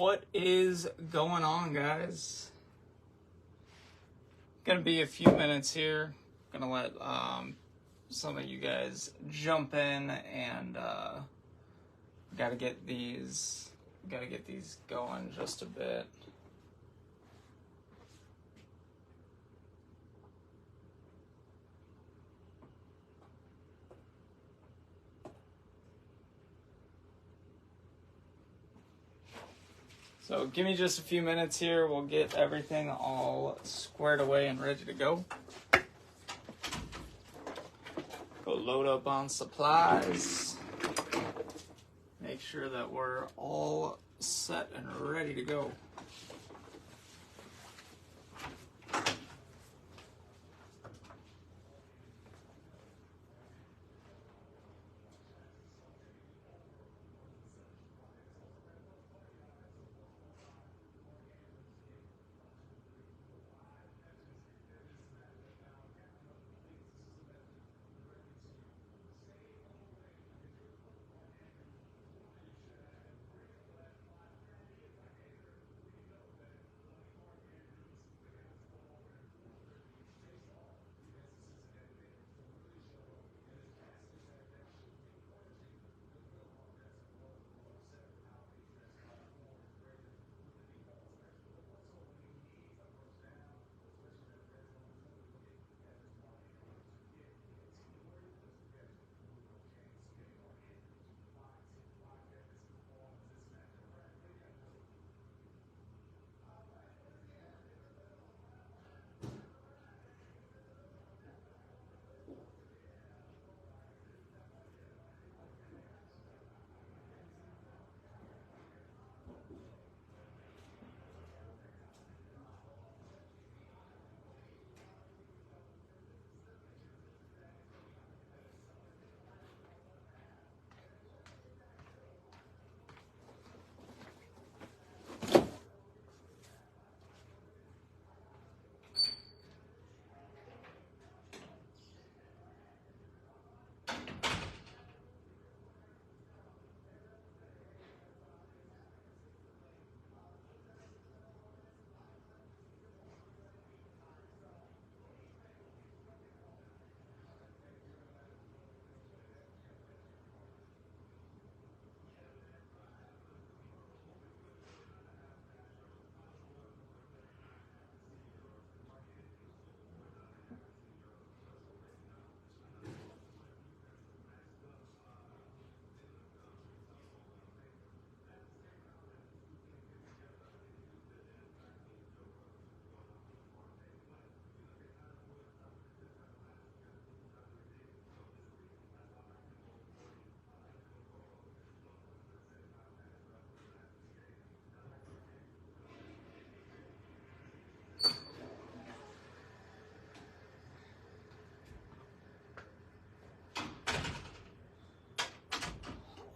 What is going on, guys? Gonna be a few minutes here. Gonna let some of you guys jump in, and gotta get these going just a bit. So give me just a few minutes here. We'll get everything all squared away and ready to go. Go load up on supplies. Make sure that we're all set and ready to go.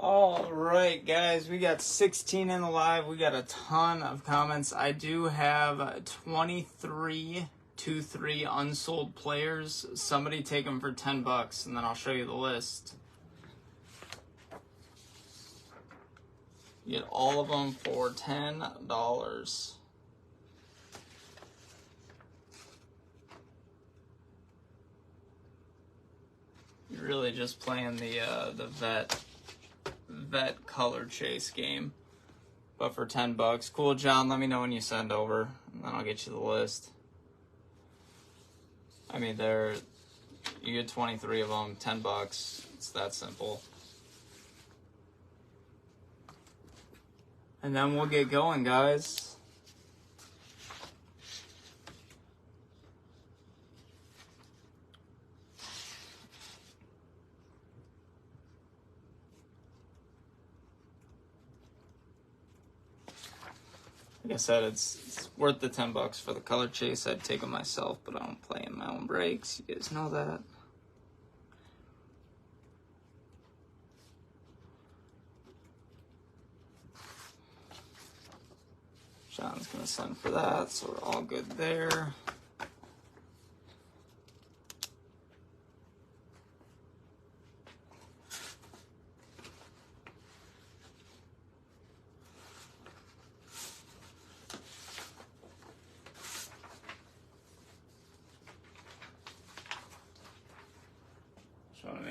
All right, guys, we got 16 in the live. We got a ton of comments. I do have 23 unsold players. Somebody take them for $10, and then I'll show you the list. You get all of them for $10. You're really just playing the vet color chase game, but for $10. Cool, John. Let me know when you send over, and then I'll get you the list. I mean, you get 23 of them, $10. It's that simple. And then we'll get going, guys. Like I said, it's worth the $10 for the color chase. I'd take them myself, but I don't play in my own breaks. You guys know that. John's gonna send for that, so we're all good there.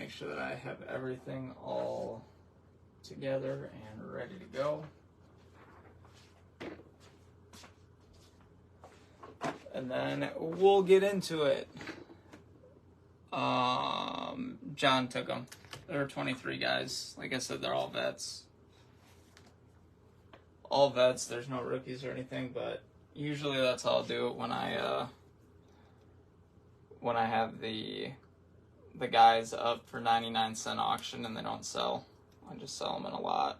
make sure that I have everything all together and ready to go. And then we'll get into it. John took them. There were 23 guys. Like I said, they're all vets. All vets. There's no rookies or anything, but usually that's how I'll do it when I have the guys up for 99-cent auction and they don't sell. I just sell them in a lot.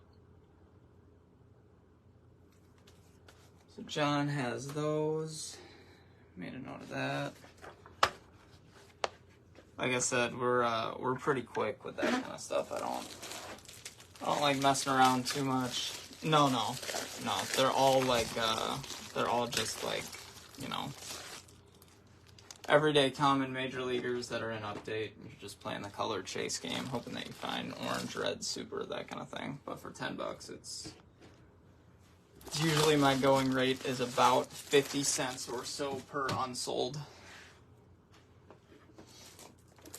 So John has those. Made a note of that. Like I said, we're pretty quick with that kind of stuff. I don't like messing around too much. No. They're all like they're all just like, you know, everyday common major leaguers that are in update. You're just playing the color chase game, hoping that you find orange, red, super, that kind of thing. But for $10, it's usually my going rate is about 50 cents or so per unsold.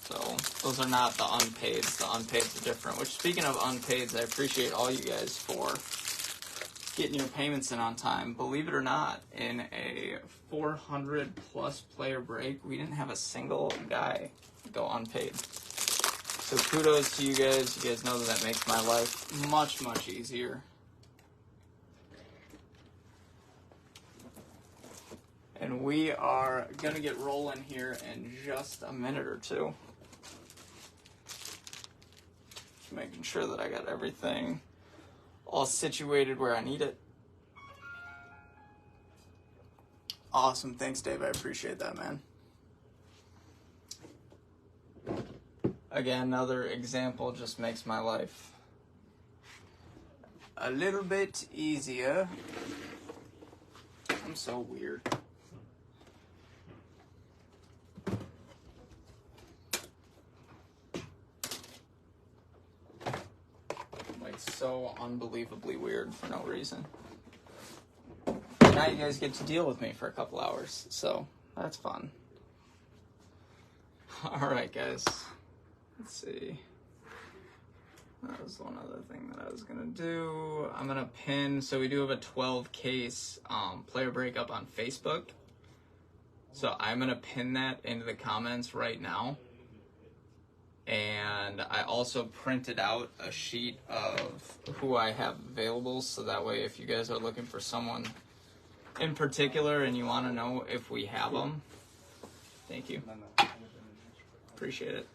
So those are not the unpaids. The unpaids are different. Which, speaking of unpaids, I appreciate all you guys for getting your payments in on time. Believe it or not, in a 400-plus player break, we didn't have a single guy go unpaid. So kudos to you guys. You guys know that makes my life much, much easier. And we are going to get rolling here in just a minute or two. Just making sure that I got everything all situated where I need it. Awesome. Thanks, Dave. I appreciate that, man. Again, another example just makes my life a little bit easier. I'm so weird. So unbelievably weird for no reason. Now you guys get to deal with me for a couple hours, so that's fun. Alright guys, let's see. That was one other thing that I was gonna do. I'm gonna pin, so we do have a 12-case player breakup on Facebook. So I'm gonna pin that into the comments right now. And I also printed out a sheet of who I have available, so that way if you guys are looking for someone in particular and you want to know if we have them, thank you. Appreciate it.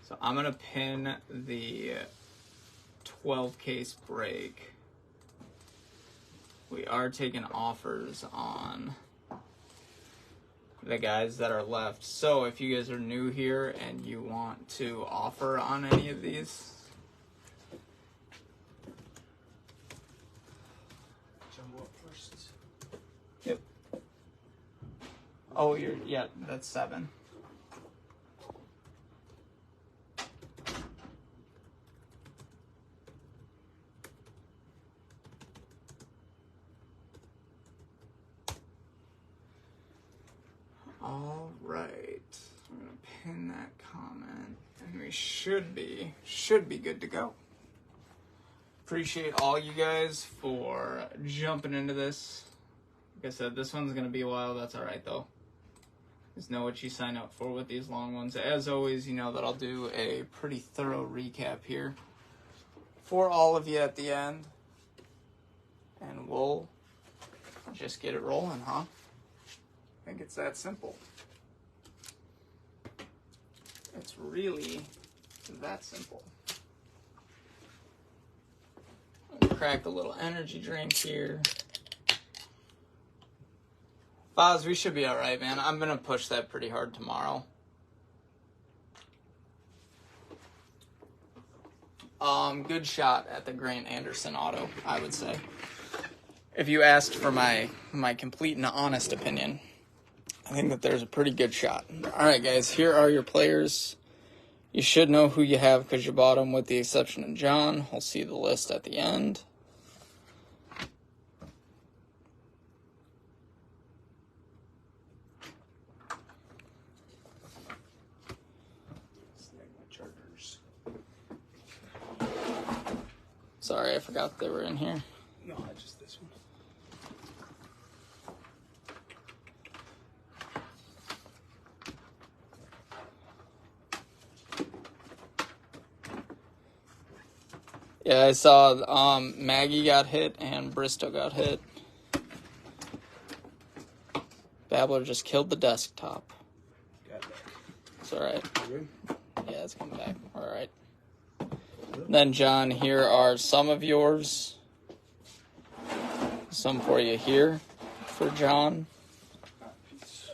So I'm going to pin the 12-case break. We are taking offers on the guys that are left. So if you guys are new here and you want to offer on any of these, Jumbo up first. yep. Oh, yeah, that's 7. All right, I'm gonna pin that comment, and we should be good to go. Appreciate all you guys for jumping into this. Like I said, this one's gonna be a while. That's all right though. Just know what you sign up for with these long ones. As always, you know that I'll do a pretty thorough recap here for all of you at the end, and we'll just get it rolling, huh? I think it's that simple. It's really that simple. I'll crack a little energy drink here. Boz, we should be alright, man. I'm going to push that pretty hard tomorrow. Good shot at the Grant Anderson auto, I would say. If you asked for my complete and honest opinion, I think that there's a pretty good shot. All right, guys, here are your players. You should know who you have because you bought them, with the exception of John. We'll see the list at the end. Sorry, I forgot they were in here. No, just this one. Yeah, I saw Maggie got hit and Bristow got hit. Babbler just killed the desktop. Got that. It's alright. Good? Yeah, it's coming back. Alright. Then, John, here are some of yours. Some for you here for John.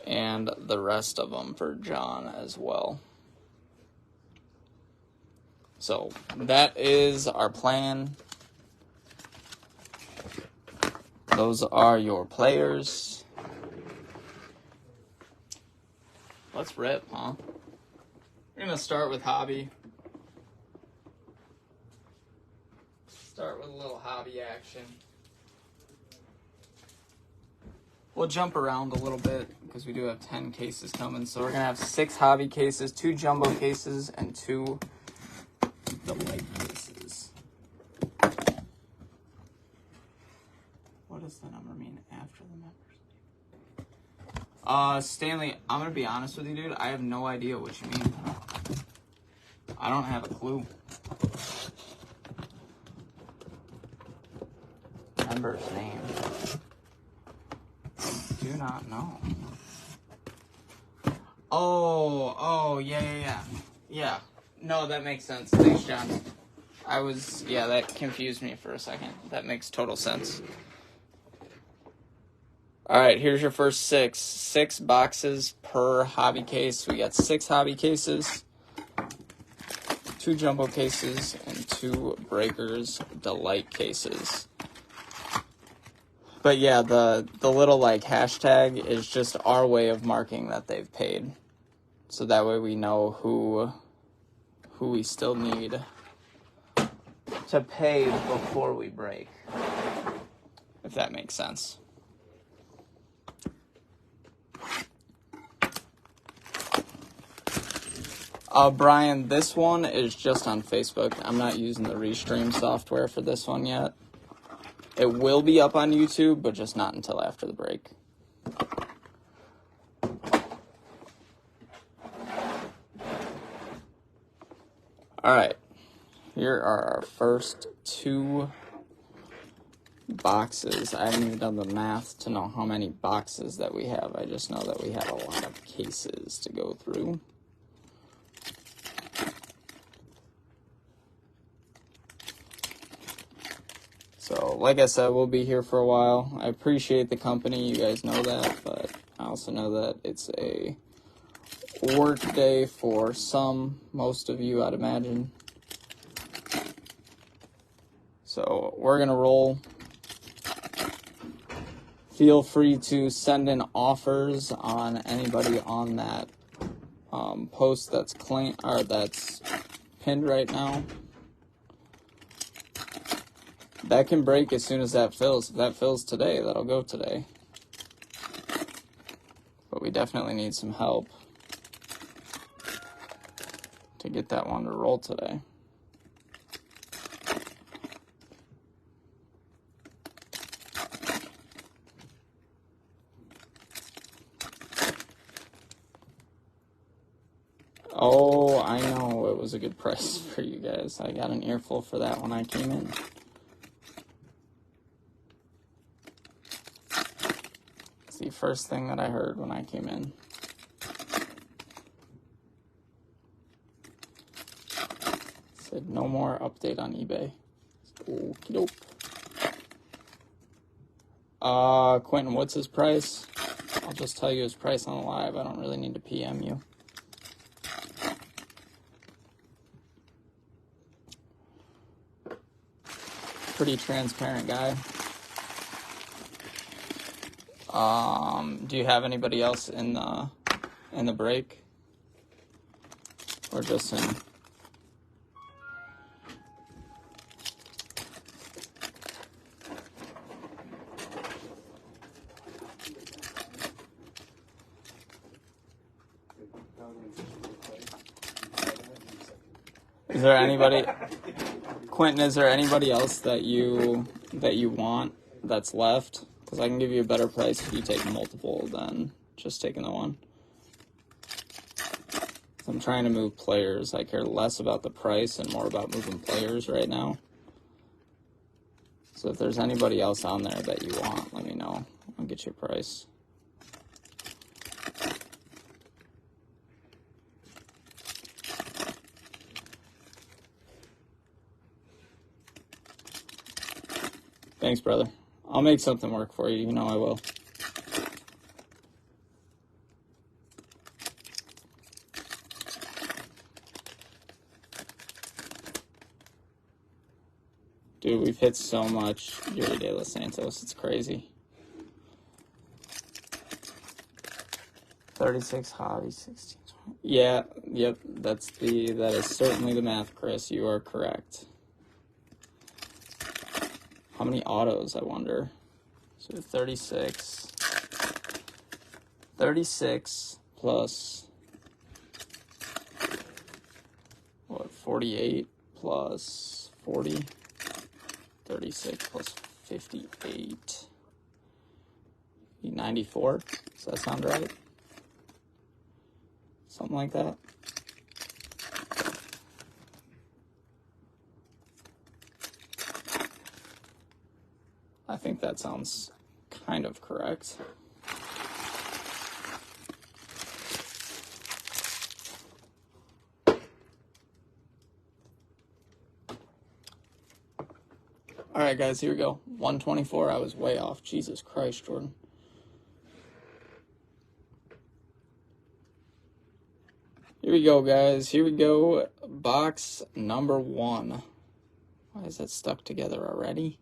And the rest of them for John as well. So, that is our plan. Those are your players. Let's rip, huh? We're going to start with hobby. Start with a little hobby action. We'll jump around a little bit because we do have 10 cases coming. So we're going to have 6 hobby cases, 2 jumbo cases, and 2 delight cases. What does the number mean after the members? Stanley, I'm going to be honest with you, dude. I have no idea what you mean. I don't have a clue. Member's name. Do not know. Oh, yeah. Yeah. No, that makes sense. Thanks, John. That confused me for a second. That makes total sense. Alright, here's your first 6. 6 boxes per hobby case. We got 6 hobby cases, 2 jumbo cases, and 2 breakers delight cases. But yeah, the little like hashtag is just our way of marking that they've paid. So that way we know who we still need to pay before we break. If that makes sense. Brian, this one is just on Facebook. I'm not using the Restream software for this one yet. It will be up on YouTube, but just not until after the break. Alright, here are our first 2 boxes. I haven't even done the math to know how many boxes that we have. I just know that we have a lot of cases to go through. So, like I said, we'll be here for a while. I appreciate the company, you guys know that, but I also know that it's a work day for most of you, I'd imagine. So, we're going to roll. Feel free to send in offers on anybody on that post that's pinned right now. That can break as soon as that fills. If that fills today, that'll go today. But we definitely need some help to get that one to roll today. Oh, I know it was a good price for you guys. I got an earful for that when I came in. It's the first thing that I heard when I came in. It said no more update on eBay. Okie doke. Quentin, what's his price? I'll just tell you his price on the live. I don't really need to PM you. Pretty transparent guy. Do you have anybody else in the break? Or just in? Is there anybody? Quentin, is there anybody else that you want that's left? Because I can give you a better price if you take multiple than just taking the one. I'm trying to move players. I care less about the price and more about moving players right now. So if there's anybody else on there that you want, let me know. I'll get you a price. Thanks, brother. I'll make something work for you. You know I will. Dude, we've hit so much Yuri De Los Santos. It's crazy. 36 hobby, 16. Yeah, yep. That is certainly the math, Chris. You are correct. How many autos, I wonder? So 36 plus, what, 48 plus 40? 36 plus 58. 94? Does that sound right? Something like that. I think that sounds kind of correct. All right, guys, here we go. 124. I was way off. Jesus Christ, Jordan. Here we go, guys. Here we go. Box number 1. Why is that stuck together already?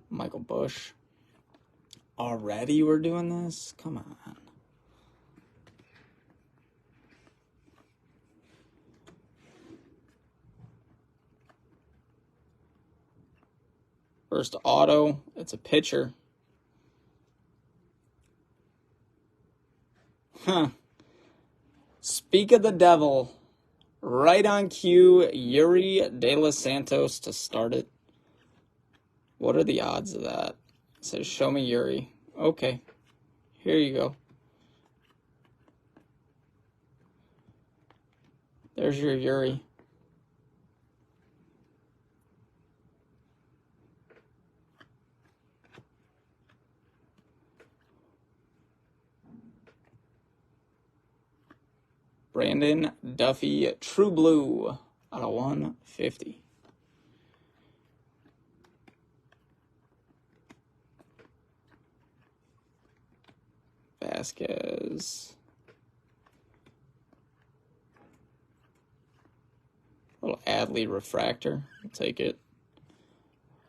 Michael Bush. Already we're doing this? Come on. First auto. It's a pitcher. Huh. Speak of the devil. Right on cue, Yuri De Los Santos to start it. What are the odds of that? It says, show me Yuri. Okay. Here you go. There's your Yuri. Brandon Duffy, True Blue, out of 150. Vasquez. Little Adley refractor. I'll take it.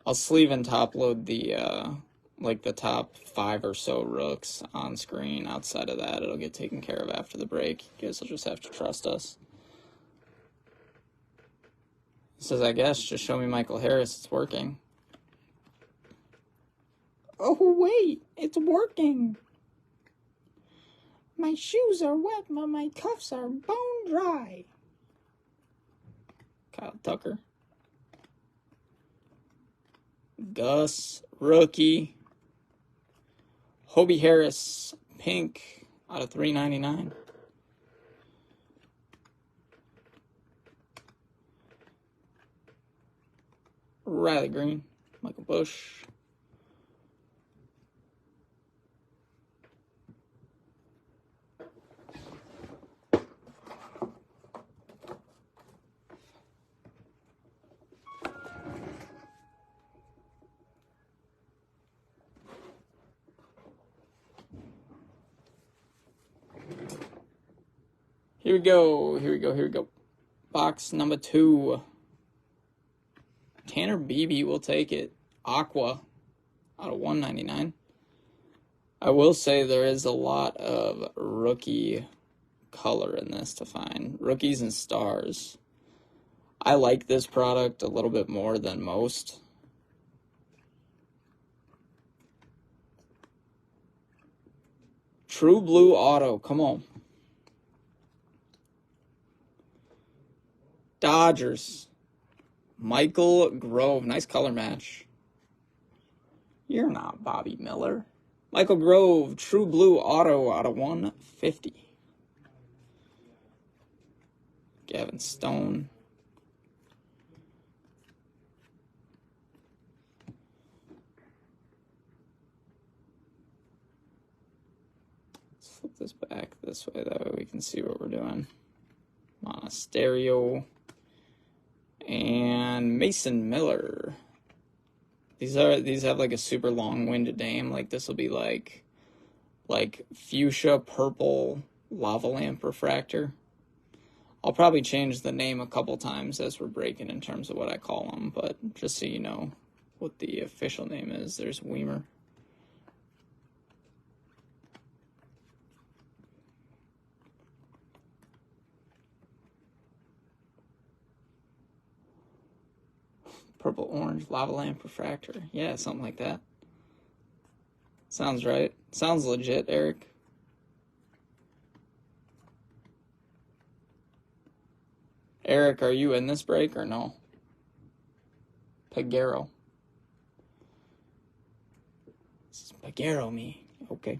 I'll sleeve and top load the like the top 5 or so rooks on screen. Outside of that, it'll get taken care of after the break. You guys will just have to trust us. It says, I guess, just show me Michael Harris. It's working. Oh, wait. It's working. My shoes are wet, but my cuffs are bone dry. Kyle Tucker. Gus, rookie. Hobie Harris, pink, out of 399. Riley Green, Michael Bush. Here we go, here we go, here we go. Box number 2. Tanner Beebe will take it. Aqua, out of 199. I will say there is a lot of rookie color in this to find. Rookies and stars. I like this product a little bit more than most. True Blue Auto, come on. Dodgers. Michael Grove. Nice color match. You're not Bobby Miller. Michael Grove, True Blue Auto out of 150. Gavin Stone. Let's flip this back this way, that way we can see what we're doing. Monasterio. And Mason Miller. These have like a super long-winded name. Like this will be like fuchsia purple lava lamp refractor. I'll probably change the name a couple times as we're breaking in terms of what I call them, but just so you know what the official name is, there's Weimer. Purple orange lava lamp refractor. Yeah, something like that. Sounds right. Sounds legit, Eric. Eric, are you in this break or no? Pagero. This is Pagero me. Okay.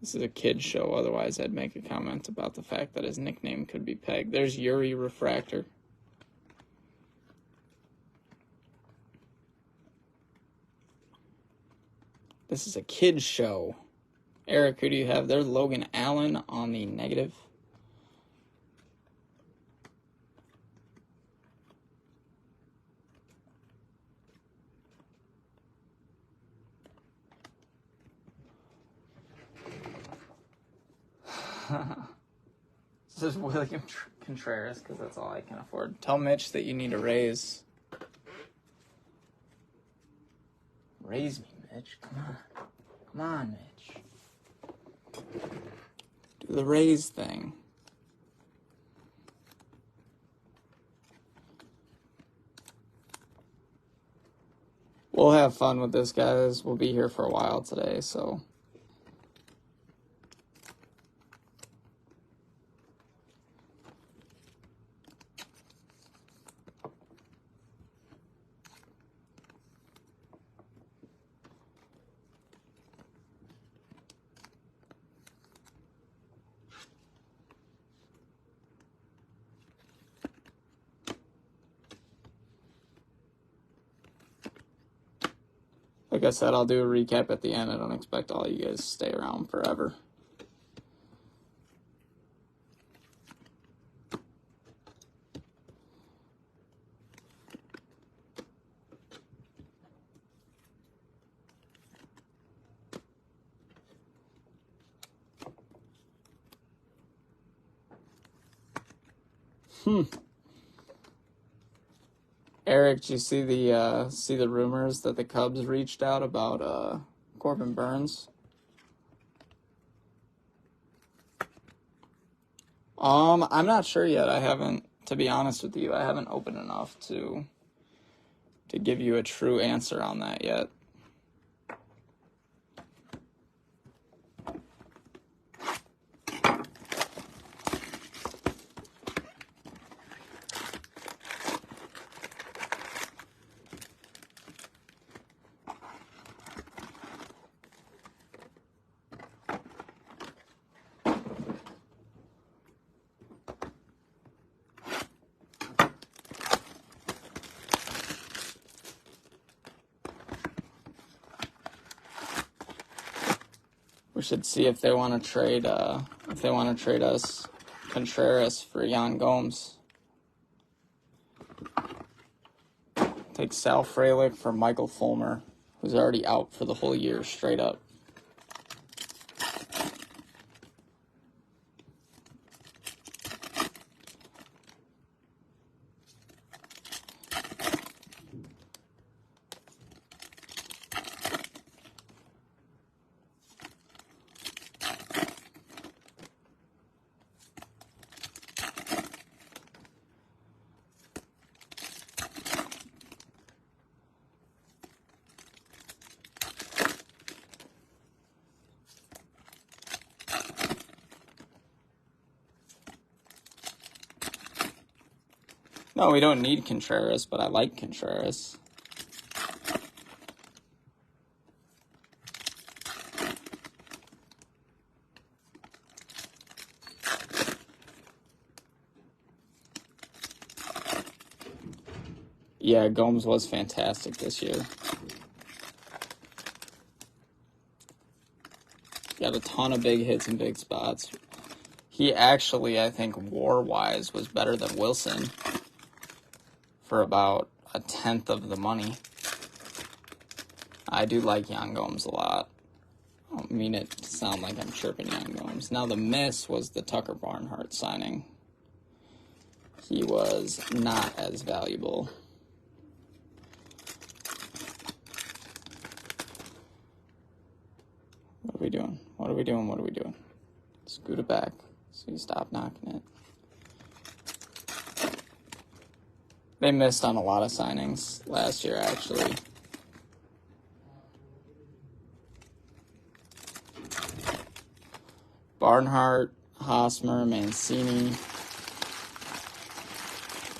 This is a kid's show, otherwise I'd make a comment about the fact that his nickname could be Peg. There's Yuri Refractor. This is a kid's show. Eric, who do you have there? Logan Allen on the negative. This is William Contreras, because that's all I can afford. Tell Mitch that you need a raise. Raise me, Mitch. Come on. Come on, Mitch. Do the raise thing. We'll have fun with this, guys. We'll be here for a while today, so... Like I said, I'll do a recap at the end. I don't expect all you guys to stay around forever. Eric, do you see the rumors that the Cubs reached out about Corbin Burns? I'm not sure yet. I haven't, to be honest with you, I haven't opened enough to give you a true answer on that yet. We should see if they want to trade us Contreras for Yan Gomes. Take Sal Frelick for Michael Fulmer, who's already out for the whole year straight up. No, we don't need Contreras, but I like Contreras. Yeah, Gomes was fantastic this year. Got a ton of big hits and big spots. He actually, I think, WAR-wise, was better than Wilson for about 1/10 of the money. I do like Yan Gomes a lot. I don't mean it to sound like I'm chirping Yan Gomes. Now, the miss was the Tucker Barnhart signing. He was not as valuable. What are we doing? What are we doing? What are we doing? Scoot it back so you stop knocking it. They missed on a lot of signings last year, actually. Barnhart, Hosmer, Mancini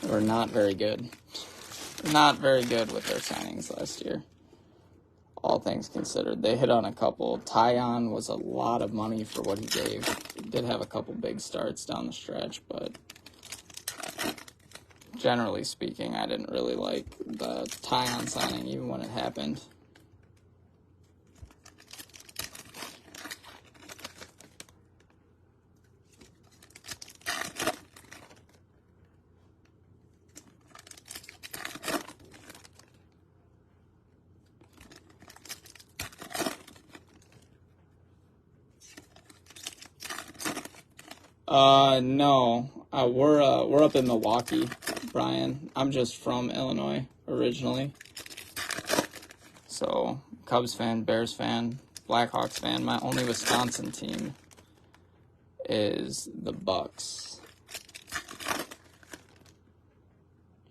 were not very good. Not very good with their signings last year. All things considered. They hit on a couple. Tyon was a lot of money for what he gave. He did have a couple big starts down the stretch, but generally speaking, I didn't really like the Tyon signing even when it happened. No. We're up in Milwaukee, Brian. I'm just from Illinois originally. So, Cubs fan, Bears fan, Blackhawks fan. My only Wisconsin team is the Bucks.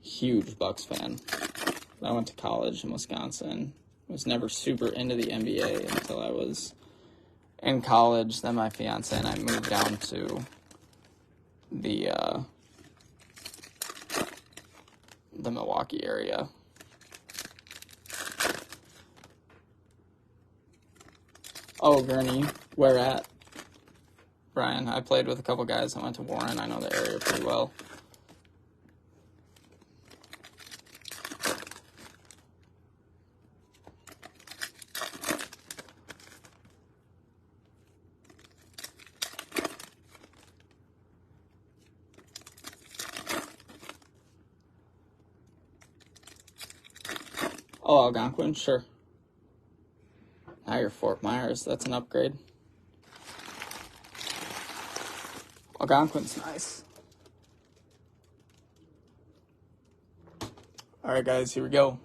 Huge Bucks fan. I went to college in Wisconsin. Was never super into the NBA until I was in college. Then my fiance and I moved down to the Milwaukee area. Oh, Gurney, where at? Brian, I played with a couple guys. I went to Warren. I know the area pretty well. Oh, Algonquin, sure. Now you're Fort Myers. That's an upgrade. Algonquin's nice. All right, guys, here we go.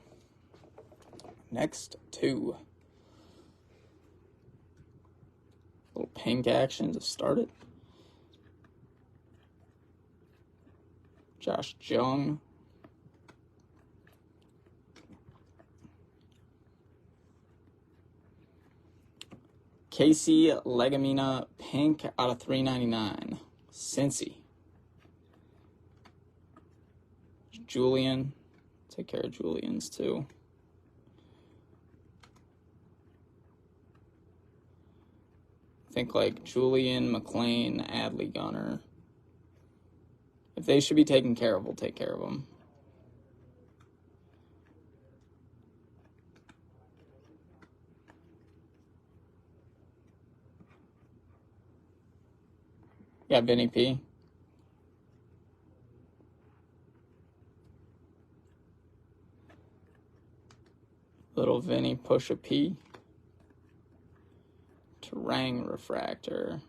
Next two. Little pink action to start it. Josh Jung. Casey Legamina pink out of 399. Cincy. Julian. Take care of Julian's too. I think like Julian, McLean, Adley, Gunner. If they should be taken care of, we'll take care of them. Yeah, Vinny P. Little Vinny push a P. Terang refractor.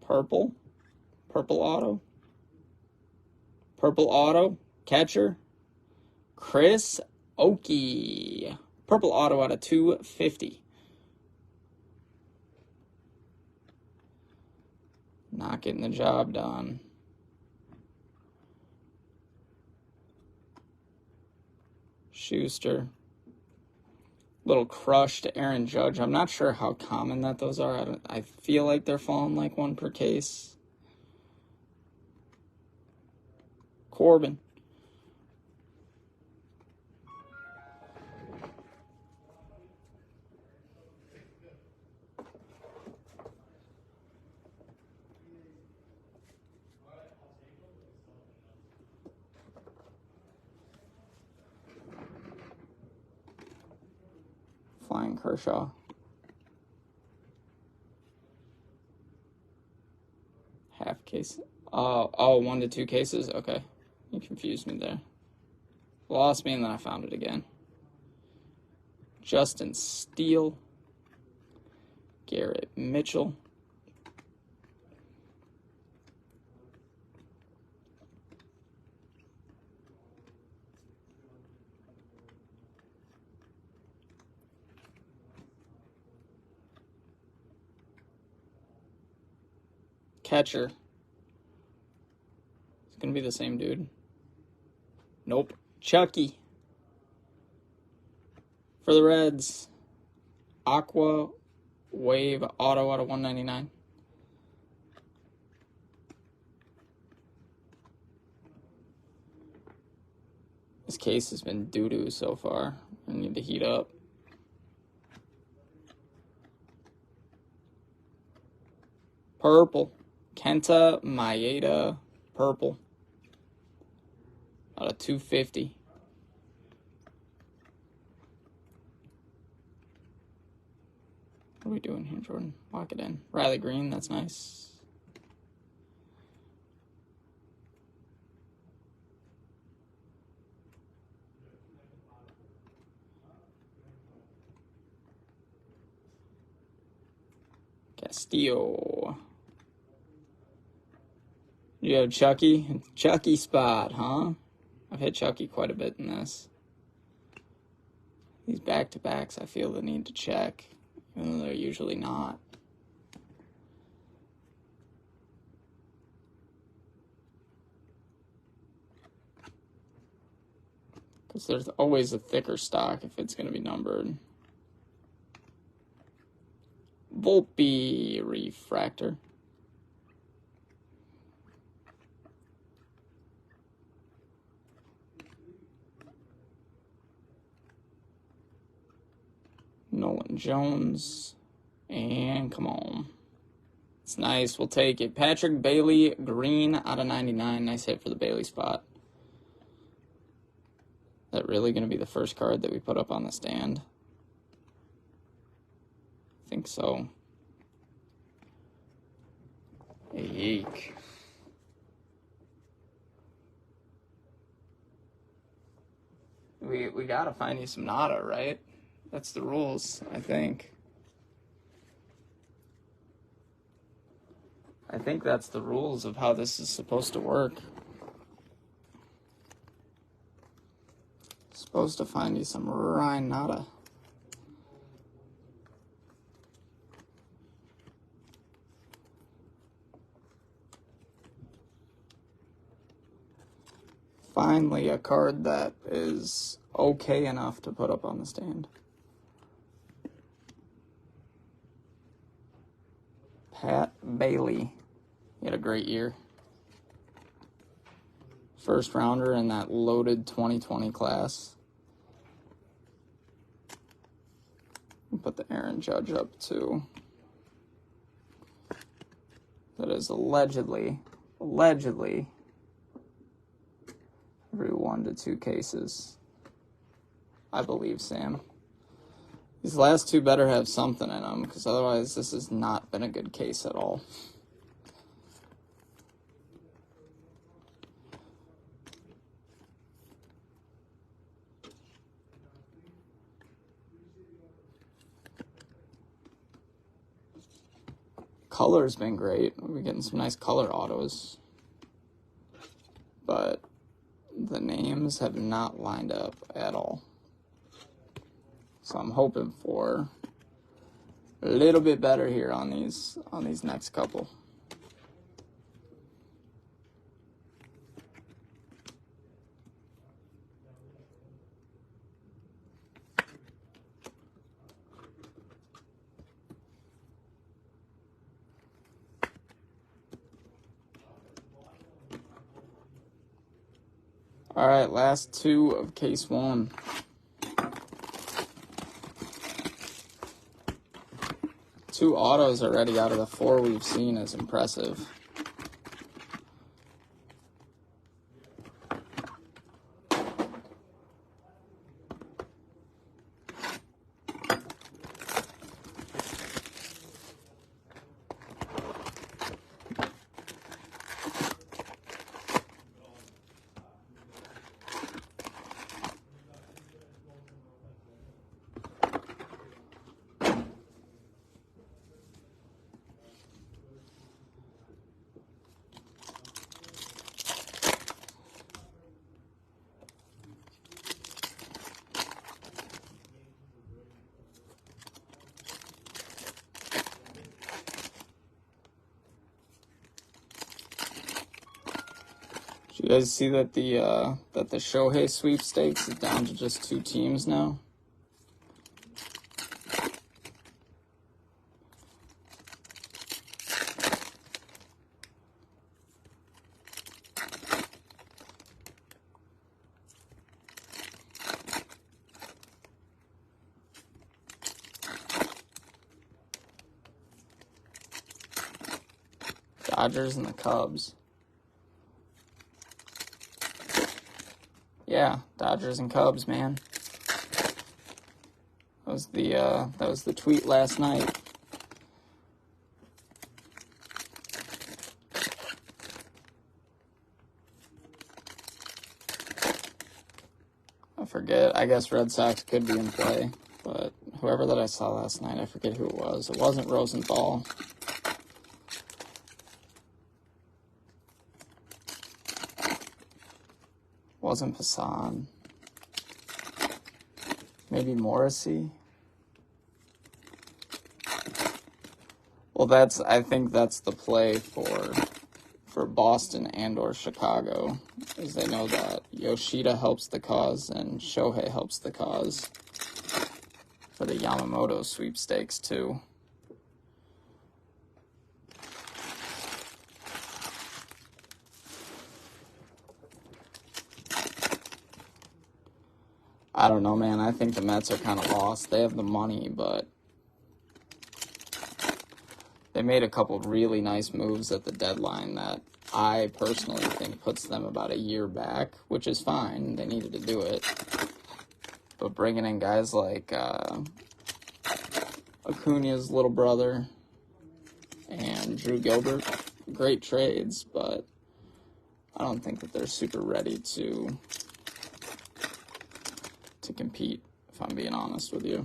Purple. Purple auto. Purple auto. Catcher. Chris Oakey. Purple auto out of 250. Not getting the job done. Schuster. Little crushed Aaron Judge. I'm not sure how common that those are. I feel like they're falling like one per case. Corbin. Flying Kershaw. Half case. Oh, 1 to 2 cases? Okay. You confused me there. Lost me and then I found it again. Justin Steele. Garrett Mitchell. Catcher. It's going to be the same dude. Nope. Chucky. For the Reds. Aqua Wave auto out of 199. This case has been doo-doo so far. I need to heat up. Purple. Kenta Maeda. Purple. Out of 250. What are we doing here, Jordan? Lock it in. Riley Green, that's nice. Castillo. You have Chucky? Chucky spot, huh? I've hit Chucky quite a bit in this. These back-to-backs I feel the need to check, even though they're usually not. Because there's always a thicker stock if it's going to be numbered. Volpe refractor. Nolan Jones. And come on. It's nice. We'll take it. Patrick Bailey, green out of 99. Nice hit for the Bailey spot. Is that really going to be the first card that we put up on the stand? I think so. Eek. We gotta find you some nada, right? That's the rules, I think. I think that's the rules of how this is supposed to work. Supposed to find you some Ryan nada. Finally, a card that is okay enough to put up on the stand. Pat Bailey. He had a great year. First rounder in that loaded 2020 class. We'll put the Aaron Judge up too. That is allegedly every 1 to 2 cases. I believe, Sam. These last two better have something in them, because otherwise this has not been a good case at all. Color's been great. We're getting some nice color autos. But the names have not lined up at all. So I'm hoping for a little bit better here on these next couple. All right, last two of case one. Two autos already out of the four we've seen is impressive. Do you guys see that the Shohei sweepstakes is down to just 2 teams now? Dodgers and the Cubs. Yeah, Dodgers and Cubs, man. That was the tweet last night. I forget. I guess Red Sox could be in play, but whoever that I saw last night, I forget who it was. It wasn't Rosenthal. Wasn't Passan. Maybe Morrissey. Well, I think that's the play for Boston and or Chicago, is they know that Yoshida helps the cause and Shohei helps the cause for the Yamamoto sweepstakes too. I don't know, man. I think the Mets are kind of lost. They have the money, but they made a couple really nice moves at the deadline that I personally think puts them about a year back, which is fine. They needed to do it. But bringing in guys like Acuna's little brother and Drew Gilbert, great trades, but I don't think that they're super ready to compete, if I'm being honest with you.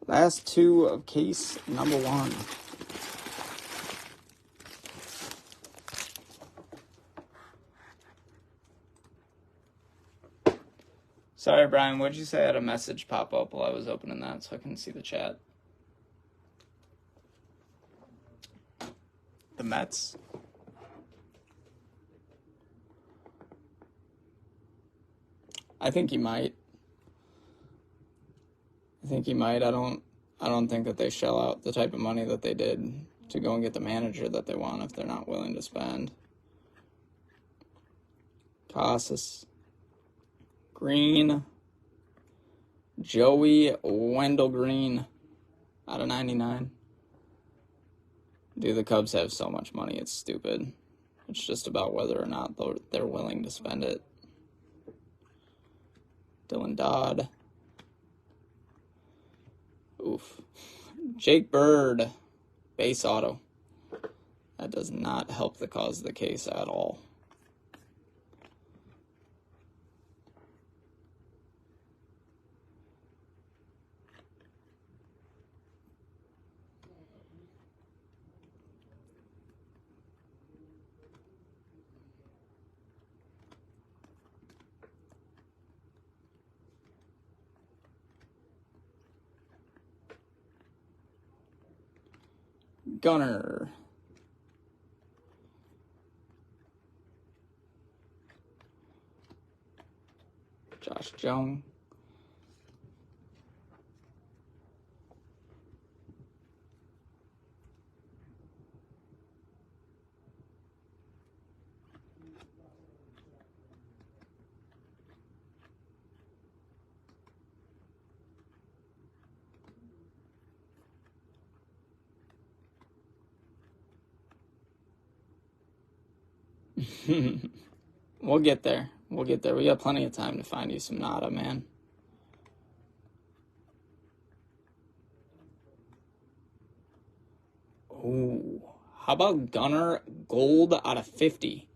Last two of case number one. Sorry, Brian, what'd you say? I had a message pop up while I was opening that, so I couldn't see the chat. The Mets? I think he might. I don't think that they shell out the type of money that they did to go and get the manager that they want if they're not willing to spend. Casas. Green. Joey Wendell Green out of 99. Dude, the Cubs have so much money, it's stupid. It's just about whether or not they're willing to spend it. Dylan Dodd. Oof. Jake Bird. Base auto. That does not help the cause of the case at all. Gunner. Josh Jung. We'll get there. We'll get there. We got plenty of time to find you some Nada, man. Ooh. How about Gunner Gold out of 50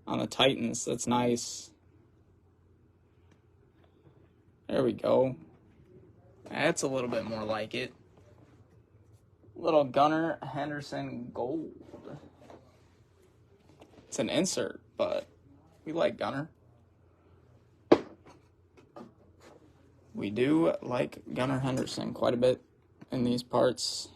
on the Titans? That's nice. There we go. That's a little bit more like it. Little Gunnar Henderson Gold. It's an insert, but we like Gunnar. We do like Gunnar Henderson quite a bit in these parts.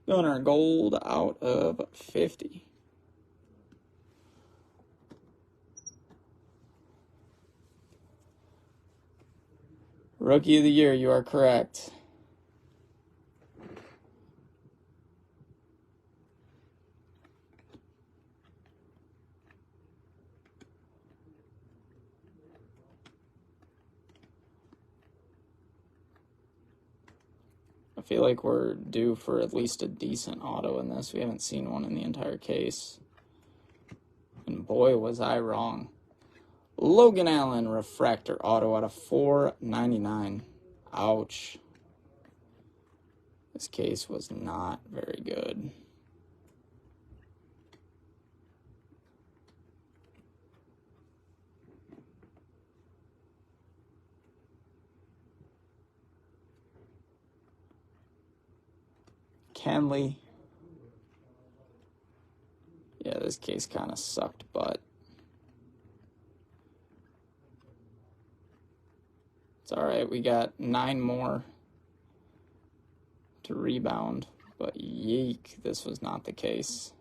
Gunnar Gold out of 50. Rookie of the Year, you are correct. I feel like we're due for at least a decent auto in this. We haven't seen one in the entire case. And boy, was I wrong. Logan Allen refractor auto out of 499. Ouch. This case was not very good. Kenley. Yeah, this case kind of sucked, but it's all right. We got 9 more to rebound, but yeek, this was not the case.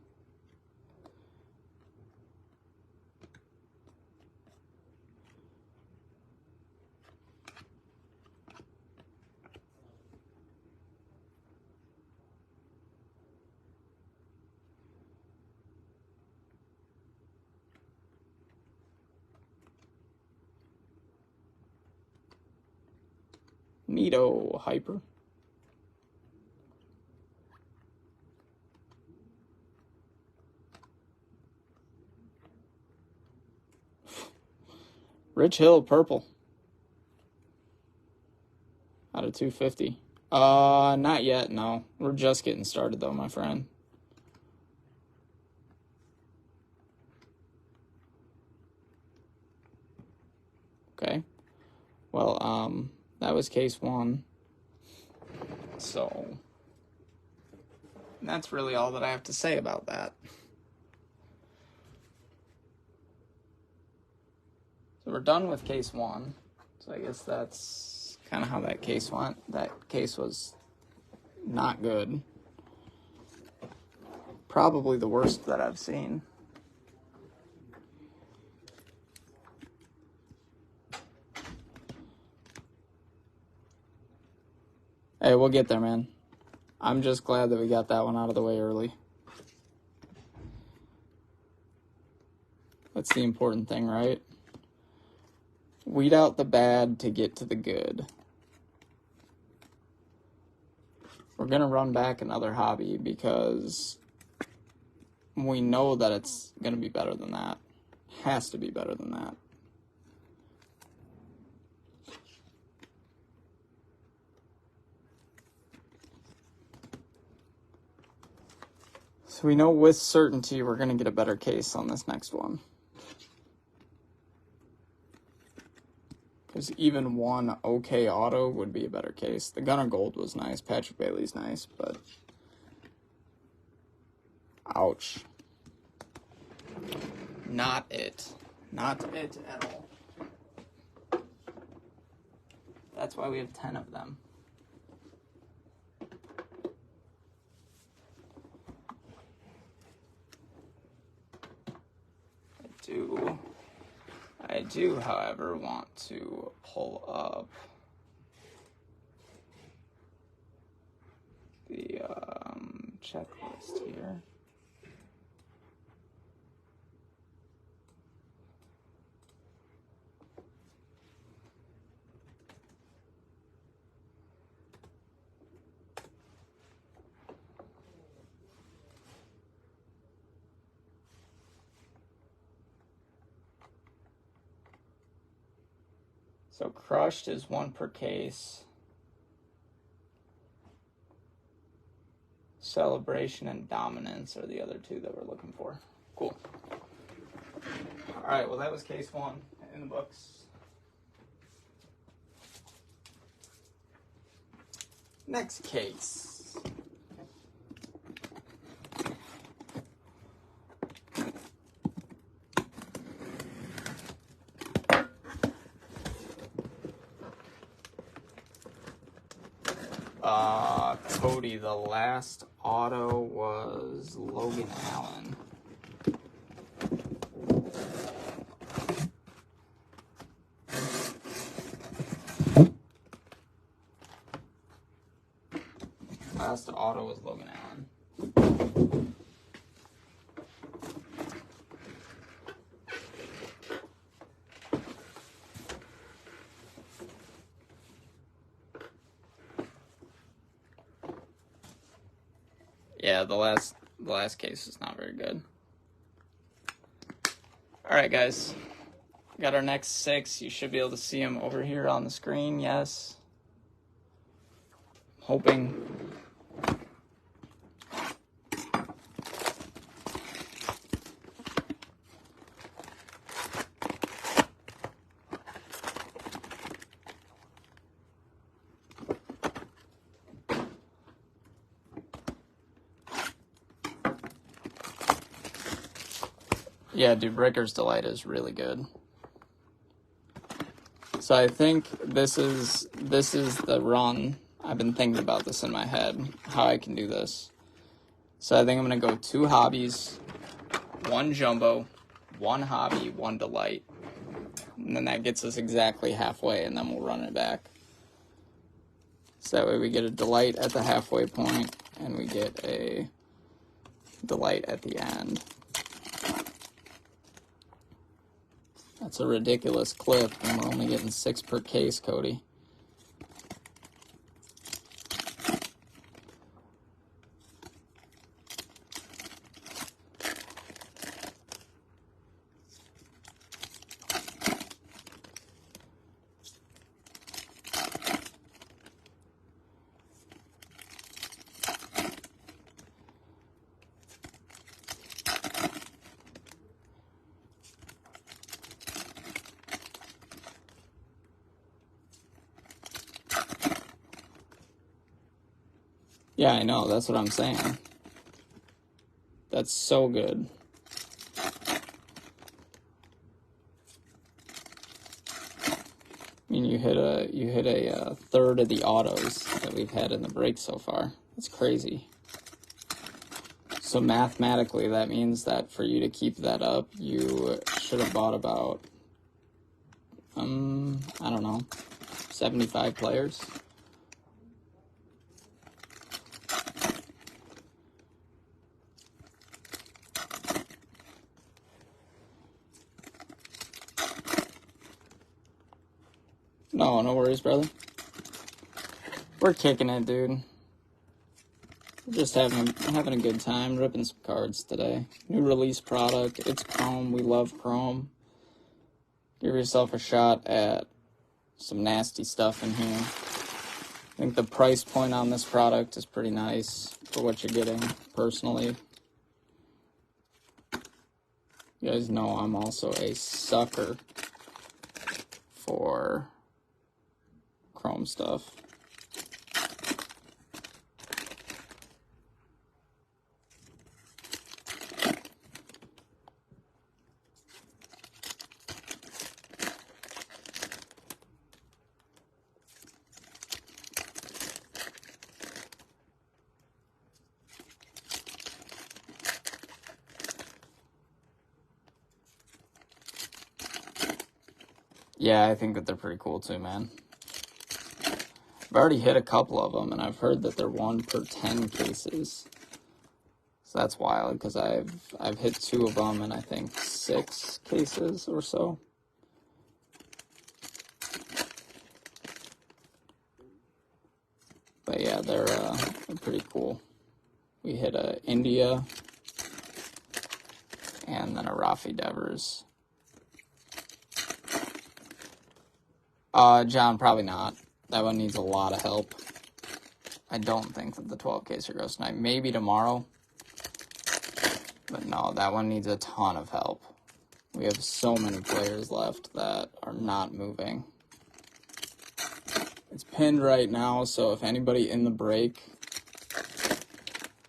Neato Hyper. Rich Hill purple. Out of 250. Not yet, no. We're just getting started though, my friend. Okay. Well, that was case 1. So that's really all that I have to say about that. So we're done with case 1. So I guess that's kind of how that case went. That case was not good. probably the worst that I've seen. Hey, we'll get there, man. I'm just glad that we got that one out of the way early. That's the important thing, right? Weed out the bad to get to the good. We're going to run back another hobby because we know that it's going to be better than that. Has to be better than that. So we know with certainty we're going to get a better case on this next one. Because even one okay auto would be a better case. The Gunnar Gold was nice. Patrick Bailey's nice, but... ouch. Not it. Not it at all. That's why we have 10 of them. I do, however, want to pull up the checklist here. So crushed is 1 per case. Celebration and dominance are the other 2 that we're looking for. Cool. All right, well, that was case 1 in the books. Next case. Cody, the last auto was Logan Allen. Last auto was Logan Allen. Yeah, the last case is not very good. All right, guys. Got our next 6. You should be able to see them over here on the screen. Yes. Hoping. Yeah, dude, Breaker's Delight is really good. So I think this is the run. I've been thinking about this in my head, how I can do this. So I think I'm going to go 2 hobbies, 1 jumbo, 1 hobby, 1 delight. And then that gets us exactly halfway, and then we'll run it back. So that way we get a delight at the halfway point, and we get a delight at the end. That's a ridiculous clip, and we're only getting 6 per case, Cody. Yeah, I know. That's what I'm saying. That's so good. I mean, you hit a third of the autos that we've had in the break so far. That's crazy. So mathematically, that means that for you to keep that up, you should have bought about, I don't know, 75 players. No, no worries, brother. We're kicking it, dude. We're just having a good time, ripping some cards today. New release product. It's Chrome. We love Chrome. Give yourself a shot at some nasty stuff in here. I think the price point on this product is pretty nice for what you're getting, personally. You guys know I'm also a sucker for Chrome stuff. Yeah, I think that they're pretty cool too, man. I've already hit a couple of them, and I've heard that they're 1 per 10 cases. So that's wild, because I've hit 2 of them in, I think, 6 cases or so. But yeah, they're pretty cool. We hit a India, and then a Rafi Devers. John, probably not. That one needs a lot of help. I don't think that the 12-caser goes tonight. Maybe tomorrow. But no, that one needs a ton of help. We have so many players left that are not moving. It's pinned right now, so if anybody in the break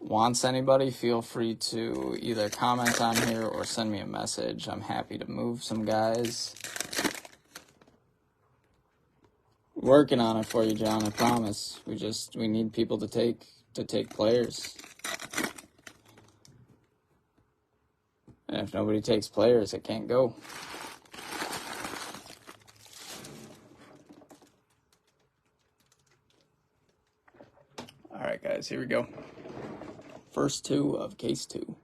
wants anybody, feel free to either comment on here or send me a message. I'm happy to move some guys. Working on it for you, John, I promise. We need people to take players. And if nobody takes players, it can't go. Alright guys, here we go. First 2 of case 2.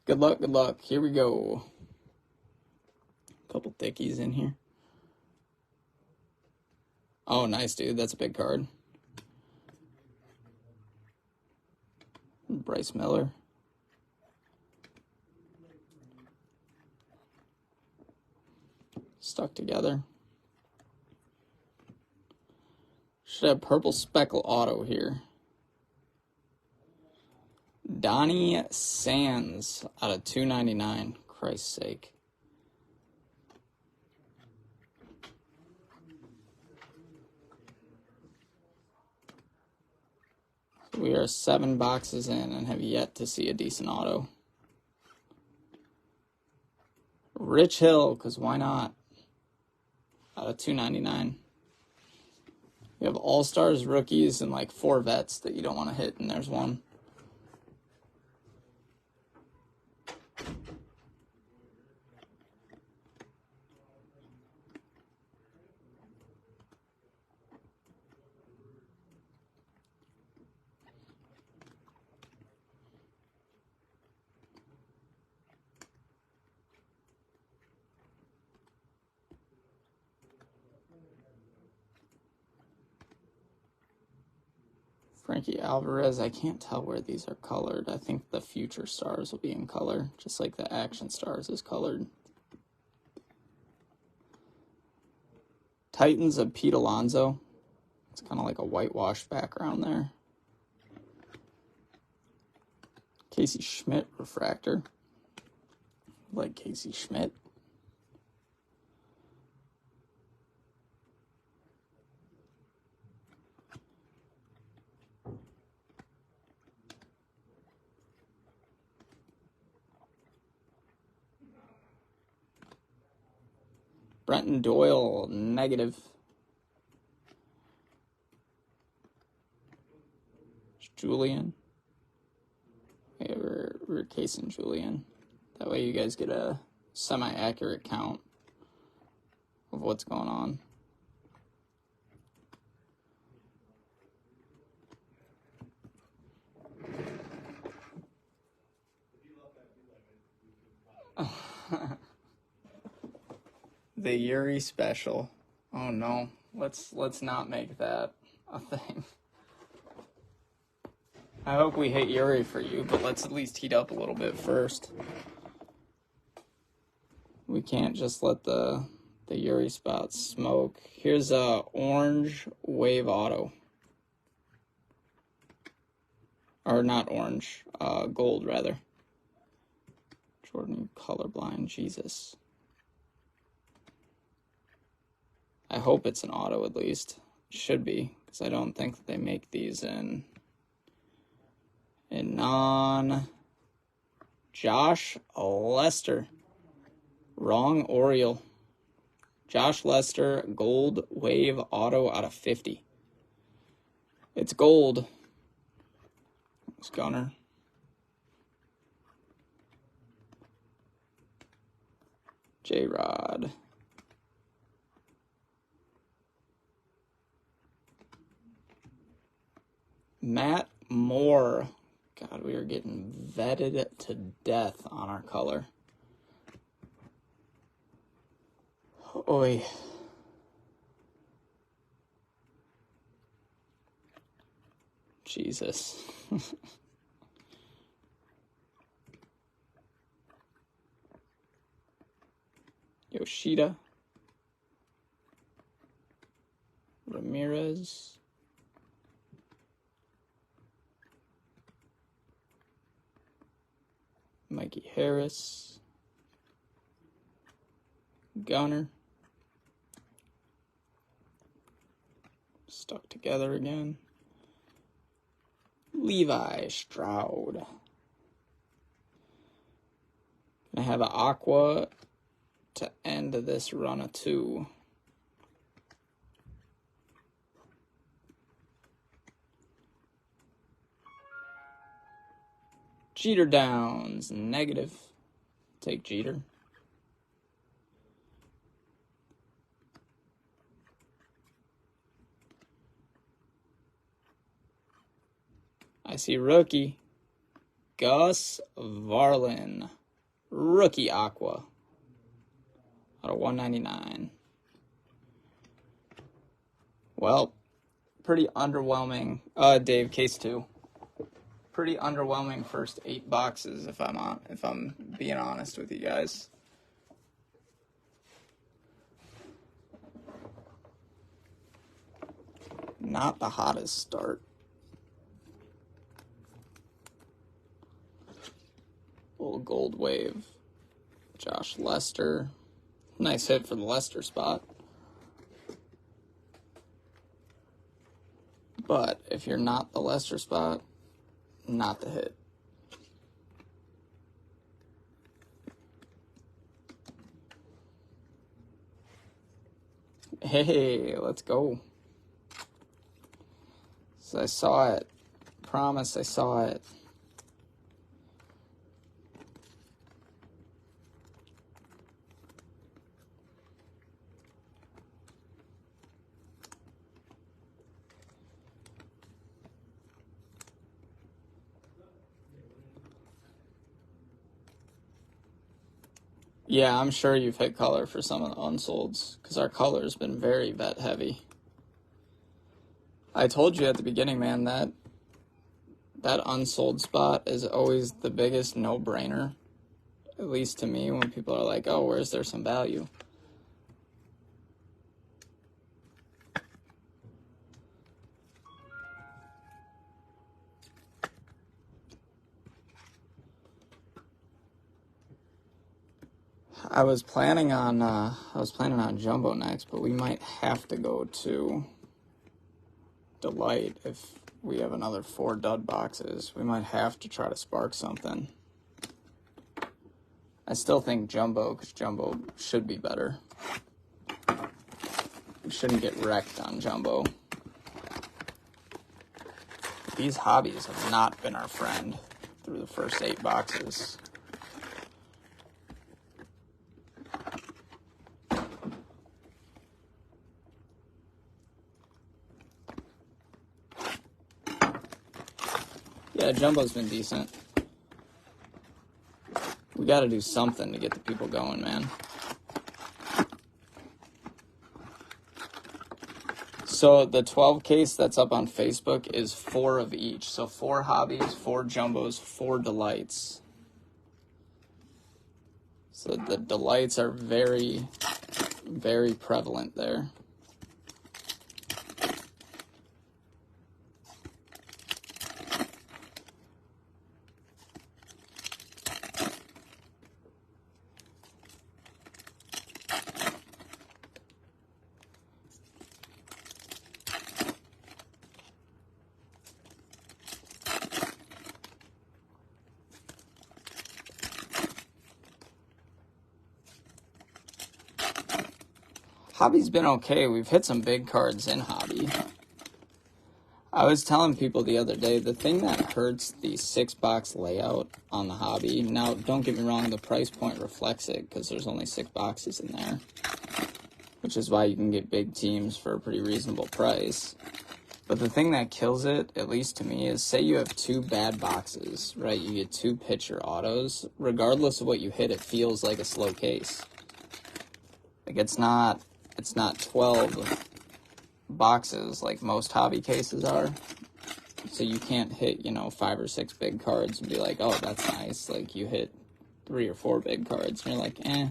Good luck, good luck. Here we go. Couple thickies in here. Oh, nice, dude. That's a big card. Bryce Miller. Stuck together. Should have purple speckle auto here. Donnie Sands out of 299. Christ's sake. We are 7 boxes in and have yet to see a decent auto. Rich Hill, because why not? Out of 299. You have All-Stars, rookies, and like 4 vets that you don't want to hit, and there's one. Frankie Alvarez, I can't tell where these are colored. I think the future stars will be in color, just like the action stars is colored. Titans of Pete Alonso. It's kind of like a whitewashed background there. Casey Schmidt refractor. Like Casey Schmidt. Brenton Doyle, negative. Julian. we're casing Julian. That way you guys get a semi-accurate count of what's going on. The Yuri special. Oh no, let's not make that a thing. I hope we hit Yuri for you, but let's at least heat up a little bit first. We can't just let the Yuri spots smoke. Here's a orange wave auto. Or not orange, gold rather. Jordan, colorblind, Jesus. I hope it's an auto at least. Should be, because I don't think that they make these in non. Josh Lester. Wrong Oriole. Josh Lester, gold wave auto out of 50. It's gold. It's Gunner. J-Rod. Matt Moore. God, we are getting vetted to death on our color. Oi. Jesus. Yoshida. Ramirez. Mikey Harris. Gunner. Stuck together again. Levi Stroud. Gonna have an aqua to end this run of 2. Jeter Downs, negative. Take Jeter. I see rookie. Gus Varlin. Rookie Aqua. Out of 199. Well, pretty underwhelming. Dave, case 2. Pretty underwhelming first 8 boxes if I'm being honest with you guys. Not the hottest start. Little gold wave. Josh Lester. Nice hit for the Lester spot. But if you're not the Lester spot, not the hit. Hey, let's go. So I saw it. Promise I saw it. Yeah, I'm sure you've hit color for some of the unsolds, because our color's been very vet heavy. I told you at the beginning, man, that unsold spot is always the biggest no-brainer, at least to me, when people are like, oh, where's there some value? I was planning on Jumbo next, but we might have to go to Delight if we have another 4 dud boxes. We might have to try to spark something. I still think Jumbo, because Jumbo should be better. We shouldn't get wrecked on Jumbo. These hobbies have not been our friend through the first 8 boxes. Yeah, Jumbo's been decent. We got to do something to get the people going, man. So the 12 case that's up on Facebook is 4 of each. So 4 hobbies, 4 jumbos, 4 delights. So the delights are very, very prevalent there. Hobby's been okay. We've hit some big cards in Hobby. I was telling people the other day, the thing that hurts the 6-box layout on the Hobby, now don't get me wrong, the price point reflects it because there's only 6 boxes in there, which is why you can get big teams for a pretty reasonable price. But the thing that kills it, at least to me, is say you have 2 bad boxes, right? You get 2 pitcher autos. Regardless of what you hit, it feels like a slow case. Like it's not 12 boxes like most Hobby cases are. So you can't hit, 5 or 6 big cards and be like, oh, that's nice. Like you hit 3 or 4 big cards and you're like, eh.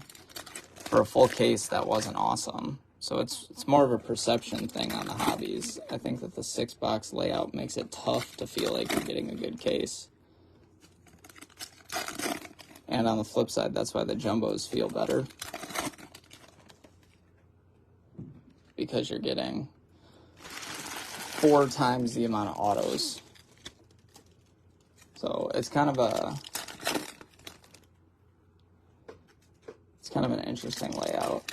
For a full case, that wasn't awesome. So it's more of a perception thing on the Hobbies. I think that the 6-box layout makes it tough to feel like you're getting a good case. And on the flip side, that's why the jumbos feel better. Because you're getting 4 times the amount of autos. So it's kind of an interesting layout.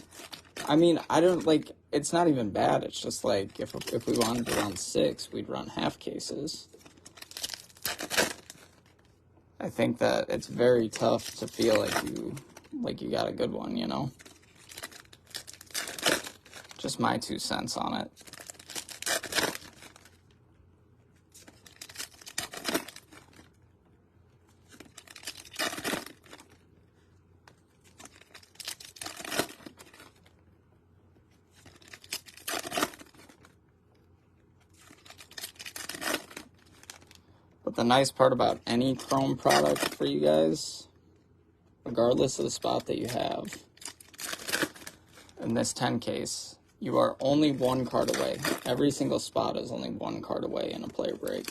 I mean, I don't like, it's not even bad. It's just like if we wanted to run 6, we'd run half cases. I think that it's very tough to feel like you got a good one, Just my 2 cents on it. But the nice part about any Chrome product for you guys, regardless of the spot that you have, in this 10 case, you are only 1 card away. Every single spot is only 1 card away in a player break.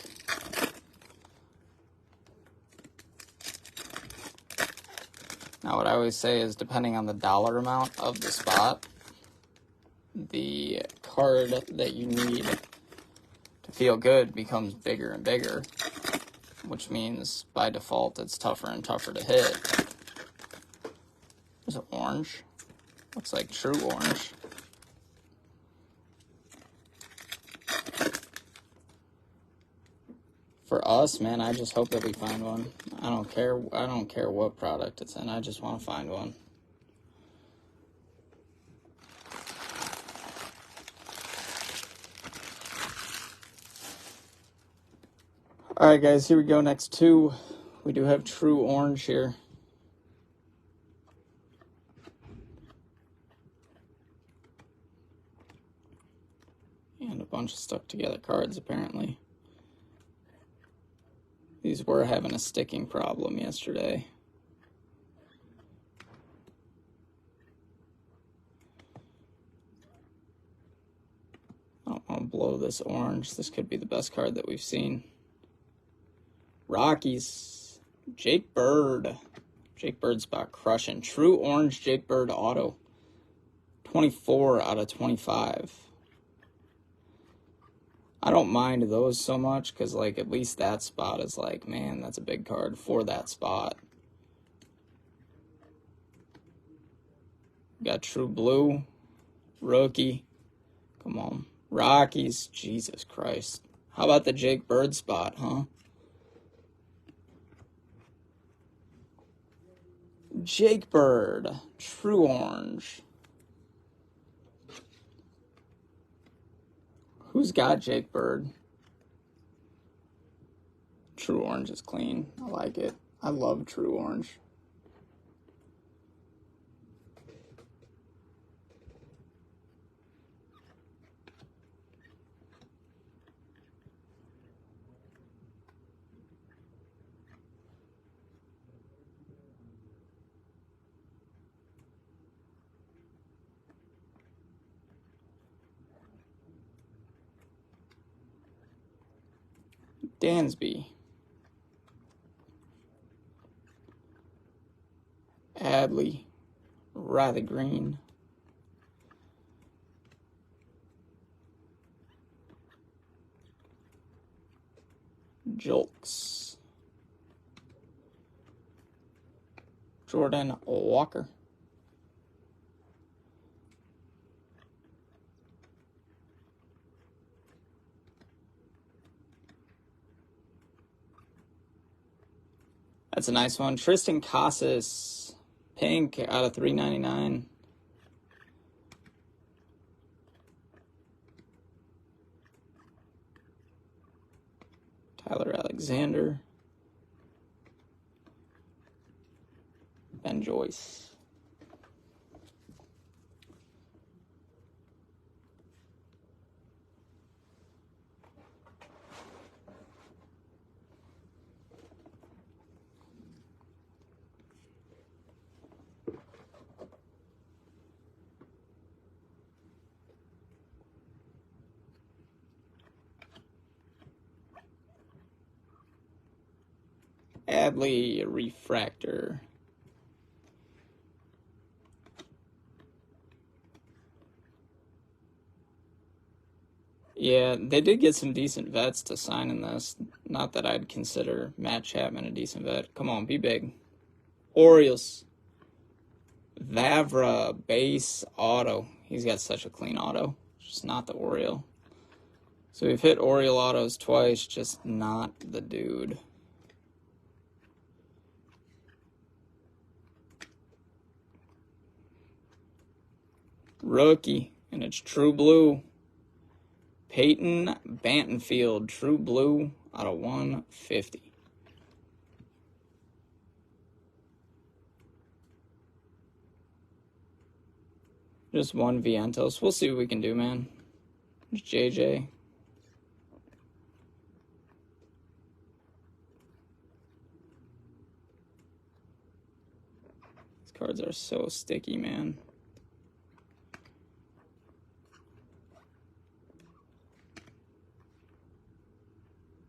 Now, what I always say is, depending on the dollar amount of the spot, the card that you need to feel good becomes bigger and bigger, which means, by default, it's tougher and tougher to hit. There's an orange. Looks like true orange. For us, man, I just hope that we find one. I don't care what product it's in. I just want to find one. All right, guys, here we go. Next 2. We do have true orange here. And a bunch of stuck together cards, apparently. These were having a sticking problem yesterday. I don't want to blow this orange. This could be the best card that we've seen. Rockies. Jake Bird. Jake Bird spot crushing. True orange Jake Bird auto. 24 out of 25. I don't mind those so much because, like, at least that spot is like, man, that's a big card for that spot. Got true blue. Rookie. Come on. Rockies. Jesus Christ. How about the Jake Bird spot, huh? Jake Bird, True Orange. Who's got Jake Bird? True Orange is clean. I like it. I love True Orange. Dansby. Adley. Riley Green. Julks. Jordan Walker. That's a nice one. Tristan Casas, pink out of 399. Tyler Alexander. Ben Joyce. Adley Refractor. Yeah, they did get some decent vets to sign in this. Not that I'd consider Matt Chapman a decent vet. Come on, be big. Orioles. Vavra base auto. He's got such a clean auto. Just not the Oriole. So we've hit Oriole autos twice, just not the dude. Rookie, and it's True Blue. Peyton Bantenfield, True Blue out of 150. Just one Vientos. We'll see what we can do, man. There's JJ. These cards are so sticky, man.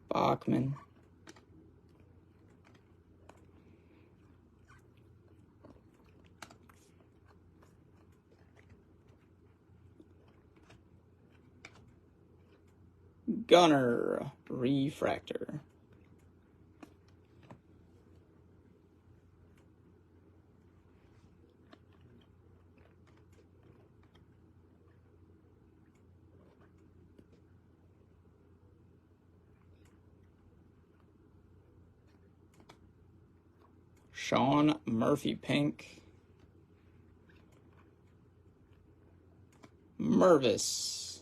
Bachman. Gunner Refractor. Sean Murphy pink. Mervis.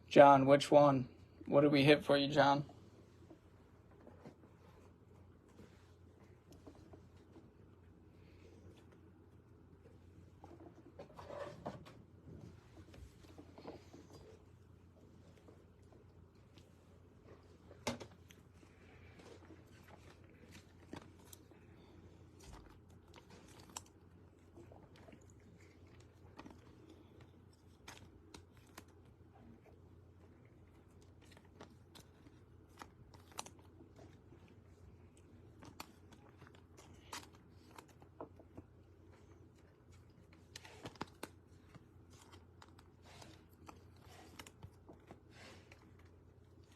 John, which one? What did we hit for you, John?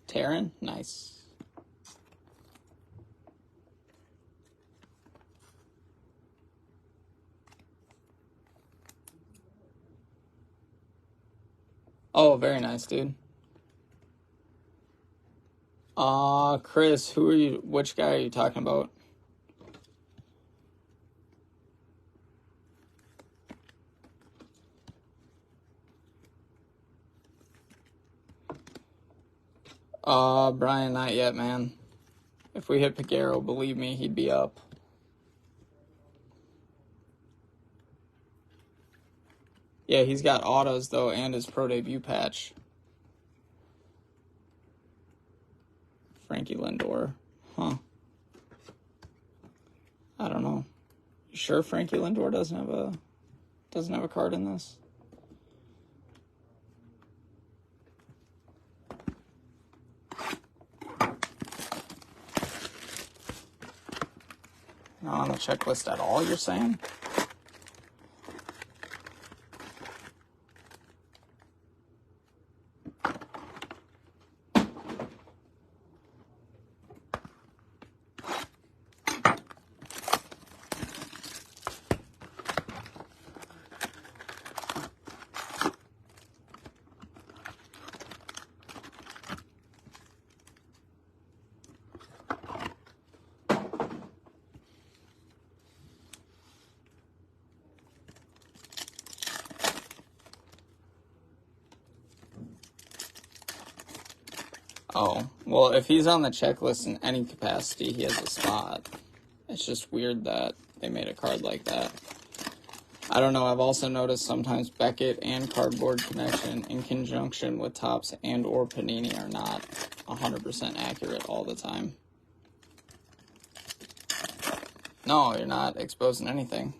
Taryn, nice. Oh, very nice, dude. Chris, who are you? Which guy are you talking about? Brian, not yet, man. If we hit Piguero, believe me, he'd be up. Yeah, he's got autos, though, and his pro debut patch. Frankie Lindor. Huh. I don't know. You sure Frankie Lindor doesn't have a card in this? Not on the checklist at all, you're saying? Oh, well, if he's on the checklist in any capacity, he has a spot. It's just weird that they made a card like that. I don't know, I've also noticed sometimes Beckett and Cardboard Connection in conjunction with Topps and or Panini are not 100% accurate all the time. No, you're not exposing anything.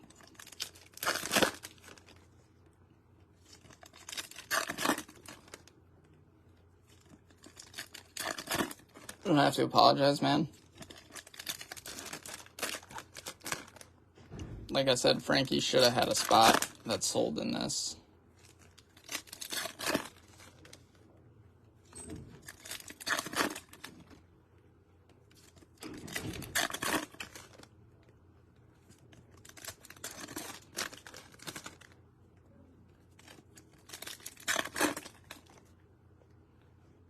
You don't have to apologize, man. Like I said, Frankie should have had a spot that's sold in this.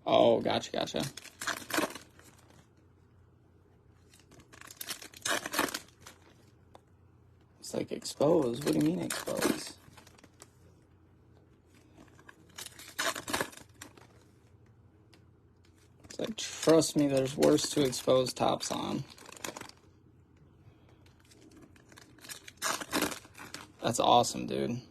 Oh, gotcha. It's like expose. What do you mean expose? It's like, trust me, there's worse to expose Topps on. That's awesome, dude.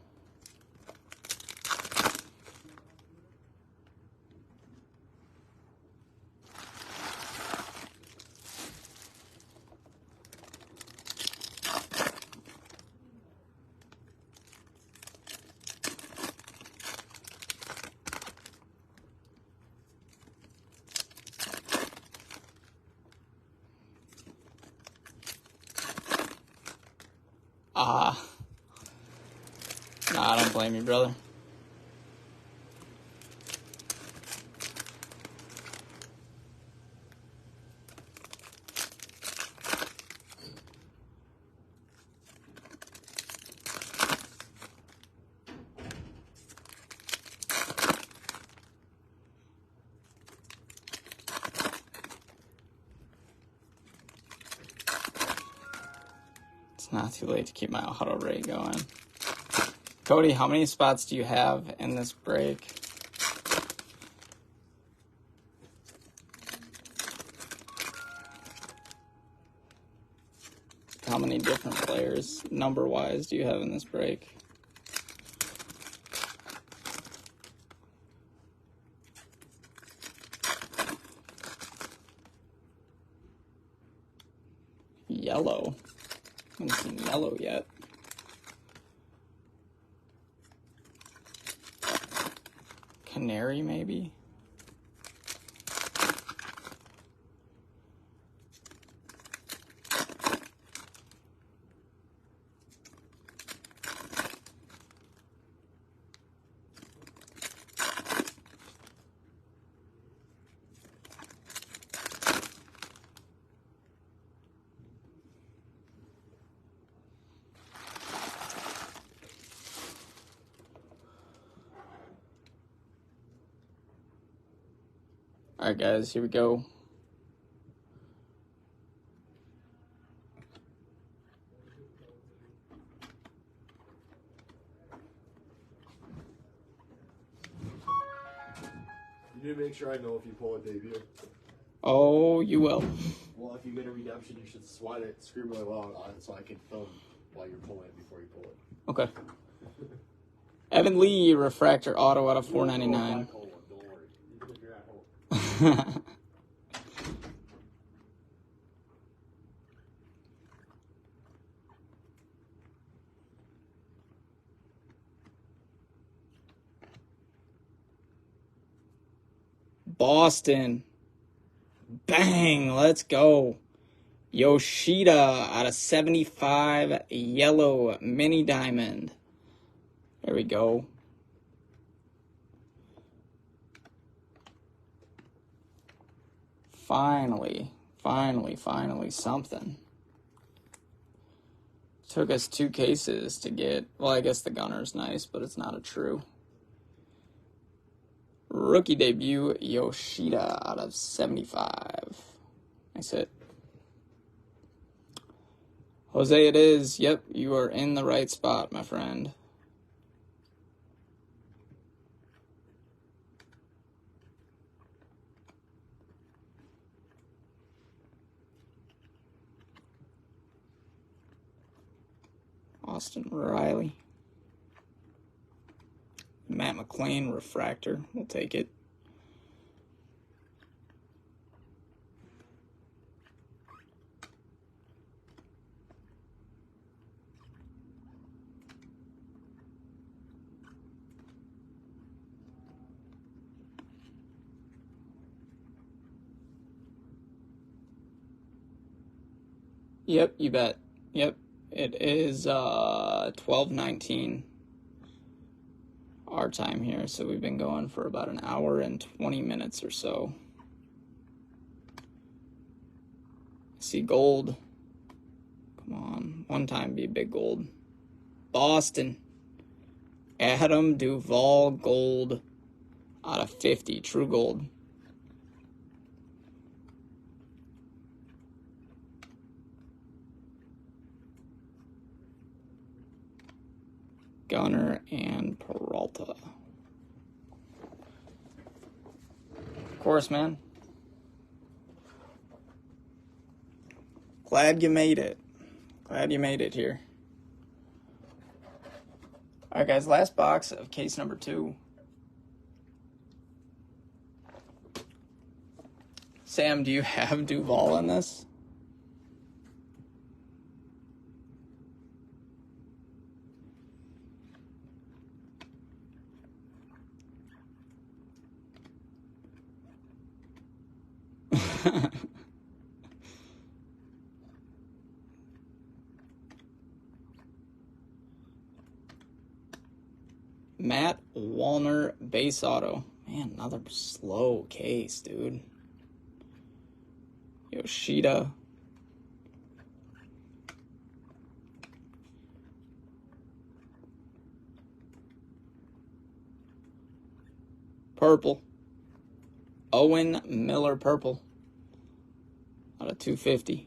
Nah, I don't blame you, brother. It's not too late to keep my auto rate going. Cody, how many spots do you have in this break? How many different players, number-wise, do you have in this break? Yellow. I haven't seen yellow yet. Canary, maybe? All right, guys, here we go. You need to make sure I know if you pull a debut. Oh, you will. Well, if you get a redemption, you should swat it, scream really loud on it so I can film while you're pulling it before you pull it. Okay. Evan Lee, refractor auto out of 499. Don't worry. Even if you're at home. Boston. Bang, let's go. Yoshida out of 75, yellow mini diamond. There we go. Finally something. Took us 2 cases to get, well, I guess the gunner's nice, but it's not a true. Rookie debut, Yoshida out of 75. Nice hit. Jose, it is. Yep, you are in the right spot, my friend. Austin Riley. Matt McLean, refractor. We'll take it. Yep, you bet. Yep, it is 12:19 our time here, so we've been going for about an hour and 20 minutes or so. See gold. Come on, one time be big gold. Boston. Adam Duvall gold out of 50, true gold. Gunner and Peralta. Of course, man. Glad you made it. Glad you made it here. All right, guys, last box of case number 2. Sam, do you have Duvall in this? Matt Wallner, base auto. Man, another slow case, dude. Yoshida. Purple. Owen Miller, purple. Out of 250.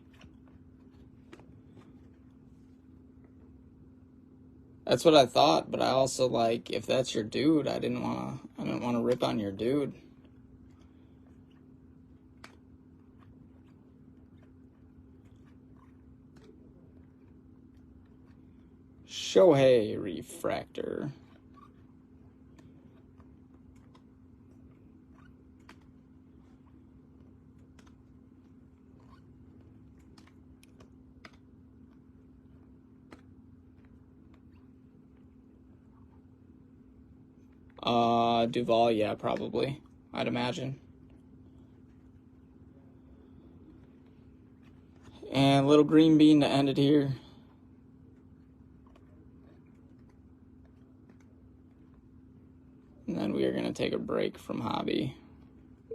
That's what I thought, but I also, like, if that's your dude, I didn't want to rip on your dude. Shohei refractor. Duvall, yeah, probably. I'd imagine. And little green bean to end it here. And then we are going to take a break from hobby.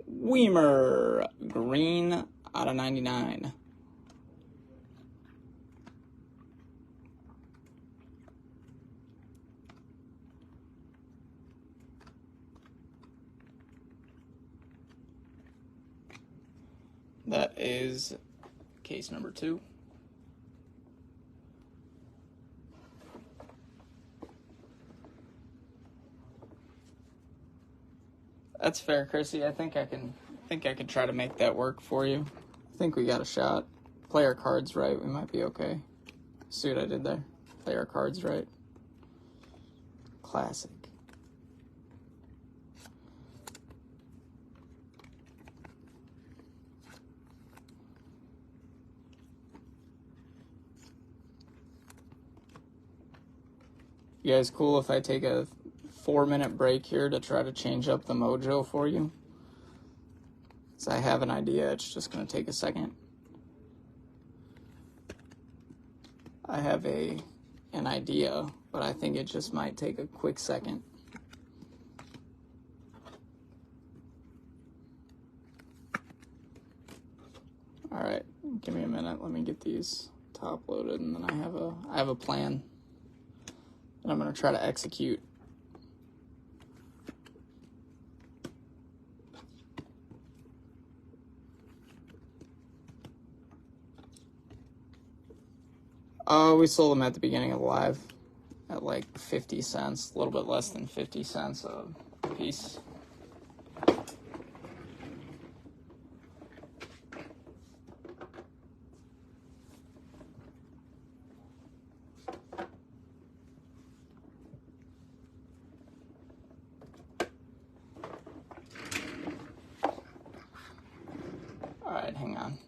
Weimer, green out of 99. That is case number 2. That's fair, Chrissy. I think I can try to make that work for you. I think we got a shot. Play our cards right, we might be okay. See what I did there? Play our cards right. Classic. You guys cool if I take a 4-minute break here to try to change up the mojo for you? So I have an idea, it's just going to take a second. I have an idea, but I think it just might take a quick second. All right, give me a minute. Let me get these top loaded, and then I have a plan that I'm going to try to execute. We sold them at the beginning of the live at like 50 cents, a little bit less than 50 cents a piece. All right, hang on.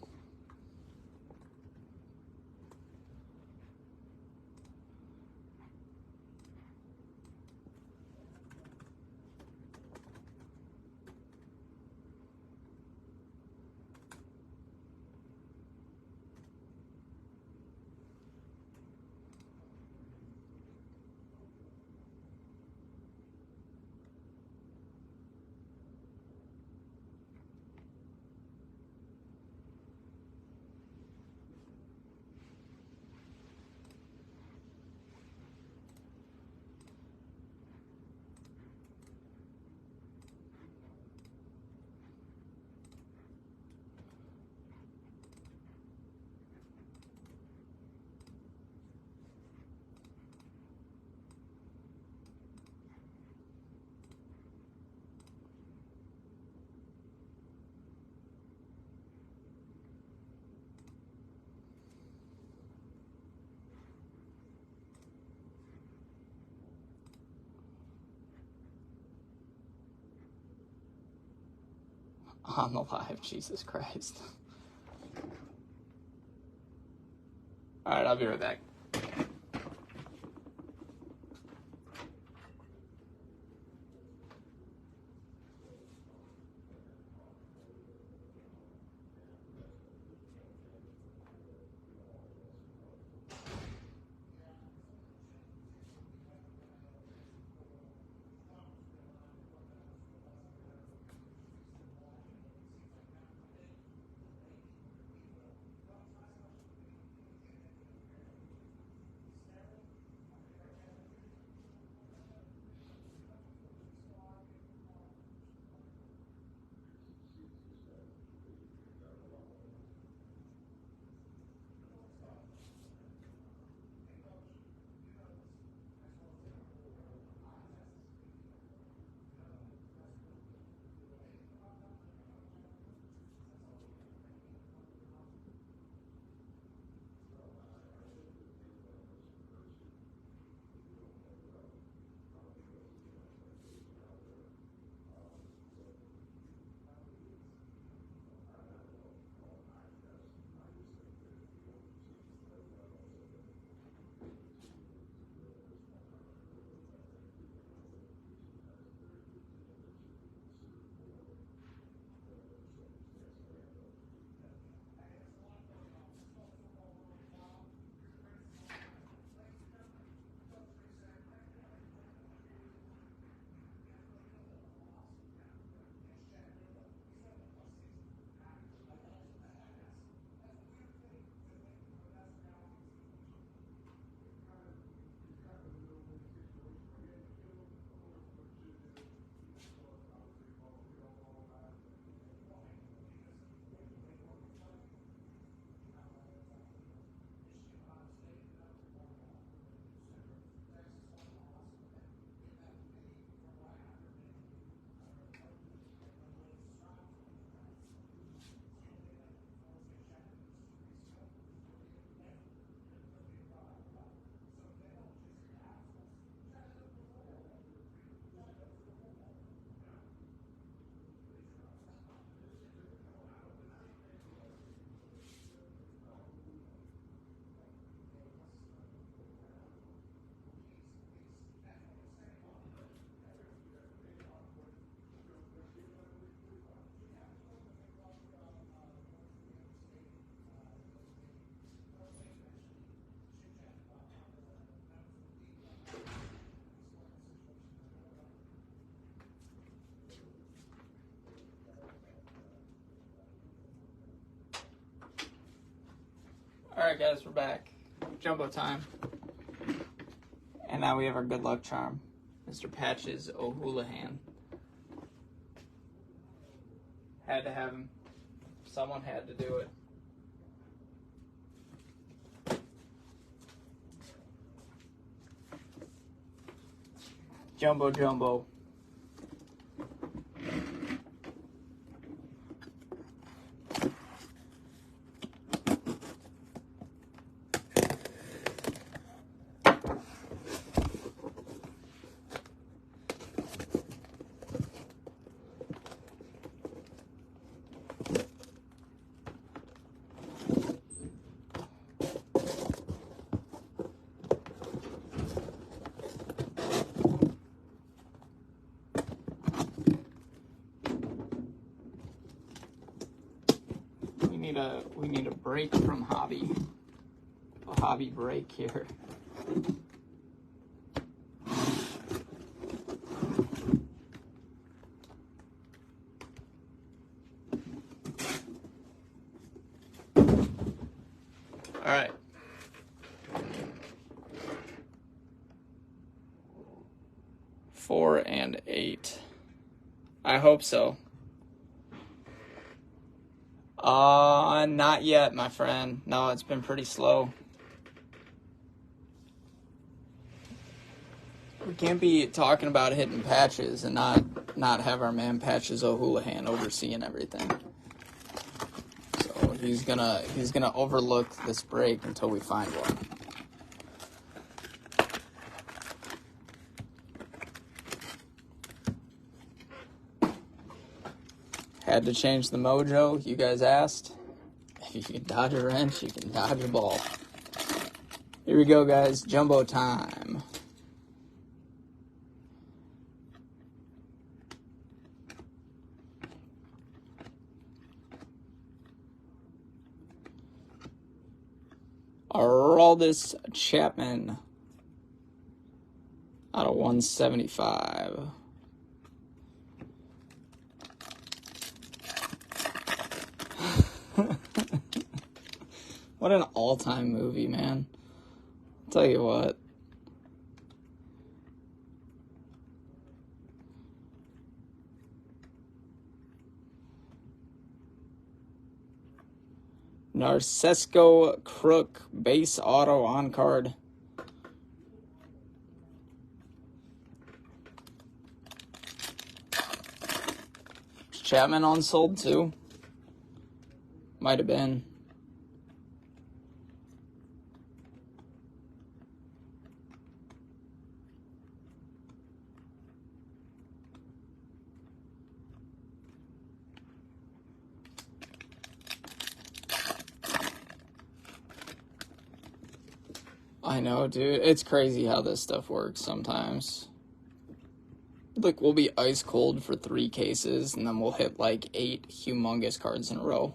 On the live, Jesus Christ. All right, I'll be right back. Alright guys, we're back. Jumbo time. And now we have our good luck charm. Mr. Patches O'Houlihan. Had to have him. Someone had to do it. Jumbo Jumbo. We need a break from hobby. A hobby break here. All right. Four and 8. I hope so. Not yet, my friend. No, it's been pretty slow. We can't be talking about hitting patches and not have our man Patches O'Houlihan overseeing everything. So he's gonna overlook this break until we find one. Had to change the mojo, you guys asked. If you can dodge a wrench, you can dodge a ball. Here we go, guys. Jumbo time. Aroldis Chapman out of 175. What an all-time movie, man. I'll tell you what. Narcesco Crook, base auto on card. Is Chapman unsold too? Might have been. I know, dude. It's crazy how this stuff works sometimes. Like, we'll be ice cold for 3 cases, and then we'll hit like 8 humongous cards in a row.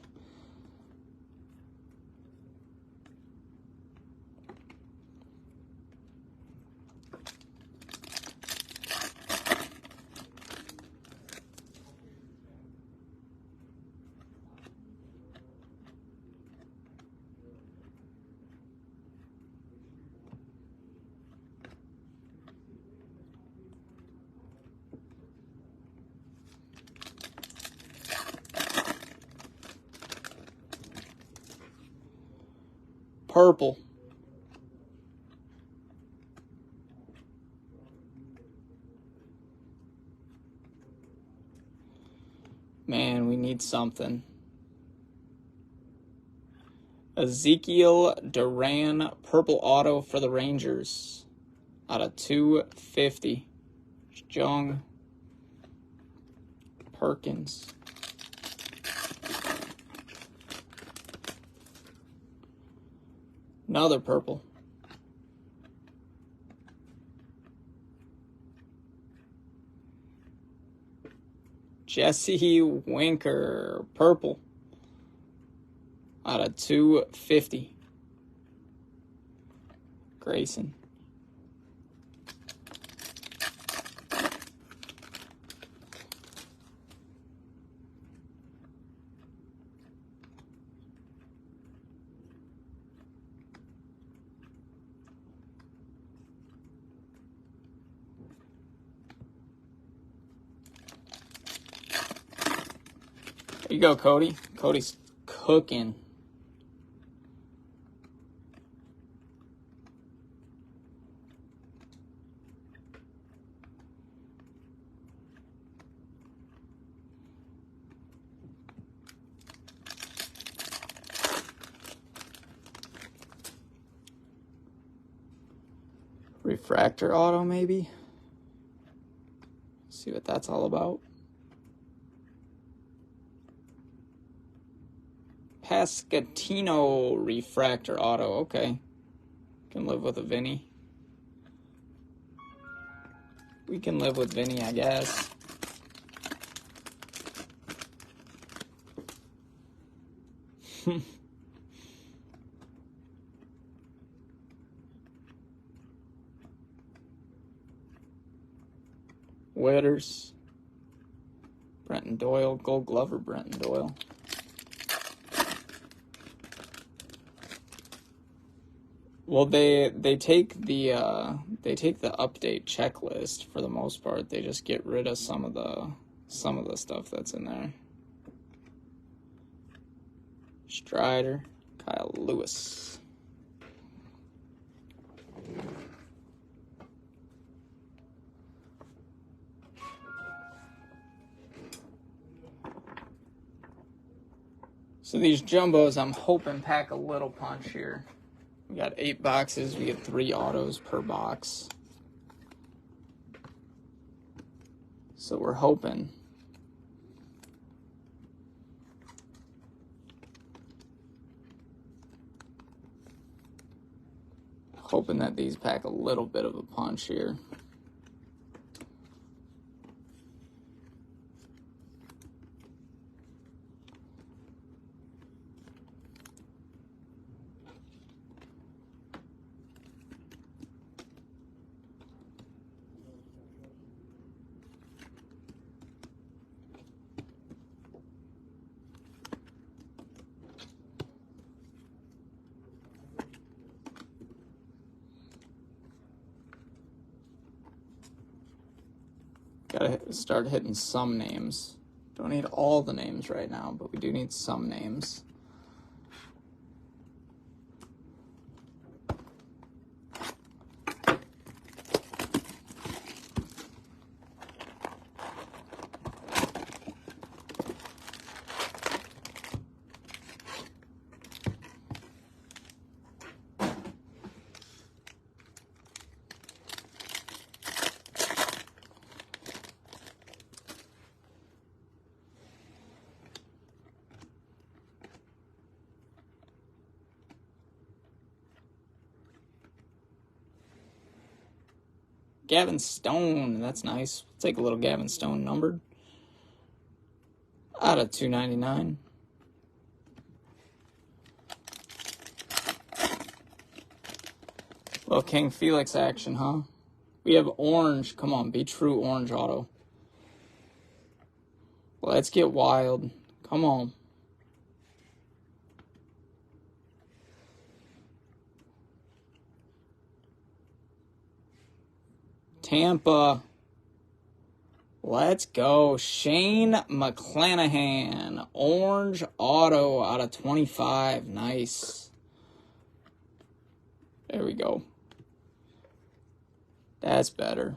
Purple. Man, we need something. Ezekiel Duran, purple auto for the Rangers. Out of 250. Jung Perkins. Another purple. Jesse Winker, purple. Out of 250. Grayson. There you go, Cody. Cody's cooking. Refractor auto, maybe? See what that's all about. Pascatino refractor auto. Okay. Can live with a Vinny. We can live with Vinny, I guess. Witters. Brenton Doyle. Gold Glover Brenton Doyle. Well, they take the update checklist for the most part. They just get rid of some of the stuff that's in there. Strider, Kyle Lewis. So these jumbos, I'm hoping pack a little punch here. We got 8 boxes. We get 3 autos per box. So we're hoping. Hoping that these pack a little bit of a punch here. Gotta start hitting some names. Don't need all the names right now, but we do need some names. Gavin Stone, that's nice. Take a little Gavin Stone numbered. Out of 299. Little King Felix action, huh? We have orange. Come on, be true orange auto. Let's get wild. Come on. Tampa. Let's go. Shane McClanahan. Orange auto out of 25. Nice. There we go. That's better.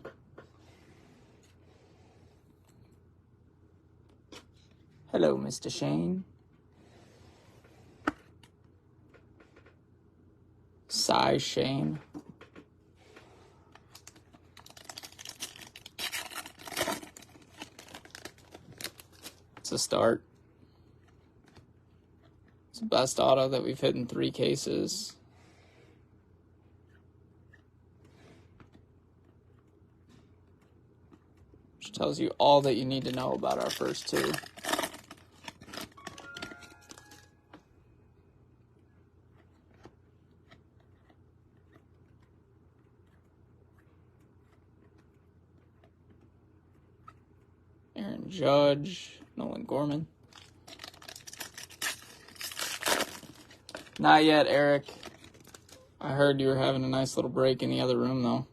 Hello, Mr. Shane. Cy Shane. It's a start. It's the best auto that we've hit in 3 cases. Which tells you all that you need to know about our first 2. Aaron Judge, Nolan Gorman. Not yet, Eric. I heard you were having a nice little break in the other room, though.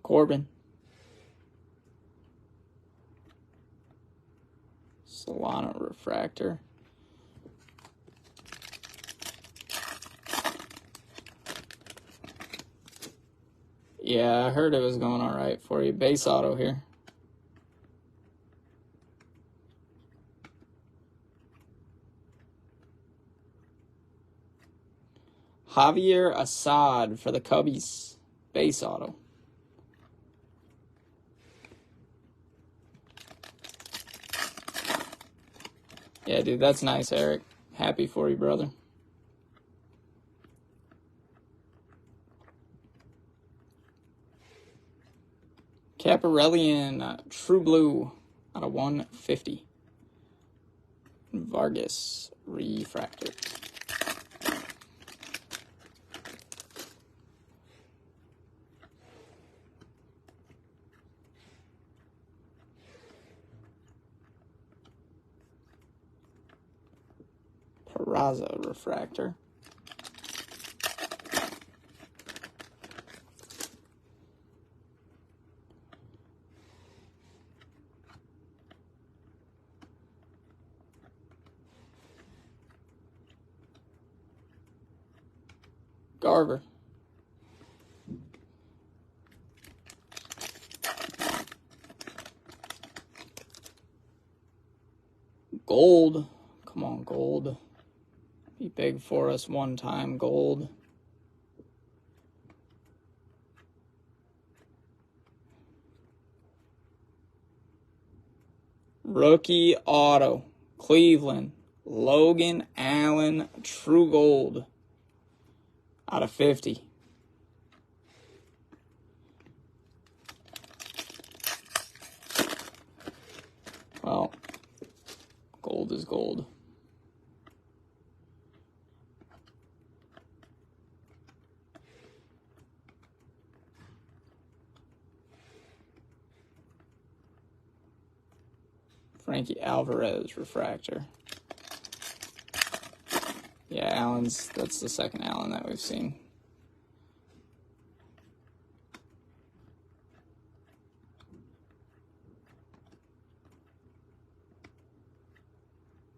Corbin. Solana refractor. Yeah, I heard it was going all right for you. Base auto here. Javier Assad for the Cubbies. Base auto. Yeah, dude, that's nice, Eric. Happy for you, brother. Caparellian True Blue out of 150. Vargas refractor. Peraza refractor. Garver. Gold. Come on, gold. Be big for us one time, gold. Rookie auto. Cleveland. Logan Allen True Gold out of 50. Well, gold is gold. Frankie Alvarez refractor. Yeah, Allen's, that's the second Allen that we've seen.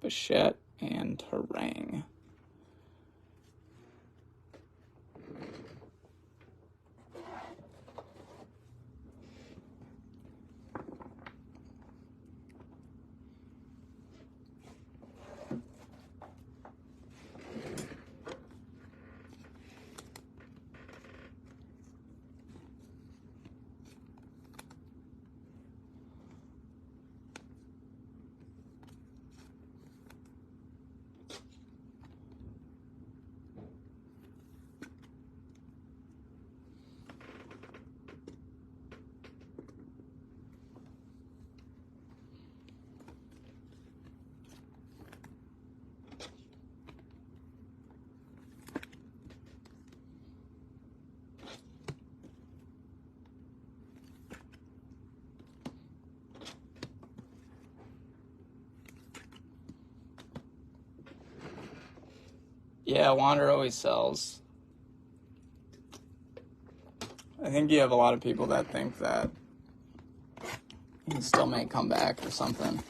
Bichette and Terang. Yeah, Wander always sells. I think you have a lot of people that think that he still may come back or something.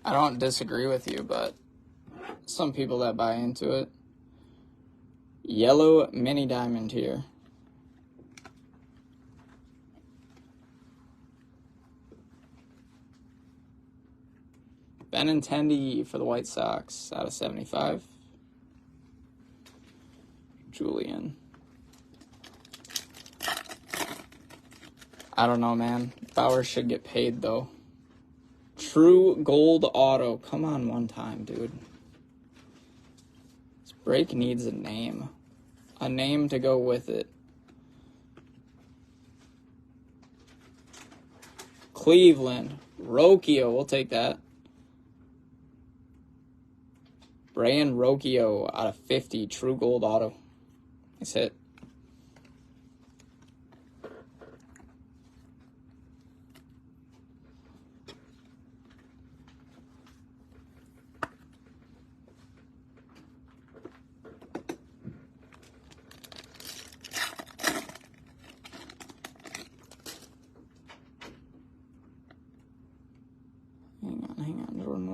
I don't disagree with you, but some people that buy into it. Yellow mini diamond here. Benintendi for the White Sox out of 75. Julian. I don't know, man. Bauer should get paid, though. True Gold Auto. Come on one time, dude. This break needs a name. A name to go with it. Cleveland. Rocchio. We'll take that. Brian Rocchio out of 50. True Gold Auto. Nice hit.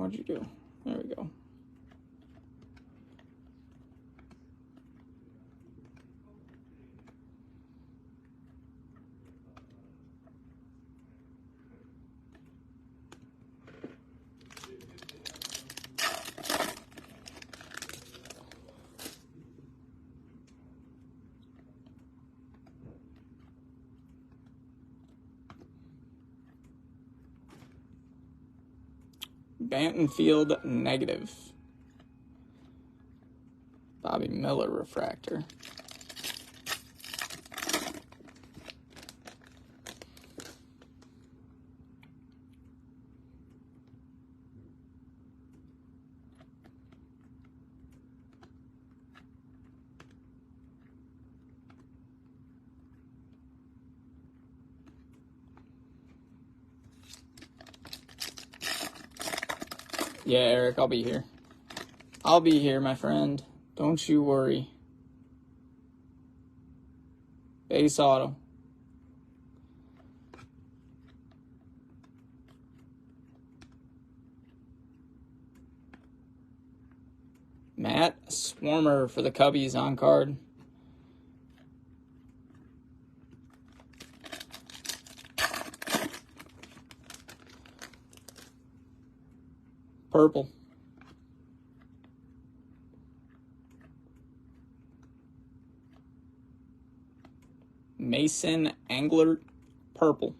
what'd you do? There we go. Bantonfield negative. Bobby Miller refractor. Yeah, Eric, I'll be here. I'll be here, my friend. Don't you worry. Base auto. Matt Swarmer for the Cubbies on card. Purple. Mason Angler purple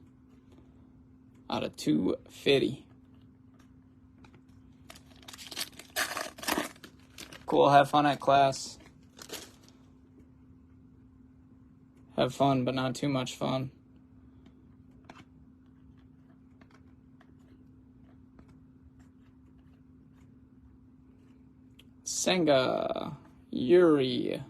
out of 250. Cool. Have fun at class. Have fun, but not too much fun. Senga, Yuri.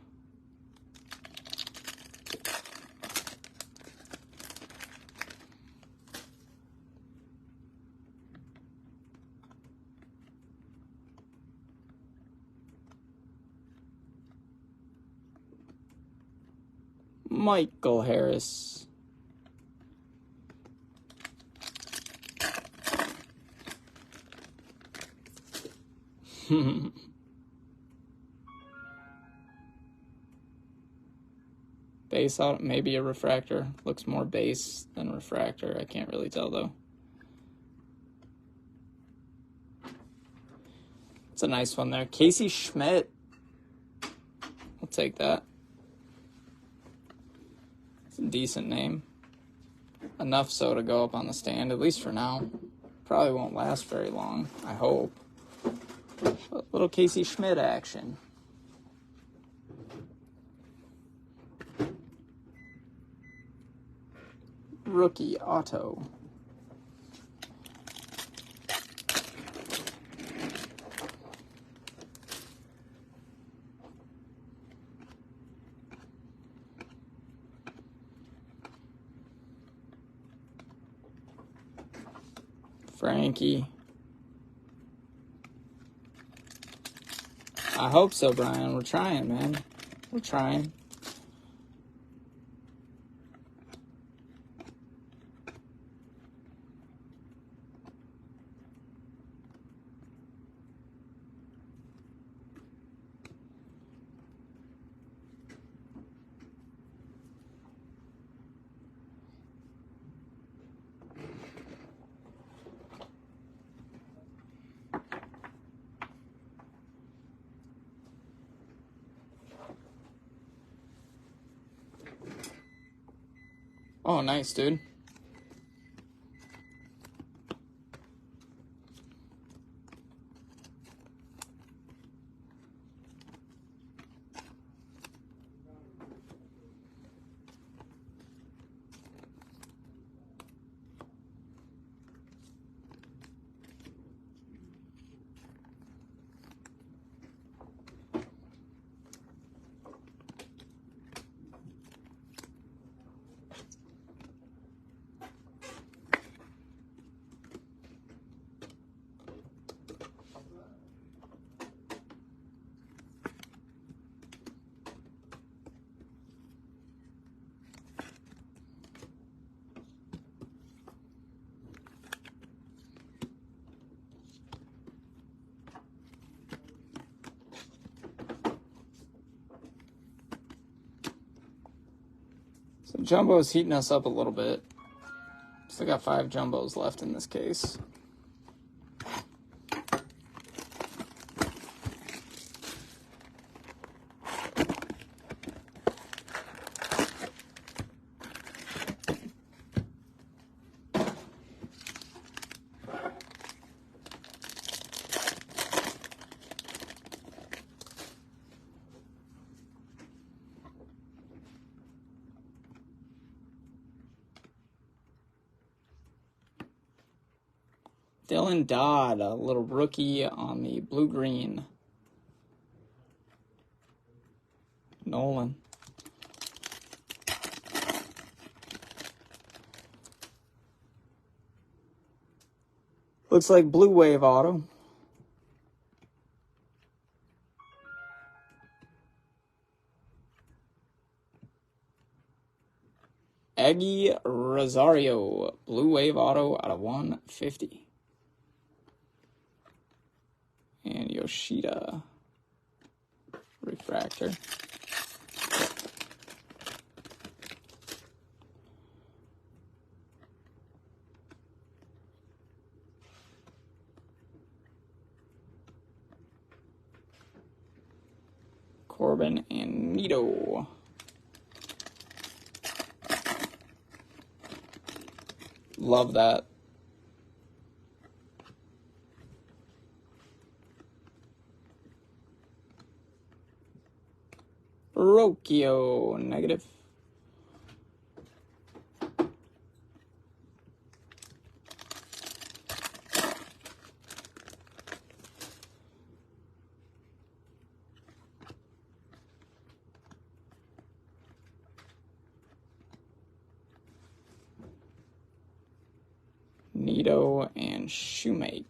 Michael Harris. Base out, maybe a refractor. Looks more base than refractor. I can't really tell though. It's a nice one there. Casey Schmidt. I'll take that. It's a decent name. Enough so to go up on the stand, at least for now. Probably won't last very long, I hope. But little Casey Schmidt action. Rookie auto. Frankie. I hope so, Brian. We're trying, man. We're trying. Oh, nice, dude. So Jumbo's heating us up a little bit. Still got 5 Jumbos left in this case. Dylan Dodd, a little rookie on the blue-green. Nolan. Looks like Blue Wave auto. Eggy Rosario, Blue Wave auto out of 150. And Yoshida, refractor. Corbin and Nito. Love that. Rocchio, negative. Nito and Shoemake.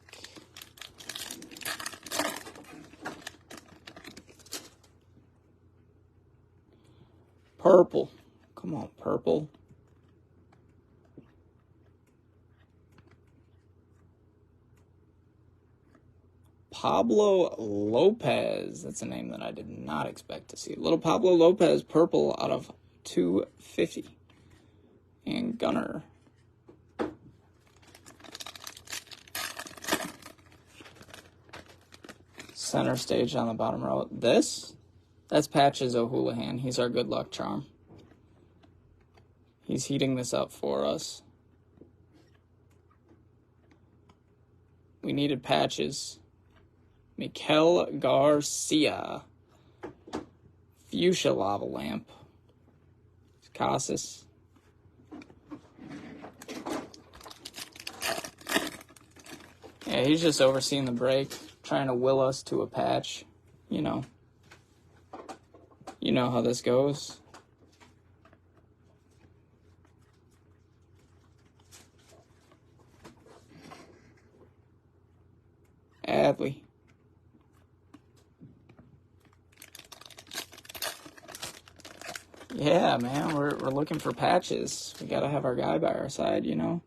Purple. Come on, purple. Pablo Lopez. That's a name that I did not expect to see. Little Pablo Lopez, purple out of 250. And Gunner. Center stage on the bottom row. That's Patches O'Houlihan. He's our good luck charm. He's heating this up for us. We needed patches. Mikel Garcia. Fuchsia Lava Lamp. Casas. Yeah, he's just overseeing the break, trying to will us to a patch. You know how this goes. Adley. Yeah, man, we're looking for patches. We gotta have our guy by our side, you know.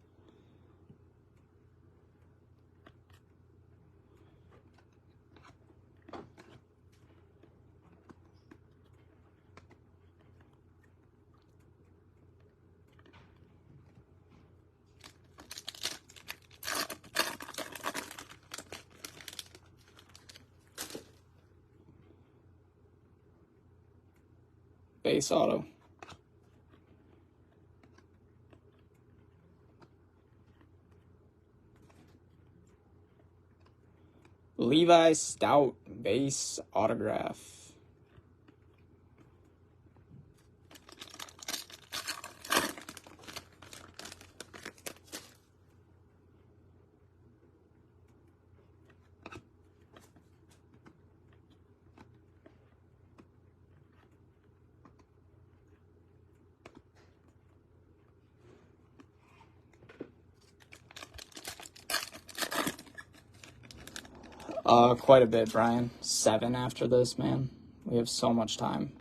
Base auto. Levi Stout, base autograph. Quite a bit, Brian. 7 after this, man. We have so much time.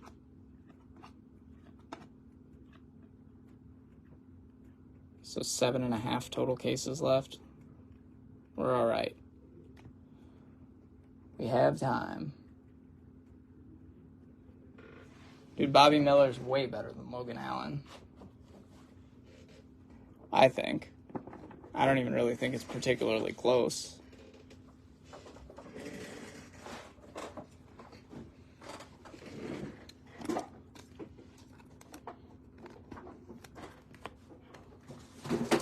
So 7.5 total cases left. We're all right. We have time. Dude, Bobby Miller's way better than Logan Allen. I think. I don't even really think it's particularly close.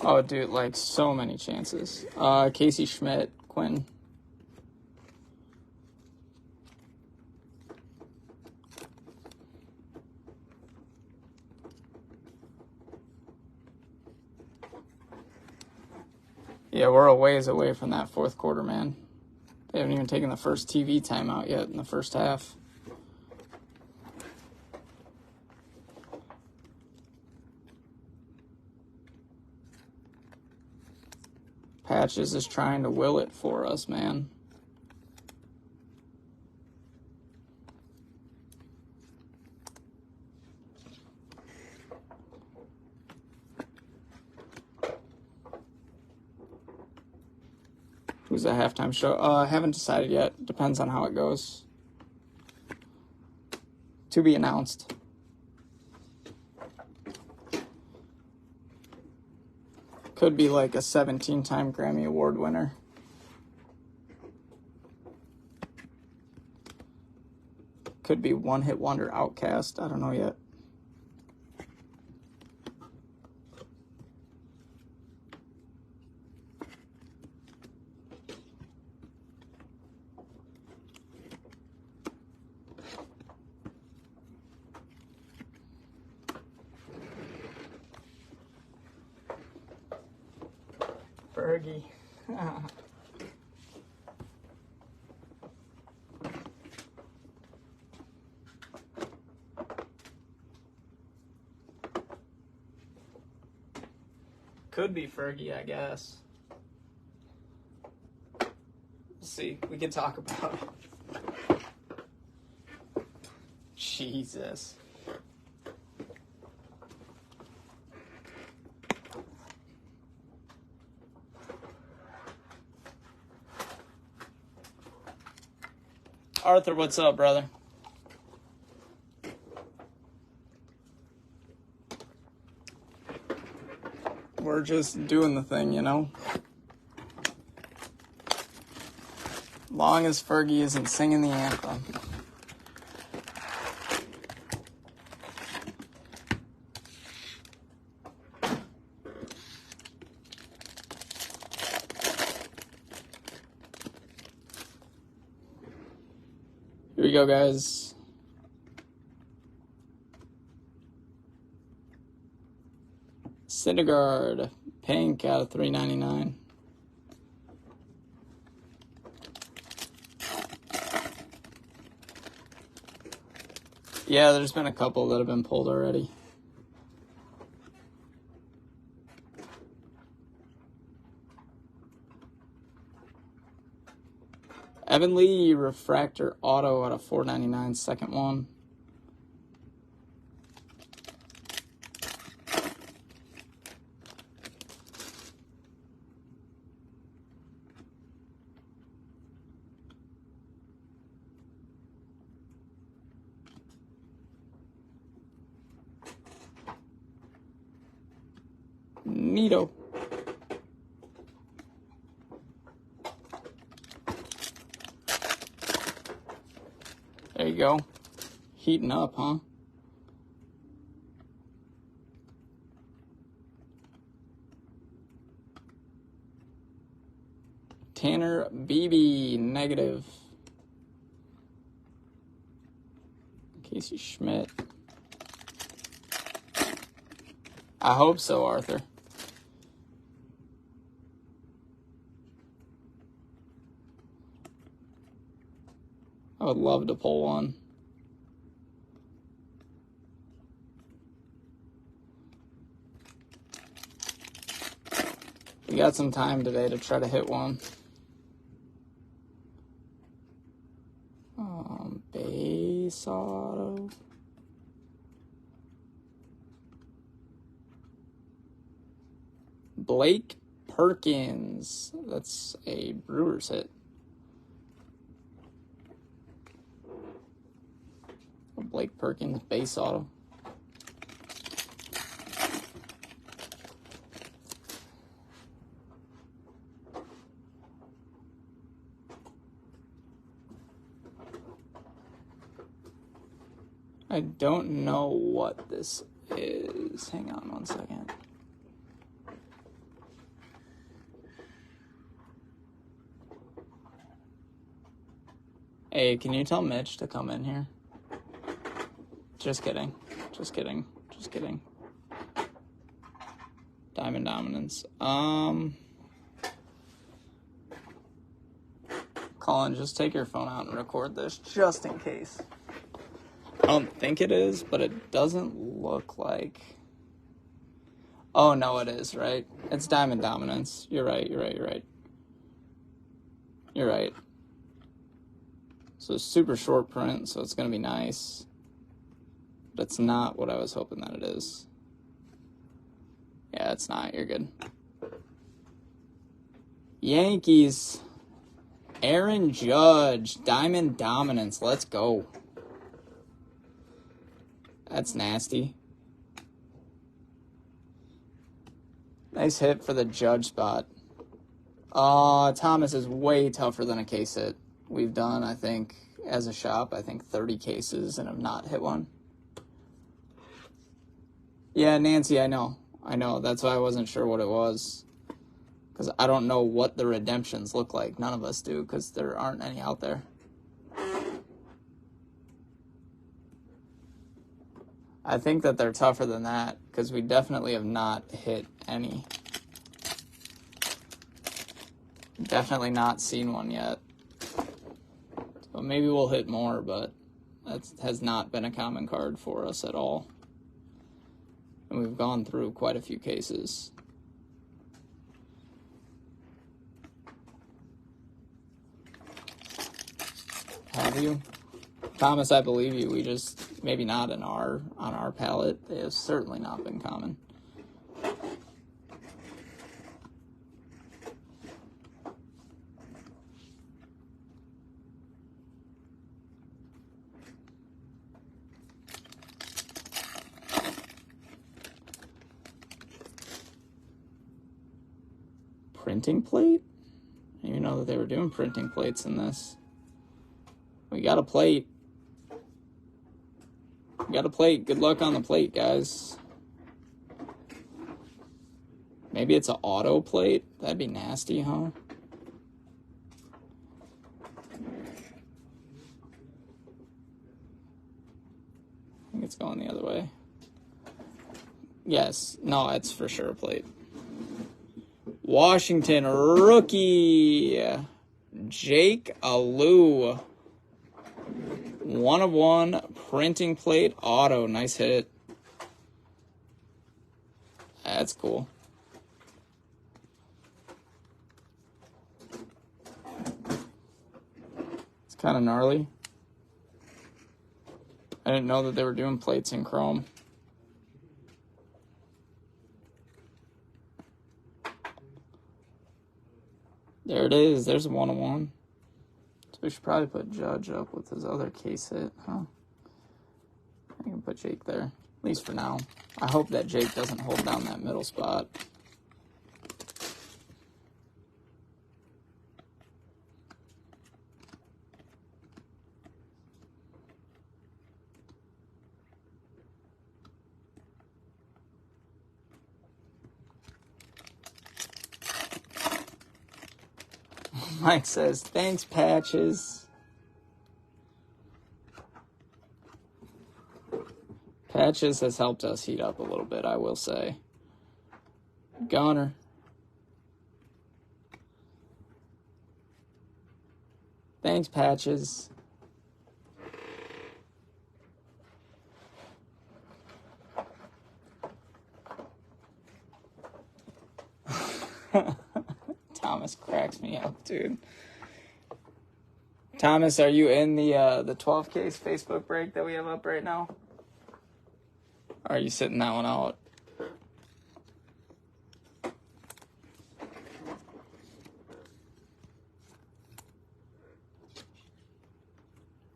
Oh, dude, like, so many chances. Casey Schmidt, Quinn. Yeah, we're a ways away from that fourth quarter, man. They haven't even taken the first TV timeout yet in the first half. Patches is trying to will it for us, man. Who's the halftime show? Haven't decided yet. Depends on how it goes. To be announced. Could be like a 17-time Grammy Award winner. Could be one-hit wonder Outcast. I don't know yet. Fergie. Could be Fergie, I guess. We'll see. We can talk about it. Jesus. Arthur, what's up, brother? We're just doing the thing, you know? Long as Fergie isn't singing the anthem. Here we go, guys. Syndergaard, pink out of $3.99. Yeah, there's been a couple that have been pulled already. Evan Lee, refractor auto out of $4.99, second one. Neato. There you go. Heating up, huh? Tanner Beebe, negative. Casey Schmidt. I hope so, Arthur. I would love to pull one. We got some time today to try to hit one. Base auto. Blake Perkins. That's a Brewers hit. Blake Perkins, base auto. I don't know what this is. Hang on one second. Hey, can you tell Mitch to come in here? Just kidding. Just kidding. Just kidding. Diamond Dominance. Colin, just take your phone out and record this just in case. I don't think it is, but it doesn't look like... Oh, no, it is, right? It's Diamond Dominance. You're right, you're right, you're right. You're right. So super short print, so it's going to be nice. But it's not what I was hoping that it is. Yeah, it's not. You're good. Yankees. Aaron Judge. Diamond Dominance. Let's go. That's nasty. Nice hit for the Judge spot. Thomas is way tougher than a case hit. We've done, I think, as a shop, 30 cases and have not hit one. Yeah, Nancy, I know. That's why I wasn't sure what it was. Because I don't know what the redemptions look like. None of us do, because there aren't any out there. I think that they're tougher than that, because we definitely have not hit any. Definitely not seen one yet. So maybe we'll hit more, but that has not been a common card for us at all. And we've gone through quite a few cases. Have you? Thomas, I believe you. We just, maybe not on our palette. They have certainly not been common. Printing plate? I didn't even know that they were doing printing plates in this. We got a plate. We got a plate. Good luck on the plate, guys. Maybe it's an auto plate? That'd be nasty, huh? I think it's going the other way. Yes. No, it's for sure a plate. Washington rookie Jake Alou. 1/1 printing plate auto. Nice hit. That's cool. It's kind of gnarly. I didn't know that they were doing plates in chrome. There it is. There's a 1/1. So we should probably put Judge up with his other case hit, huh? I can put Jake there, at least for now. I hope that Jake doesn't hold down that middle spot. Mike says, thanks, Patches. Patches has helped us heat up a little bit, I will say. Gunner. Thanks, Patches. Thomas cracks me up, dude. Thomas, are you in the 12 case Facebook break that we have up right now? Or are you sitting that one out?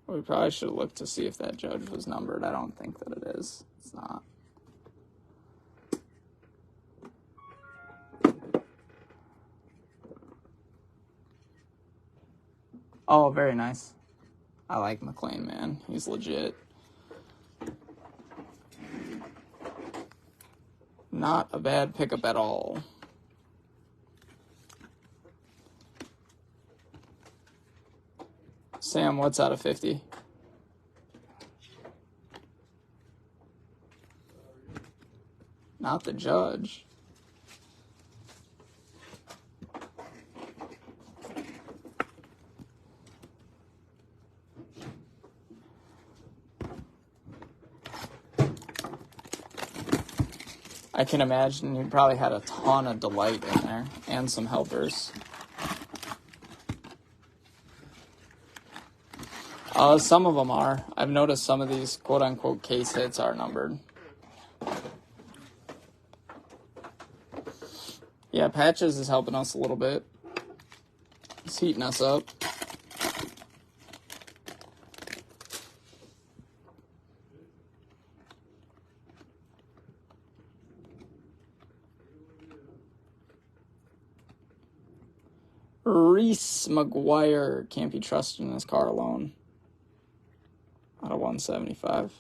We probably should have looked to see if that Judge was numbered. I don't think that it is. It's not. Oh, very nice. I like McLean, man. He's legit. Not a bad pickup at all. Sam, what's out of 50? Not the judge. I can imagine you probably had a ton of delight in there and some helpers. Some of them are. I've noticed some of these quote-unquote case hits are numbered. Yeah, Patches is helping us a little bit. It's heating us up. Reese McGuire can't be trusted in his car alone. Out of 175.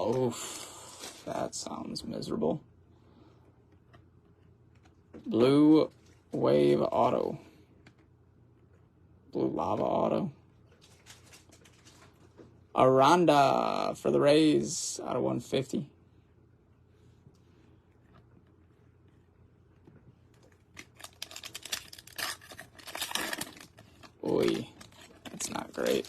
Oof, that sounds miserable. Blue Wave Auto. Blue Lava Auto. Aranda for the Rays out of 150. Boy, that's not great.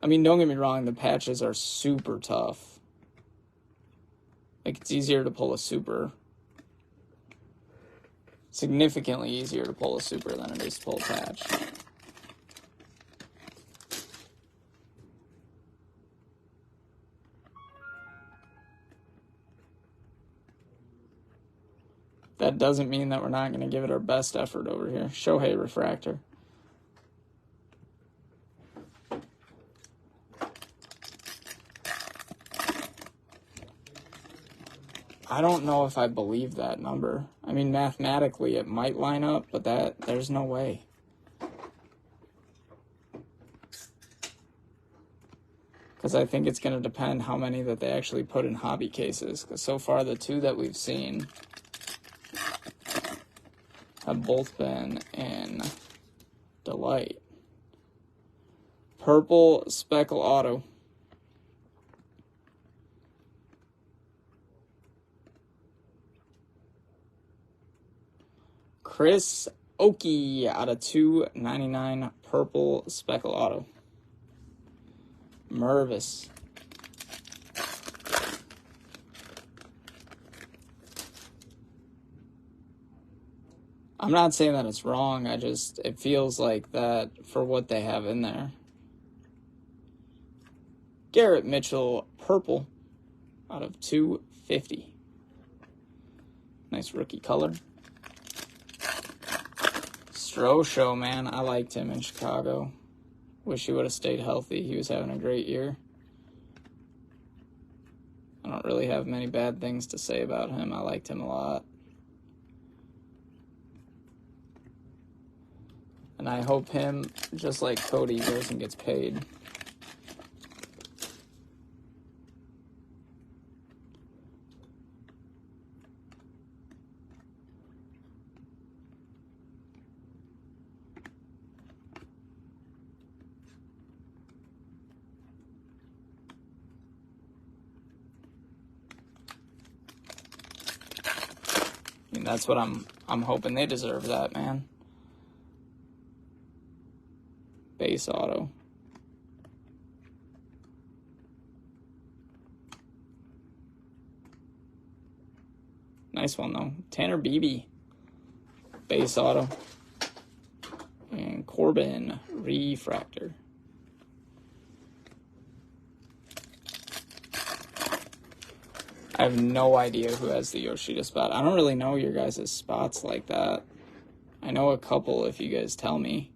I mean, don't get me wrong, the patches are super tough. Like, it's easier to pull a super. Significantly easier to pull a super than it is to pull a patch. That doesn't mean that we're not going to give it our best effort over here. Shohei Refractor. I don't know if I believe that number. I mean, mathematically it might line up, but there's no way. Because I think it's going to depend how many that they actually put in hobby cases. Because so far the two that we've seen have both been in Delight. Purple Speckle Auto. Chris Oki out of 299 Purple Speckle Auto. Mervis. I'm not saying that it's wrong, it feels like that for what they have in there. Garrett Mitchell Purple out of 250. Nice rookie color. Show, man. I liked him in Chicago. Wish he would have stayed healthy. He was having a great year. I don't really have many bad things to say about him. I liked him a lot. And I hope him, just like Cody, goes and gets paid. I mean, that's what I'm hoping. They deserve that, man. Base auto. Nice one, though. Tanner Beebe. Base auto. And Corbin Refractor. I have no idea who has the Yoshida spot. I don't really know your guys' spots like that. I know a couple if you guys tell me.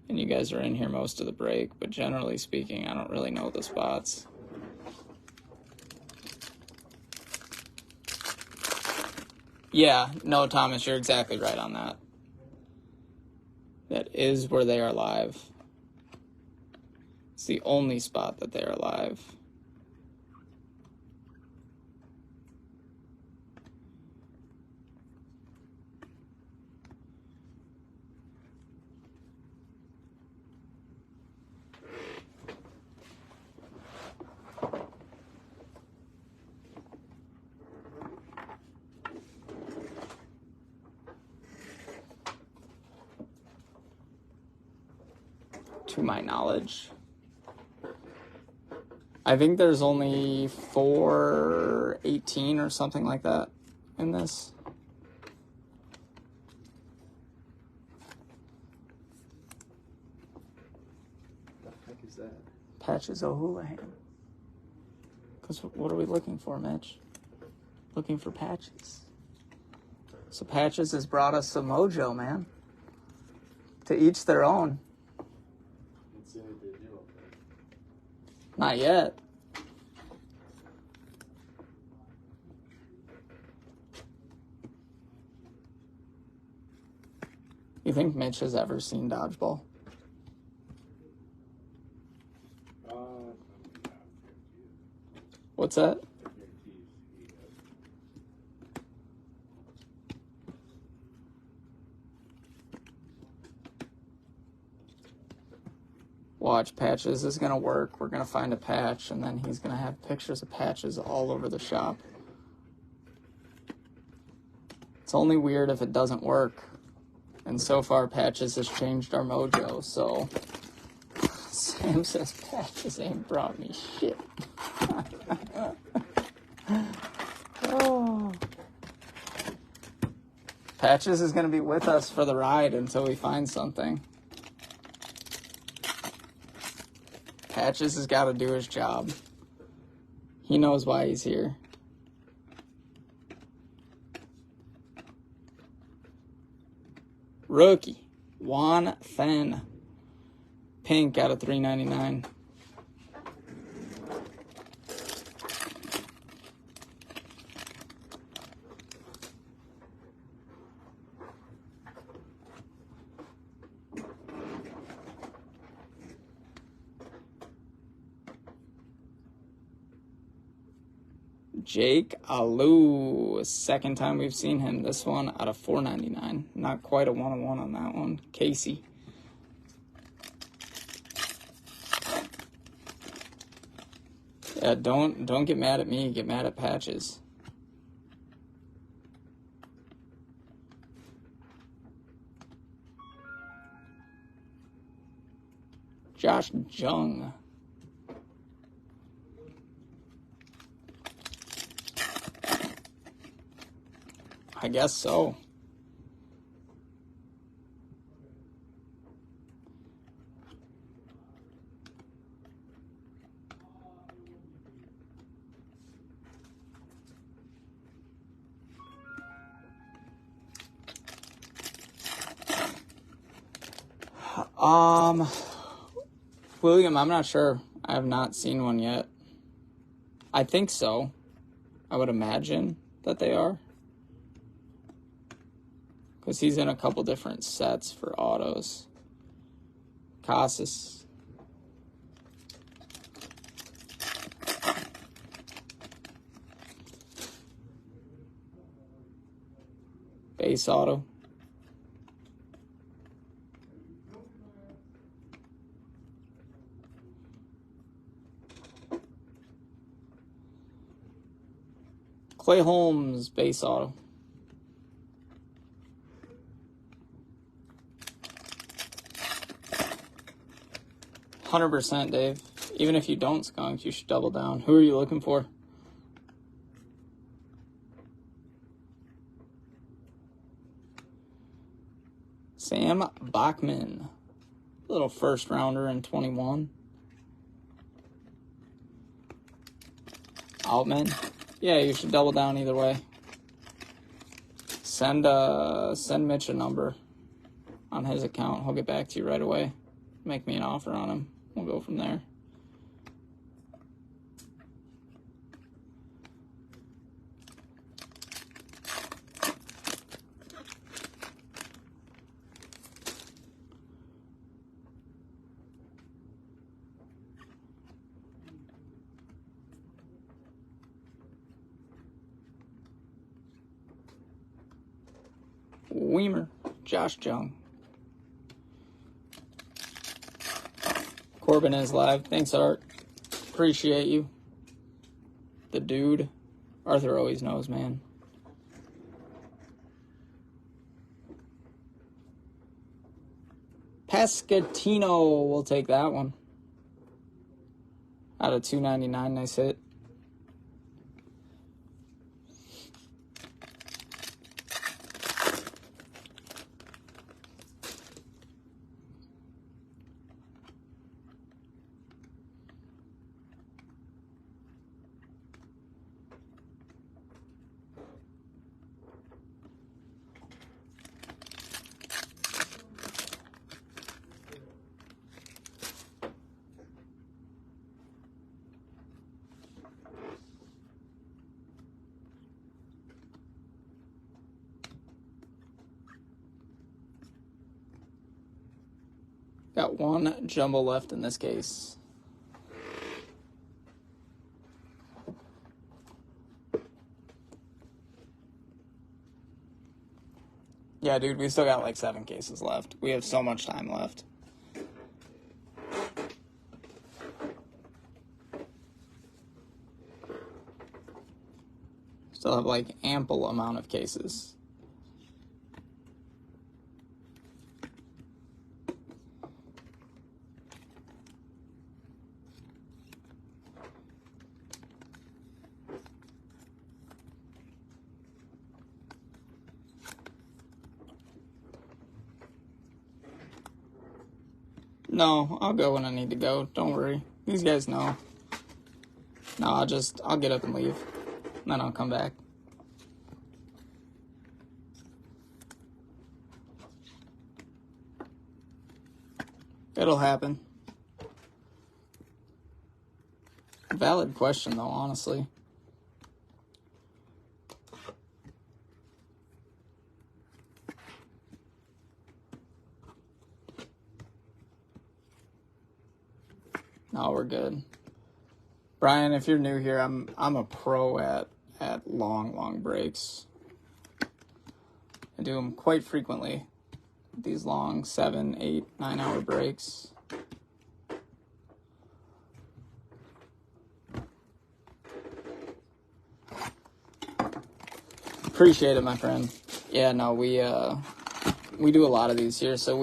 And you guys are in here most of the break, but generally speaking, I don't really know the spots. Yeah, no, Thomas, you're exactly right on that. That is where they are live. It's the only spot that they are live. To my knowledge. I think there's only 418 or something like that in this. The heck is that? Patches O'Houlihan. Because what are we looking for, Mitch? Looking for Patches. So Patches has brought us some mojo, man. To each their own. Let's see what they do up there. Not yet. You think Mitch has ever seen dodgeball? What's that? Watch, Patches is going to work. We're going to find a patch, and then he's going to have pictures of Patches all over the shop. It's only weird if it doesn't work. And so far, Patches has changed our mojo, so... Sam says Patches ain't brought me shit. Oh. Patches is going to be with us for the ride until we find something. Patches has got to do his job. He knows why he's here. Rookie, Juan Fen. Pink out of 399. Jake Alou, second time we've seen him. This one out of 499. Not quite a 1-on-1 on that one. Casey. Yeah, don't get mad at me. Get mad at Patches. Josh Jung. I guess so. William, I'm not sure. I have not seen one yet. I think so. I would imagine that they are. Because he's in a couple different sets for autos. Casas. Base auto. Clay Holmes, base auto. %, Dave. Even if you don't skunk, you should double down. Who are you looking for? Sam Bachman. Little first rounder in 21. Altman. Yeah, you should double down either way. Send Mitch a number on his account. He'll get back to you right away. Make me an offer on him. We'll go from there. Weimer, Josh Jung. Corbin is live. Thanks, Art. Appreciate you. The dude. Arthur always knows, man. Pescatino. We'll take that one. Out of 299. Nice hit. Got one jumbo left in this case. Yeah, dude, we still got like 7 cases left. We have so much time left. Still have like ample amount of cases. No, I'll go when I need to go. Don't worry. These guys know. No, I'll get up and leave. And then I'll come back. It'll happen. Valid question, though, honestly. No, we're good. Brian, if you're new here, I'm a pro at long breaks. I do them quite frequently. These long 7, 8, 9 hour breaks. Appreciate it, my friend. Yeah, no, we do a lot of these here. So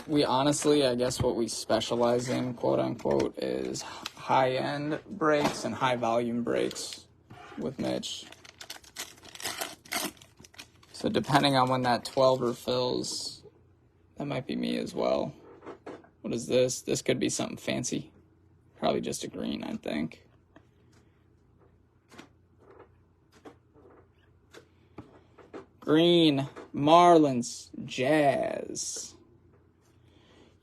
we honestly, I guess what we specialize in, quote unquote, is high-end breaks and high-volume breaks with Mitch. So depending on when that 12er fills, that might be me as well. What is this? This could be something fancy. Probably just a green, I think. Green, Marlins, Jazz.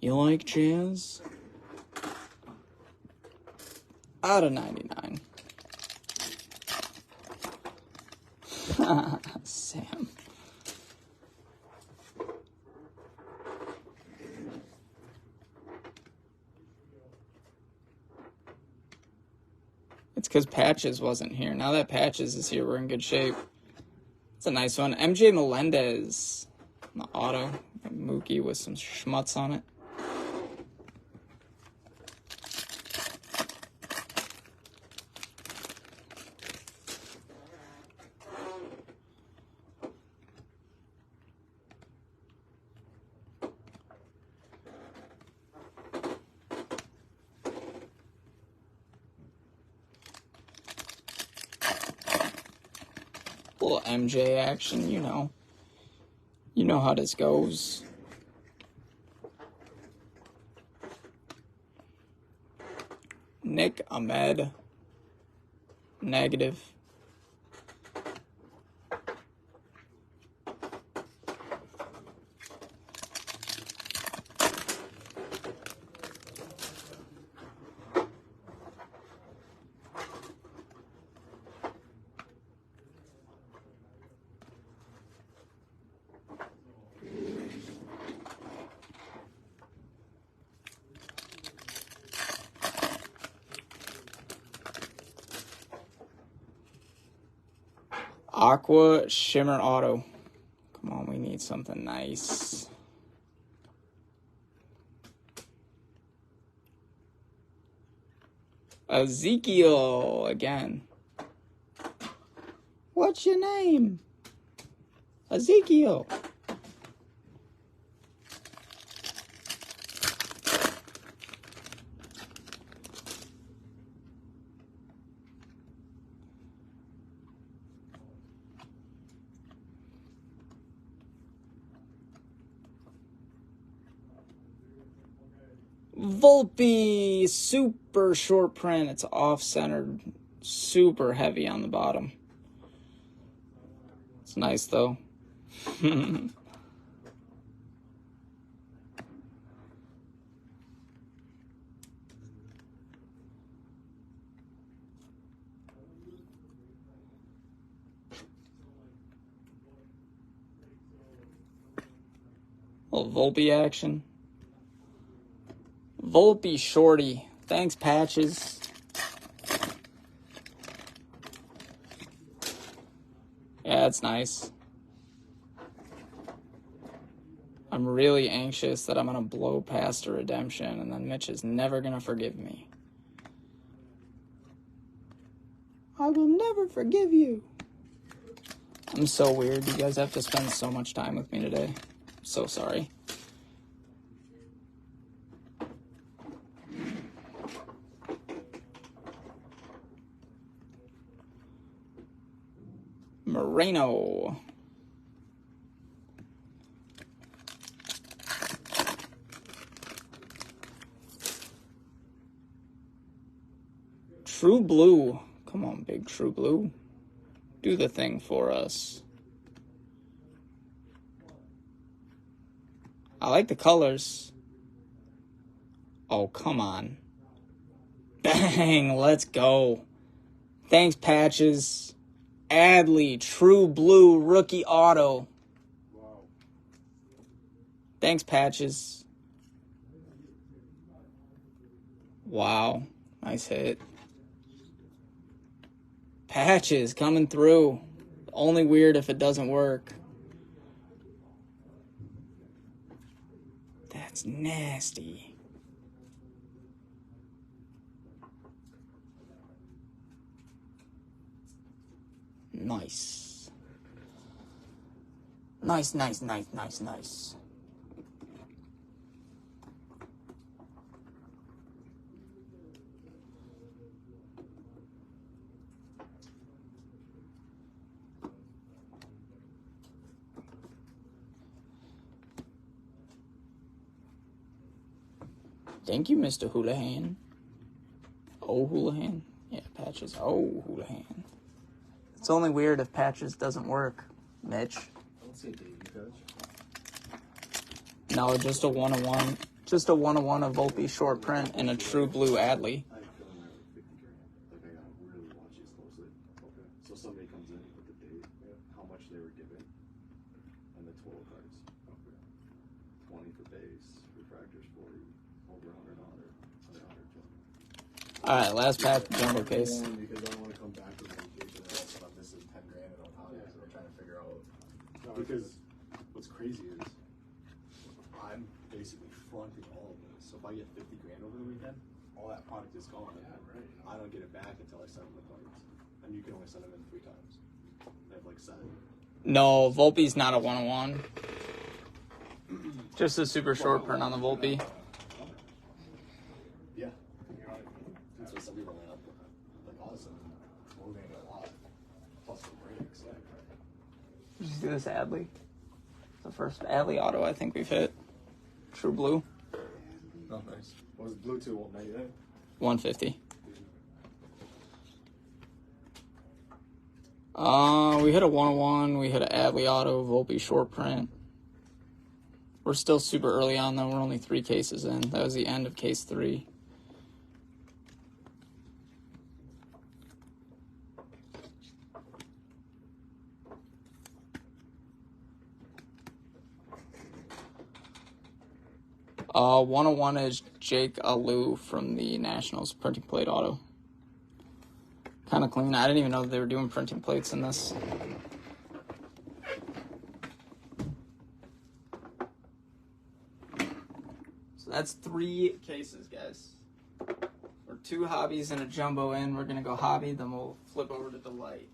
You like Jazz? Out of 99. Sam. It's because Patches wasn't here. Now that Patches is here, we're in good shape. It's a nice one. MJ Melendez on the auto. Mookie with some schmutz on it. Little MJ action, you know. You know how this goes. Nick Ahmed. Negative. Aqua Shimmer Auto. Come on, we need need something nice. Ezekiel again. What's your name? Ezekiel. Volpe, super short print. It's off-centered, super heavy on the bottom. It's nice though. Little Volpe action. Volpe shorty. Thanks, Patches. Yeah, it's nice. I'm really anxious that I'm going to blow past a redemption, and then Mitch is never going to forgive me. I will never forgive you. I'm so weird. You guys have to spend so much time with me today. I'm so sorry. Moreno. True Blue. Come on, big True Blue. Do the thing for us. I like the colors. Oh, come on. Bang, let's go. Thanks, Patches. Adley, True Blue, rookie auto. Wow. Thanks, Patches. Wow, nice hit. Patches coming through. Only weird if it doesn't work. That's nasty. Nice. Nice, nice, nice, nice, nice. Thank you, Mr. Houlihan. Oh, Houlihan. Yeah, Patches. Oh, Houlihan. It's only weird if Patches doesn't work, Mitch. I don't see a baby touch. No, just a 1-1. Just a 1-1 of Volpe short print and a True Blue Adley. I have a feeling I have like 50 grand. Like I gotta really watch these closely. Okay. So somebody comes in with the date, how much they were given, and the total price. Okay. 20 for base, refractors 40, over 100 on it, 100. Alright, last pack, jumbo case. Because I don't want to come back from vacation and all of a sudden I'm missing 10 grand and I'm out of it. So we're trying to figure out. Because what's crazy is I'm basically fronting all of this. So if I get 50 grand over the weekend, all that product is gone. Yeah, right. I don't get it back until I send them the cards. And you can only send them in 3 times. They have like 7. No, Volpe's not a 1-1. Just a super short print on the Volpe. Yeah. That's what some people line up with. Like all of a sudden, moving a lot. Plus the breaks. Did you see this Adley? The first Adley auto I think we've hit. True Blue. Oh, nice. What was blue to? 199? 150. We hit a 1-1. We hit an Adley auto, Volpe short print. We're still super early on though. We're only 3 cases in. That was the end of case 3. Uh, 101 is Jake Alou from the Nationals printing plate auto. Kind of clean. I didn't even know that they were doing printing plates in this. So that's 3 cases, guys. We're 2 hobbies and a jumbo in. We're gonna go hobby, then we'll flip over to delight.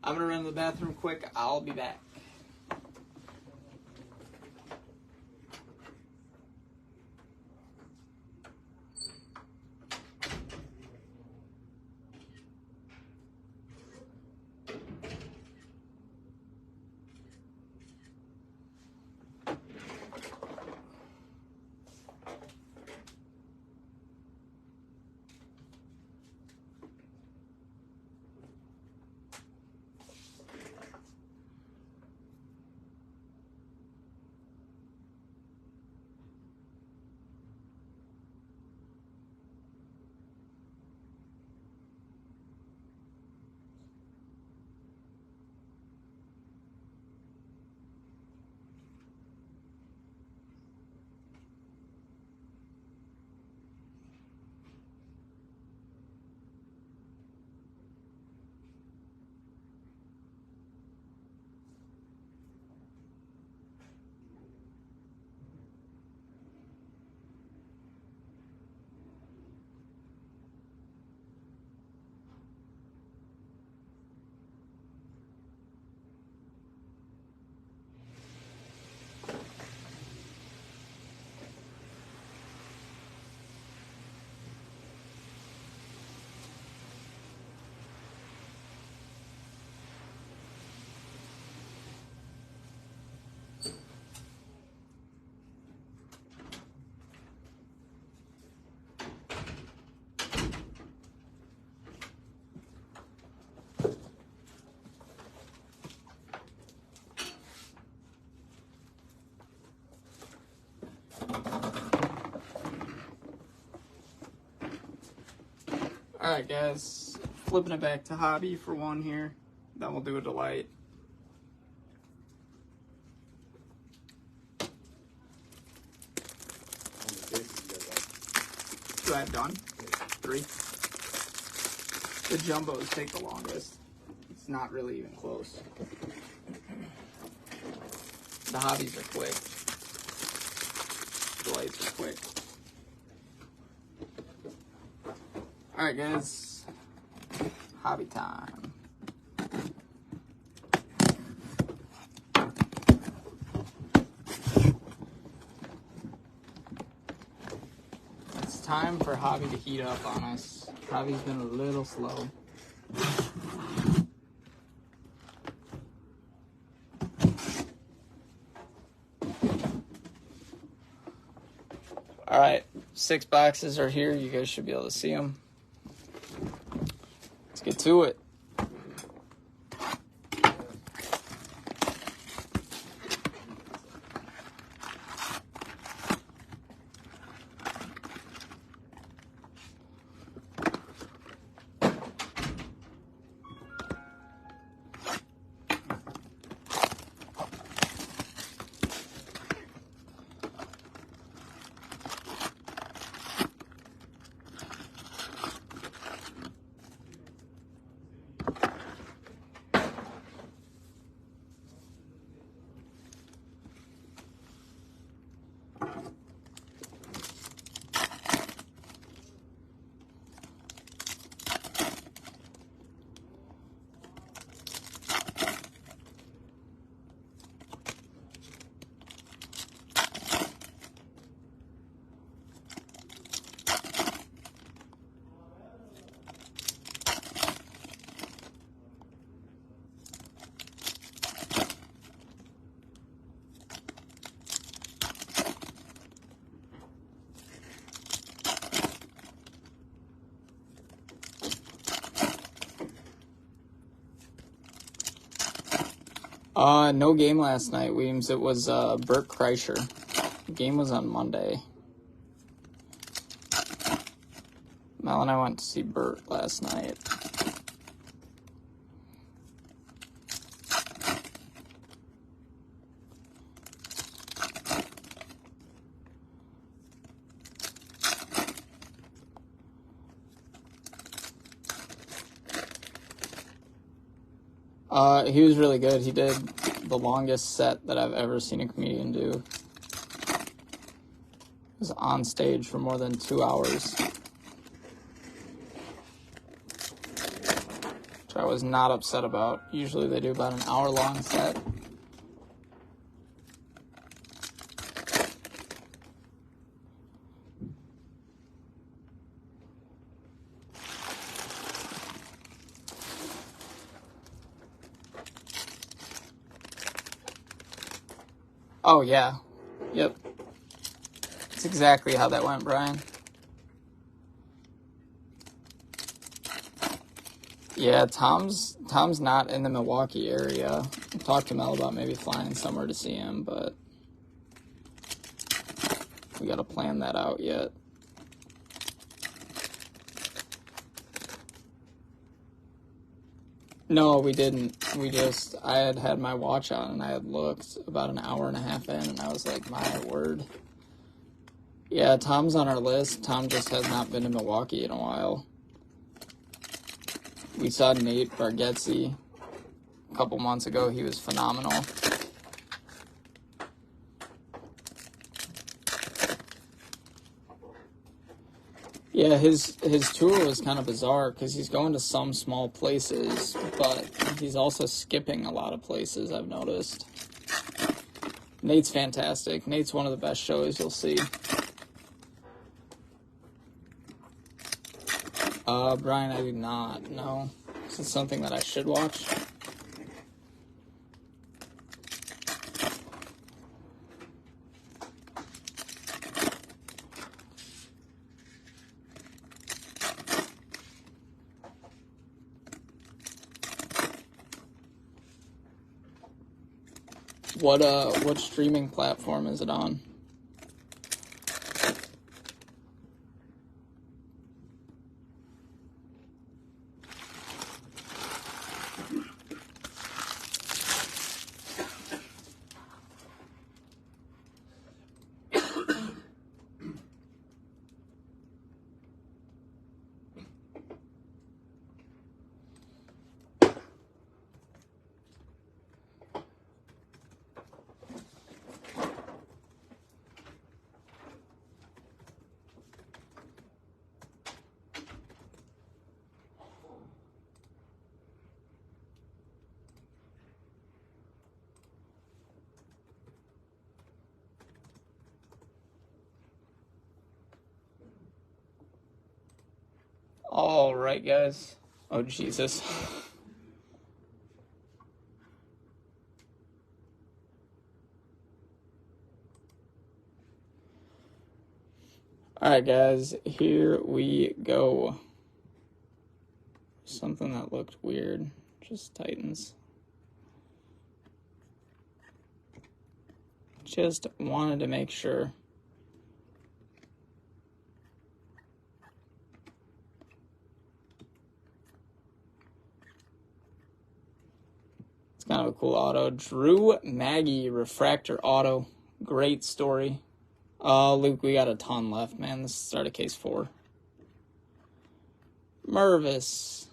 I'm gonna run to the bathroom quick. I'll be back. Alright guys, flipping it back to hobby for one here, then we'll do a delight. Do I have done? 3. The jumbos take the longest. It's not really even close. The hobbies are quick. Delights are quick. Alright guys, hobby time. It's time for hobby to heat up on us. Hobby's been a little slow. Alright, 6 boxes are here. You guys should be able to see them. Let's get to it. No game last night, Weems. It was Bert Kreischer. The game was on Monday. Mel and I went to see Bert last night. He was really good. He did the longest set that I've ever seen a comedian do. was on stage for more than 2 hours. Which I was not upset about. Usually they do about an hour-long set. Oh, yeah. Yep. That's exactly how that went, Brian. Yeah, Tom's not in the Milwaukee area. I talked to Mel about maybe flying somewhere to see him, but we gotta plan that out yet. No, we didn't. I had my watch on and I had looked about an hour and a half in and I was like, my word. Yeah, Tom's on our list. Tom just has not been to Milwaukee in a while. We saw Nate Bargatze a couple months ago. He was phenomenal. Yeah, his tour was kind of bizarre because he's going to some small places, but he's also skipping a lot of places, I've noticed. Nate's fantastic. Nate's one of the best shows you'll see. Brian, I do not know. Is it something that I should watch? What streaming platform is it on? All right, guys. Oh, Jesus. All right, guys. Here we go. Something that looked weird. Just Titans. Just wanted to make sure. Kind of a cool auto. Drew Maggie Refractor Auto. Great story. Luke, we got a ton left, man. This is start of case 4. Mervis.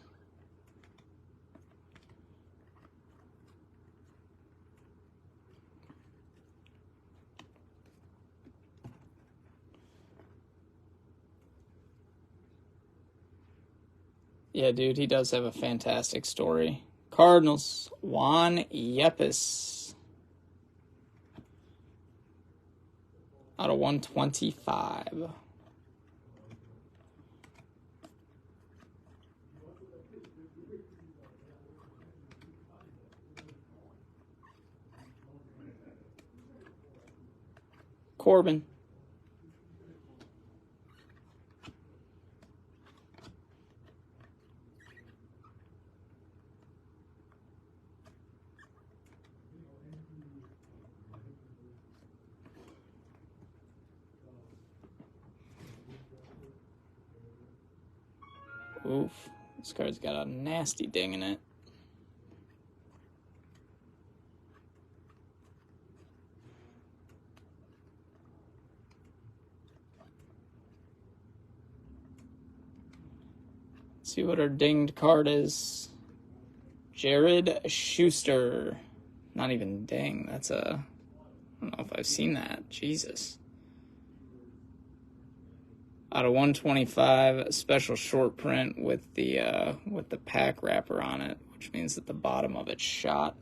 Yeah, dude, he does have a fantastic story. Cardinals, Juan Yepes. Out of 125. Corbin. Oof. This card's got a nasty ding in it. Let's see what our dinged card is. Jared Schuster. Not even ding. That's a... I don't know if I've seen that. Jesus. Out of 125, a special short print with the pack wrapper on it, which means that the bottom of it's shot.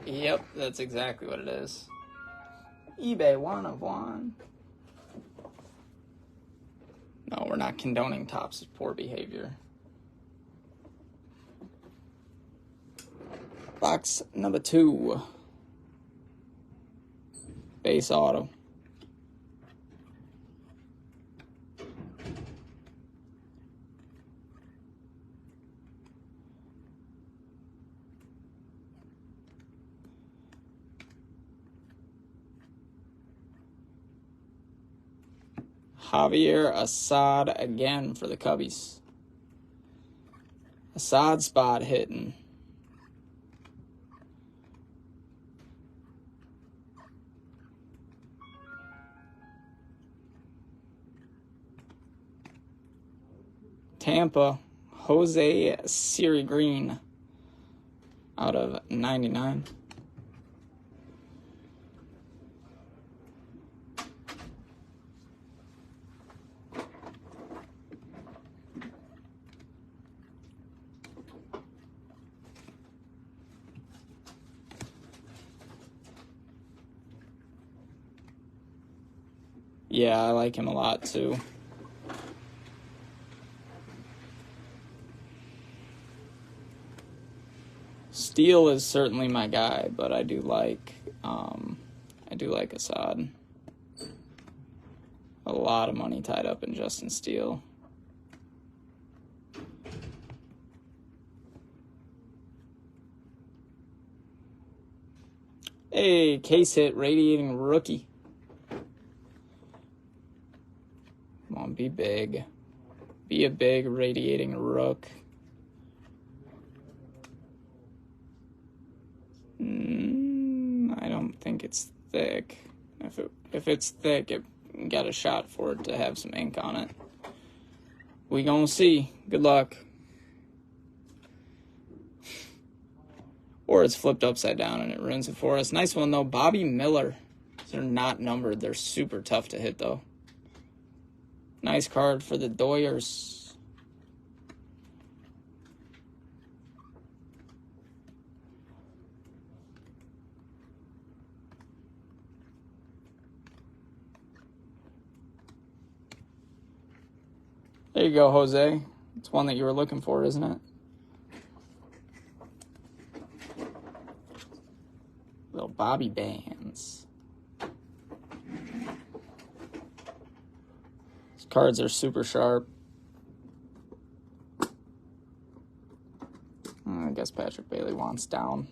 Yep, that's exactly what it is. eBay 1 of 1. No, we're not condoning Topps' poor behavior. Box number 2. Base auto. Javier Assad again for the Cubbies. Assad spot hitting. Tampa, Jose Siri Green out of 99. Yeah, I like him a lot too. Steele is certainly my guy, but I do like Assad. A lot of money tied up in Justin Steele. Hey, case hit, radiating rookie. Come on, be big. Be a big radiating rook. I don't think it's thick. If it's thick, it got a shot for it to have some ink on it. We gonna see. Good luck. Or it's flipped upside down and it ruins it for us. Nice one though, Bobby Miller. They're not numbered. They're super tough to hit though. Nice card for the Doyers. There you go, Jose. It's one that you were looking for, isn't it? Little Bobby bands. These cards are super sharp. I guess Patrick Bailey wants down.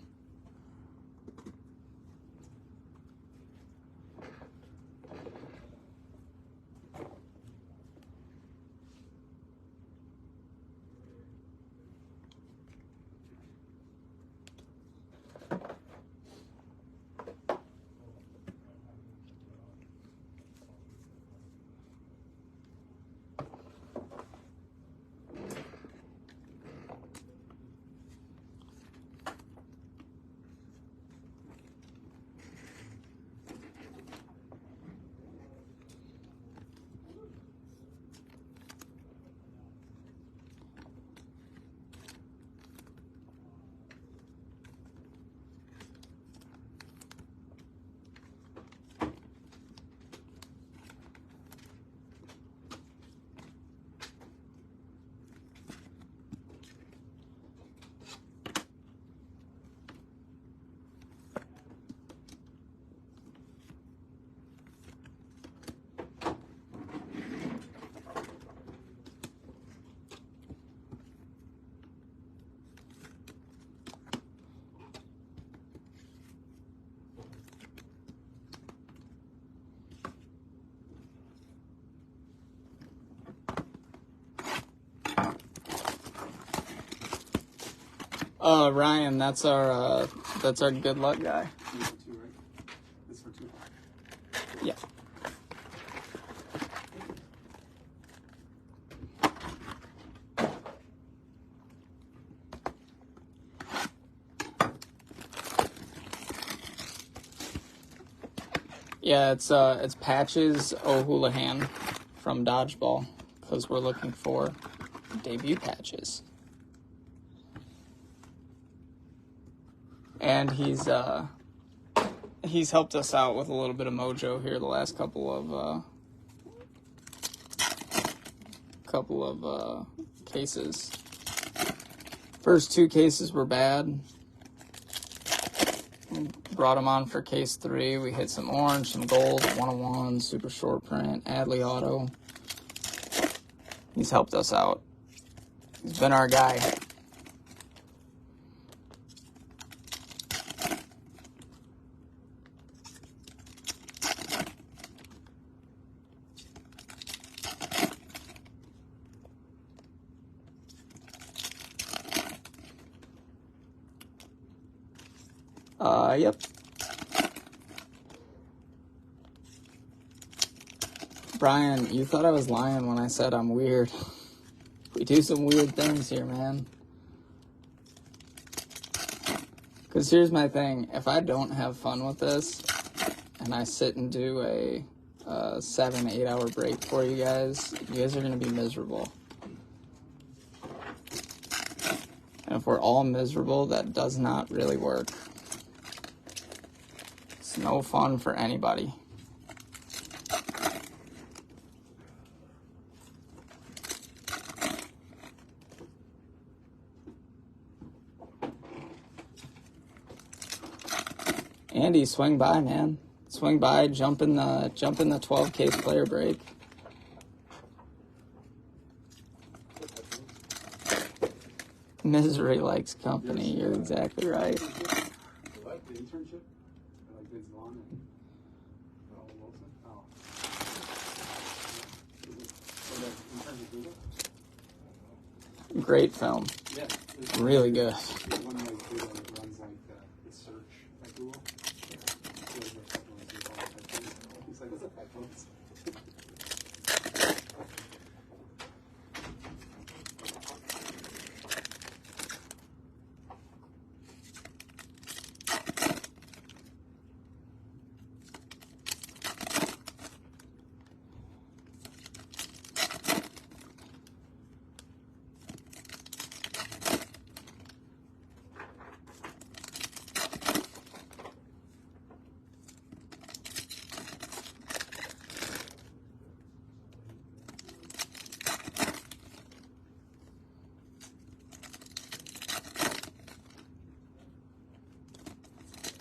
Ryan, that's our good luck guy. Two, right? This for two. Yeah. Yeah, it's Patches O'Houlihan from Dodgeball, because we're looking for debut patches. And he's helped us out with a little bit of mojo here the last couple of cases. First 2 cases were bad. Brought them on for case 3. We hit some orange, some gold, 101, super short print, Adley Auto. He's helped us out. He's been our guy. Yep. Brian, you thought I was lying when I said I'm weird. We do some weird things here, man. Because here's my thing. If I don't have fun with this, and I sit and do a 7-8 hour break for you guys are going to be miserable. And if we're all miserable, that does not really work. It's no fun for anybody. Andy, swing by, man. Swing by, jump in the 12 case player break. Misery likes company. You're exactly right. What? The internship? Like Vince Vaughn and Wilson? Oh. Great film. Yeah. Really good. One like video that runs like the search at Google. He's like, what's up, headphones?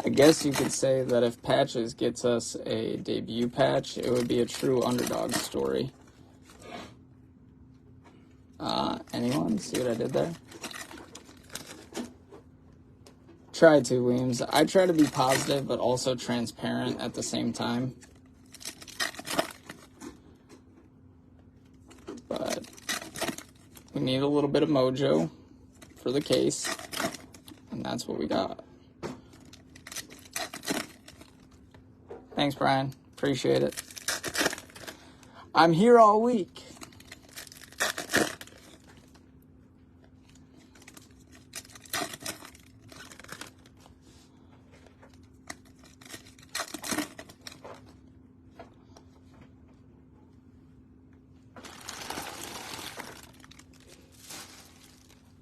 I guess you could say that if Patches gets us a debut patch, it would be a true underdog story. Anyone? See what I did there? Try to, Weems. I try to be positive, but also transparent at the same time. But we need a little bit of mojo for the case, and that's what we got. Thanks, Brian. Appreciate it. I'm here all week.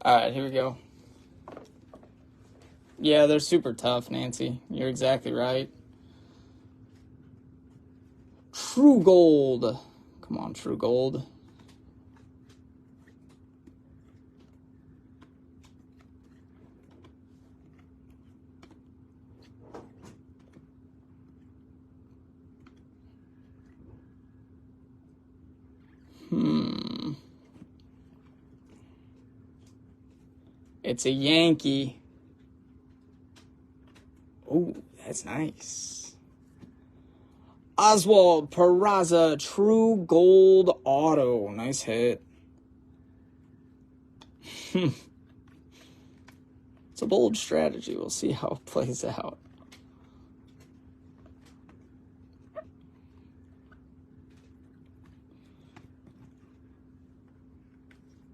All right, here we go. Yeah, they're super tough, Nancy. You're exactly right. True Gold. Come on, True Gold. It's a Yankee. Oh, that's nice. Oswald Peraza, True Gold Auto. Nice hit. It's a bold strategy. We'll see how it plays out.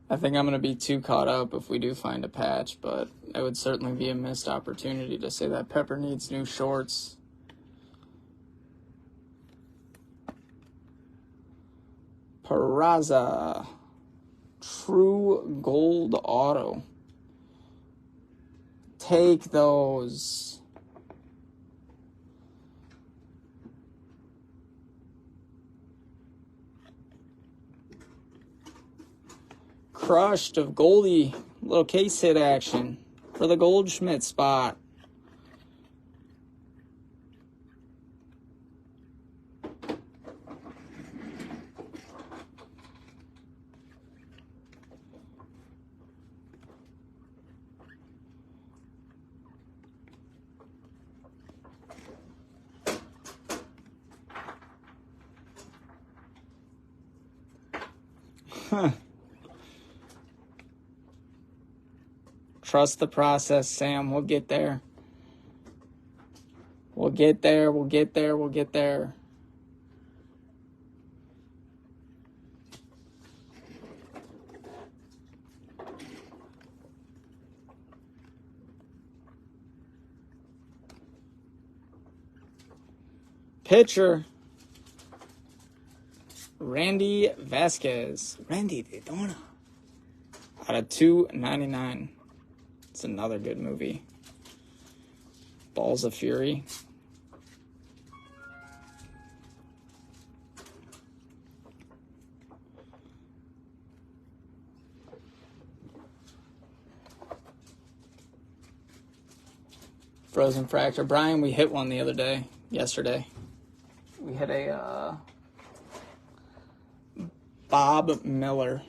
I think I'm going to be too caught up if we do find a patch, but it would certainly be a missed opportunity to say that Pepper needs new shorts. Peraza. True Gold Auto. Take those. Crushed of Goldie. Little case hit action for the Goldschmidt spot. Trust the process, Sam. We'll get there. We'll get there. We'll get there. We'll get there. Pitcher. Randy Vasquez. Randy de Dona. Out of $2.99. It's another good movie. Balls of Fury. Frozen Fracture. Brian, we hit one the other day. Yesterday. We hit a Bob Miller.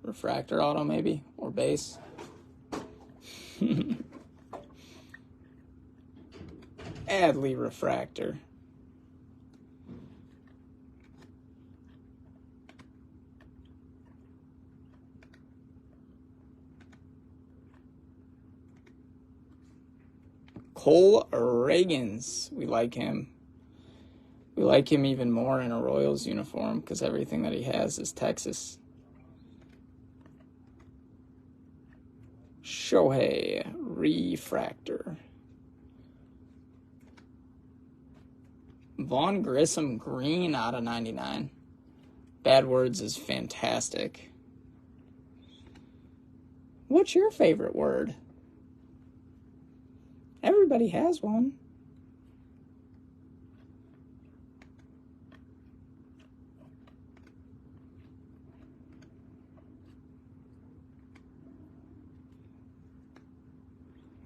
Refractor auto, maybe, or base. Adley refractor. Cole Reagans. We like him. We like him even more in a Royals uniform because everything that he has is Texas. Shohei refractor. Vaughn Grissom green out of 99. Bad Words is fantastic. What's your favorite word? Everybody has one.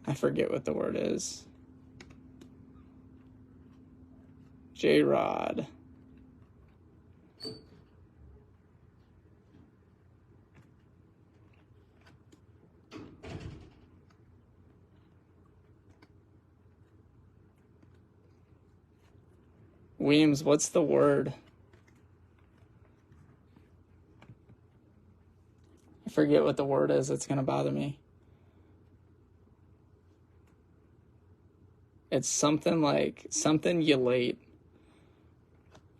I forget what the word is. J-Rod. Weems, what's the word? I forget what the word is. It's going to bother me. It's something like, something you late.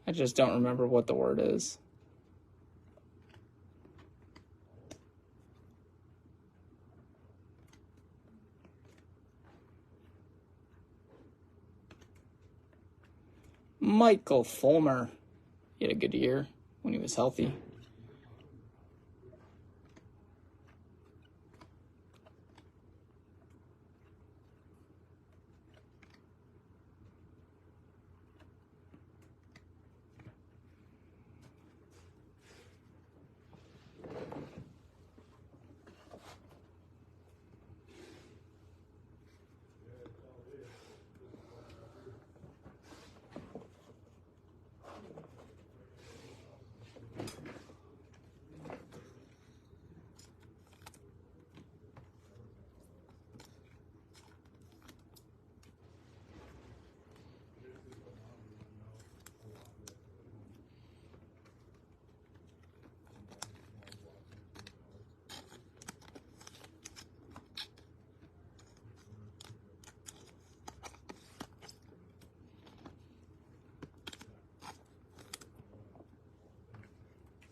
I just don't remember what the word is. Michael Fulmer. He had a good year when he was healthy.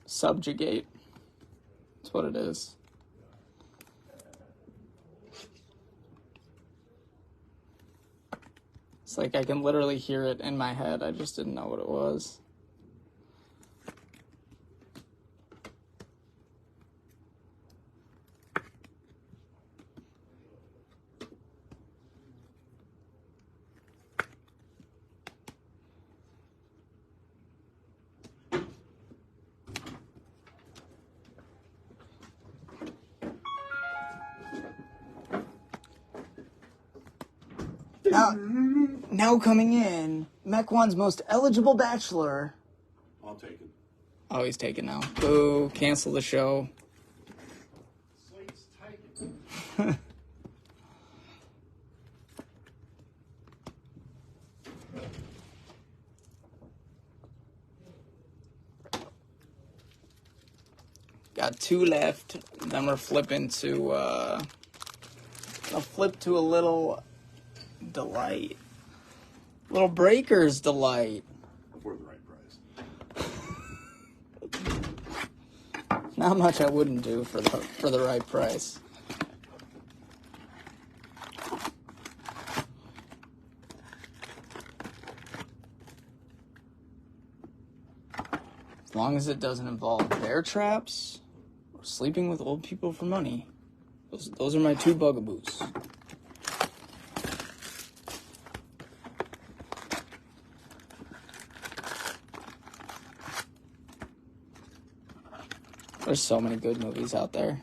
Subjugate. That's what it is. It's like I can literally hear it in my head. I just didn't know what it was. Now coming in, Mech1's most eligible bachelor. I'll take it. Oh, he's taken now. Boo, cancel the show. Slate's taken. Got 2 left. Then we're flipping to, I'll flip to a little delight. Little Breakers delight. For the right price. Not much I wouldn't do for the right price. As long as it doesn't involve bear traps or sleeping with old people for money. Those are my 2 bugaboos. There's so many good movies out there.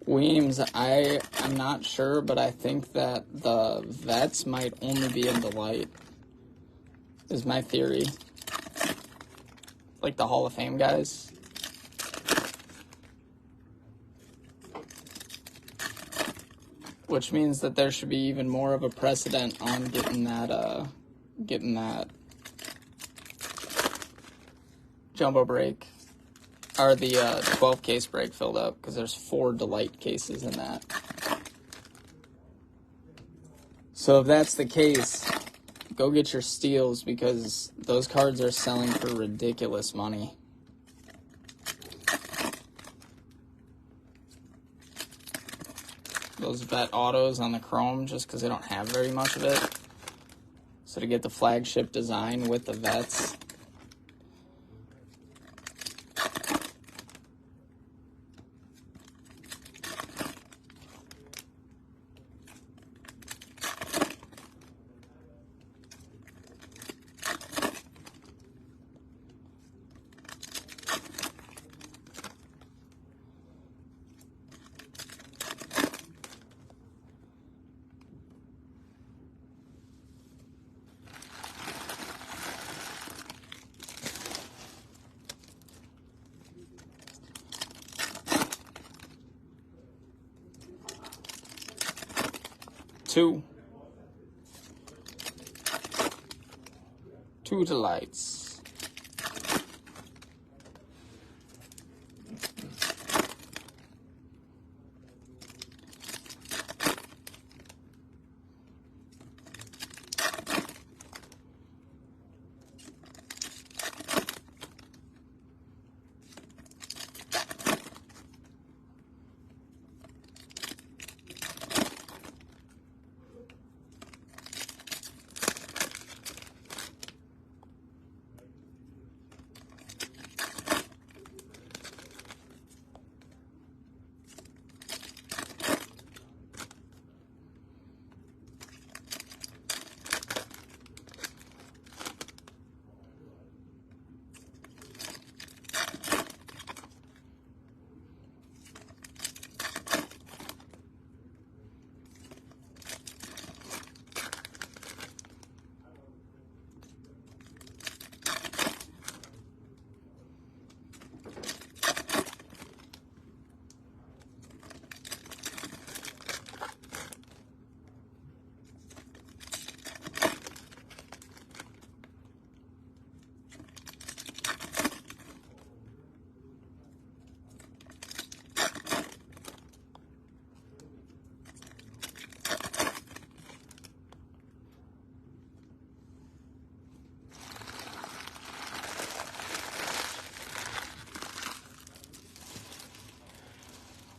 Weems, I'm not sure, but I think that the vets might only be in Delight, is my theory. Like the Hall of Fame guys. Which means that there should be even more of a precedent on getting that jumbo break. Or the 12 case break filled up, because there's 4 Delight cases in that. So if that's the case, go get your steals, because those cards are selling for ridiculous money. Those vet autos on the chrome, just because they don't have very much of it. So to get the flagship design with the vets. Two Delights.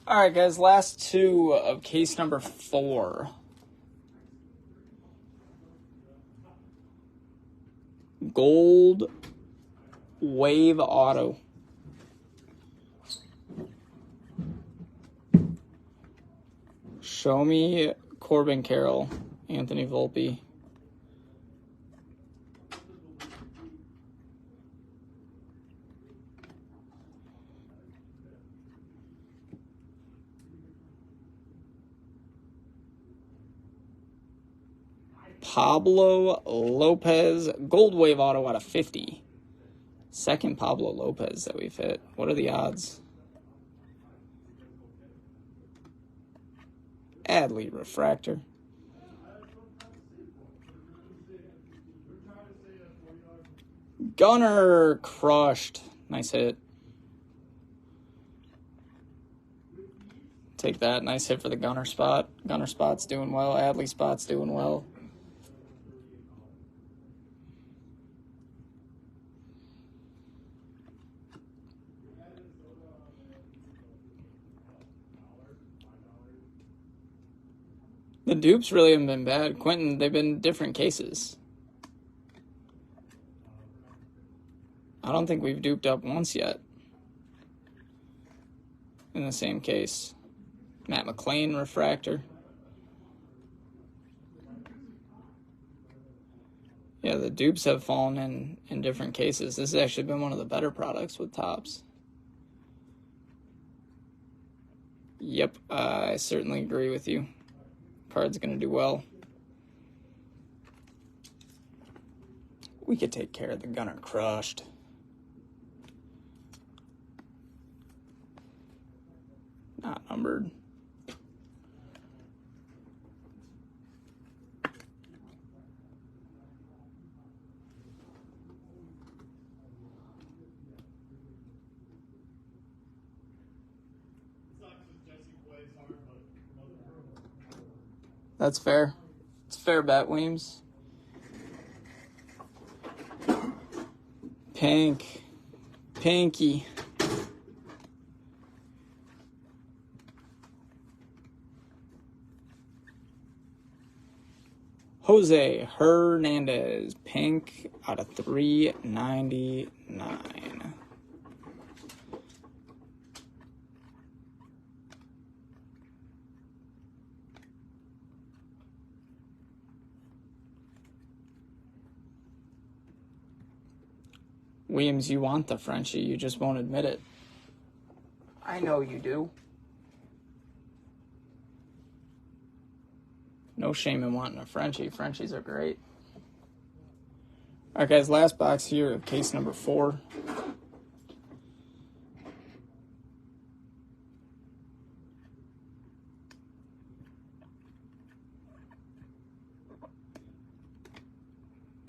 All right, guys, last two of case number 4. Gold Wave Auto. Show me Corbin Carroll, Anthony Volpe. Pablo Lopez, Gold Wave Auto out of 50. Second Pablo Lopez that we've hit. What are the odds? Adley Refractor. Gunner crushed. Nice hit. Take that. Nice hit for the Gunner spot. Gunner spot's doing well. Adley spot's doing well. The dupes really haven't been bad. Quentin, they've been different cases. I don't think we've duped up once yet in the same case. Matt McLean Refractor. Yeah, the dupes have fallen in different cases. This has actually been one of the better products with tops. Yep, I certainly agree with you. Card's going to do well. We could take care of the Gunner crushed. Not numbered. That's fair. It's a fair bet, Weems. Pinky. Jose Hernandez, pink out of 399. Williams, you want the Frenchie, you just won't admit it. I know you do. No shame in wanting a Frenchie. Frenchies are great. All right, guys, last box here of case number 4.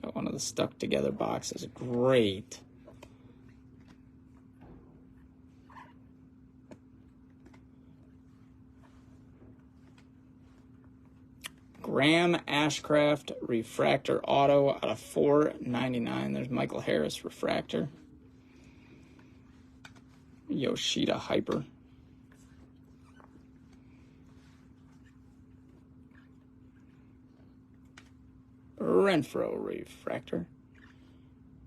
Got one of the stuck together boxes. Great. Graham Ashcraft Refractor Auto out of 499. There's Michael Harris Refractor. Yoshida Hyper. Renfro Refractor.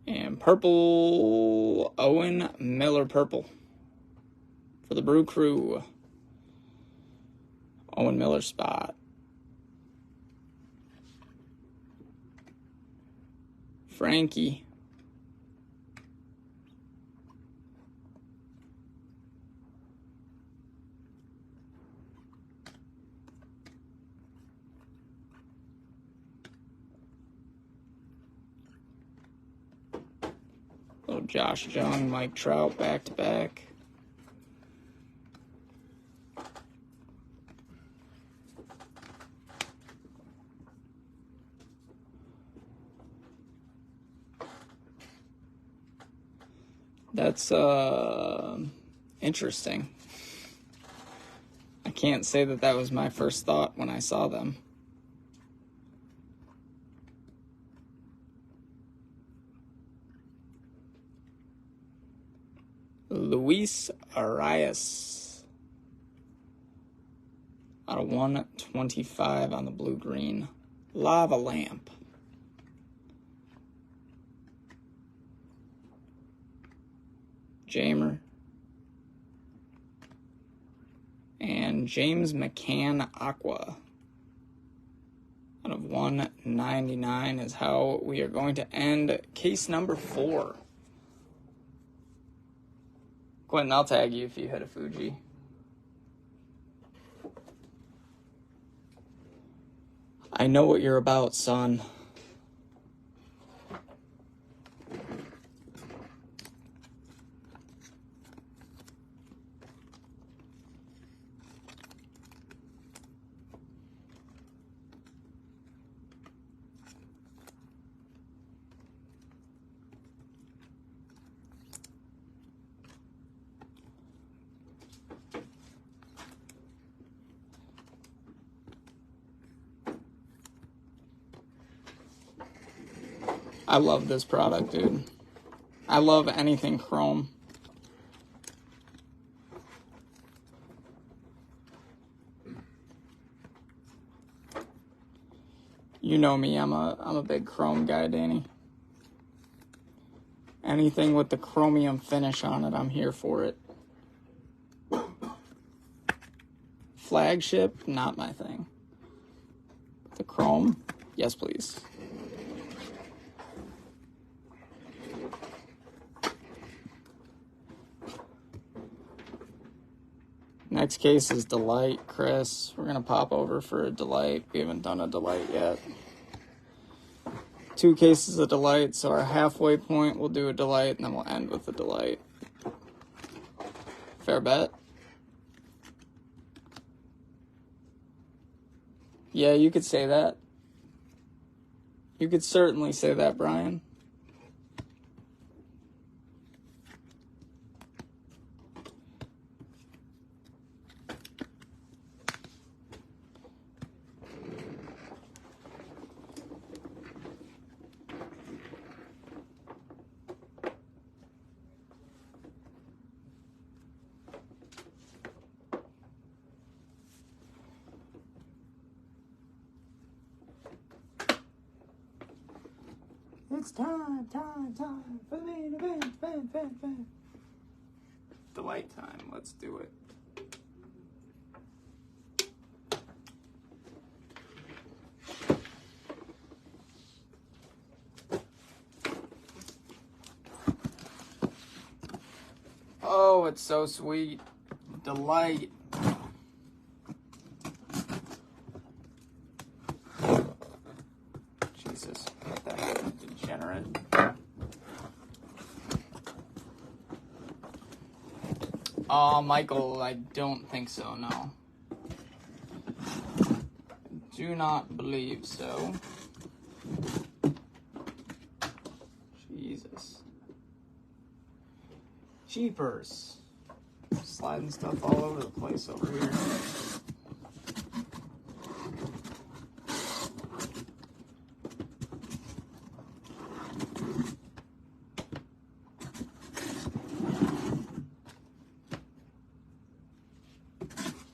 And purple Owen Miller Purple for the Brew Crew. Owen Miller spot. Frankie. Little Josh Jung, Mike Trout back to back. That's interesting. I can't say that that was my first thought when I saw them. Luis Arias. out of 125 on the blue-green. Lava Lamp. Jamer. And James McCann Aqua. Out of 199 is how we are going to end case number 4. Quentin, I'll tag you if you hit a Fuji. I know what you're about, son. I love this product, dude. I love anything chrome. You know me, I'm a big chrome guy, Danny. Anything with the chromium finish on it, I'm here for it. Flagship, not my thing. The chrome, yes please. Next case is Delight, Chris. We're going to pop over for a Delight. We haven't done a Delight yet. 2 cases of Delight, so our halfway point, we'll do a Delight, and then we'll end with a Delight. Fair bet? Yeah, you could say that. You could certainly say that, Brian. It's time for main event. Delight time, let's do it. Oh, it's so sweet. Delight. Jesus, what the heck, degenerate. Michael, I don't think so, no. Do not believe so. Jesus. Jeepers. Sliding stuff all over the place over here.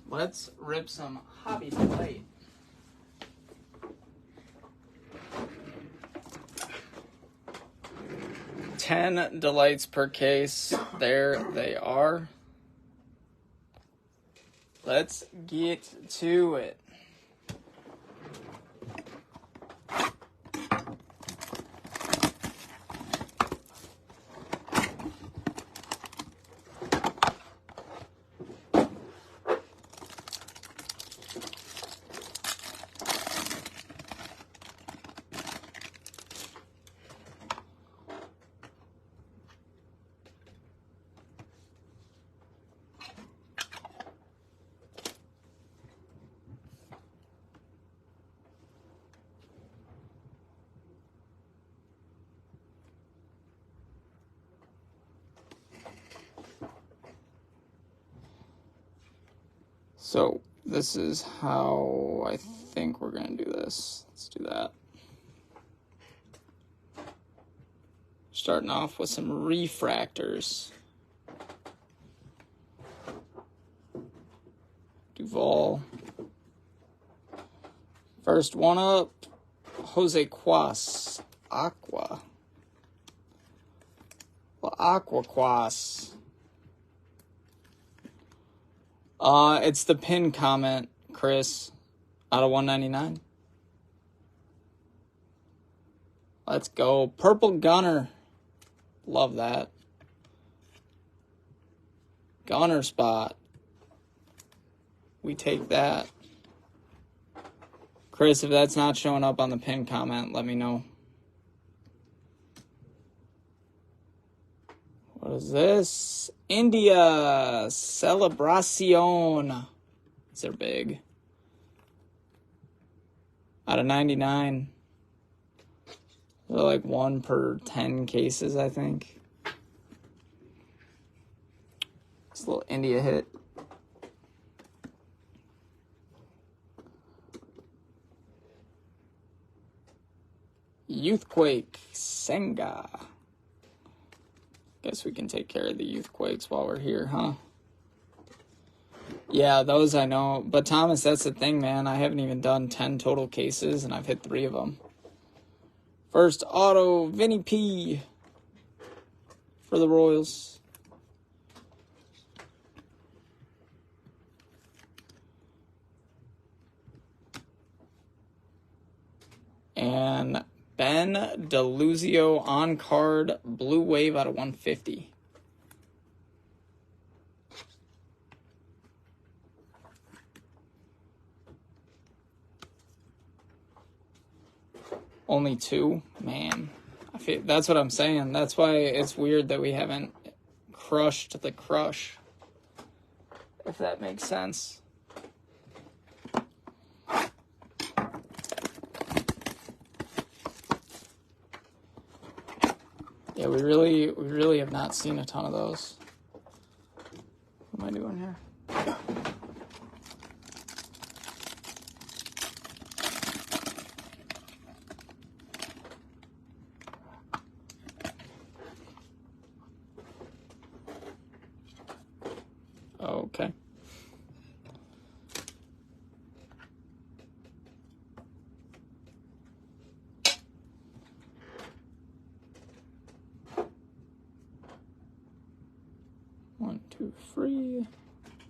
Let's rip some Hobby Delight. $10 Delights per case. There they are. Let's get to it. So this is how I think we're going to do this. Let's do that. Starting off with some refractors. Duval, First one up, Jose Quas, Aqua. Well, Aqua Quas. It's the pin comment, Chris, out of 199. Let's go. Purple Gunner. Love that. Gunner spot. We take that. Chris, if that's not showing up on the pin comment, let me know. What is this? India Celebracion. These are big. Out of 99. They're like 1 per 10 cases, I think. It's a little India hit. Youthquake Senga. Guess we can take care of the Youthquakes while we're here, huh? Yeah, those I know. But Thomas, that's the thing, man. I haven't even done 10 total cases, and I've hit 3 of them. First auto, Vinny P. For the Royals. And Ben DeLuzio on card, blue wave out of 150. Only 2? Man. That's what I'm saying. That's why it's weird that we haven't crushed the crush. If that makes sense. Yeah, we really have not seen a ton of those. What am I doing here? Okay. One, two, three.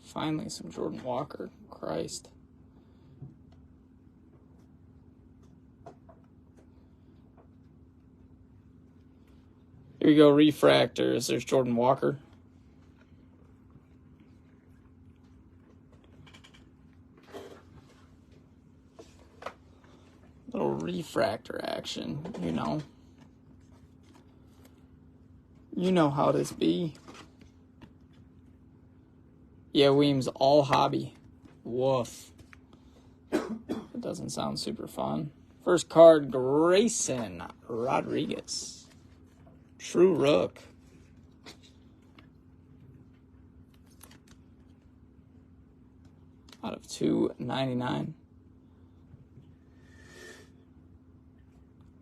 Finally, some Jordan Walker. Christ. Here we go, refractors. There's Jordan Walker. Little refractor action, you know. You know how this be. Yeah, Weems, all hobby. Woof. It doesn't sound super fun. First card, Grayson Rodriguez. True Rook. Out of 299.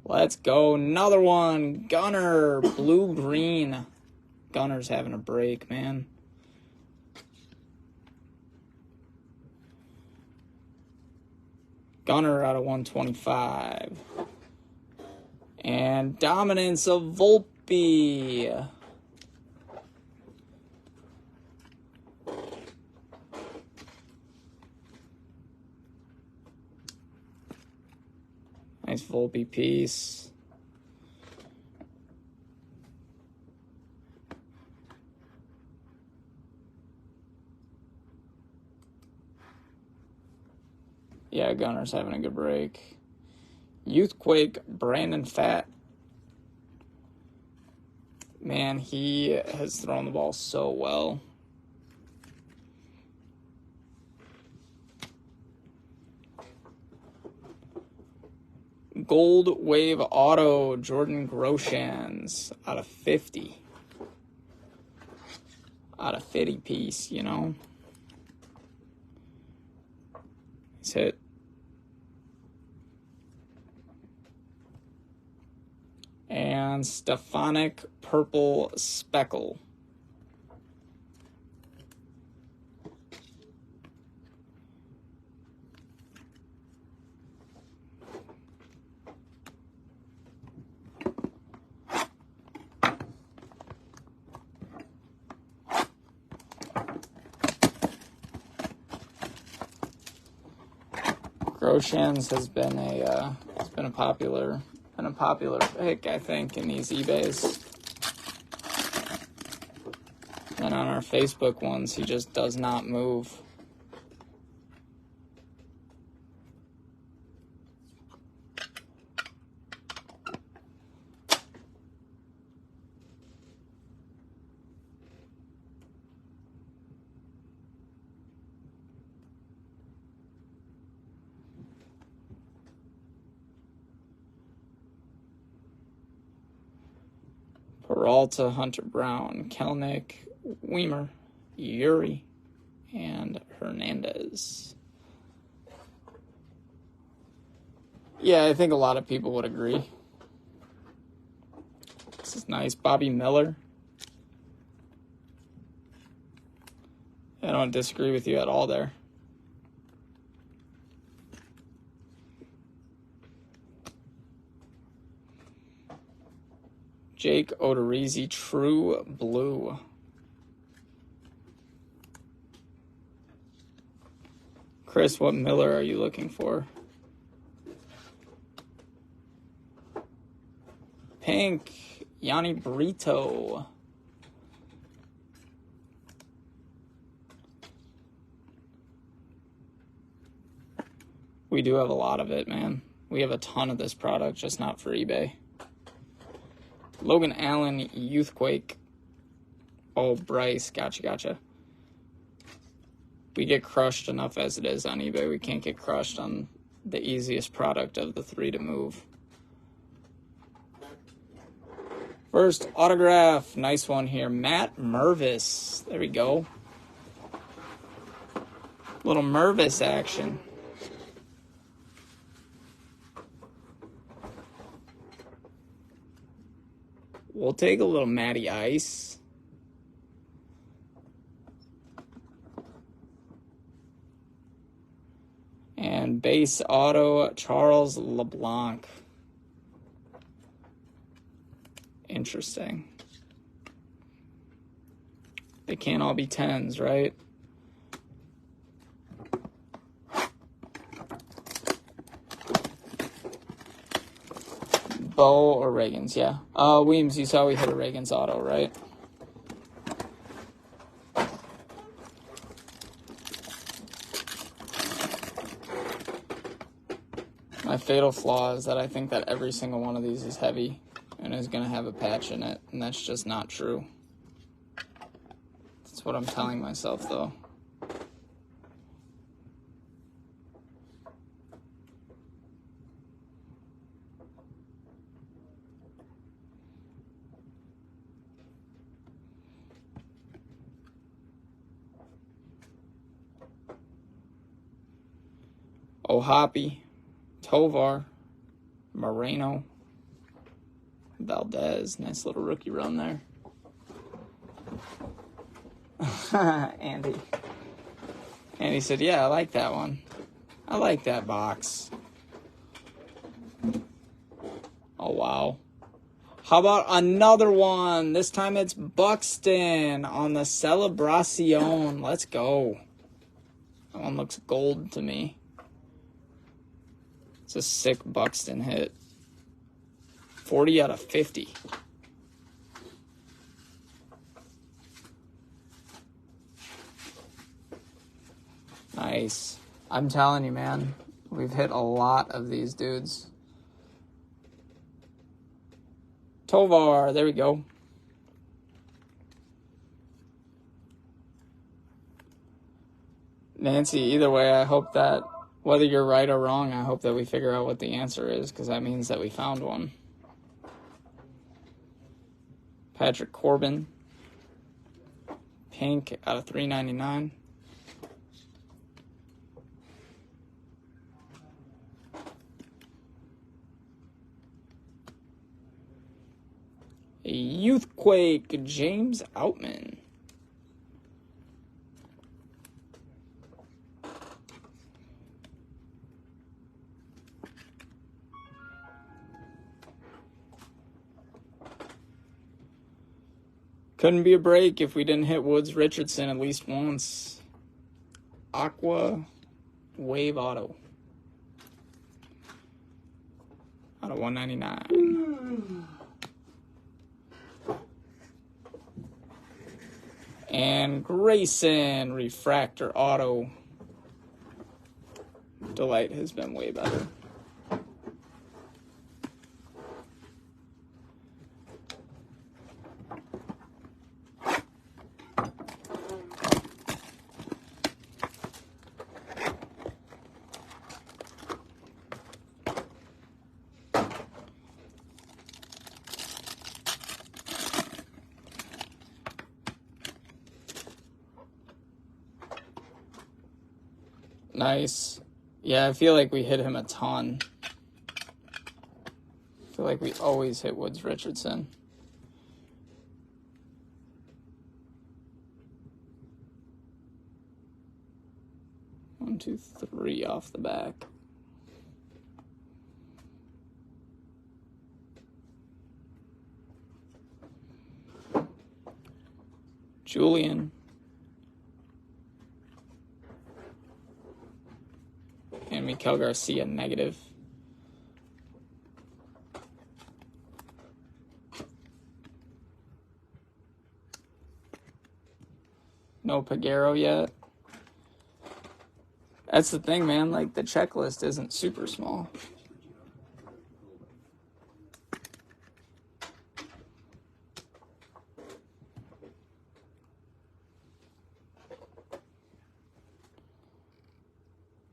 Let's go. Another one. Gunner. Blue-green. Gunner's having a break, man. Gunner out of 125. And dominance of Volpe. Nice Volpe piece. Yeah, Gunner's having a good break. Youthquake, Brandon Pfaadt. Man, he has thrown the ball so well. Gold Wave Auto, Jordan Groshans, out of 50. Out of 50 piece, you know. He's hit. And Stefanik Purple Speckle. Groshans has been a popular pick, I think, in these eBays. And on our Facebook ones, he just does not move. Peralta, Hunter Brown, Kelnick, Weimer, Yuri, and Hernandez. Yeah, I think a lot of people would agree. This is nice. Bobby Miller. I don't disagree with you at all there. Jake Odorizzi, True Blue. Chris, what Miller are you looking for? Pink, Yanni Brito. We do have a lot of it, man. We have a ton of this product, just not for eBay. Logan Allen, Youthquake. Oh, Bryce. Gotcha. We get crushed enough as it is on eBay. We can't get crushed on the easiest product of the three to move. First autograph. Nice one here. Matt Mervis. There we go. Little Mervis action. We'll take a little Matty Ice. And base auto, Charles LeBlanc. Interesting. They can't all be 10s, right? Bo or Reagan's, yeah. Weems, you saw we hit a Reagan's auto, right? My fatal flaw is that I think that every single one of these is heavy and is going to have a patch in it, and that's just not true. That's what I'm telling myself, though. Ohapi, Tovar, Moreno, Valdez. Nice little rookie run there. Andy said, yeah, I like that one. I like that box. Oh, wow. How about another one? This time it's Buxton on the Celebracion. Let's go. That one looks gold to me. It's a sick Buxton hit. 40 out of 50. Nice. I'm telling you, man. We've hit a lot of these dudes. Tovar, there we go. Nancy, either way, I hope that, whether you're right or wrong, I hope that we figure out what the answer is, because that means that we found one. Patrick Corbin. Pink out of 399. A Youthquake, James Outman. Couldn't be a break if we didn't hit Woods Richardson at least once. Aqua Wave Auto. out of 199. And Grayson, refractor auto. Delight has been way better. Nice. Yeah, I feel like we hit him a ton. I feel like we always hit Woods Richardson. One, two, three off the back. Julian. And Miguel Garcia, negative. No Peguero yet. That's the thing, man. Like, the checklist isn't super small.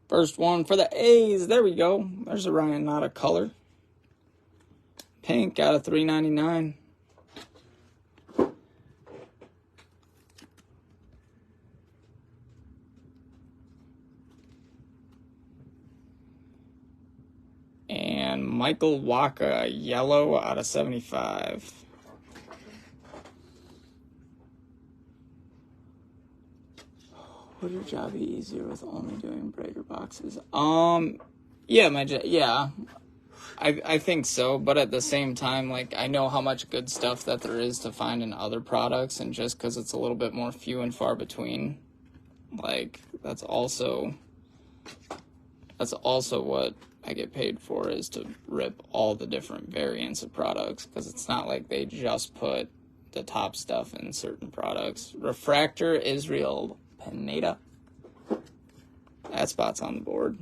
First one for the A's. There we go. There's a Ryan, not a color. Pink out of 399. And Michael Wacha, yellow out of 75. Would your job be easier with only doing breaker boxes? Yeah, I think so, but at the same time, like, I know how much good stuff that there is to find in other products, and just because it's a little bit more few and far between, like, that's also what I get paid for, is to rip all the different variants of products, because it's not like they just put the top stuff in certain products. Refractor, Israel Pineda. That spot's on the board.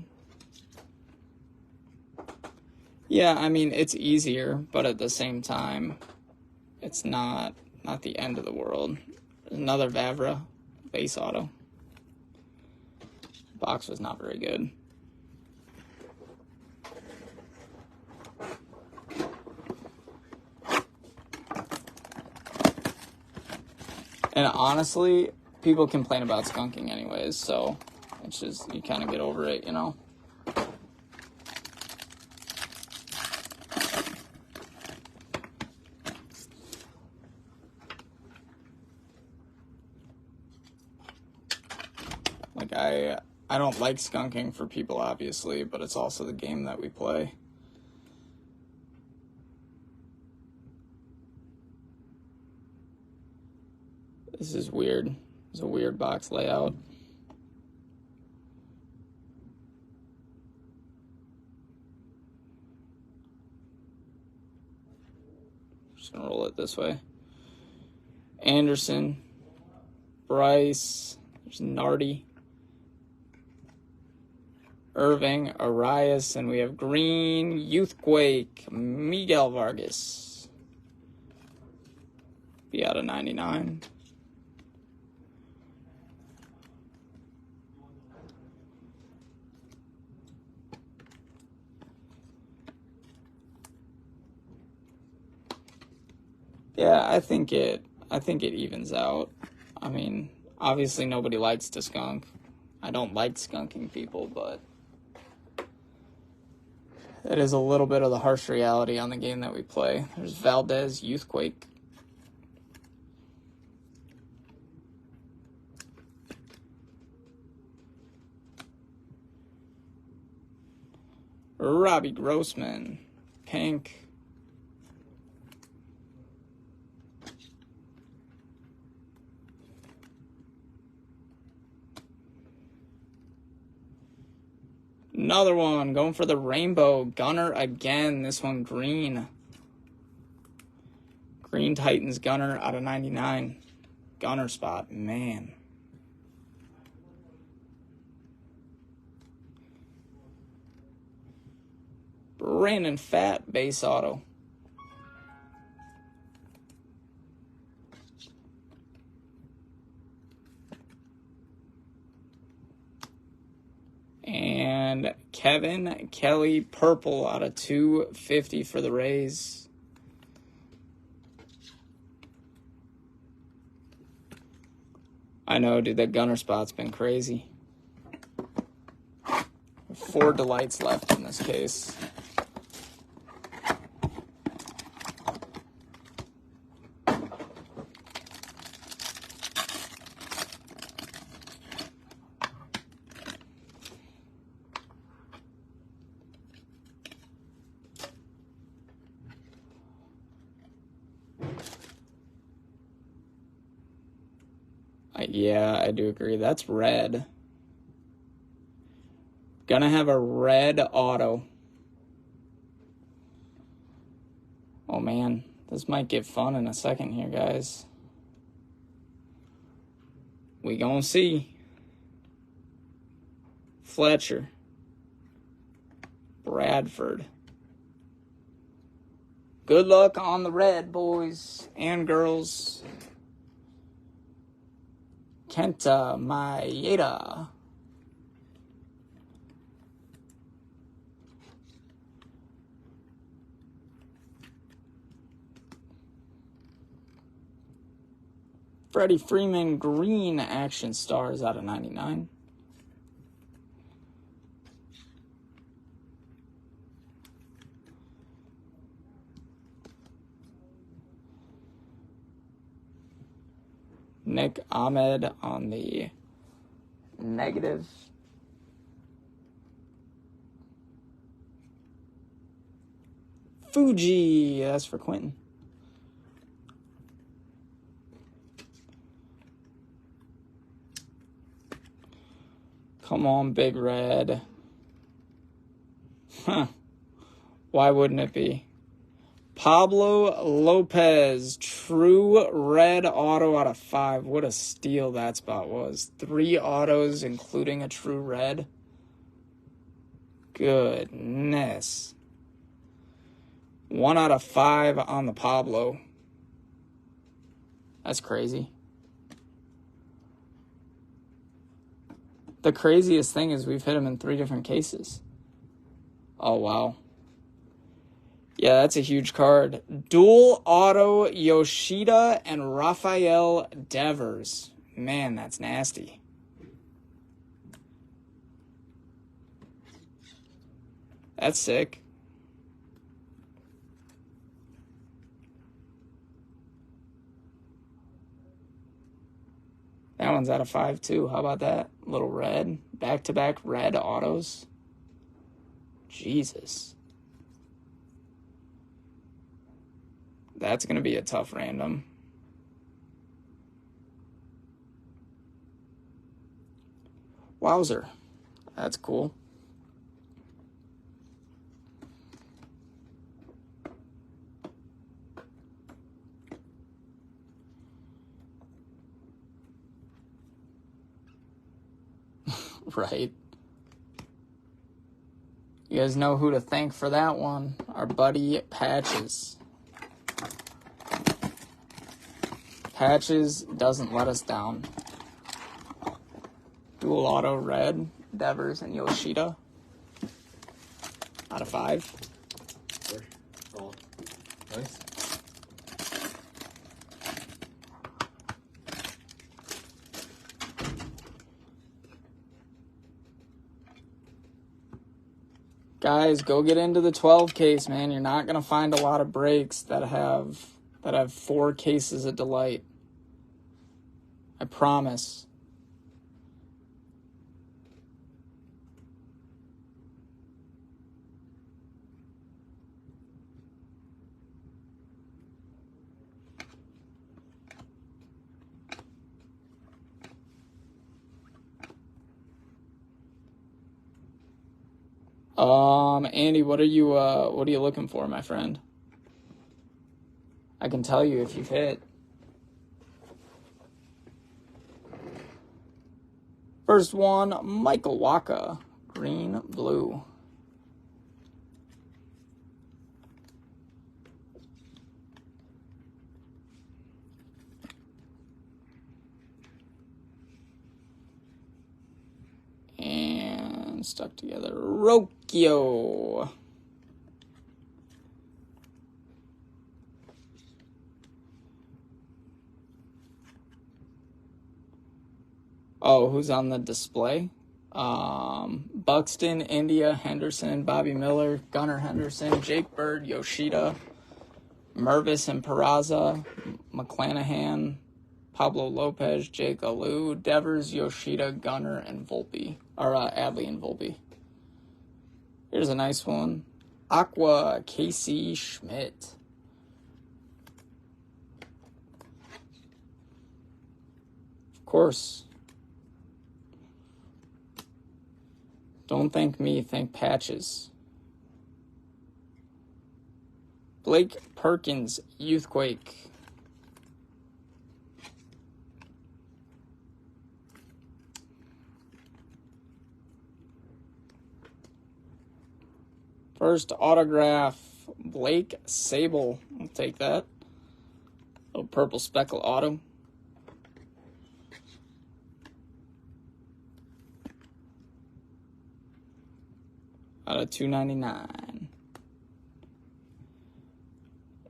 Yeah, I mean, it's easier, but at the same time, it's not the end of the world. Another Vavra, base auto. Box was not very good. And honestly, people complain about skunking anyways, so it's just, you kind of get over it, you know? Like, I don't like skunking for people, obviously, but it's also the game that we play. This is weird. It's a weird box layout. Just gonna roll it this way. Anderson, Bryce, there's Nardi, Irving, Arias, and we have green, Youthquake, Miguel Vargas. Be out of 99. Yeah, I think it evens out. I mean, obviously nobody likes to skunk. I don't like skunking people, but it is a little bit of the harsh reality on the game that we play. There's Valdez, Youthquake. Robbie Grossman, pink. Another one. Going for the rainbow. Gunner again. This one green. Green Titans Gunner out of 99. Gunner spot. Man. Brandon Fat base auto. And Kevin Kelly purple out of 250 for the Rays. I know, dude, that Gunner spot's been crazy. 4 delights left in this case. Yeah, I do agree. That's red. Gonna have a red auto. Oh man, this might get fun in a second here, guys. We gonna see. Fletcher. Bradford. Good luck on the red, boys and girls. Kenta Maeda. Freddie Freeman green action stars out of 99. Nick Ahmed on the negative. Fuji, that's for Quentin. Come on, Big Red. Huh. Why wouldn't it be? Pablo Lopez, true red auto out of 5. What a steal that spot was. 3 autos, including a true red. Goodness. 1 out of 5 on the Pablo. That's crazy. The craziest thing is we've hit him in 3 different cases. Oh, wow. Yeah, that's a huge card. Dual auto Yoshida and Rafael Devers. Man, that's nasty. That's sick. That one's out of 5 too. How about that? Little red. Back-to-back red autos. Jesus. That's going to be a tough random. Wowzer. That's cool. Right. You guys know who to thank for that one. Our buddy Patches. Patches doesn't let us down. Dual auto red, Devers and Yoshida. Out of 5. Sure. Oh, nice. Guys, go get into the 12 case, man. You're not gonna find a lot of breaks that have 4 cases of delight. I promise. Andy, what are you looking for, my friend? I can tell you if you've hit. First one, Michael Waka, green, blue. And stuck together, Rokio. Oh, who's on the display? Buxton, India, Henderson, Bobby Miller, Gunnar Henderson, Jake Bird, Yoshida, Mervis and Peraza, McClanahan, Pablo Lopez, Jake Alou, Devers, Yoshida, Gunnar, and Volpe. Or Adley and Volpe. Here's a nice one. Aqua, Casey Schmidt. Of course. Don't thank me, thank Patches. Blake Perkins, Youthquake. First autograph, Blake Sable. I'll take that. Little purple speckle auto. Out of 299.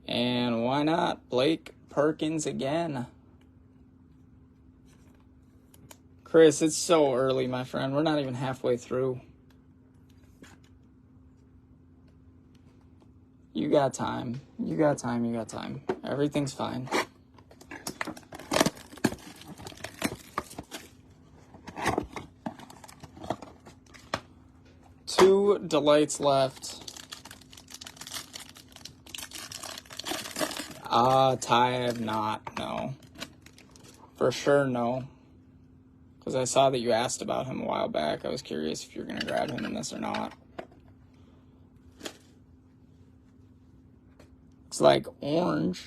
And why not Blake Perkins again? Chris, it's so early, my friend. We're not even halfway through. You got time. You got time. You got time. Everything's fine. Two delights left. Ty, I have not, no. For sure, no. Because I saw that you asked about him a while back. I was curious if you're going to grab him in this or not. Looks like orange.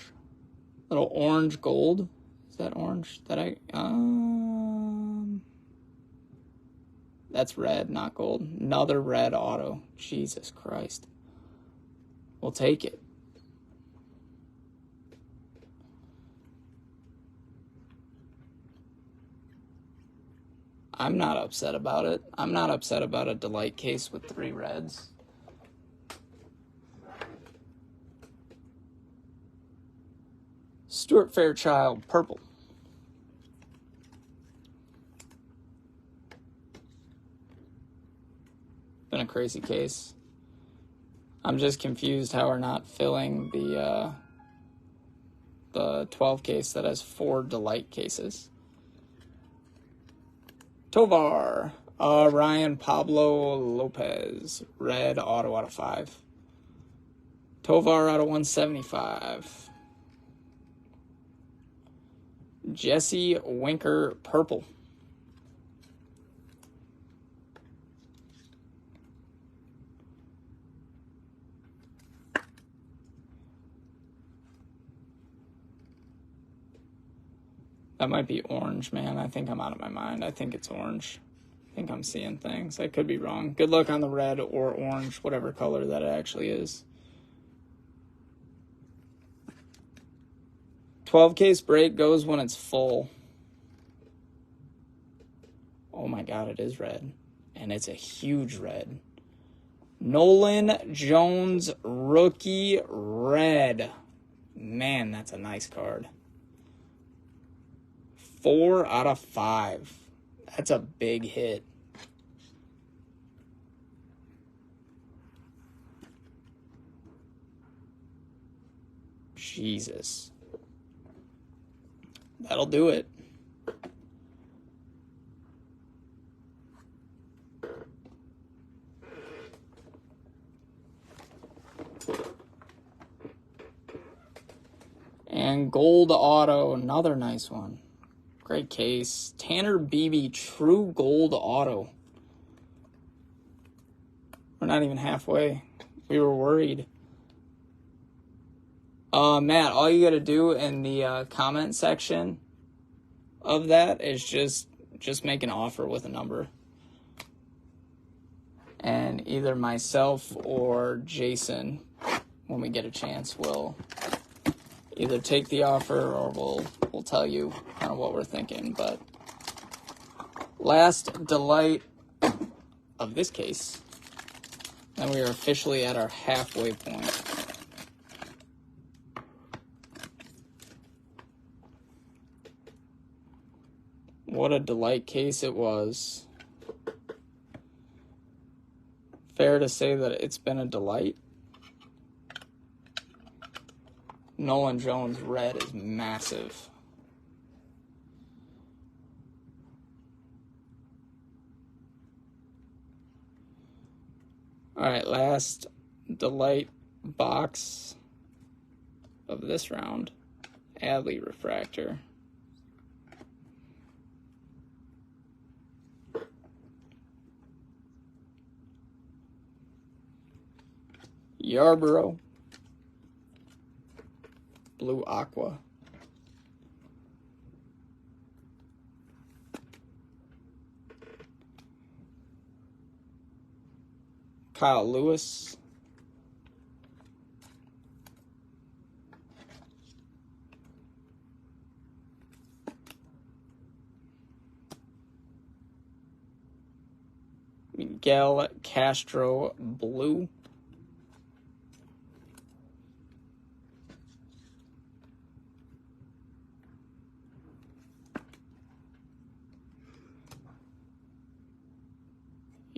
Little orange gold. Is that orange? That's red, not gold. Another red auto. Jesus Christ. We'll take it. I'm not upset about it. I'm not upset about a delight case with 3 reds. Stuart Fairchild, purple. Been a crazy case. I'm just confused how we're not filling the 12 case that has 4 delight cases. Tovar, Ryan Pablo Lopez, red auto out of 5. Tovar out of 175. Jesse Winker, purple. That might be orange, man. I think I'm out of my mind. I think it's orange. I think I'm seeing things. I could be wrong. Good luck on the red or orange, whatever color that it actually is. 12 case break goes when it's full. Oh my God, it is red. And it's a huge red. Nolan Jones, rookie red. Man, that's a nice card. 4 out of 5. That's a big hit. Jesus. That'll do it. And gold auto, another nice one. Great case. Tanner Beebe, true gold auto. We're not even halfway. We were worried. Matt, all you got to do in the comment section of that is just make an offer with a number. And either myself or Jason, when we get a chance, will either take the offer or we'll tell you kind of what we're thinking. But last delight of this case, and we are officially at our halfway point. What a delight case it was. Fair to say that it's been a delight. Nolan Jones red is massive. All right, last delight box of this round. Adley refractor. Yarborough. Blue aqua. Kyle Lewis. Miguel Castro blue.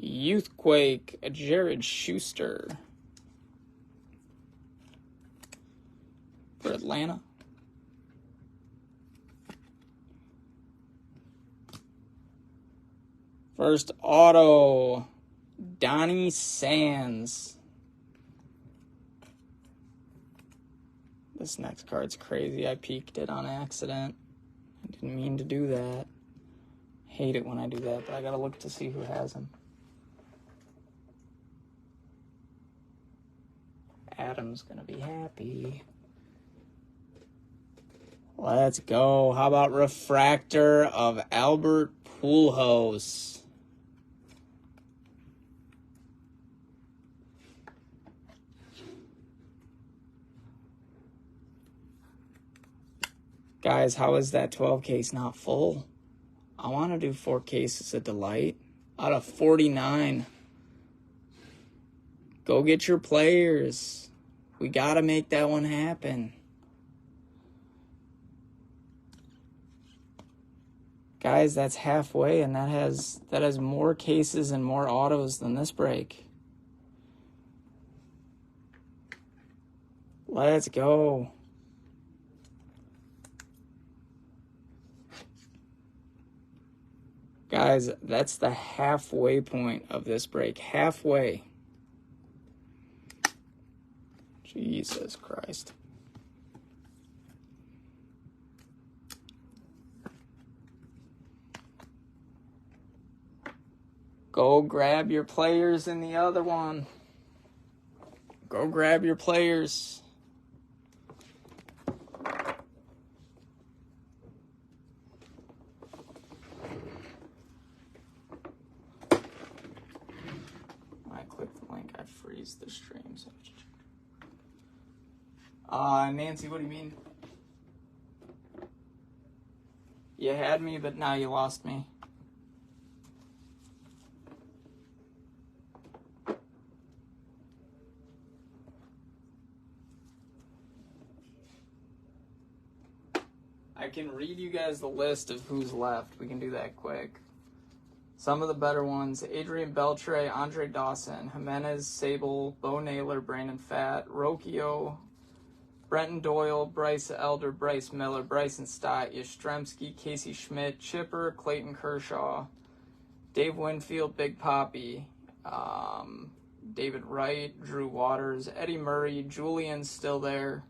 Youthquake, Jared Schuster for Atlanta. First auto, Donnie Sands. This next card's crazy. I peeked it on accident. I didn't mean to do that. Hate it when I do that, but I gotta look to see who has him. Adam's gonna be happy. Let's go. How about refractor of Albert Pujols? Guys, how is that 12 case not full? I want to do 4 cases of delight out of 49. Go get your players. We got to make that one happen. Guys, that's halfway, and that has more cases and more autos than this break. Let's go. Guys, that's the halfway point of this break. Halfway. Jesus Christ. Go grab your players in the other one. Go grab your players. I click the link, I freeze the stream. So Nancy, what do you mean? You had me, but now you lost me. I can read you guys the list of who's left. We can do that quick. Some of the better ones: Adrian Beltre, Andre Dawson, Jimenez, Sable, Bo Naylor, Brandon Pfaadt, Rocchio, Brenton Doyle, Bryce Elder, Bryce Miller, Bryson Stott, Yastrzemski, Casey Schmidt, Chipper, Clayton Kershaw, Dave Winfield, Big Poppy, David Wright, Drew Waters, Eddie Murray, Julian's still there.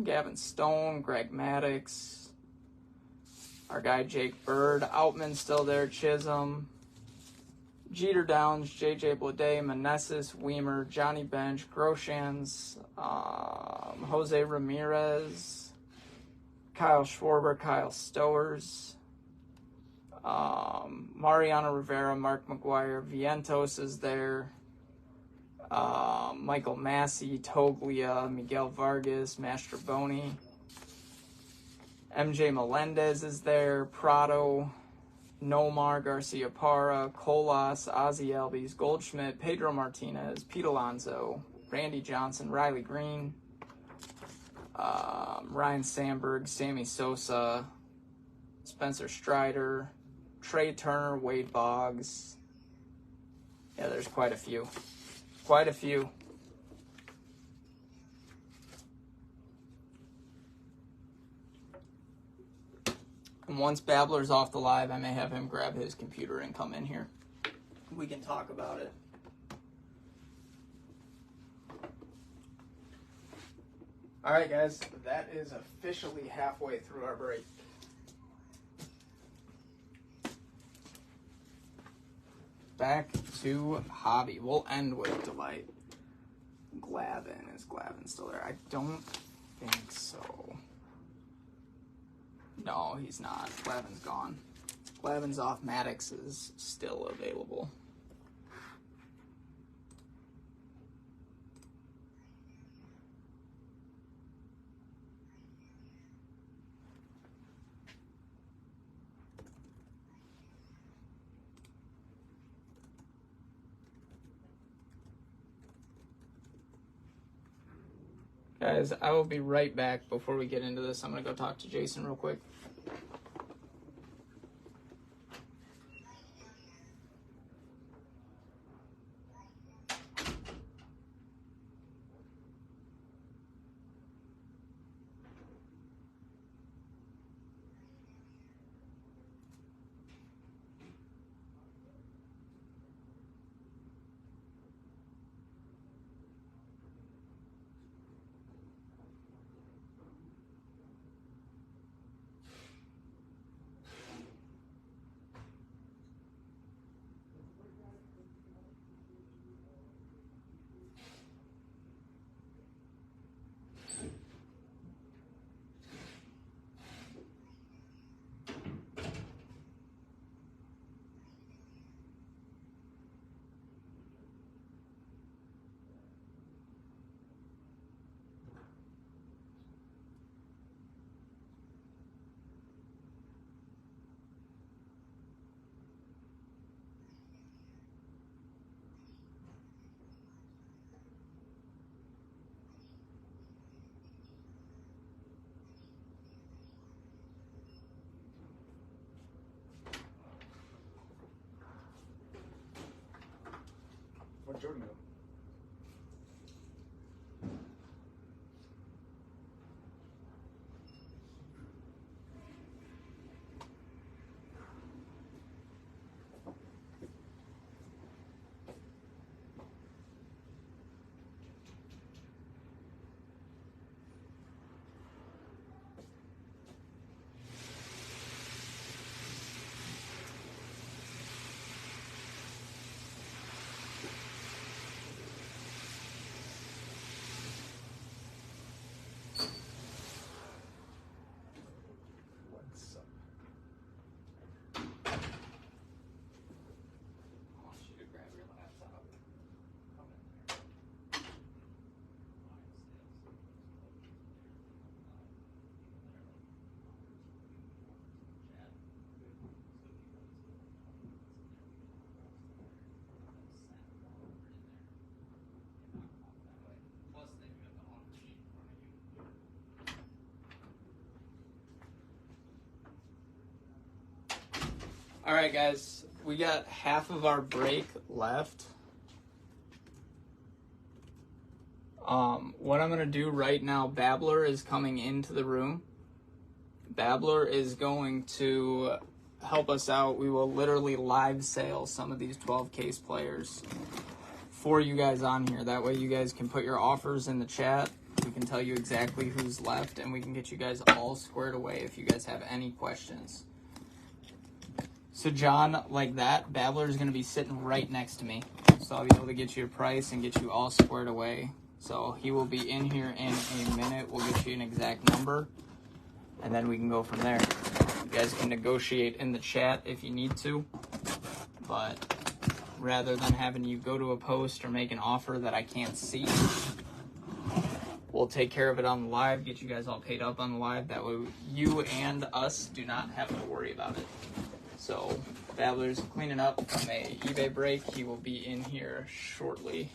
Gavin Stone, Greg Maddux, Our guy Jake Bird, Outman still there, Chisholm, Jeter Downs, JJ Bleday, Meneses, Weimer, Johnny Bench, Groshans, Jose Ramirez, Kyle Schwarber, Kyle Stowers, Mariano Rivera, Mark McGuire, Vientos is there, Michael Massey, Toglia, Miguel Vargas, Mastroboni, MJ Melendez is there, Prado, Nomar, Garcia Parra, Colas, Ozzy Albies, Goldschmidt, Pedro Martinez, Pete Alonso, Randy Johnson, Riley Green, Ryan Sandberg, Sammy Sosa, Spencer Strider, Trey Turner, Wade Boggs. Yeah, there's quite a few. Quite a few. And once Babbler's off the live, I may have him grab his computer and come in here. We can talk about it. All right, guys, that is officially halfway through our break. Back to hobby. We'll end with Delight. Glavin. Is Glavin still there? I don't think so. No, he's not. Glavin's gone. Glavin's off. Maddox is still available. Guys, I will be right back. Before we get into this, I'm going to go talk to Jason real quick. What Jordan go? All right, guys, we got half of our break left. What I'm going to do right now, Babbler is coming into the room. Babbler is going to help us out. We will literally live sale some of these 12 case players for you guys on here. That way you guys can put your offers in the chat. We can tell you exactly who's left, and we can get you guys all squared away if you guys have any questions. So John, like that, Babbler is going to be sitting right next to me. So I'll be able to get you a price and get you all squared away. So he will be in here in a minute. We'll get you an exact number, and then we can go from there. You guys can negotiate in the chat if you need to, but rather than having you go to a post or make an offer that I can't see, we'll take care of it on the live, get you guys all paid up on the live. That way you and us do not have to worry about it. So Babbler's cleaning up from a eBay break. He will be in here shortly.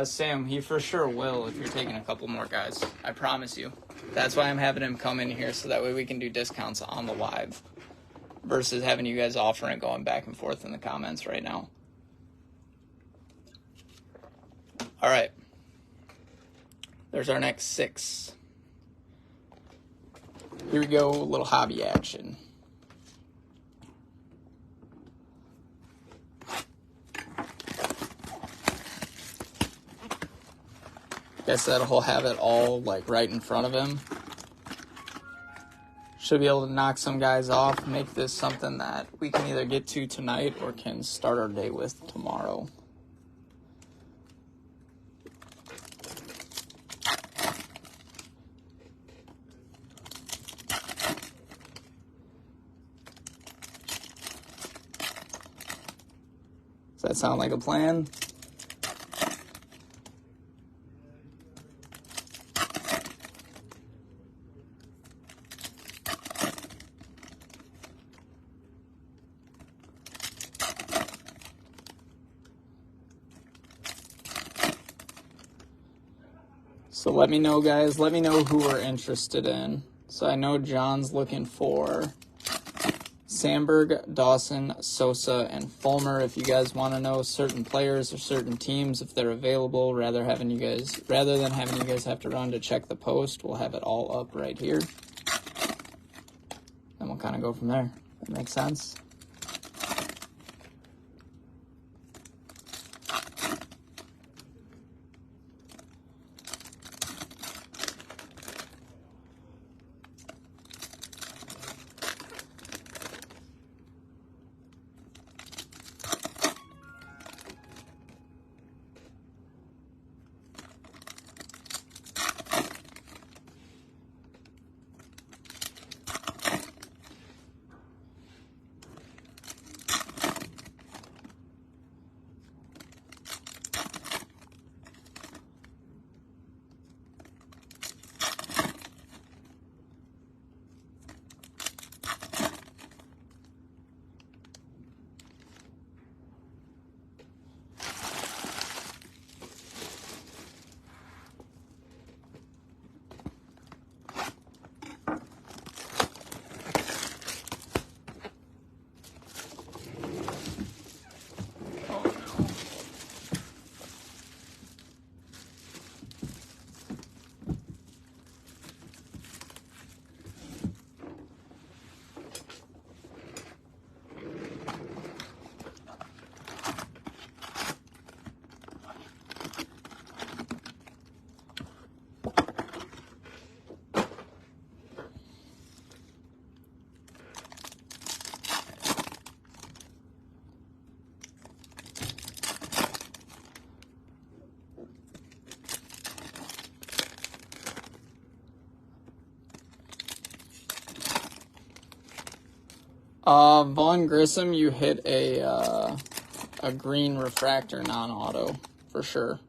Sam, he for sure will if you're taking a couple more guys. I promise you. That's why I'm having him come in here, so that way we can do discounts on the live versus having you guys offering and going back and forth in the comments right now. All right. There's our next 6. Here we go, a little hobby action. Guess that'll have it all like right in front of him. Should be able to knock some guys off, make this something that we can either get to tonight or can start our day with tomorrow. Does that sound like a plan? So let me know, guys. Let me know who we're interested in. So I know John's looking for Sandberg, Dawson, Sosa, and Fulmer. If you guys want to know certain players or certain teams, if they're available, rather than having you guys have to run to check the post, we'll have it all up right here. And we'll kind of go from there. That makes sense. Vaughn Grissom, you hit a green refractor non-auto for sure.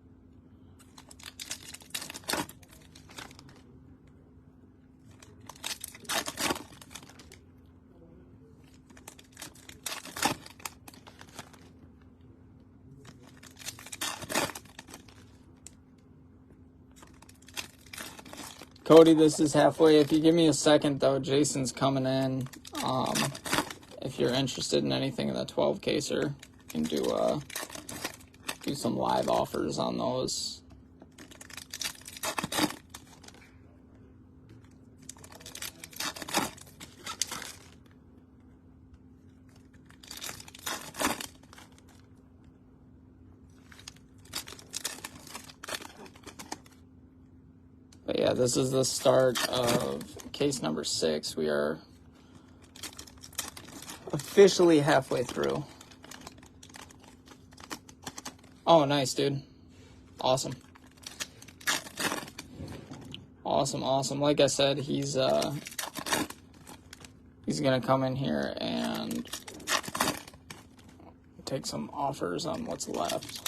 Cody, this is halfway. If you give me a second, though, Jason's coming in. If you're interested in anything in the 12 caser, you can do some live offers on those. But yeah, this is the start of case number 6. We are officially halfway through. Oh, nice, dude. Awesome. Awesome, awesome. Like I said, he's gonna come in here and take some offers on what's left.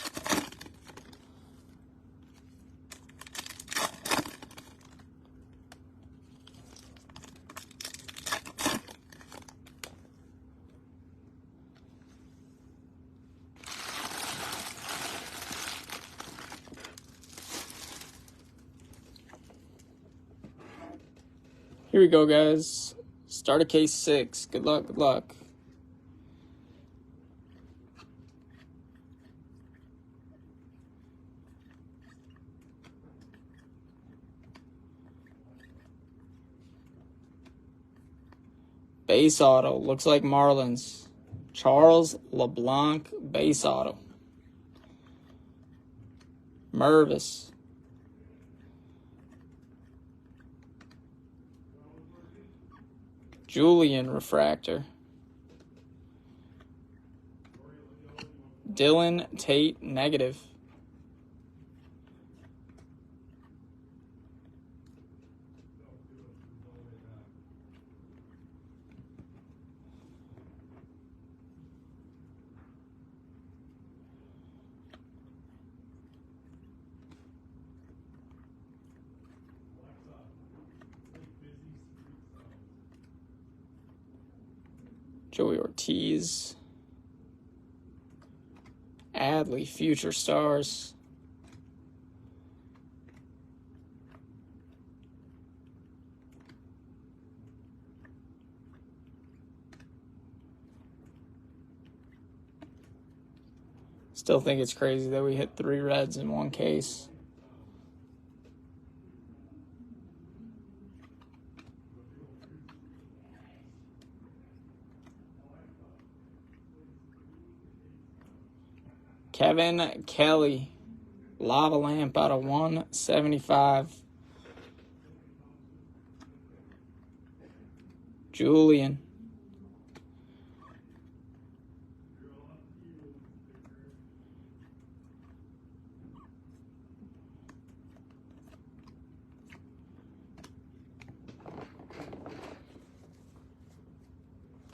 Here we go, guys. Start of case 6. Good luck, good luck. Base auto. Looks like Marlins. Charles LeBlanc base auto. Mervis. Julian refractor. Dylan Tate negative. Joey Ortiz. Adley, future stars. Still think it's crazy that we hit 3 reds in one case. Kevin Kelly, lava lamp out of 175. Julian.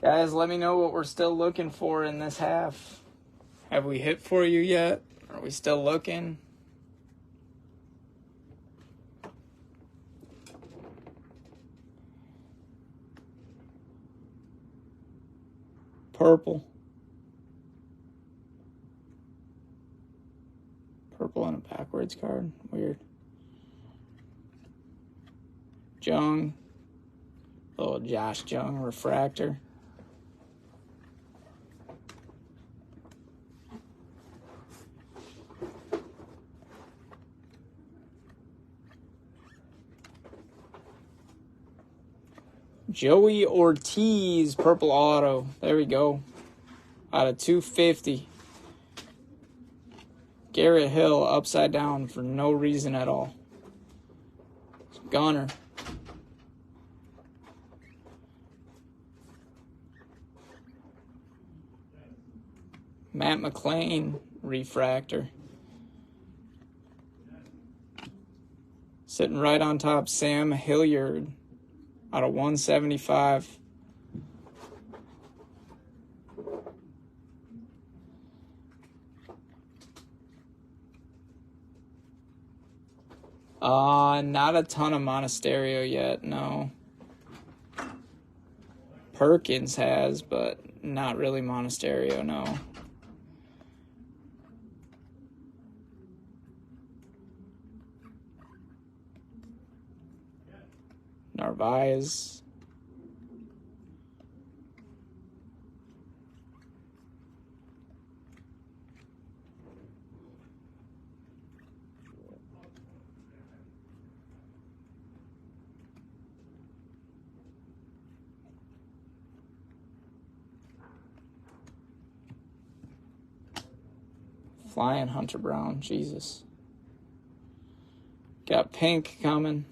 Guys, let me know what we're still looking for in this half. Have we hit for you yet? Are we still looking? Purple. Purple on a backwards card. Weird. Jung. Little Josh Jung refractor. Joey Ortiz, purple auto. There we go. Out of 250. Garrett Hill, upside down for no reason at all. Gunner. Matt McClain, refractor. Sitting right on top, Sam Hilliard. Out of 175. Not a ton of Monasterio yet, no. Perkins has, but not really Monasterio, no. Narvaez. Flying Hunter Brown, Jesus. Got pink coming.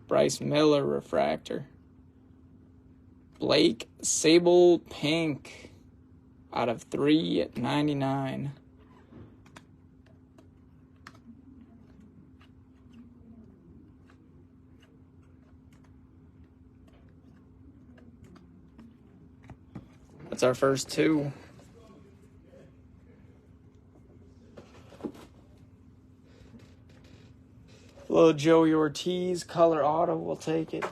Bryce Miller refractor. Blake Sable pink out of 399. That's our first two. Little Joey Ortiz, color auto, we'll take it.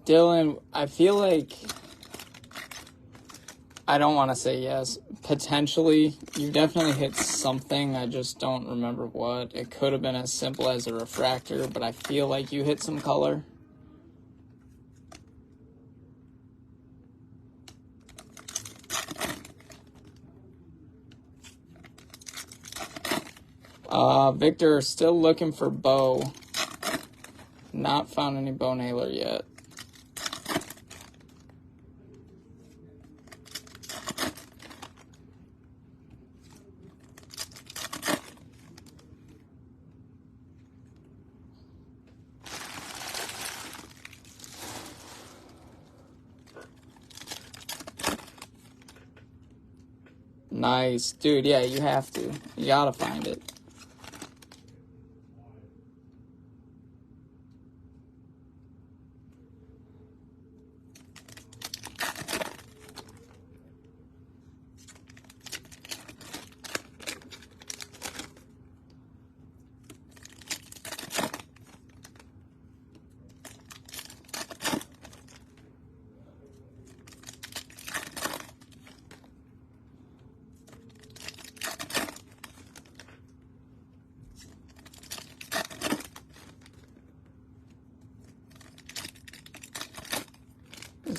Dylan, I feel like I don't want to say yes. Potentially, you definitely hit something. I just don't remember what. It could have been as simple as a refractor, but I feel like you hit some color. Victor, still looking for Bo. Not found any Bo Naylor yet. Nice. Dude, yeah, you have to. You gotta find it.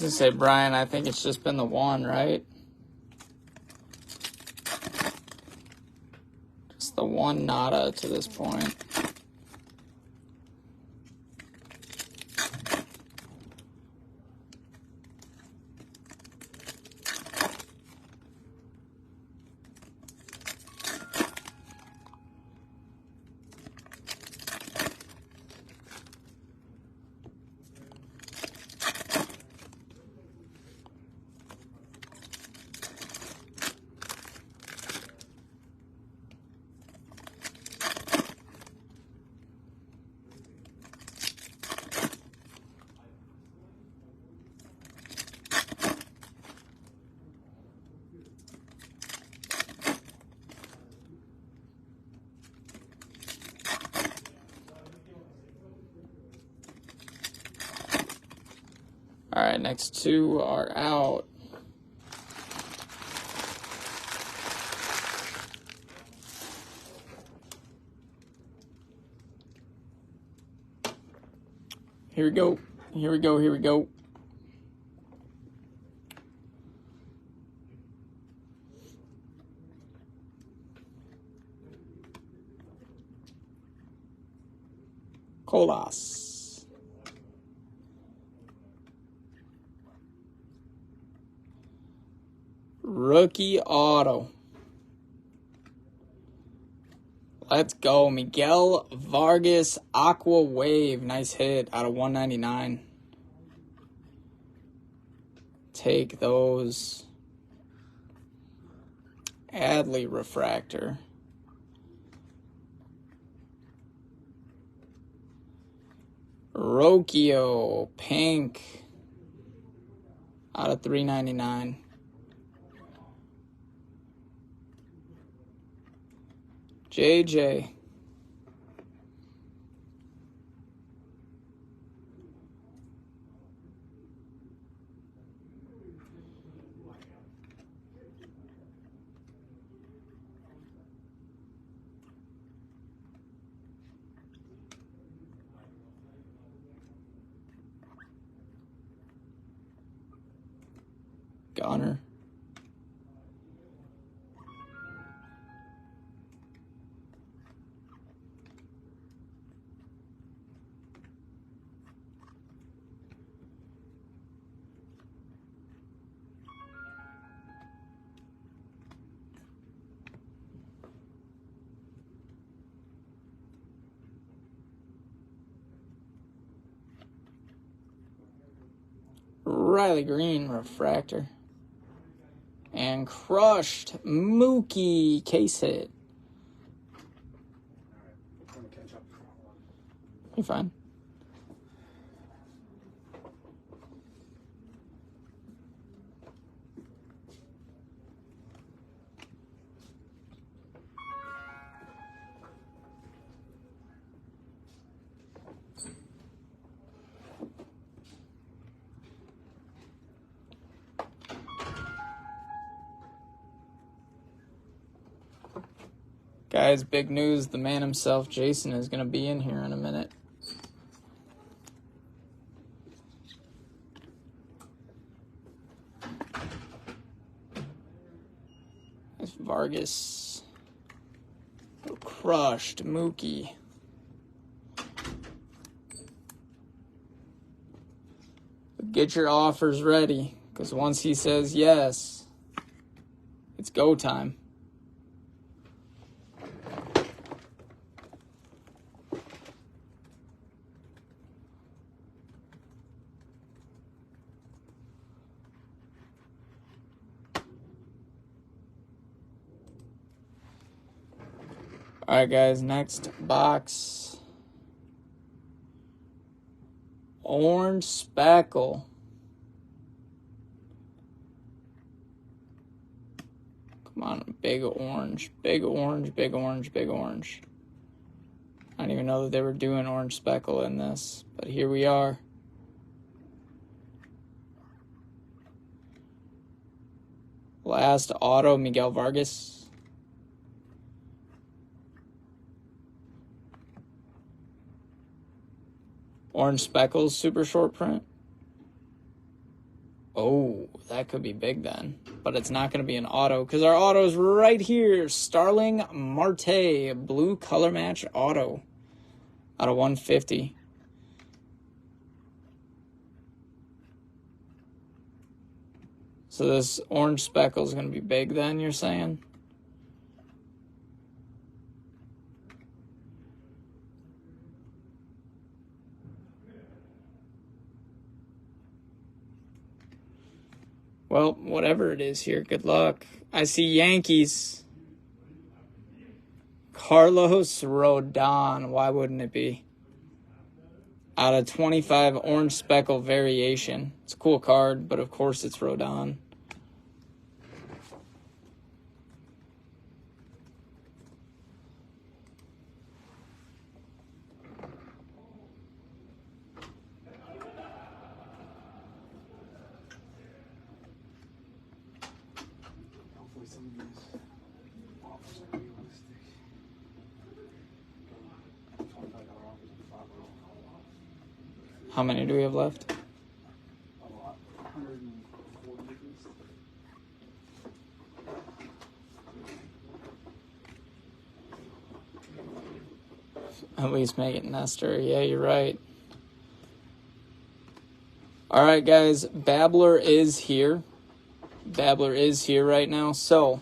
gonna say, Brian, I think it's just been the one, right? Just the one nada to this point. All right, next two are out. Here we go. Here we go. Here we go. Colas. Rookie auto. Let's go. Miguel Vargas, Aqua Wave. Nice hit out of 199. Take those. Adley Refractor. Rocchio, pink. Out of 399. JJ. Gunner. Riley Green Refractor. And crushed Mookie case hit. You're fine. Guys, big news. The man himself, Jason, is going to be in here in a minute. It's Vargas. Crushed Mookie. Get your offers ready, because once he says yes, it's go time. All right, guys, next box. Orange Spackle. Come on, big orange, big orange, big orange, big orange. I didn't even know that they were doing orange speckle in this, but here we are. Last auto, Miguel Vargas. Orange speckles, super short print. Oh, that could be big then. But it's not going to be an auto because our auto's right here. Starling Marte, blue color match auto out of 150. So this orange speckle is going to be big then, you're saying? Well, whatever it is here, good luck. I see Yankees. Carlos Rodon. Why wouldn't it be? Out of 25, orange speckle variation. It's a cool card, but of course it's Rodon. Hopefully some of these offers are realistic. $25 offers on Pablo. How many do we have left? A lot. 140 at least. At least make it Nestor. Yeah, you're right. All right, guys. Babbler is here. Babbler is here right now. So,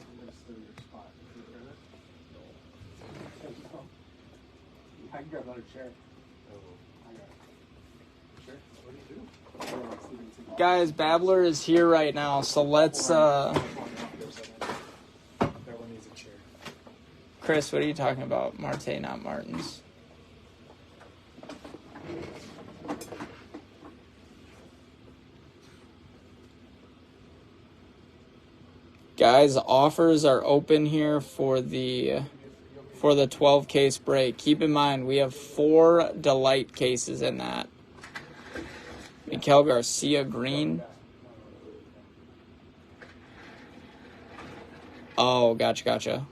I can grab another chair. I got it. Sure. What do you do? guys, Babbler is here right now. So let's. That one needs a chair. Chris, what are you talking about? Marte, not Martins. Guys, offers are open here for the 12 case break. Keep in mind, we have 4 Delight cases in that. Miguel Garcia green. Oh, gotcha.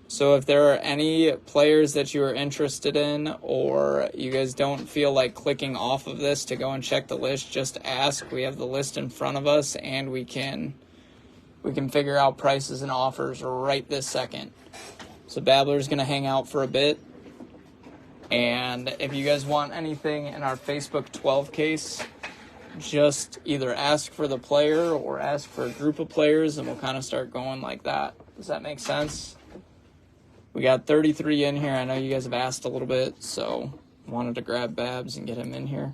So if there are any players that you are interested in, or you guys don't feel like clicking off of this to go and check the list, just ask. We have the list in front of us, and we can figure out prices and offers right this second. So Babbler's going to hang out for a bit. And if you guys want anything in our Facebook 12 case, just either ask for the player or ask for a group of players, and we'll kind of start going like that. Does that make sense? We got 33 in here. I know you guys have asked a little bit, so wanted to grab Babs and get him in here.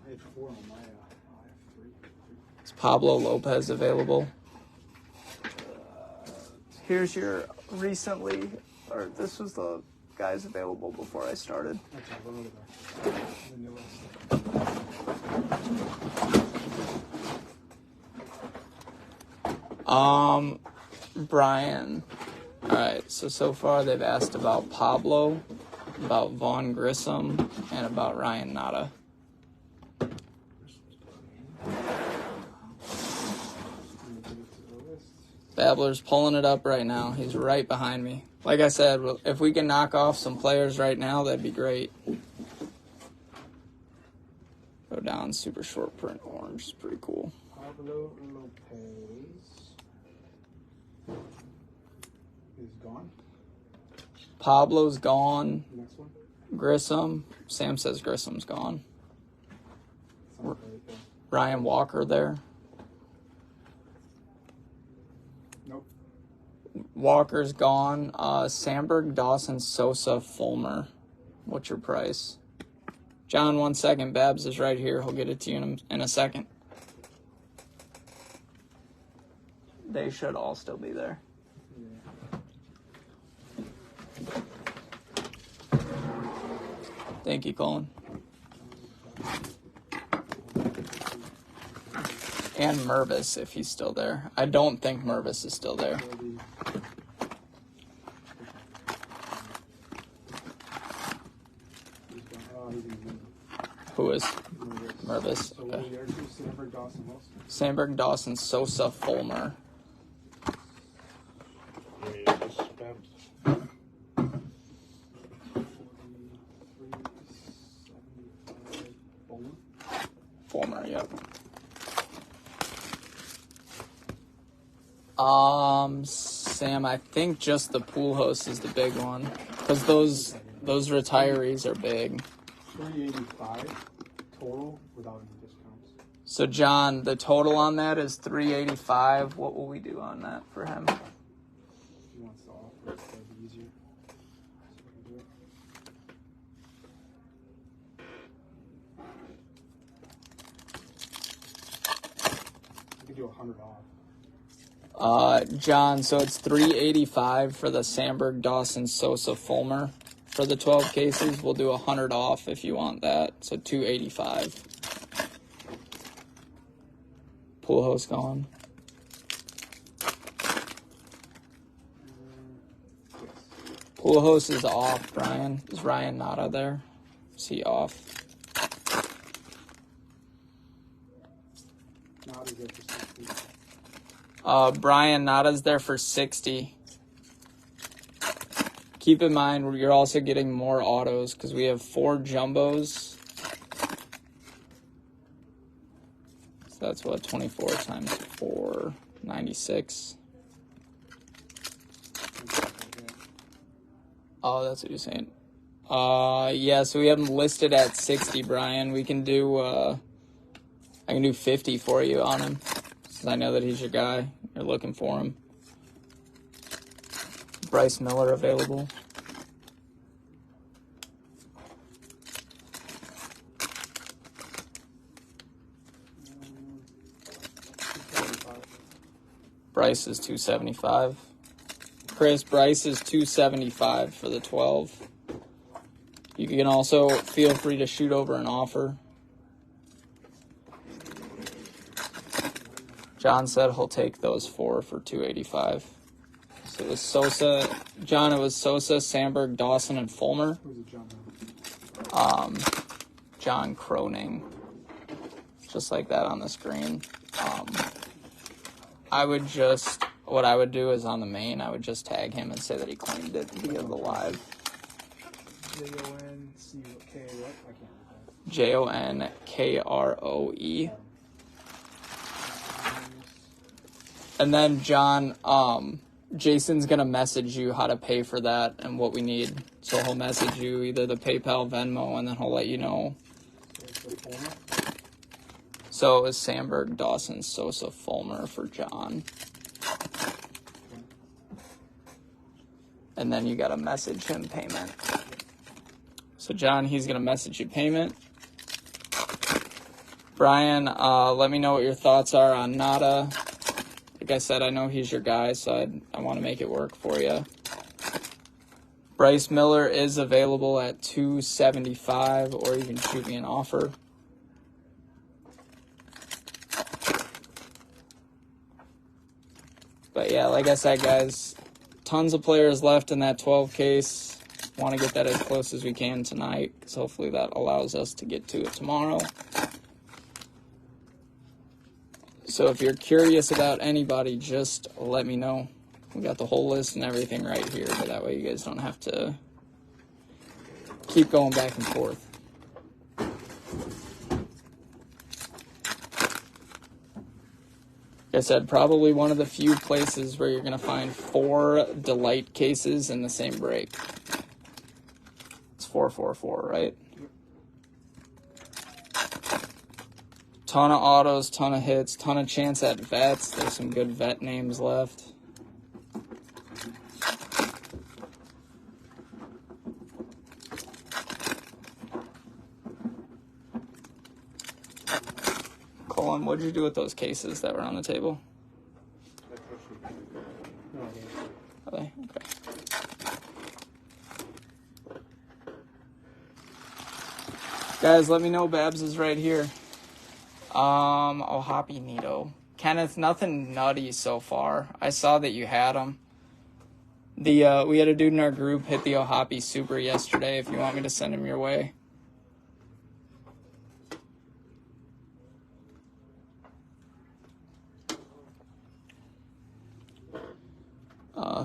I had 4 on my, I have 3. Is Pablo Lopez available? Here's your recently, or this was the guys available before I started. That's a load of the newest. Brian. All right, so far they've asked about Pablo, about Vaughn Grissom, and about Ryan Nada. Babbler's pulling it up right now. He's right behind me. Like I said, if we can knock off some players right now, that'd be great. Go down, super short print orange. It's pretty cool. Pablo Lopez is gone. Pablo's gone. Next one. Grissom. Sam says Grissom's gone. Sounds right there. Ryan Walker there. Nope. Walker's gone. Sandberg, Dawson, Sosa, Fulmer. What's your price? John, 1 second. Babs is right here. He'll get it to you in a second. They should all still be there. Thank you, Colin. And Mervis, if he's still there. I don't think Mervis is still there. Who is Mervis? So what are the other two? Sandberg, Dawson, Wilson. Sandberg, Dawson, Sosa, Fulmer. Fulmer, yep. Sam, I think just the pool host is the big one. Because those retirees are big. 385 total without any discounts. So, John, the total on that is 385. What will we do on that for him? If he wants to offer, that would be easier. So we can do it. We could do 100 off. John, so it's 385 for the Sandberg, Dawson, Sosa, Fulmer. For the 12 cases, we'll do 100 off if you want that. So 285. Pool host gone. Pool host is off, Brian. Is Ryan Nada there? Is he off? Nada's there for 60. Brian Nada's there for 60. Keep in mind, you're also getting more autos because we have 4 jumbos. So that's what, 24 times 4, 96. Oh, that's what you're saying. Yeah, so we have them listed at 60, Brian. We can do, I can do 50 for you on him. Since I know that he's your guy. You're looking for him. Bryce Miller available. Bryce is 275. Chris, Bryce is 275 for the 12. You can also feel free to shoot over an offer. John said he'll take those 4 for 285. So it was Sosa, John, it was Sosa, Sandberg, Dawson, and Fulmer. Who's it, John? John Croning. Just like that on the screen. What I would do is on the main, I would just tag him and say that he claimed it via the live. J-O-N-C-K what? I can't remember. Jonkroe. And then, John, Jason's going to message you how to pay for that and what we need. So he'll message you either the PayPal, Venmo, and then he'll let you know. So it was Sandberg, Dawson, Sosa, Fulmer for John. And then you got to message him payment. So, John, he's going to message you payment. Brian, let me know what your thoughts are on Nada. Like I said, I know he's your guy, so I want to make it work for you. Bryce Miller is available at 275, or you can shoot me an offer. But yeah, like I said, guys, tons of players left in that 12 case. Want to get that as close as we can tonight, because hopefully that allows us to get to it tomorrow. So if you're curious about anybody, just let me know. We got the whole list and everything right here, but that way you guys don't have to keep going back and forth. Like I said, probably one of the few places where you're going to find 4 Delight cases in the same break. It's 444, right? Ton of autos, ton of hits, ton of chance at vets. There's some good vet names left. Colin, what did you do with those cases that were on the table? Are they? Okay. Guys, let me know. Babs is right here. Oh, Hoppy Nito. Kenneth, nothing nutty so far. I saw that you had them. We had a dude in our group hit the Ohapi Super yesterday, if you want me to send him your way.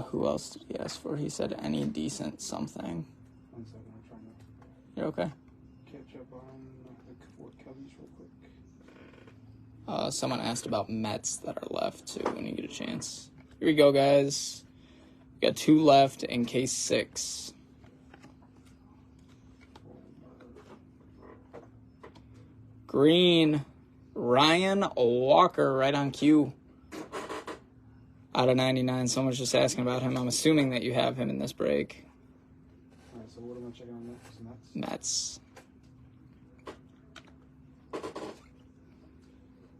Who else did he ask for? He said any decent something. 1 second, I'm trying to You're okay? catch up on the 4 Cubbies real quick. Someone asked about Mets that are left, too, when you get a chance. Here we go, guys. We got 2 left in case 6. Green, Ryan Walker, right on cue. Out of 99. Someone's just asking about him. I'm assuming that you have him in this break. All right, so what am I checking on next? Mets.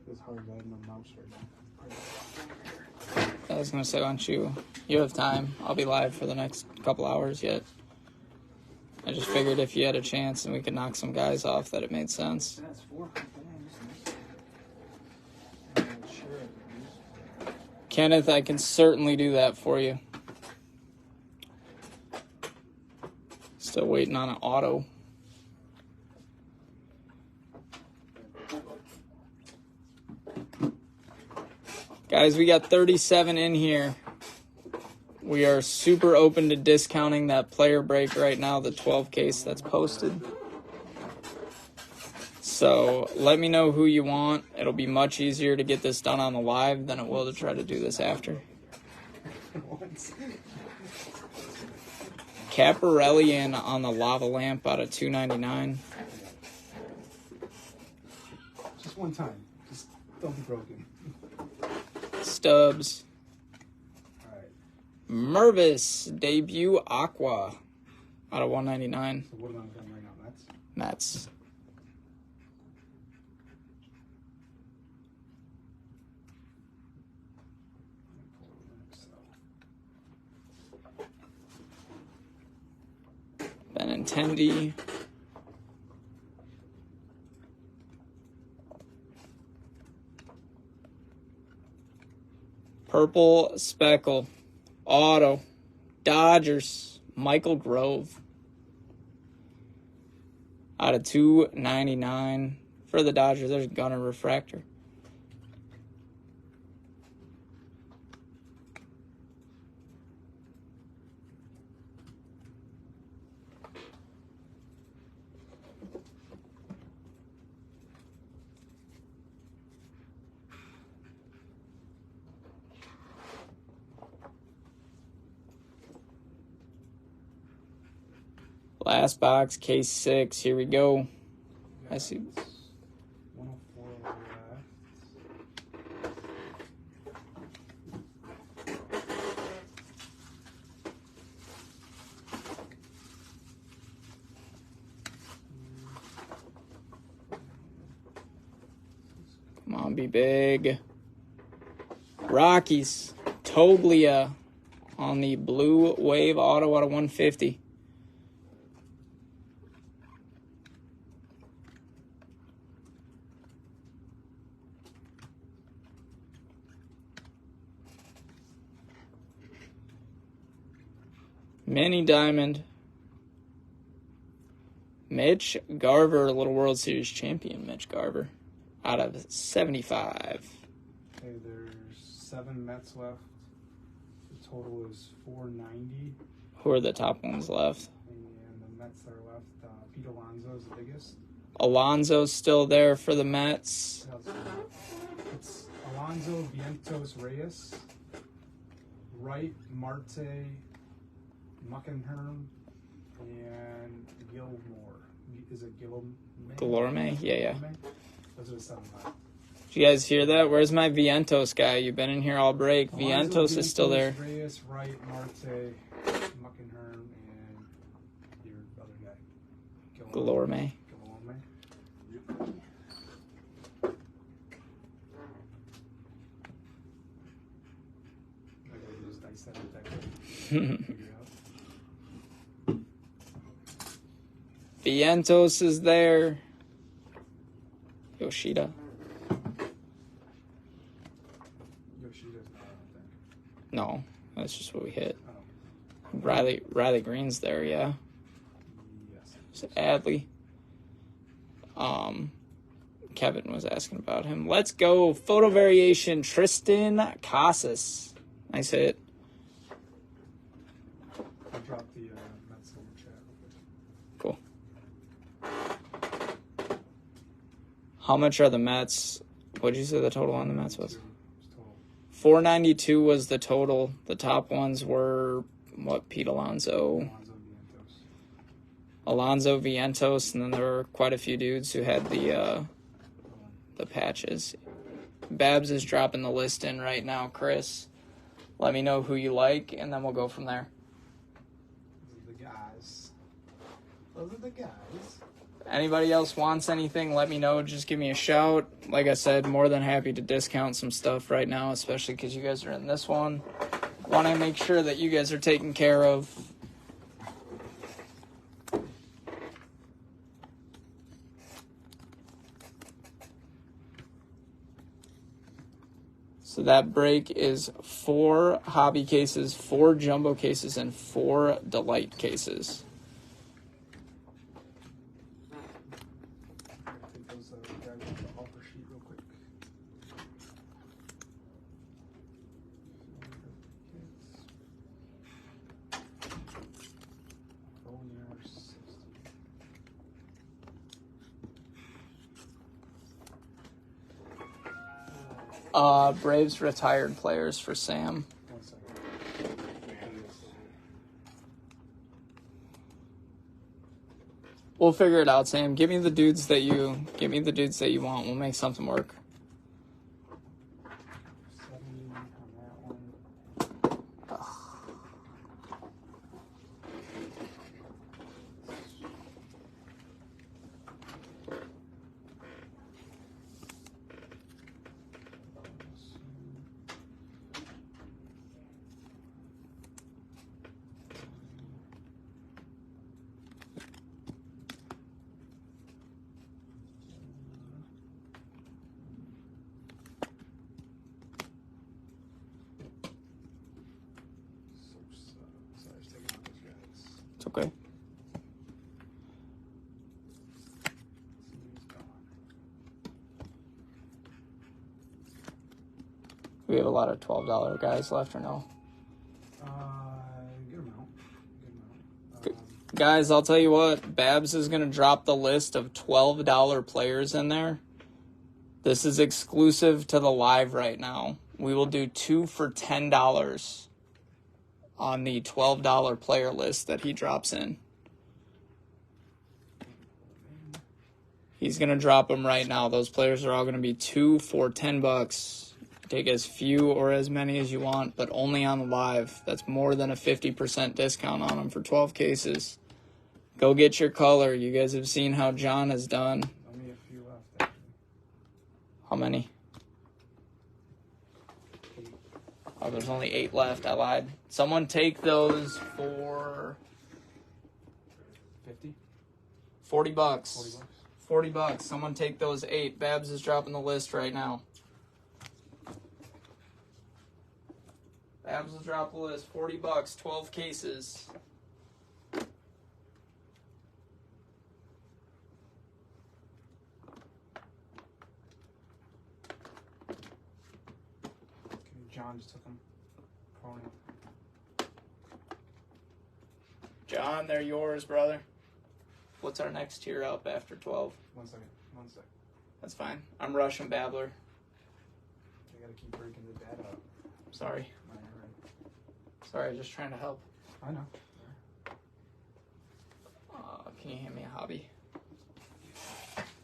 It's hard to have my mouse right now. I was going to say, why don't you have time. I'll be live for the next couple hours yet. I just figured if you had a chance and we could knock some guys off that it made sense. That's 4. Sure. Kenneth, I can certainly do that for you. Still waiting on an auto. Guys, we got 37 in here. We are super open to discounting that player break right now, the 12 case that's posted. So let me know who you want. It'll be much easier to get this done on the live than it will to try to do this after. Caparelli in on the lava lamp out of $2.99. Just one time. Just don't be broken. Stubbs. All right. Mervis debut Aqua out of $1.99. So what am I doing right now? Mets. Benintendi. Purple Speckle. Auto. Dodgers. Michael Grove. Out of $2.99 for the Dodgers. There's Gunner Refractor. Last box, case 6. Here we go. I see. 104 left. Come on, be big. Rockies. Toglia on the Blue Wave auto out of 150. Mini Diamond. Mitch Garver, Little World Series champion, Mitch Garver, out of 75. Okay, there's 7 Mets left. The total is 490. Who are the top ones left? And the Mets that are left, Pete Alonso is the biggest. Alonso's still there for the Mets. It's Alonso, Vientos, Reyes, Wright, Marte, Muckenherm, and Gilmore. Is it Gilmore? Delorme? Yeah. Those are the 7 left. Did you guys hear that? Where's my Vientos guy? You've been in here all break. Alonso, Vientos is still there. Reyes, Wright, Marte, Muckenherm, and your other guy. Delorme. I gotta just dissect it that quick. Figure it out. Vientos is there. Yoshida. Yoshida's not, I don't think. No, that's just what we hit. Oh. Riley Green's there, yeah. Yes. So Adley. Kevin was asking about him. Let's go. Photo variation. Tristan Casas. Nice hit. I dropped the Mets in the chat. Cool. How much are the Mets? What did you say the total on the Mets was? It's total. $492 was the total. The top ones were what? Pete Alonso, Alonso Vientos, and then there were quite a few dudes who had the patches. Babs is dropping the list in right now, Chris. Let me know who you like, and then we'll go from there. Those are the guys. Those are the guys. Anybody else wants anything, let me know. Just give me a shout. Like I said, more than happy to discount some stuff right now, especially because you guys are in this one. Want to make sure that you guys are taken care of. So that break is 4 hobby cases, 4 jumbo cases, and 4 delight cases. Take those guys off the offer sheet real quick. Braves retired players for Sam. 1 second. We'll figure it out, Sam. Give me the dudes that you want. We'll make something work. 70 on that one. Sorry, just taking out those guys. It's okay. He's gone. We have a lot of $12 guys left or no? Good amount. Good amount. Guys, I'll tell you what. Babs is going to drop the list of $12 players in there. This is exclusive to the live right now. We will do 2 for $10 on the $12 player list that he drops in. He's going to drop them right now. Those players are all going to be 2 for $10. Take as few or as many as you want, but only on the live. That's more than a 50% discount on them for 12 cases. Go get your color. You guys have seen how John has done. Only a few left, actually. How many? Oh, there's only 8 left. I lied. Someone take those for 50? $40. 40 bucks. $40. Someone take those 8. Babs is dropping the list right now. Babs will drop the list. $40. 12 cases. John just took them. John, they're yours, brother. What's our next tier up after 12? 1 second. 1 second. That's fine. I'm Russian Babbler. I gotta keep breaking the data up. Sorry. Right. Sorry, just trying to help. I know. Can you hand me a hobby?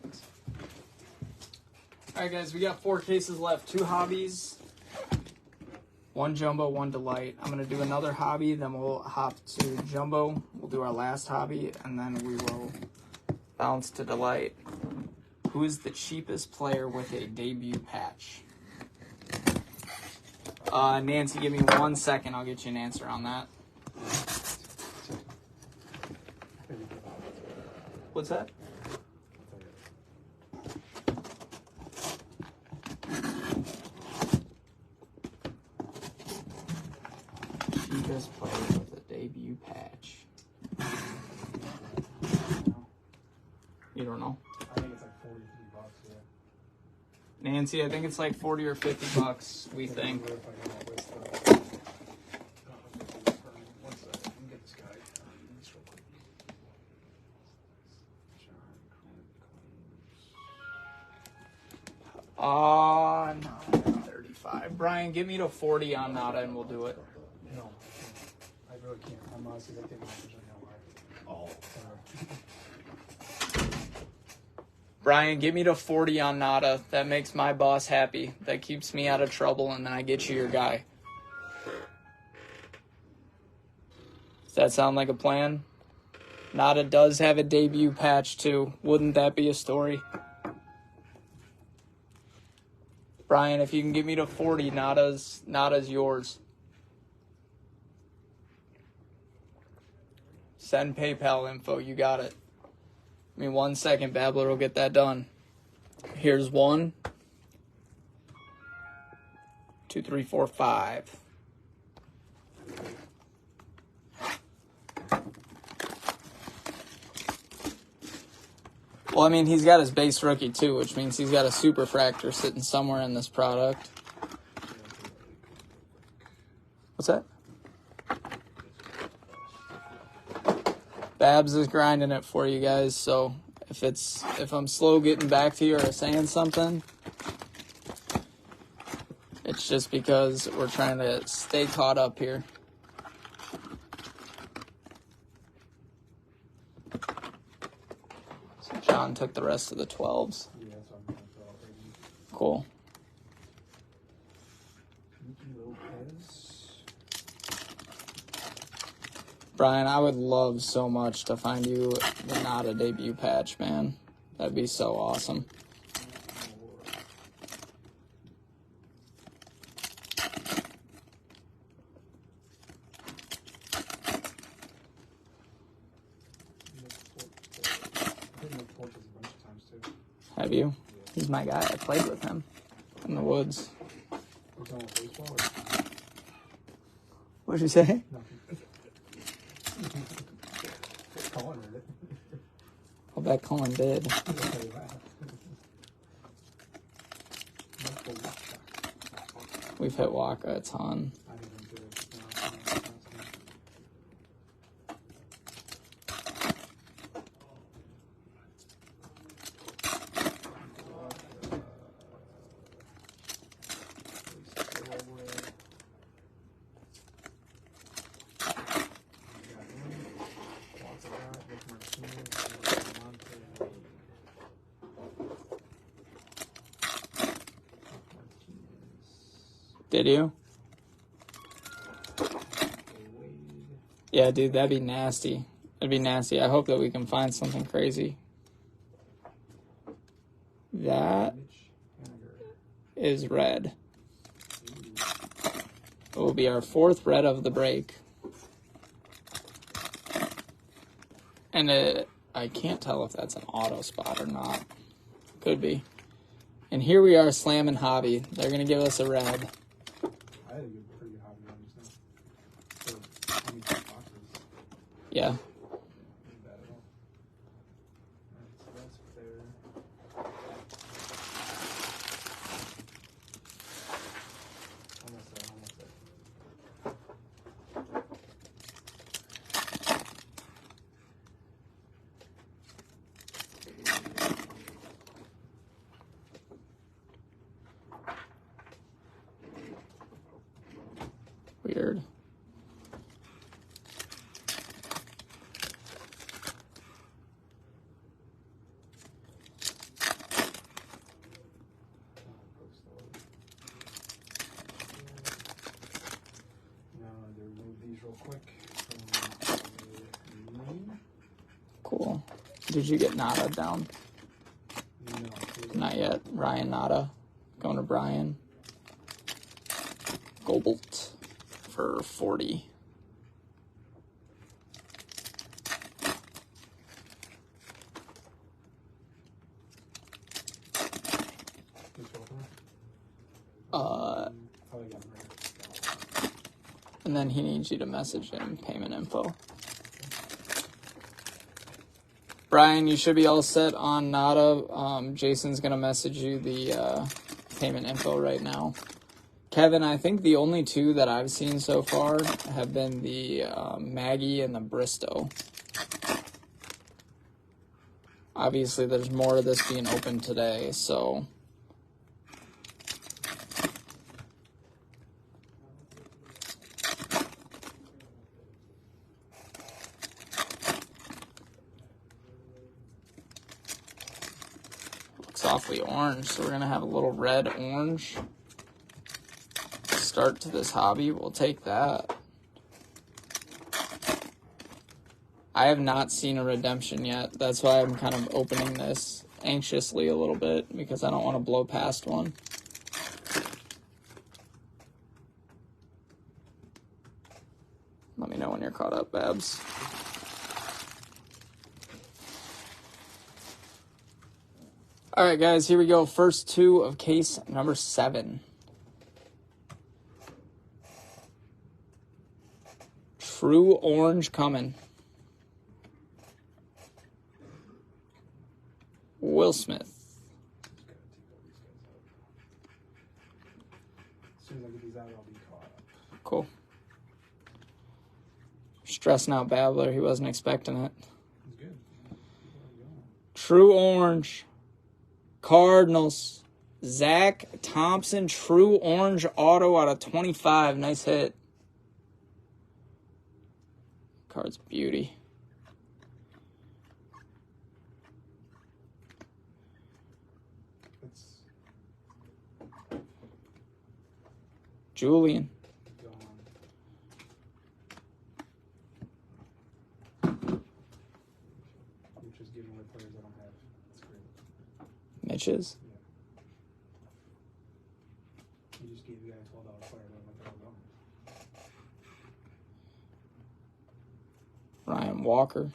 Thanks. Alright, guys, we got 4 cases left. 2 hobbies. 1 jumbo, 1 delight. I'm going to do another hobby, then we'll hop to jumbo. We'll do our last hobby, and then we will bounce to delight. Who is the cheapest player with a debut patch? Nancy, give me 1 second. I'll get you an answer on that. What's that? Cheapest player with a debut patch. You don't know? I think it's like 43 bucks, yeah. Nancy, I think it's like 40 or 50 bucks, we think. 1 second. Let me get this guy. Just real quick. No, 35. 235. Brian, get me to 40 on Nada and we'll do it. No, I really can't. I'm honestly like taking offers right now. Oh. Brian, get me to 40 on Nada. That makes my boss happy. That keeps me out of trouble, and then I get you your guy. Does that sound like a plan? Nada does have a debut patch, too. Wouldn't that be a story? Brian, if you can get me to 40, Nada's yours. Send PayPal info. You got it. Give me 1 second, Babbler will get that done. Here's 1, 2, 3, 4, 5. Well, I mean, he's got his base rookie, too, which means he's got a super fractor sitting somewhere in this product. What's that? Babs is grinding it for you guys, so if I'm slow getting back to you or saying something, it's just because we're trying to stay caught up here. So John took the rest of the 12s. Yeah, that's what I'm going to throw out right now. Cool. Nicky Lopez. Brian, I would love so much to find you the Nada debut patch, man. That'd be so awesome. Have you? He's my guy. I played with him in the woods. What'd you say? I'll bet Cullen did. We've hit Waka a ton. Did you? Yeah, dude, that'd be nasty. That'd be nasty. I hope that we can find something crazy. That is red. It will be our 4th red of the break. And I can't tell if that's an auto spot or not. Could be. And here we are slamming hobby. They're going to give us a red. I had a pretty good hobby on just now. So, how many boxes? Yeah. Not bad at all. Alright, so that's fair. Almost there, almost there. Weird. Real quick. Cool. Did you get Nada down? No. Not yet. Ryan Nada. Going to Brian. Gobolt for 40. And then he needs you to message him payment info. Brian, you should be all set on Nada. Jason's going to message you the payment info right now. Kevin, I think the only two that I've seen so far have been the Maggie and the Bristow. Obviously, there's more of this being open today, so awfully orange, so we're going to have a little red-orange start to this hobby. We'll take that. I have not seen a redemption yet. That's why I'm kind of opening this anxiously a little bit, because I don't want to blow past one. Let me know when you're caught up, Babs. All right, guys, here we go. First two of case number 7. True orange coming. Will Smith. As soon as I get these out, I'll be caught up. Cool. Stressing out Babbler. He wasn't expecting it. He's good. True orange. Cardinals. Zach Thompson. True orange auto out of 25. Nice hit. Card's beauty. Julian. You're just giving away players I don't have. That's great. Mitch's. Yeah. You just gave the guy a $12 player. I don't know what they're going. Ryan Walker.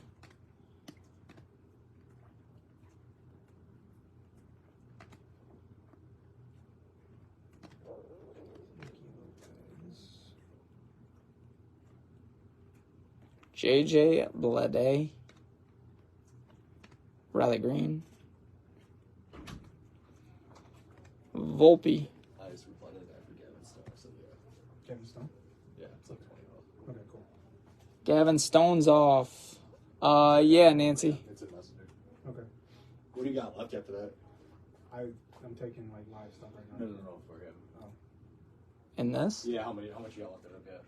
JJ Blade. Riley Green. Volpe. I just replanted that for Gavin Stone. So yeah. Kevin Stone? Yeah, it's like 20 off. Okay, cool. Gavin Stone's off. Yeah, Nancy. It's a messenger. Okay. What do you got left after that? I'm taking like live stuff right now. No, for him. Oh. In this? Yeah, how much you got left in him? Yeah.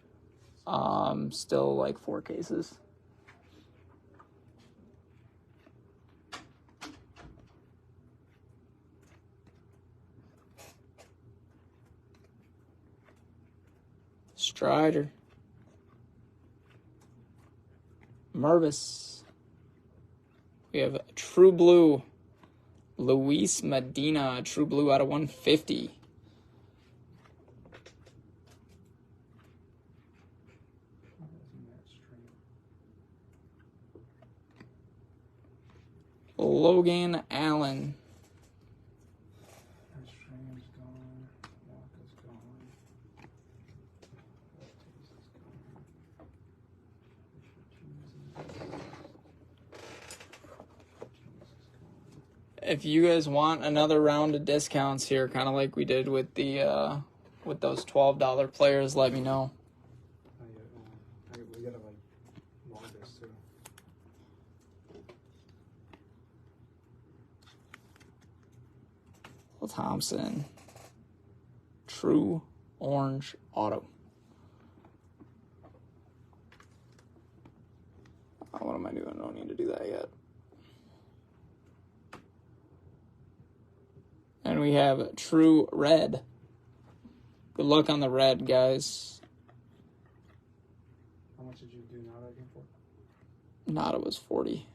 Still like 4 cases. Strider. Mervis. We have True Blue. Luis Medina. True Blue out of 150. Logan Allen. Strand's gone. Walker's gone. If you guys want another round of discounts here, kind of like we did with the with those $12 players, let me know. We gotta like log this too. Will Thompson. True orange auto. What am I doing? I don't need to do that yet. And we have True Red. Good luck on the red, guys. How much did you do Nada again for? Nada was 40.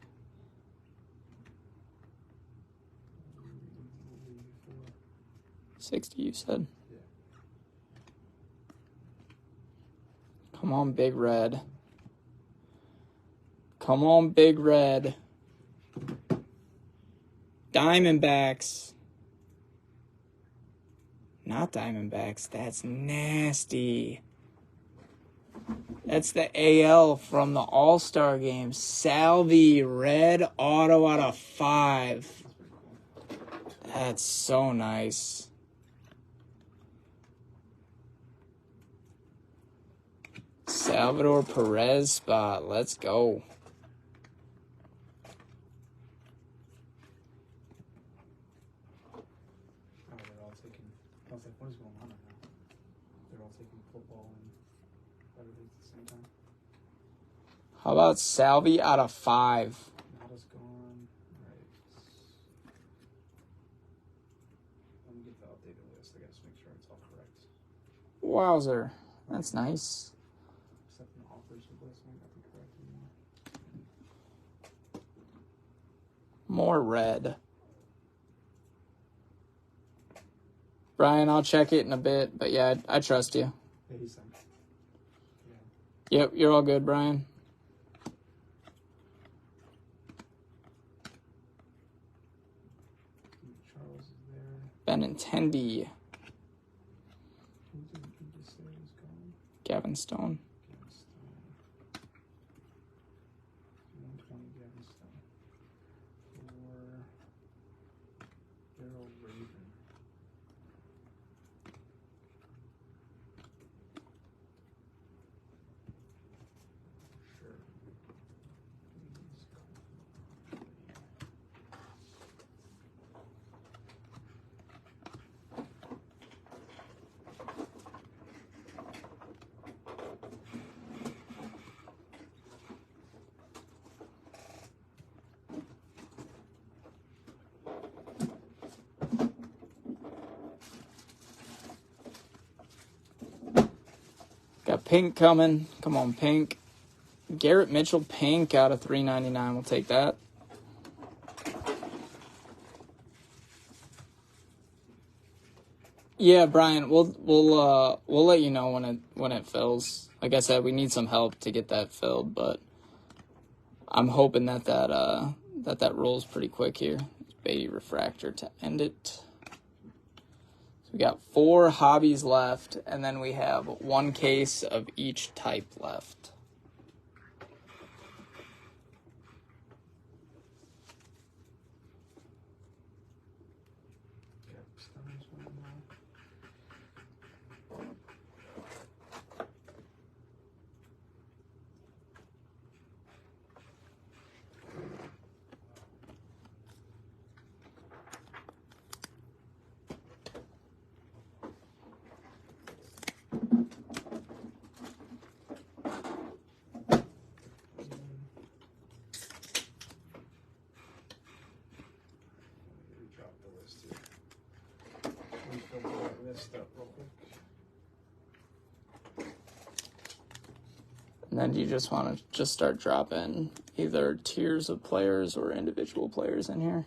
60, you said? Yeah. Come on, Big Red. Come on, Big Red. Diamondbacks. Not Diamondbacks. That's nasty. That's the AL from the All-Star game. Salvi, red auto out of 5. That's so nice. Salvador Perez spot. Let's go. They're all taking. I was like, what is going on right now? They're all taking football and everything at the same time. How about Salvi out of 5? Nada's gone. Right. Wowzer. That's nice. Accepting offers replacement. Got the correct email. More red. Brian, I'll check it in a bit, but yeah, I trust you. Yeah, he sent. Yeah. Yep, you're all good, Brian. Charles is there. Benintendi. Who did you just say was gone? Gavin Stone. Gavin Stone. 120 Gavin Stone. For Daryl Raven. Sure. Got pink coming. Come on, pink. Garrett Mitchell pink out of $3.99. We'll take that. Yeah, Brian, we'll let you know when it fills. Like I said, we need some help to get that filled, but I'm hoping that rolls pretty quick here. Baby refractor to end it. So we got 4 hobbies left, and then we have 1 case of each type left. And then you just want to just start dropping either tiers of players or individual players in here.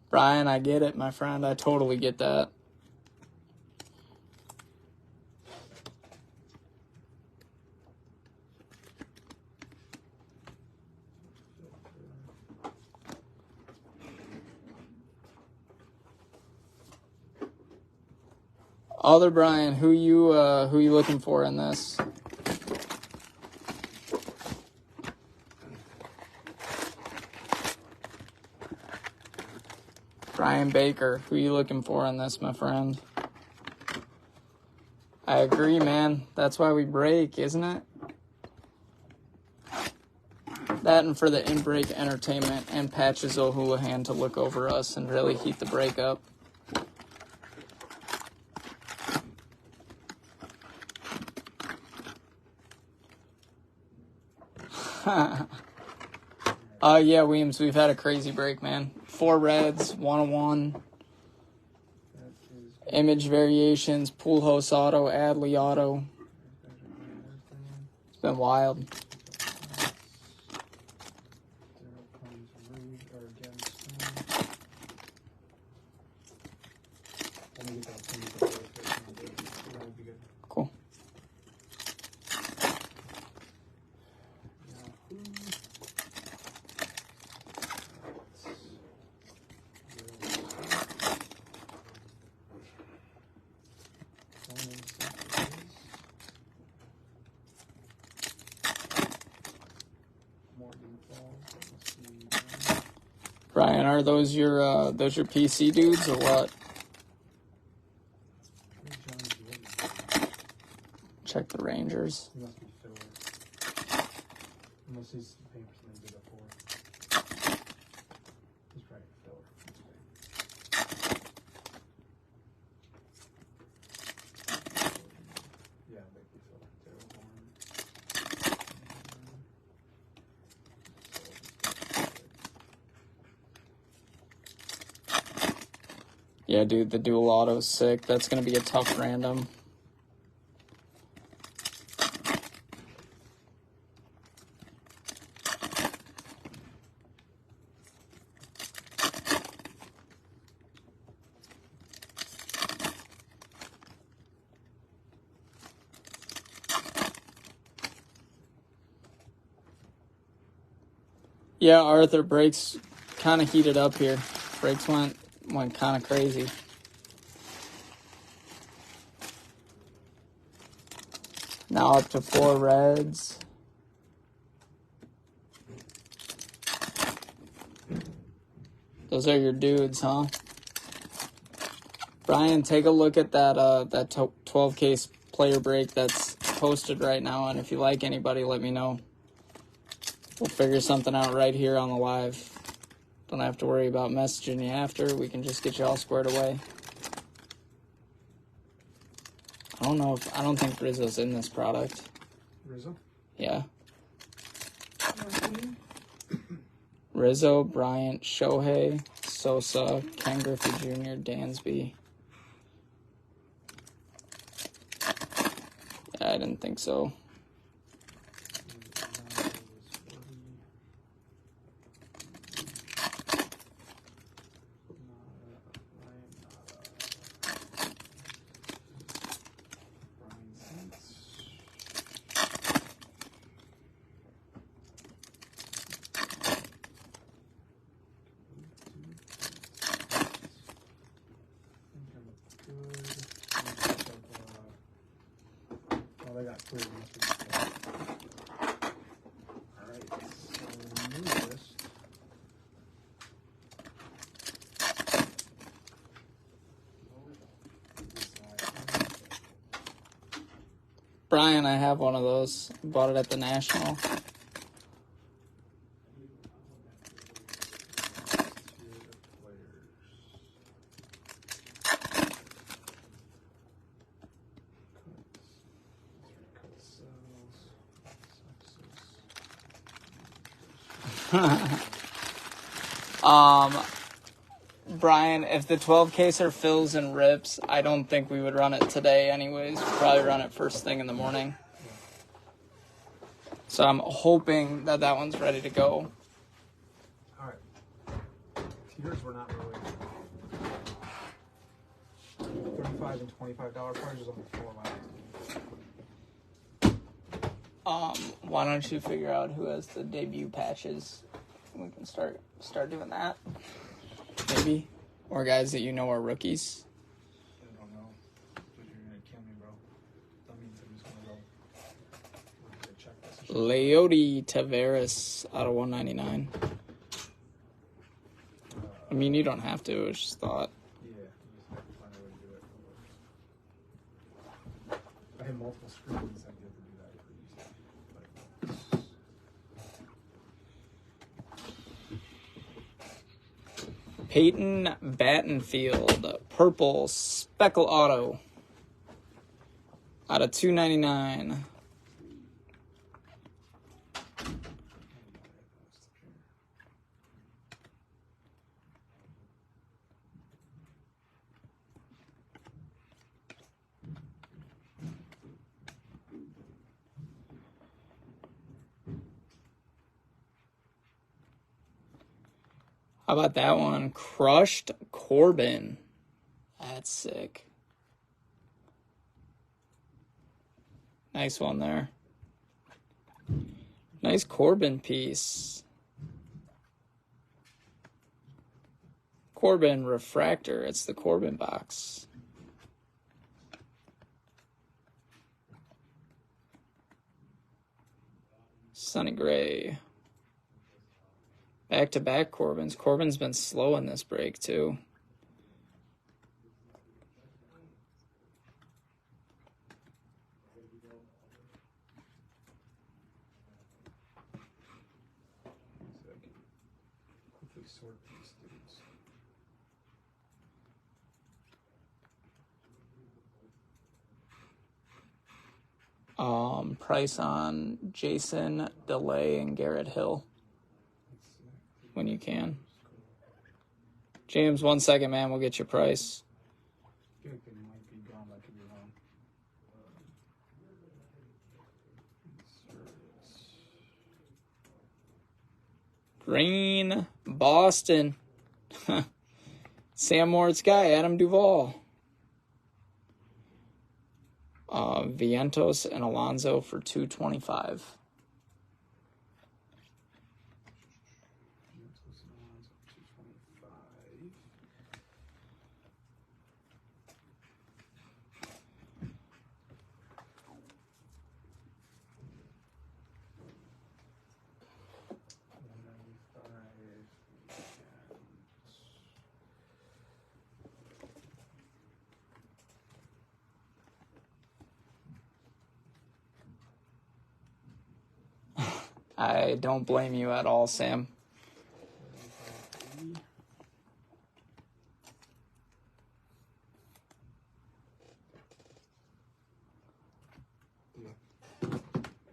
Brian, I get it, my friend. I totally get that. Other Brian, who you looking for in this? Brian Baker, who you looking for in this, my friend? I agree, man. That's why we break, isn't it? That and for the in-break entertainment and Patches O'Houlihan to look over us and really heat the break up. Yeah, Williams, we've had a crazy break, man. 4 reds, 101. Image variations, Pool House Auto, Adley Auto. It's been wild. Cool. Brian, are those your PC dudes or what? Check the Rangers. He must be filler. Unless he's paying for something big before. He's probably filler. Yeah, big filler. Yeah, dude, the dual auto's sick. That's going to be a tough random. Yeah, Arthur, breaks kind of heated up here. Breaks went kind of crazy. Now up to 4 reds. Those are your dudes, huh? Brian, take a look at that 12 case player break that's posted right now, and if you like anybody, let me know. We'll figure something out right here on the live. Don't have to worry about messaging you after. We can just get you all squared away. I don't think Rizzo's in this product. Rizzo? Yeah. Rizzo, Bryant, Shohei, Sosa, Ken Griffey Jr., Dansby. Yeah, I didn't think so. They got clear Alright, so new list. Brian, I have one of those. Bought it at the National. Brian, if the 12 caser fills and rips, I don't think we would run it today anyways. We'd probably run it first thing in the morning. So I'm hoping that one's ready to go. Alright. Teeters were not really $35 and $25 prices on the floor last. Why don't you figure out who has the debut patches? We can start doing that. Maybe. Or guys that you know are rookies. I don't know. Dude, you're gonna kill me, bro. That means I'm just gonna go. We're gonna check this. Leody Taveras out of 199. I mean, you don't have to. It's just thought. Yeah, you just have to find a way to do it. I have multiple screens. I'd be able to do that pretty easy. Peyton Battenfield, purple speckle auto out of 299. How about that one? Crushed Corbin. That's sick. Nice one there. Nice Corbin piece. Corbin refractor. It's the Corbin box. Sonny Gray. Back-to-back Corbins. Corbin's been slow in this break, too. Price on Jason DeLay and Garrett Hill when you can. James, 1 second, man. We'll get your price. I feel like they might be gone, but I could be wrong. Green, Boston. Sam Moritz guy, Adam Duvall. Vientos and Alonso for $225. I don't blame you at all, Sam.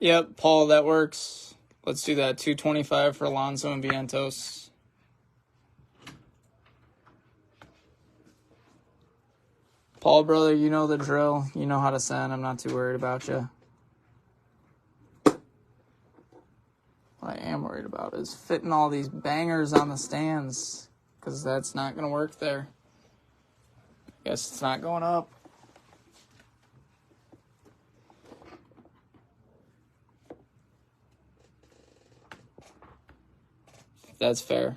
Yep, Paul, that works. Let's do that. $225 for Alonso and Vientos. Paul, brother, you know the drill. You know how to send. I'm not too worried about you. What I am worried about is fitting all these bangers on the stands, because that's not going to work there. Guess it's not going up. That's fair.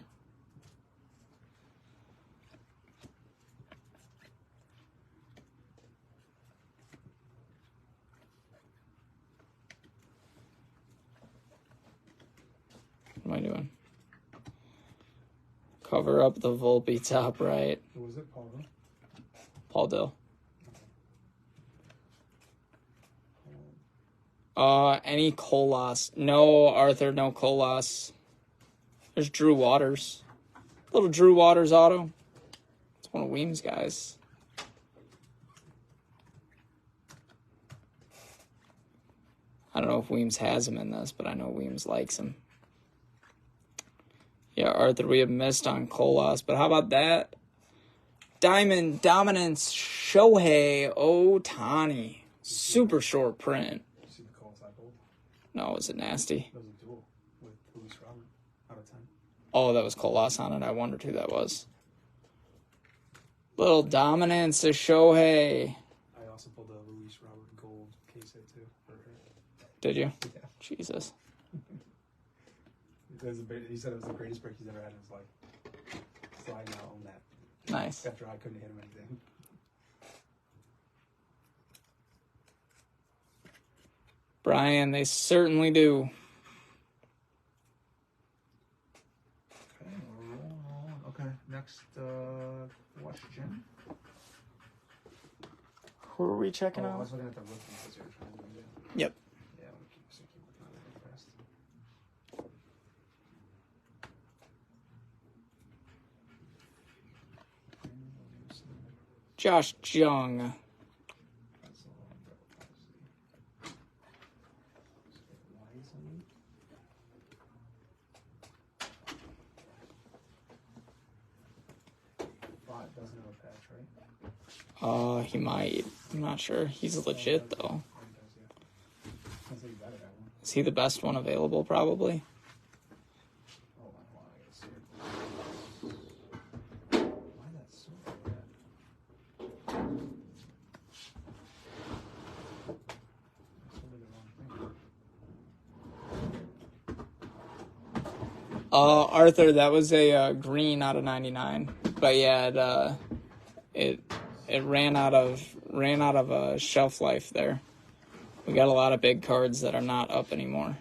What am I doing? Cover up the Volpe top right. What was it, Paul? Paul Dill. Any Colas? No, Arthur, no Colas. There's Drew Waters. Little Drew Waters auto. It's one of Weems' guys. I don't know if Weems has him in this, but I know Weems likes him. Yeah, Arthur, we have missed on Colas, but how about that? Diamond Dominance Shohei Ohtani. Super short print. Did you see the Colas I pulled? No, was it nasty? That was a duel with Luis Robert out of 10. Oh, that was Colas on it. I wondered who that was. Little Dominance of Shohei. I also pulled a Luis Robert gold case hit too. Did you? Yeah. Jesus. He said it was the greatest break he's ever had in his life. So I now own that. Nice. After I couldn't hit him anything. Brian, they certainly do. Okay, we're rolling. Okay, next question. Who are we checking I out? was looking at the rookies that you were trying to do. Yep. Yeah, we'll keep looking at it real fast. Josh Jung. Doesn't have a patch, right? He might. I'm not sure. He's legit, though. Is he the best one available, probably? Hold on, I gotta see it. Why that's so bad? Arthur, that was a green out of 99. But yeah, it ran out of shelf life there. We got a lot of big cards that are not up anymore.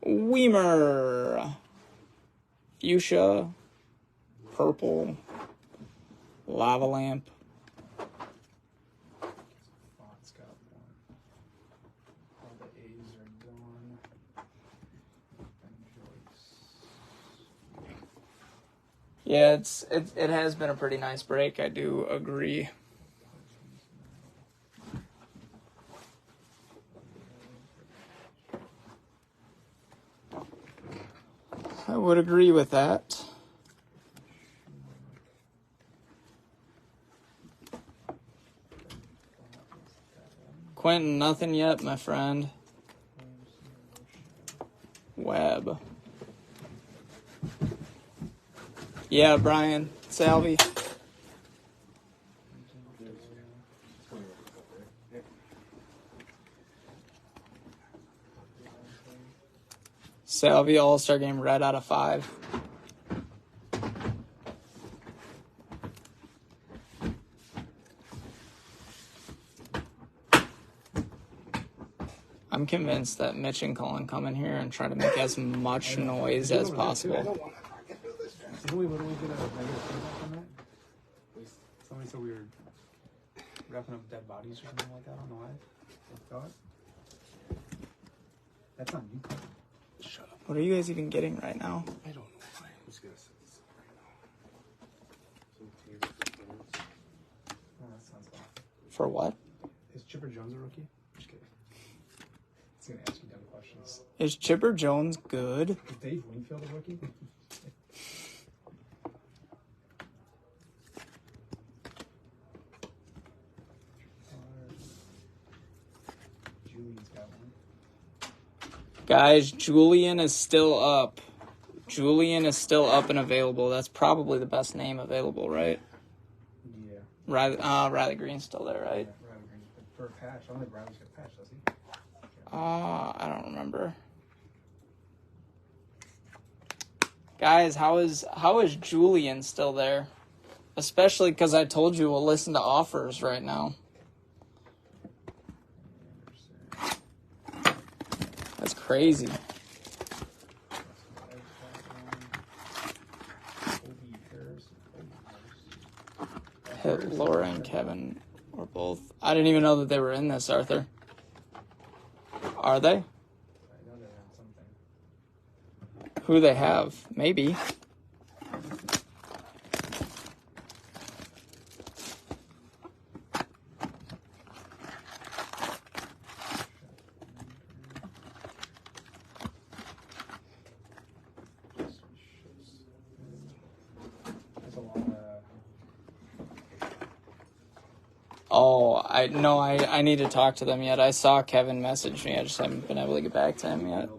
Weimer, fuchsia, purple, lava lamp. Font's got one. All the A's are gone. Yeah, it has been a pretty nice break. I do agree. I would agree with that. Quentin, nothing yet, my friend. Webb. Yeah, Brian. Salvi. Salvi All-Star Game red out of 5. I'm convinced that Mitch and Colin come in here and try to make as much noise as possible. Didn't we literally get a negative feedback on that? Somebody said we were wrapping up dead bodies or something like that on the live. I thought. That's on you. Shut up. What are you guys even getting right now? I don't know. I'm just gonna set this up right now. Oh, that sounds off. For what? Is Chipper Jones a rookie? Just kidding. It's gonna ask you dumb questions. Is Chipper Jones good? Is Dave Wingfield a rookie? Julian's got one. Guys, Julian is still up. Julian is still up and available. That's probably the best name available, right? Yeah. Riley Green's still there, right? Yeah, Riley Green. For a patch. I don't think Riley's got a patch, does he? I don't remember. Guys, how is Julian still there? Especially because I told you we'll listen to offers right now. That's crazy. Hit Laura and Kevin or both. I didn't even know that they were in this, Arthur. Are they? I know they're on something. Who they have? Maybe. There's a lot of... Oh, I need to talk to them yet. I saw Kevin message me. I just haven't been able to get back to him yet.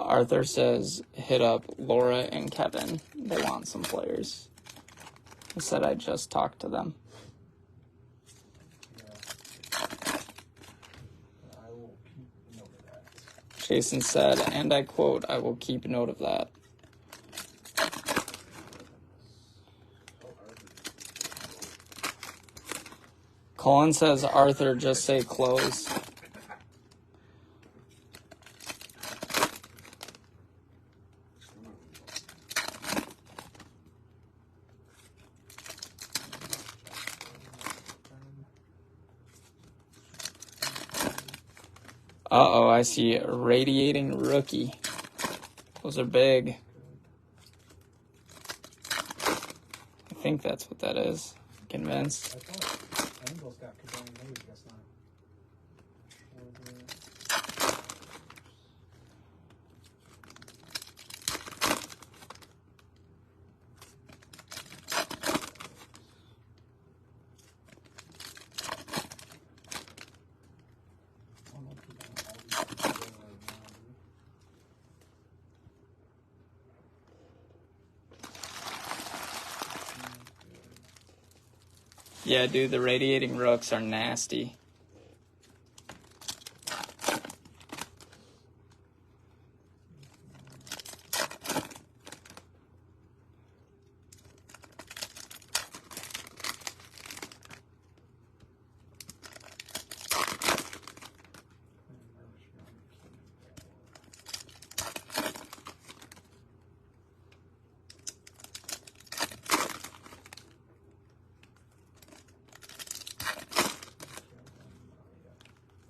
Arthur says, hit up Laura and Kevin. They want some players. I said I just talked to them. I will keep note of that. Jason said, and I quote, I will keep note of that. Colin says, Arthur, just say close. Uh-oh, I see a radiating rookie. Those are big. I think that's what that is. Convinced. I thought Angels got Kavani Hayes, guess not. Yeah, dude, the radiating rooks are nasty.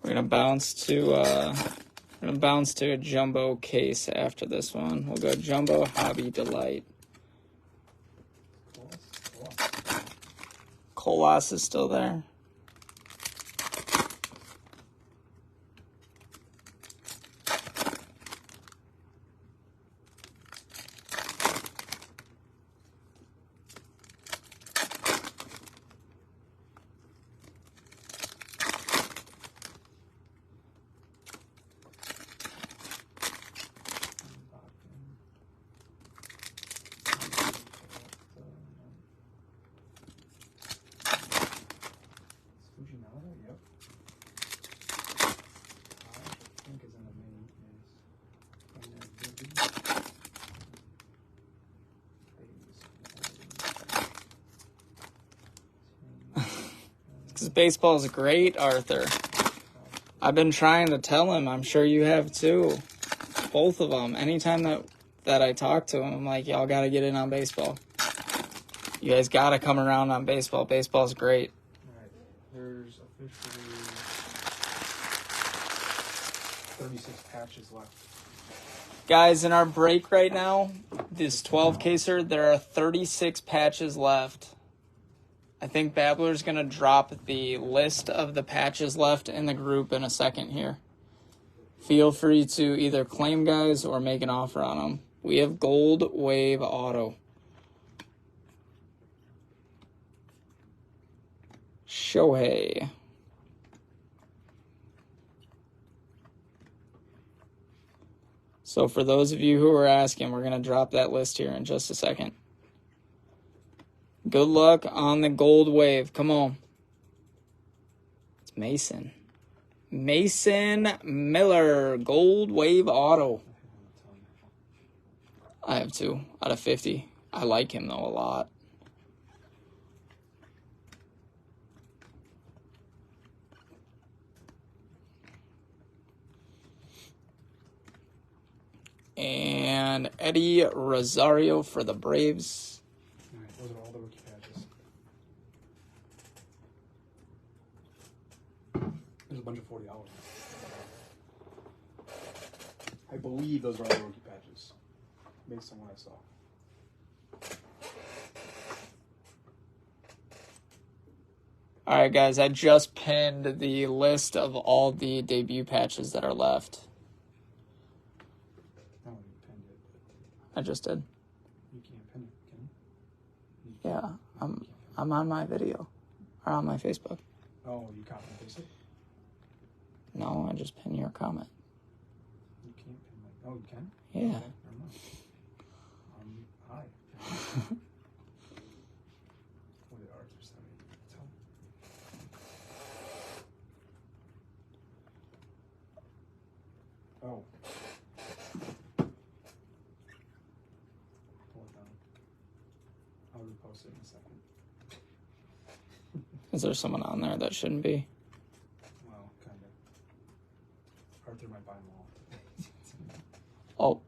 We're gonna bounce to Gonna bounce to a jumbo case after this one. We'll go Jumbo Hobby Delight. Colas is still there. Because baseball is great, Arthur. I've been trying to tell him. I'm sure you have too. Both of them. Anytime that I talk to him, I'm like, y'all got to get in on baseball. You guys got to come around on baseball. Baseball's great. All right. There's officially 36 patches left. Guys, in our break right now, this 12 caser, there are 36 patches left. I think Babbler's going to drop the list of the patches left in the group in a second here. Feel free to either claim guys or make an offer on them. We have Gold Wave Auto. Shohei. So for those of you who are asking, we're going to drop that list here in just a second. Good luck on the Gold Wave. Come on. It's Mason. Mason Miller, Gold Wave Auto. I have 2 out of 50. I like him, though, a lot. And Eddie Rosario for the Braves. All right, those are all the rookie patches. There's a bunch of $40. I believe those are all the rookie patches, based on what I saw. All right, guys, I just pinned the list of all the debut patches that are left. Oh, you pinned it. I just did. You can't pin it, can you? Yeah, I'm on my video or on my Facebook. Oh, you copy and paste it? No, I just pin your comment. You can't pin my... Oh, you can? Yeah. Okay, never mind. Hi. What did Arthur send me? Tell me. Oh. Hold on. I'll repost it in a second. Is there someone on there that shouldn't be? Well, kind of. Arthur might buy them all. Oh,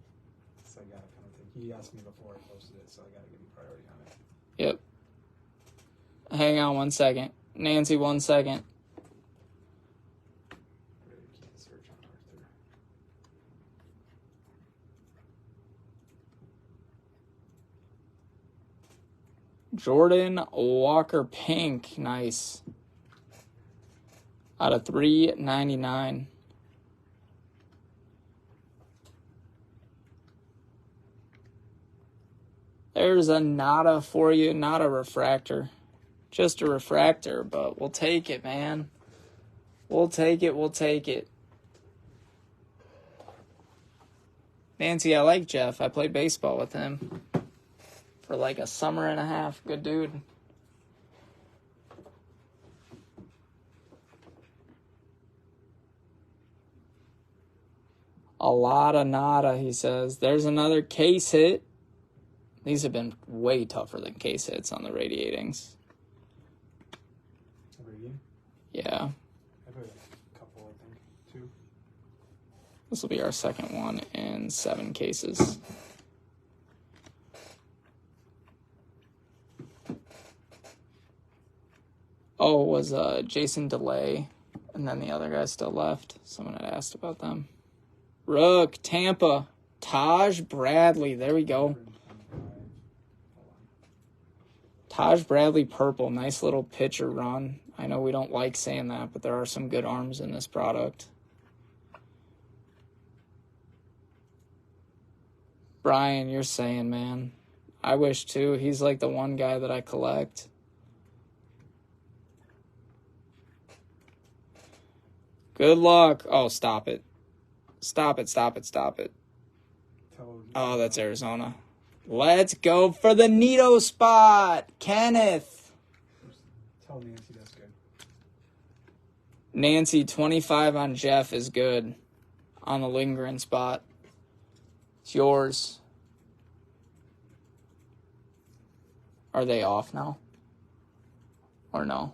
So I gotta kind of think. He asked me before I posted it, so I gotta give him priority on it. yep. Hang on 1 second. Nancy, 1 second. Really can't search on Arthur. Jordan Walker Pink. Nice. Out of 399. There's a nada for you, not a refractor. Just a refractor, but we'll take it, man. We'll take it, we'll take it. Nancy, I like Jeff. I played baseball with him for like a summer and a half. Good dude. A lot of nada, he says. There's another case hit. These have been way tougher than case hits on the radiatings. Radiant? Yeah. I've had a couple, I think. 2. This will be our second one in 7 cases. Oh, it was Jason DeLay, and then the other guy still left. Someone had asked about them. Rook, Tampa, Taj Bradley. There we go. Taj Bradley purple. Nice little pitcher run. I know we don't like saying that, but there are some good arms in this product. Brian, you're saying, man. I wish too. He's like the one guy that I collect. Good luck. Oh, stop it. Stop it, stop it, stop it. Oh, that's Arizona. Let's go for the Nito spot. Kenneth. Tell Nancy that's good. Nancy, 25 on Jeff is good. On the Lindgren spot. It's yours. Are they off now? Or no?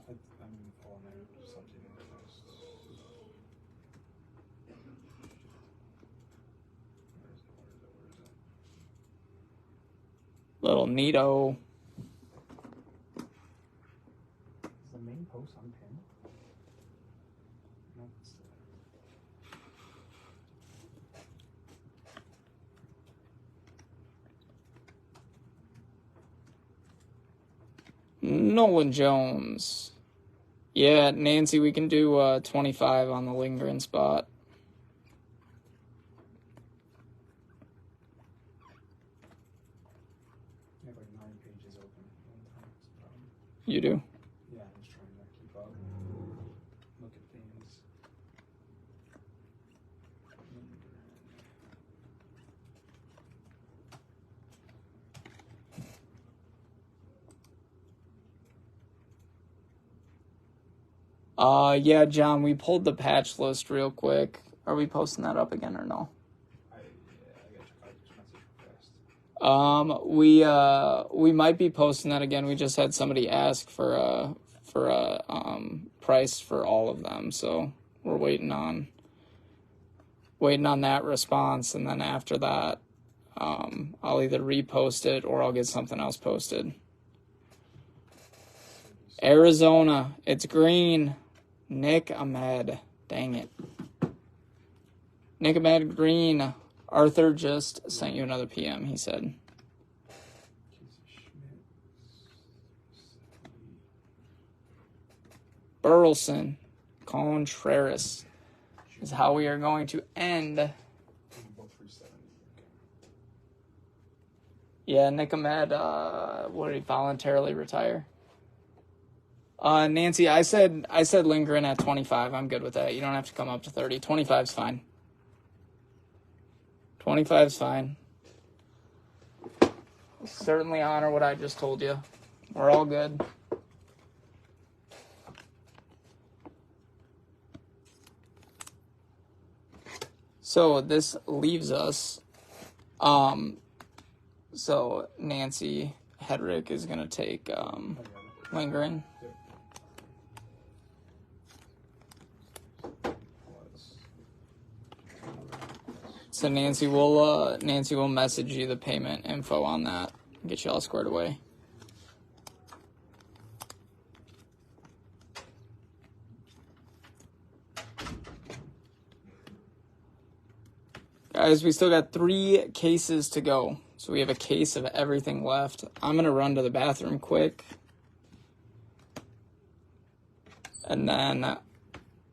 Little Nito. Is the main post unpinned? No, it's Nolan Jones. Yeah, Nancy, we can do 25 on the Lindgren spot. I have like 9 pages open at one time. It's a problem. You do? Yeah, I'm just trying to keep up. Look at things. Yeah, John, we pulled the patch list real quick. Are we posting that up again or no? I gotta check out this message real fast. We might be posting that again. We just had somebody ask for a price for all of them, so we're waiting on that response, and then after that, I'll either repost it or I'll get something else posted. Arizona, it's green. Nick Ahmed, dang it. Nick Ahmed green. Arthur just sent you another PM, he said. Burleson Contreras is how we are going to end. Both 370. Yeah, Nick Ahmed, what did he voluntarily retire? Nancy, I said Lindgren at 25. I'm good with that. You don't have to come up to 30. 25's fine. 25's fine. Certainly honor what I just told you. We're all good. So this leaves us. So Nancy Hedrick is gonna take Lindgren. So Nancy will message you the payment info on that and get you all squared away. Guys, we still got 3 cases to go. So we have a case of everything left. I'm going to run to the bathroom quick. And then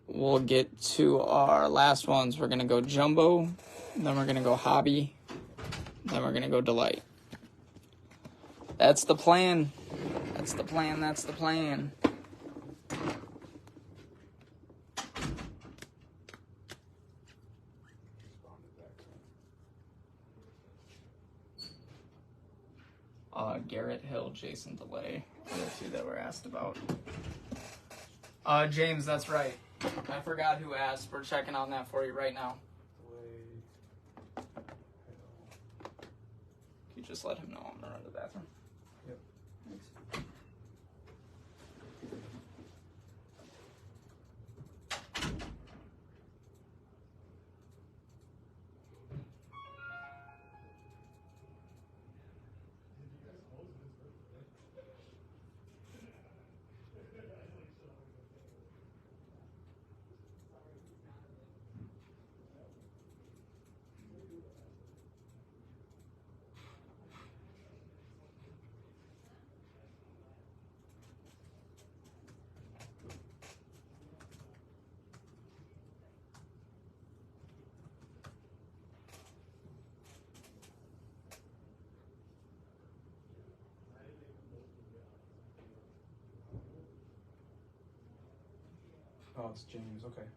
we'll get to our last ones. We're going to go Jumbo. Then we're going to go Hobby. Then we're going to go Delight. That's the plan. That's the plan. That's the plan. Garrett Hill, Jason DeLay are the 2 that were asked about. James, that's right. I forgot who asked. We're checking on that for you right now. Can you just let him know I'm going to run to the bathroom? Yep. Thanks. Oh, it's James. Okay.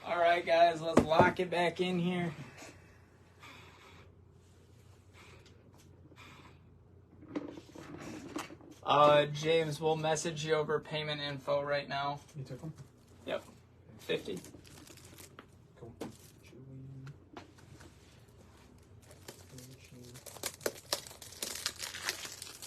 All right, guys, let's lock it back in here. James, we'll message you over payment info right now. You took them? Yep. 50. Cool.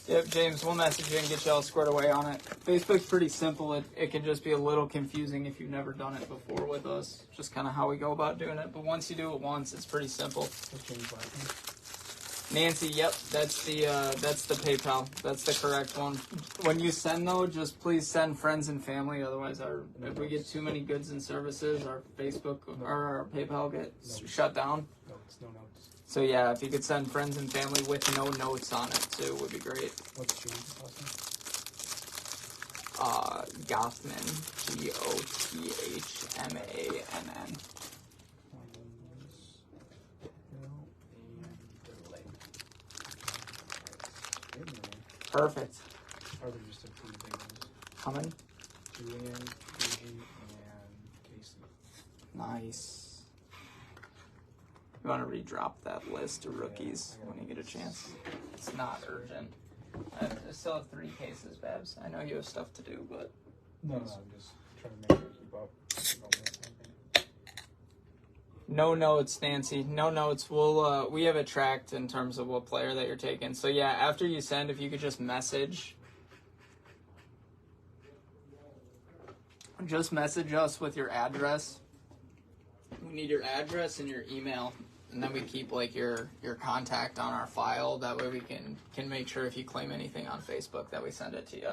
Yep, James, we'll message you and get you all squared away on it. Facebook's pretty simple. It can just be a little confusing if you've never done it before with us. Just kind of how we go about doing it. But once you do it once, it's pretty simple. What's James' last name? Nancy, yep, that's the PayPal. That's the correct one. When you send though, just please send friends and family. Otherwise, if we get too many goods and services, our Facebook or our PayPal gets shut down. Notes, no notes. So yeah, if you could send friends and family with no notes on it too, would be great. What's James' last name? Gothman, Gothmann. Perfect. Are there just a few big ones? How many? Julian, Fuji, and Casey. Nice. You want to redrop that list of rookies when you get a chance? It's not urgent. I still have 3 cases, Babs. I know you have stuff to do, but... No, I'm just trying to make sure I keep up. No notes, Nancy. No notes. We have it tracked in terms of what player that you're taking. So yeah, after you send, if you could just message us with your address. We need your address and your email, and then we keep like your contact on our file. That way we can make sure if you claim anything on Facebook that we send it to you.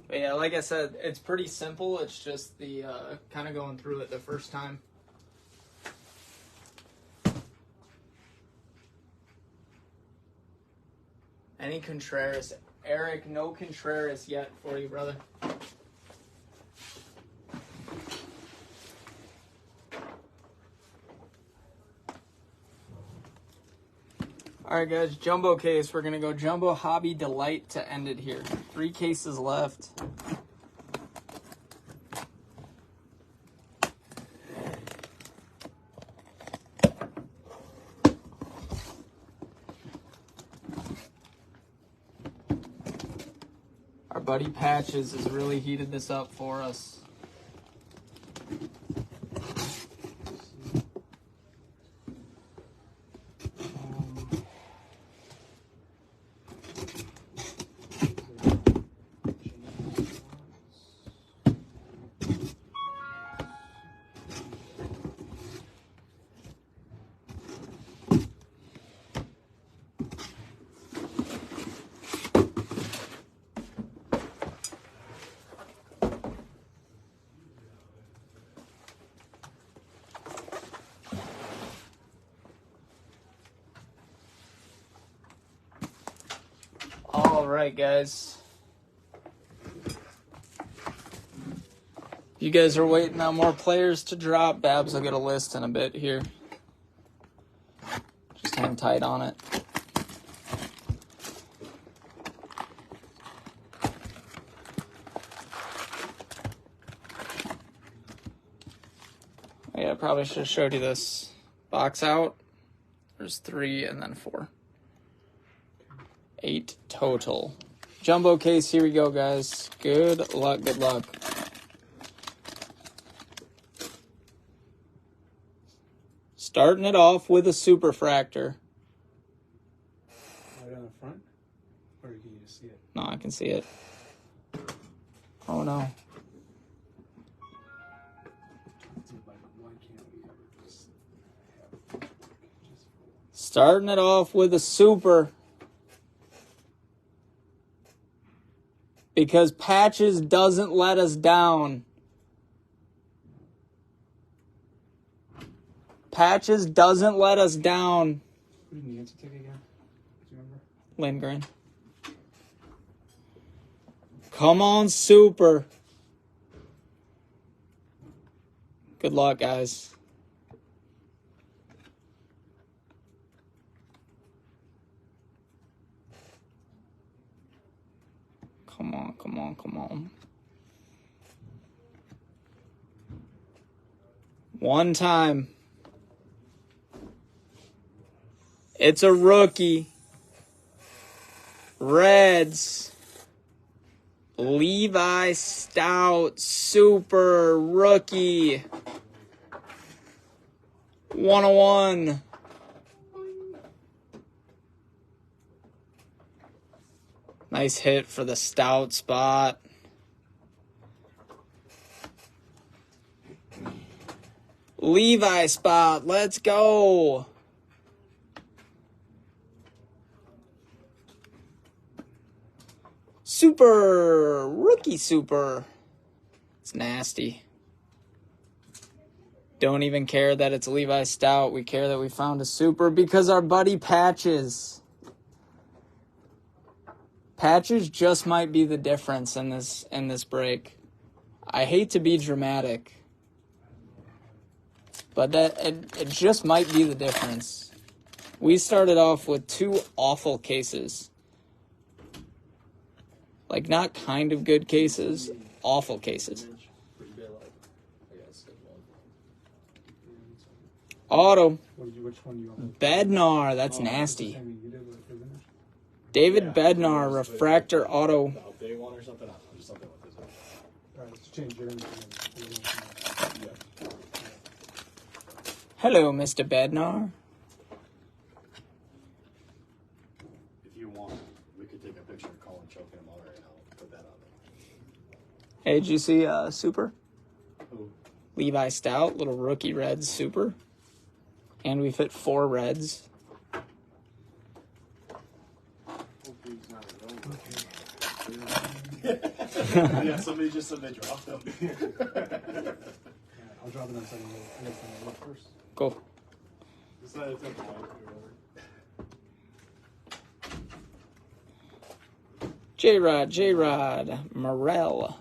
But yeah, like I said, it's pretty simple. It's just the kind of going through it the first time. Any Contreras? Eric, no Contreras yet for you, brother. All right, guys, jumbo case. We're going to go Jumbo Hobby Delight to end it here. 3 cases left. Our buddy Patches has really heated this up for us. All right, guys. You guys are waiting on more players to drop. Babs will get a list in a bit here. Just hang tight on it. Yeah, I probably should have showed you this box out. There's 3 and then 4. 8 total. Jumbo case, here we go, guys. Good luck, good luck. Starting it off with a superfractor. Right on the front? Or can you just see it? No, I can see it. Oh no. Why can't we ever just have Starting it off with a super. Because Patches doesn't let us down. Patches doesn't let us down. Who did Nancy take again? Do you remember? Lindgren. Come on, super. Good luck, guys. Come on, come on, come on. One time. It's a rookie. Reds. Levi Stout. Super rookie. 101. Nice hit for the Stout spot. Levi spot. Let's go. Super. Rookie super. It's nasty. Don't even care that it's Levi Stout. We care that we found a super because our buddy Patches. Patches just might be the difference in this break. I hate to be dramatic, but it just might be the difference. We started off with 2 awful cases. Like, not kind of good cases, awful cases. Auto. Which one do you want? Bednar, that's nasty. David Bednar, refractor auto. The update one or something? Just something with this. Alright, let's change your Hello, Mr. Bednar. If you want, we could take a picture of Colin choking him out right now. Put that on there. Hey, did you see super? Who? Levi Stout, little rookie Reds super. And we fit 4 Reds. Yeah, somebody just said they dropped them. I'll drop it on second. I guess I'm gonna look first. Go. J-Rod, Morel.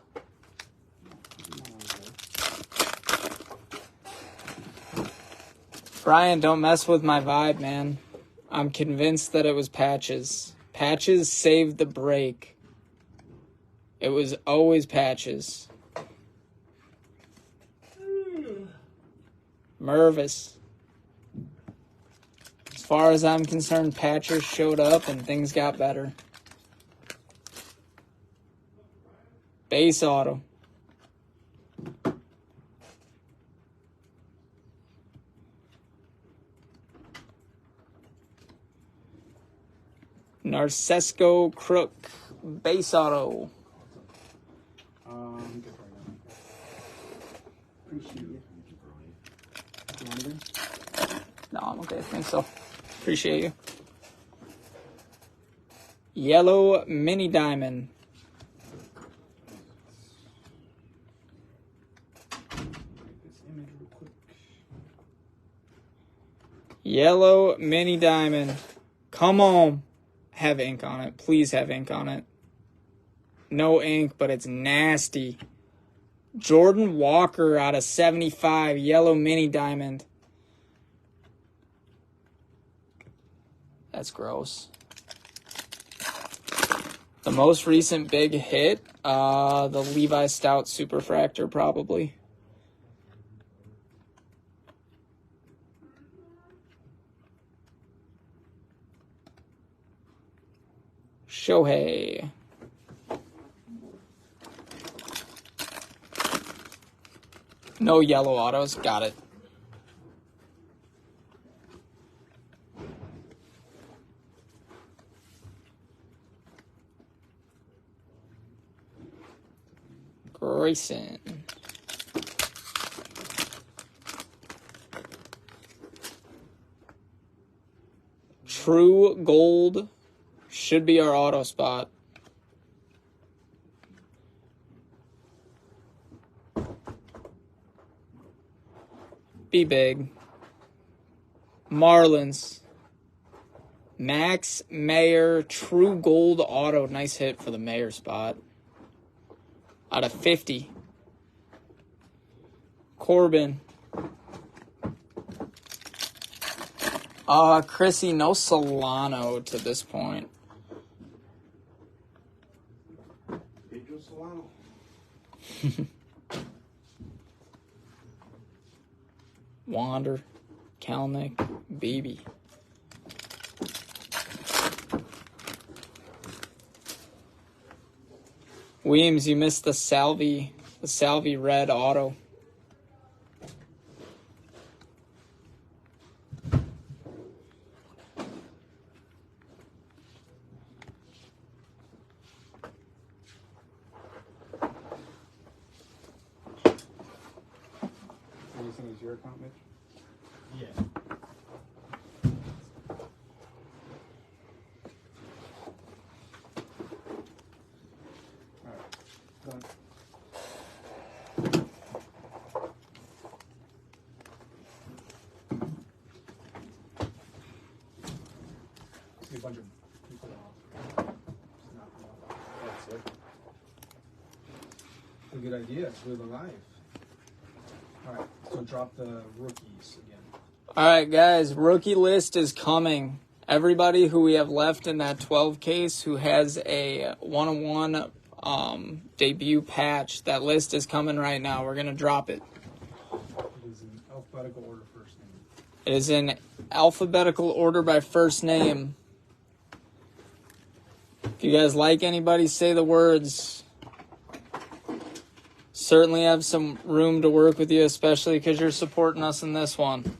Brian, don't mess with my vibe, man. I'm convinced that it was Patches. Patches saved the break. It was always Patches. Mervis. As far as I'm concerned, Patches showed up and things got better. Base auto. Narcesco Crook. Base auto. Good right now. Appreciate you. You want anything? No, I'm okay. I think so. Appreciate you. Yellow Mini Diamond. This image real quick. Yellow Mini Diamond. Come on. have ink on it. Please have ink on it. No ink, but it's nasty. Jordan Walker out of 75, yellow mini diamond. That's gross. The most recent big hit, the Levi Stout Superfractor, probably. Shohei. No yellow autos. Got it. Grayson. True Gold should be our auto spot. Be big. Marlins. Max Mayer, True Gold auto. Nice hit for the Mayer spot. Out of 50. Corbin. Chrissy, no Solano to this point. Pedro Solano. Wander, Kalnick, Beebe. Weems, you missed the Salvi red auto. Anything is your account, Mitch? Yeah. Done. See a bunch of people off. Just knock them off. That's it. A good idea. Do it live. Alright, so drop the rookies again. Alright, guys, rookie list is coming. Everybody who we have left in that 12 case who has a 101 debut patch, that list is coming right now. We're going to drop it. It is in alphabetical order first name. It is in alphabetical order by first name. If you guys like anybody, say the words. Certainly have some room to work with you, especially because you're supporting us in this one.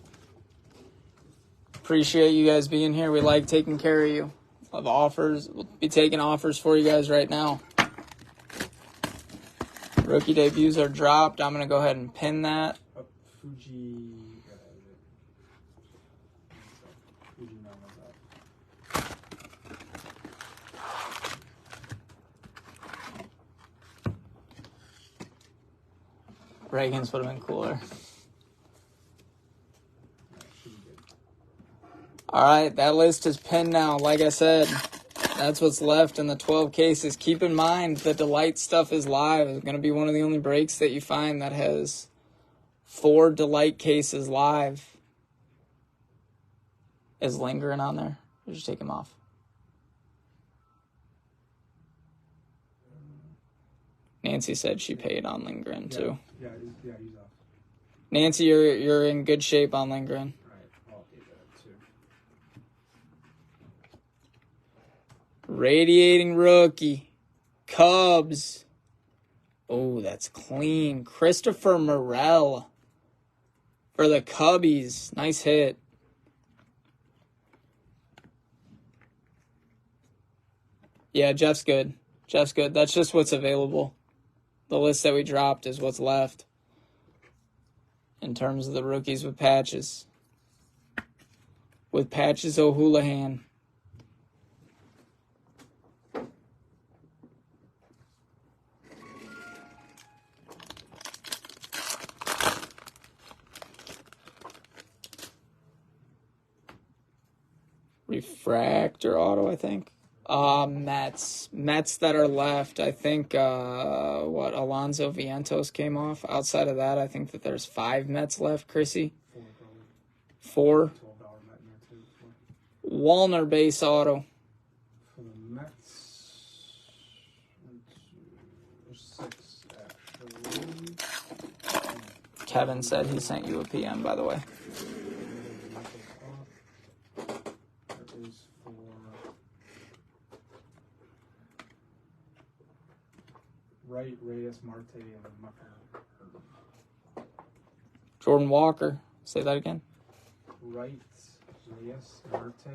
Appreciate you guys being here. We like taking care of you. Of offers. We'll be taking offers for you guys right now. Rookie debuts are dropped. I'm going to go ahead and pin that. Fuji. Fuji Nama's up. Reagan's would have been cooler. Alright, that list is pinned now. Like I said, that's what's left in the 12 cases. Keep in mind, the Delight stuff is live. It's going to be one of the only breaks that you find that has 4 Delight cases live. Is Lingering on there? Or did you take him off? Nancy said she paid on Lingering too. Yeah, he's off. Nancy, you're in good shape on Lingering. Alright, I'll take that too. Radiating rookie. Cubs. Oh, that's clean. Christopher Morel for the Cubbies. Nice hit. Yeah, Jeff's good. Jeff's good. That's just what's available. The list that we dropped is what's left in terms of the rookies with patches. With patches, O'Houlihan. Refractor auto, I think. Mets that are left. I think Alonso Vientos came off. Outside of that, I think that there's 5 Mets left. Chrissy, 4. $12 Met in there too. Walner base auto. For the Mets, there's 6 actually. Kevin said he sent you a PM, by the way. That is for Wright, Reyes, Marte, and Mucker. Jordan Walker. Say that again. Wright, Reyes, Marte,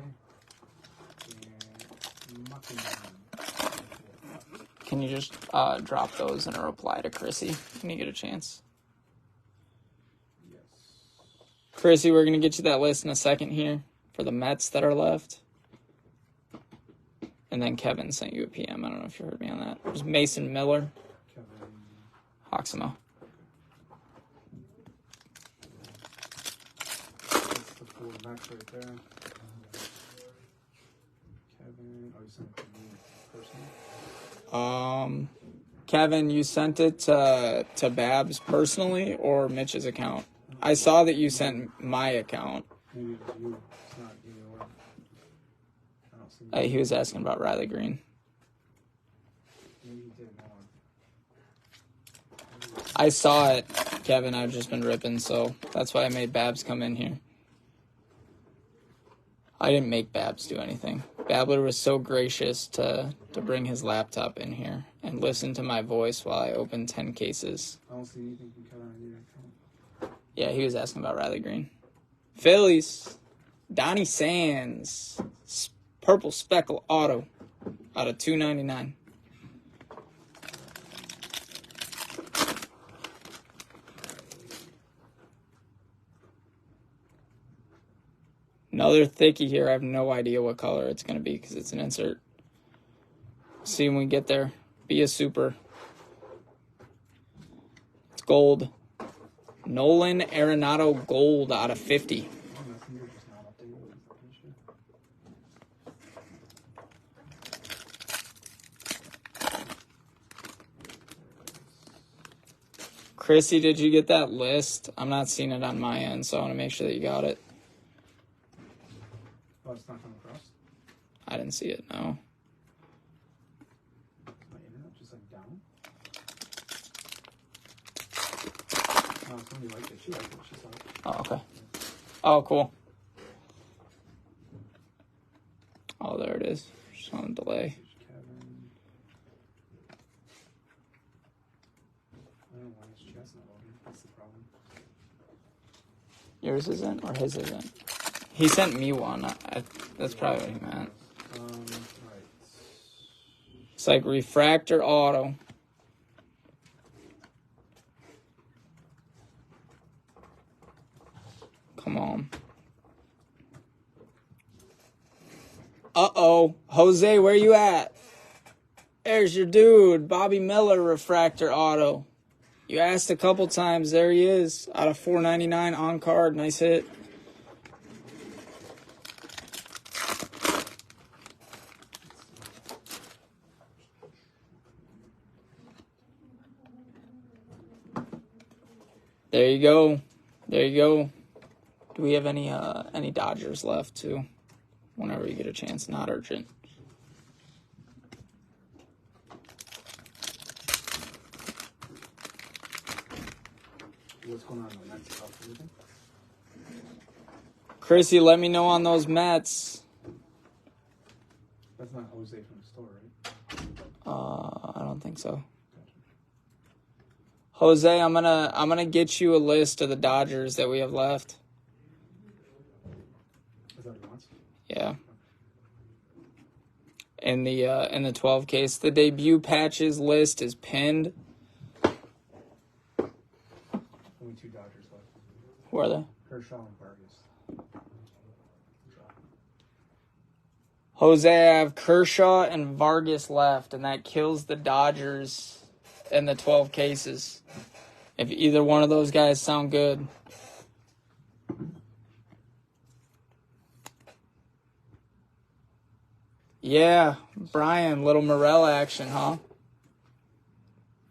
and Mucker. Can you just drop those in a reply to Chrissy when you get a chance? Yes. Chrissy, we're going to get you that list in a second here for the Mets that are left. And then Kevin sent you a PM. I don't know if you heard me on that. There's Mason Miller. Kevin. Hoxamo. That's the 4 Mets right there. Kevin. Oh, you sent it to me personally? Kevin, you sent it to Babs personally or Mitch's account? I saw that you sent my account. Maybe it was you. It's not either or. I don't see. He was asking about Riley Green. Maybe you did more. I saw it, Kevin. I've just been ripping, so that's why I made Babs come in here. I didn't make Babs do anything. Babbler was so gracious to bring his laptop in here and listen to my voice while I opened 10 cases. I don't see anything from Kevin on either account. Yeah, he was asking about Riley Green. Phillies. Donnie Sands. Purple Speckle Auto out of $2.99. Another thickie here. I have no idea what color it's going to be because it's an insert. See when we get there. Be a super. It's gold. Nolan Arenado gold out of 50. Chrissy, did you get that list? I'm not seeing it on my end, so I want to make sure that you got it. Oh, it's not coming across? I didn't see it, no. My internet just like down? No, somebody liked it. She liked it. She saw it. Oh, okay. Oh, cool. Oh, there it is. Just on delay. Kevin. I don't know why his chat's not loading. That's the problem. Yours isn't, or his isn't? He sent me one. That's probably what he meant. Right. It's like refractor auto. Come on. Uh-oh. Jose, where you at? There's your dude. Bobby Miller, refractor auto. You asked a couple times. There he is. Out of $4.99 on card. Nice hit. There you go. There you go. Do we have any Dodgers left too? Whenever you get a chance, not urgent. What's going on in the Mets stuff? Everything? Chrissy, let me know on those Mets. That's not Jose from the store, right? I don't think so. Jose, I'm gonna get you a list of the Dodgers that we have left. Is that what he wants? Yeah. In the 12 case, the debut patches list is pinned. Only 2 Dodgers left. Who are they? Kershaw and Vargas. Jose, I have Kershaw and Vargas left, and that kills the Dodgers in the 12 cases. If either one of those guys sound good. Yeah, Brian, little Morel action, huh?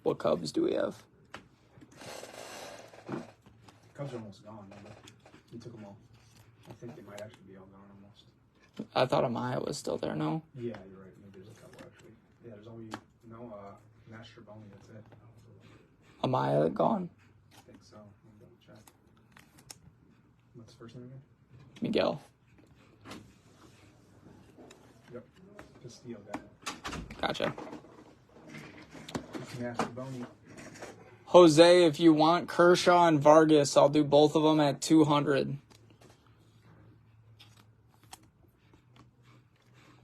What Cubs do we have? Cubs are almost gone. Remember? He took them all. I think they might actually be all gone almost. I thought Amaya was still there, no? Yeah, you're right. Maybe there's a couple actually. Yeah, there's only Master Bony. That's it. Amaya gone? I think so. Let me double check. What's the first name again? Miguel. Yep. Castillo guy. Gotcha. It's Master Bony. Jose, if you want Kershaw and Vargas, I'll do both of them at 200.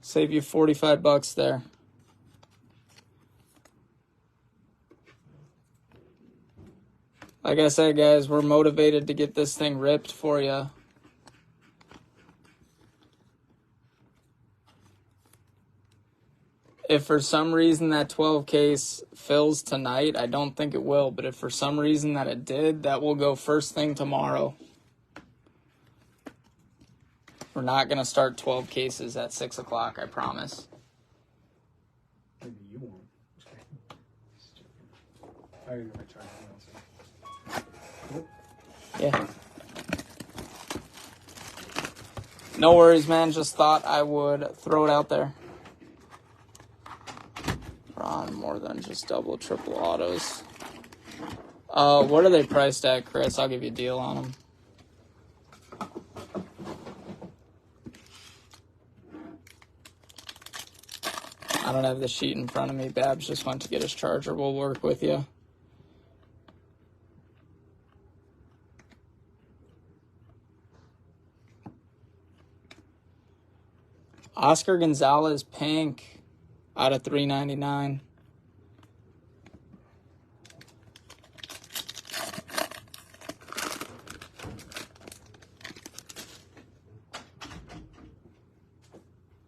Save you $45 there. Like I said, guys, we're motivated to get this thing ripped for you. If for some reason that 12 case fills tonight, I don't think it will, but if for some reason that it did, that will go first thing tomorrow. We're not going to start 12 cases at 6 o'clock, I promise. Maybe you won't. I gotta go try. Yeah. No worries, man. Just thought I would throw it out there. We're on more than just double, triple autos. What are they priced at, Chris? I'll give you a deal on them. I don't have the sheet in front of me. Babs just went to get his charger. We'll work with you. Oscar Gonzalez pink out of $3.99.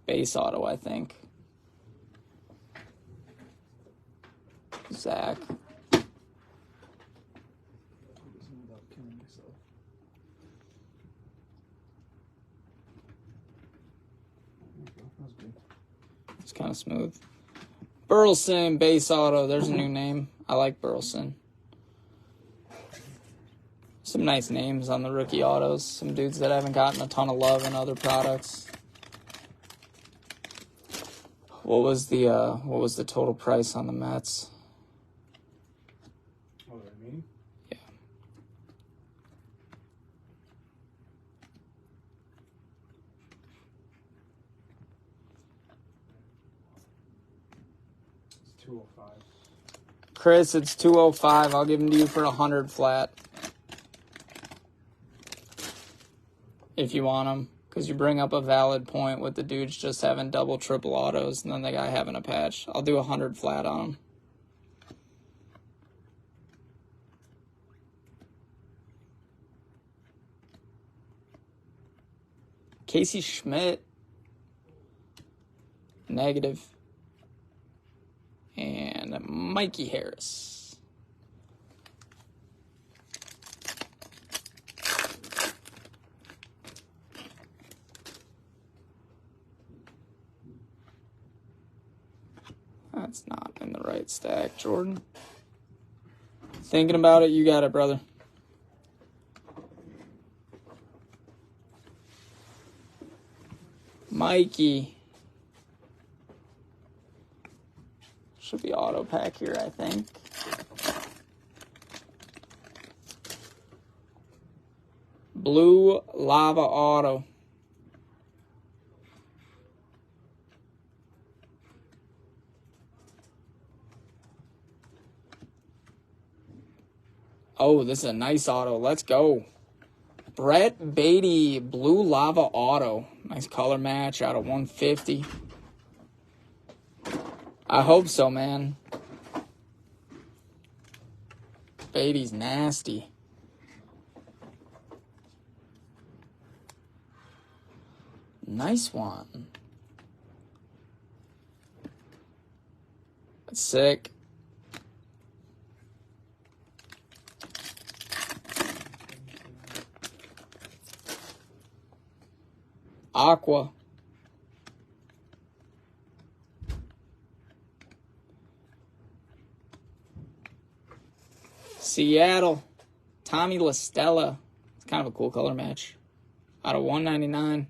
Base auto, I think. Zach. It's kind of smooth. Burleson, base auto. There's a new name. I like Burleson. Some nice names on the rookie autos. Some dudes that haven't gotten a ton of love in other products. What was the total price on the Mets? Oh, the remaining? Yeah. It's 205. Chris, it's 205. I'll give them to you for 100 flat. If you want them. Because you bring up a valid point with the dudes just having double, triple autos, and then the guy having a patch. I'll do 100 flat on them. Casey Schmidt. Negative. And Mikey Harris. That's not in the right stack, Jordan. Thinking about it, you got it, brother. Mikey. Should be auto pack here, I think. Blue Lava Auto. Oh, this is a nice auto. Let's go. Brett Beatty, Blue Lava Auto. Nice color match out of 150. I hope so, man. Beatty's nasty. Nice one. That's sick. Aqua. Seattle, Tommy LaStella. It's kind of a cool color match. Out of 199.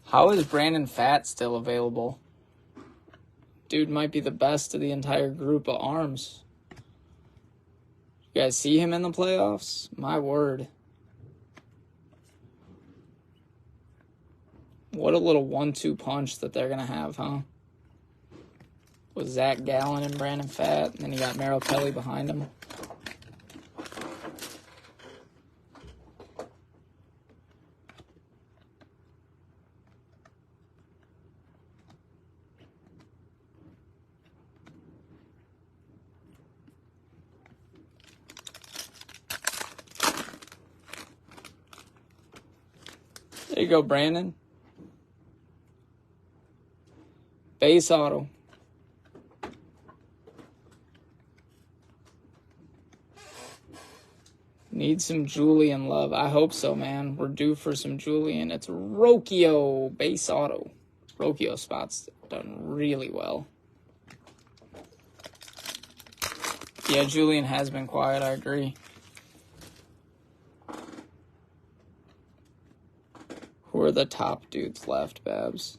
How is Brandon Pfaadt still available? Dude might be the best of the entire group of arms. You guys see him in the playoffs? My word. What a little 1-2 punch that they're going to have, huh? With Zach Gallen and Brandon Pfaadt, and then you got Merrill Kelly behind him. There you go, Brandon. Base auto. Need some Julian love. I hope so, man. We're due for some Julian. It's Rocchio base auto. Rocchio spot's done really well. Yeah, Julian has been quiet. I agree. Who are the top dudes left, Babs?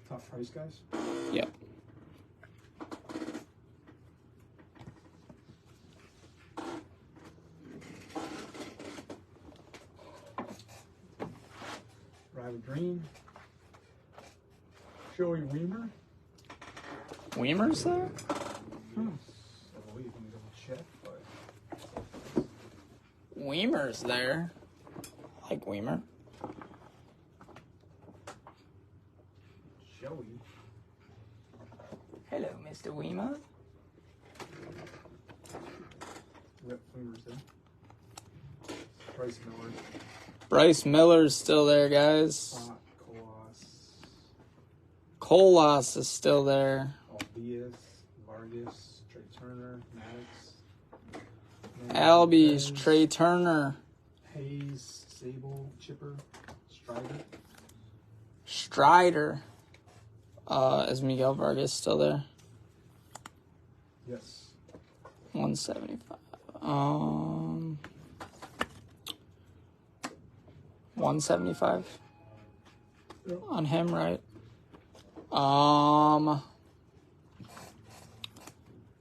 Top price guys? Yep. Riley Green. Joey Weimer. Weimer's there? I believe. Let me double check. But Weimer's there. I like Weimer. Joey. Hello, Mr. Weimer. Yep, Weimer's there. Bryce Miller. Bryce Miller's still there, guys. Colas is still there. Albies, Vargas, Trey Turner, Maddox. Albies, Trey Turner. Hayes, Sable, Chipper, Strider. Strider. Is Miguel Vargas still there? Yes. 175. 175 Yep. on him, right?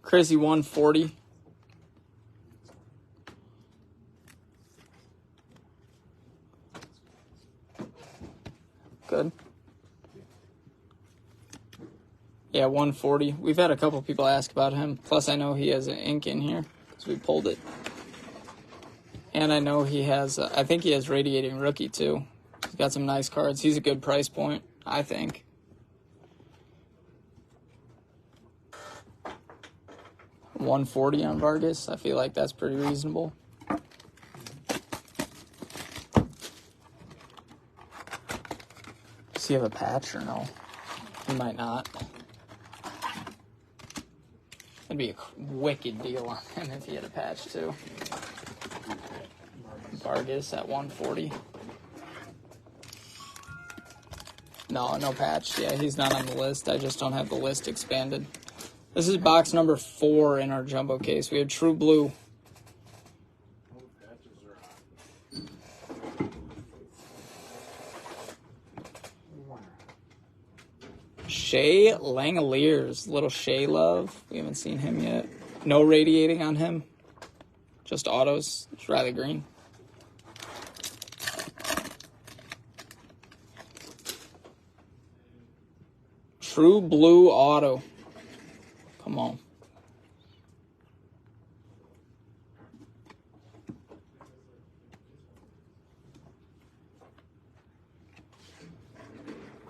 Chrissy 140. Good. Yeah, 140. We've had a couple people ask about him. Plus, I know he has an ink in here because we pulled it. And I know he has, I think he has Radiating Rookie too. He's got some nice cards. He's a good price point, I think. $140 on Vargas. I feel like that's pretty reasonable. Does he have a patch or no? He might not. It'd be a wicked deal on him if he had a patch too. Vargas at 140. No patch. Yeah, he's not on the list. I just don't have the list expanded. This is box number 4 in our jumbo case. We have True Blue. Shea Langoliers. Little Shea love. We haven't seen him yet. No radiating on him. Just autos. It's Riley Green. True Blue auto. Come on.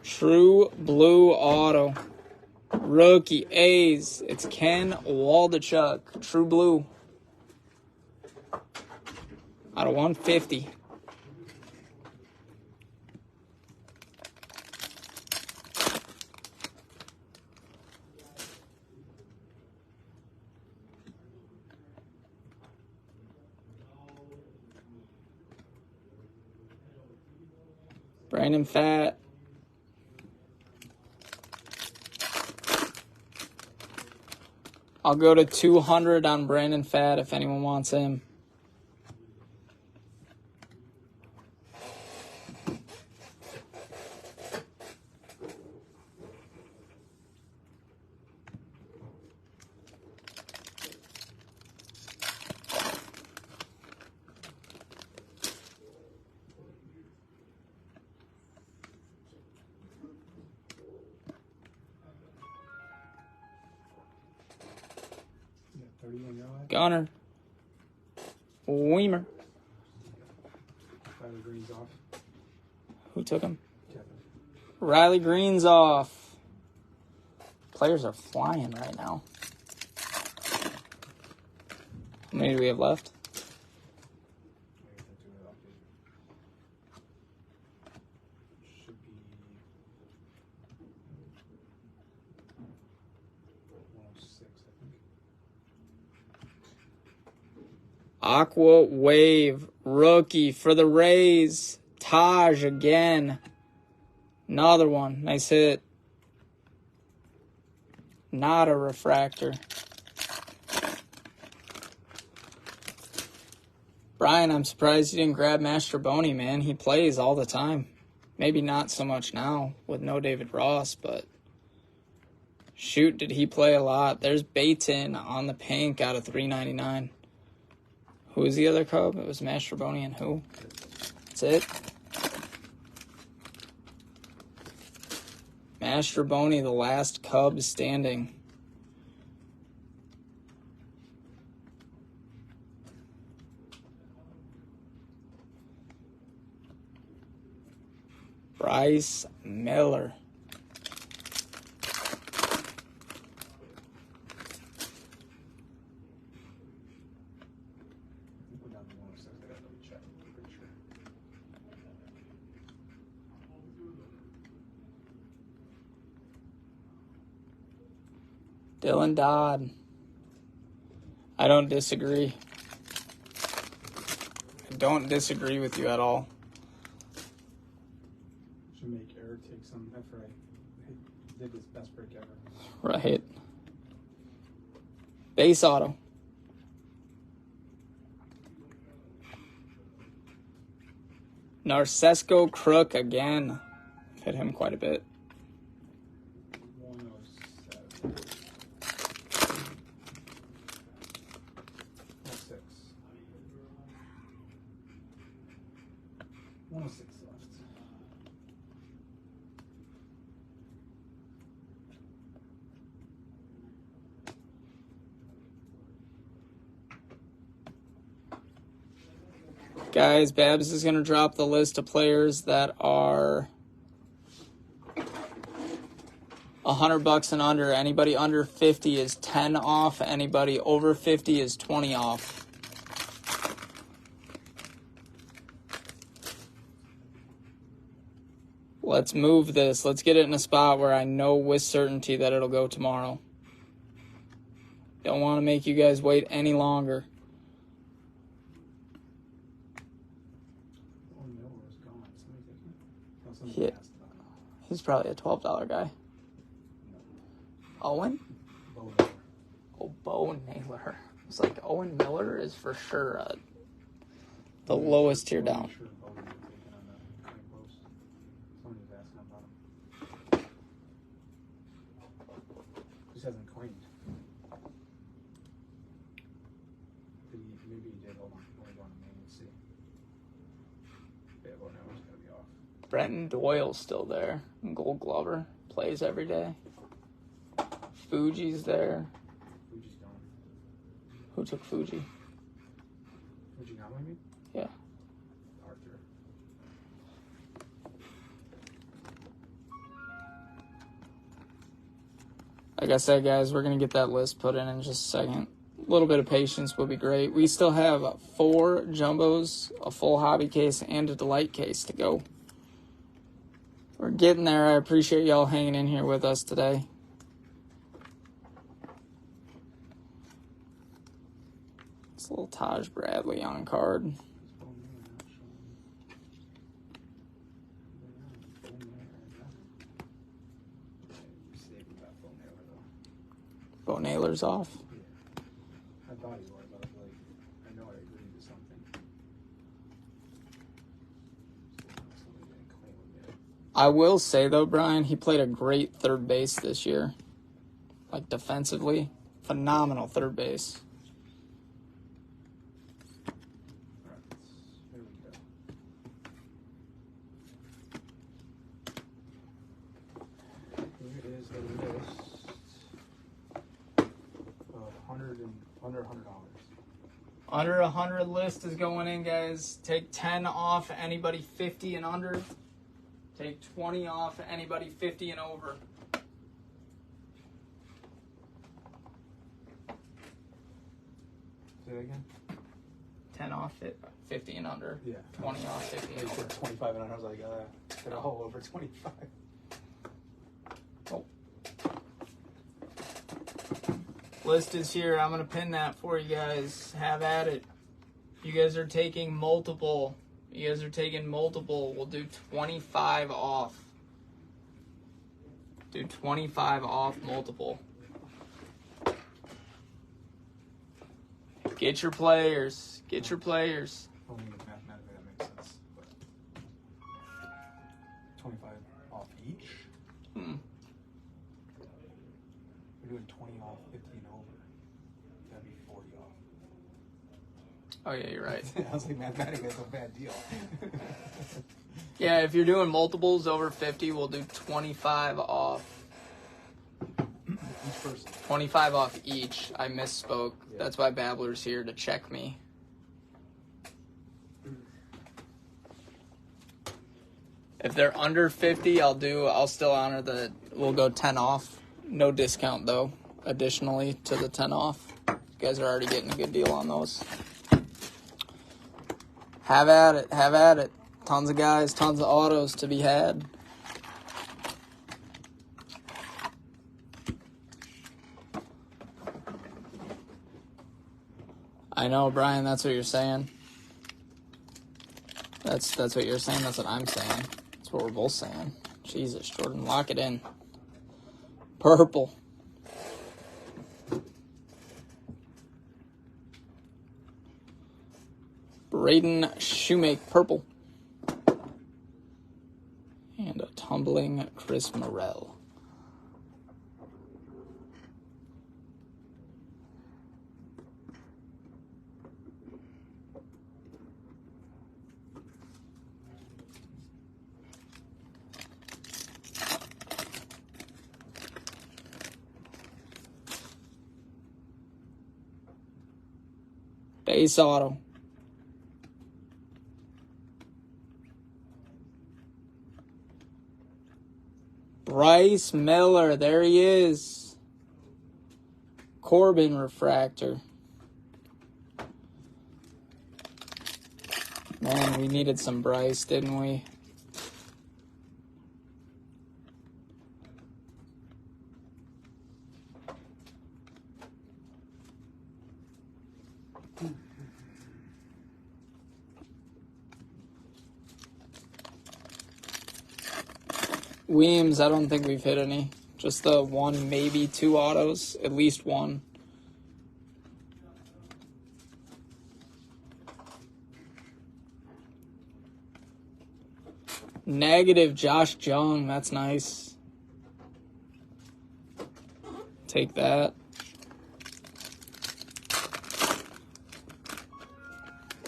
True Blue auto. Rookie A's. It's Ken Waldachuk. True Blue. Out of 150. Brandon Fat. I'll go to 200 on Brandon Fat if anyone wants him. Gunner. Weimer. Riley Green's off. Who took him? Kevin. Riley Green's off. Players are flying right now. How many do we have left? Should be 106, I think. Aqua Wave. Rookie for the Rays. Taj again. Another one. Nice hit. Not a refractor. Brian, I'm surprised you didn't grab Mastroboni, man. He plays all the time. Maybe not so much now with no David Ross, but shoot, did he play a lot. There's Baton on the pink out of $3.99. Who was the other Cub? It was Mastroboni and who? That's it. Mastroboni, the last Cub standing. Bryce Miller. We're down to 106. I gotta double check. I'm pretty sure. Dylan Dodd. I don't disagree. I don't disagree with you at all. Should make Eric take some after I did his best break ever. Right. Base auto. Narcesco Crook again. Hit him quite a bit. 107. 106. 106 left. Guys, Babs is going to drop the list of players that are $100 and under. Anybody under 50 is 10 off. Anybody over 50 is 20 off. Let's move this. Let's get it in a spot where I know with certainty that it'll go tomorrow. Don't want to make you guys wait any longer. Yeah. He's probably a $12 guy. Owen? Oh, Bo Naylor. It's like Owen Miller is for sure the lowest tier down. Just hasn't claimed. Maybe he did. Hold on. Let me go on the main and see. Yeah, well, now he's going to be off. Brenton Doyle's still there. Gold Glover. Plays every day. Fuji's there. Fuji's gone. Who took Fuji? Fuji now, maybe? Yeah. Arthur. Like I said, guys, we're going to get that list put in just a second. A little bit of patience will be great. We still have 4 jumbos, a full hobby case, and a delight case to go. We're getting there. I appreciate y'all hanging in here with us today. It's a little Taj Bradley on card. $50 off. I thought you were, but like, I know I agreed to something. Somebody didn't claim him yet. I will say though, Brian, he played a great third base this year. Like defensively, phenomenal third base. Alright, here we go. Here is the list of under $100. Under 100 list is going in, guys. Take 10 off anybody 50 and under. Take 20 off anybody 50 and over. Say that again? 10 off 50 and under. Yeah. 20 off 50 They and over. said 25 and I was like, get a hole over 25. Oh. List is here. I'm going to pin that for you guys. Have at it. You guys are taking multiple. We'll do 25 off. Do 25 off multiple. Get your players. Get your players. I don't think mathematically that makes sense. But 25 off each? We're doing 20 off, 50 and over. That'd be 40 off. Oh, yeah, you're right. I was like, mathematically, that's a bad deal. Yeah, if you're doing multiples over 50, we'll do 25 off. Each person. 25 off each. I misspoke. Yeah. That's why Babbler's here to check me. If they're under 50, I'll still honor we'll go 10 off. No discount though, additionally to the 10 off. You guys are already getting a good deal on those. Have at it. Have at it. Tons of guys, tons of autos to be had. I know, Brian, that's what you're saying. That's what you're saying. That's what I'm saying. That's what we're both saying. Jesus, Jordan, lock it in. Purple. Braden Shoemake, purple. And a tumbling Chris Morel. Base auto. Bryce Miller, there he is. Corbin refractor. Man, we needed some Bryce, didn't we? Weems, I don't think we've hit any. Just the one, maybe two autos. At least one. Negative Josh Jung. That's nice. Take that.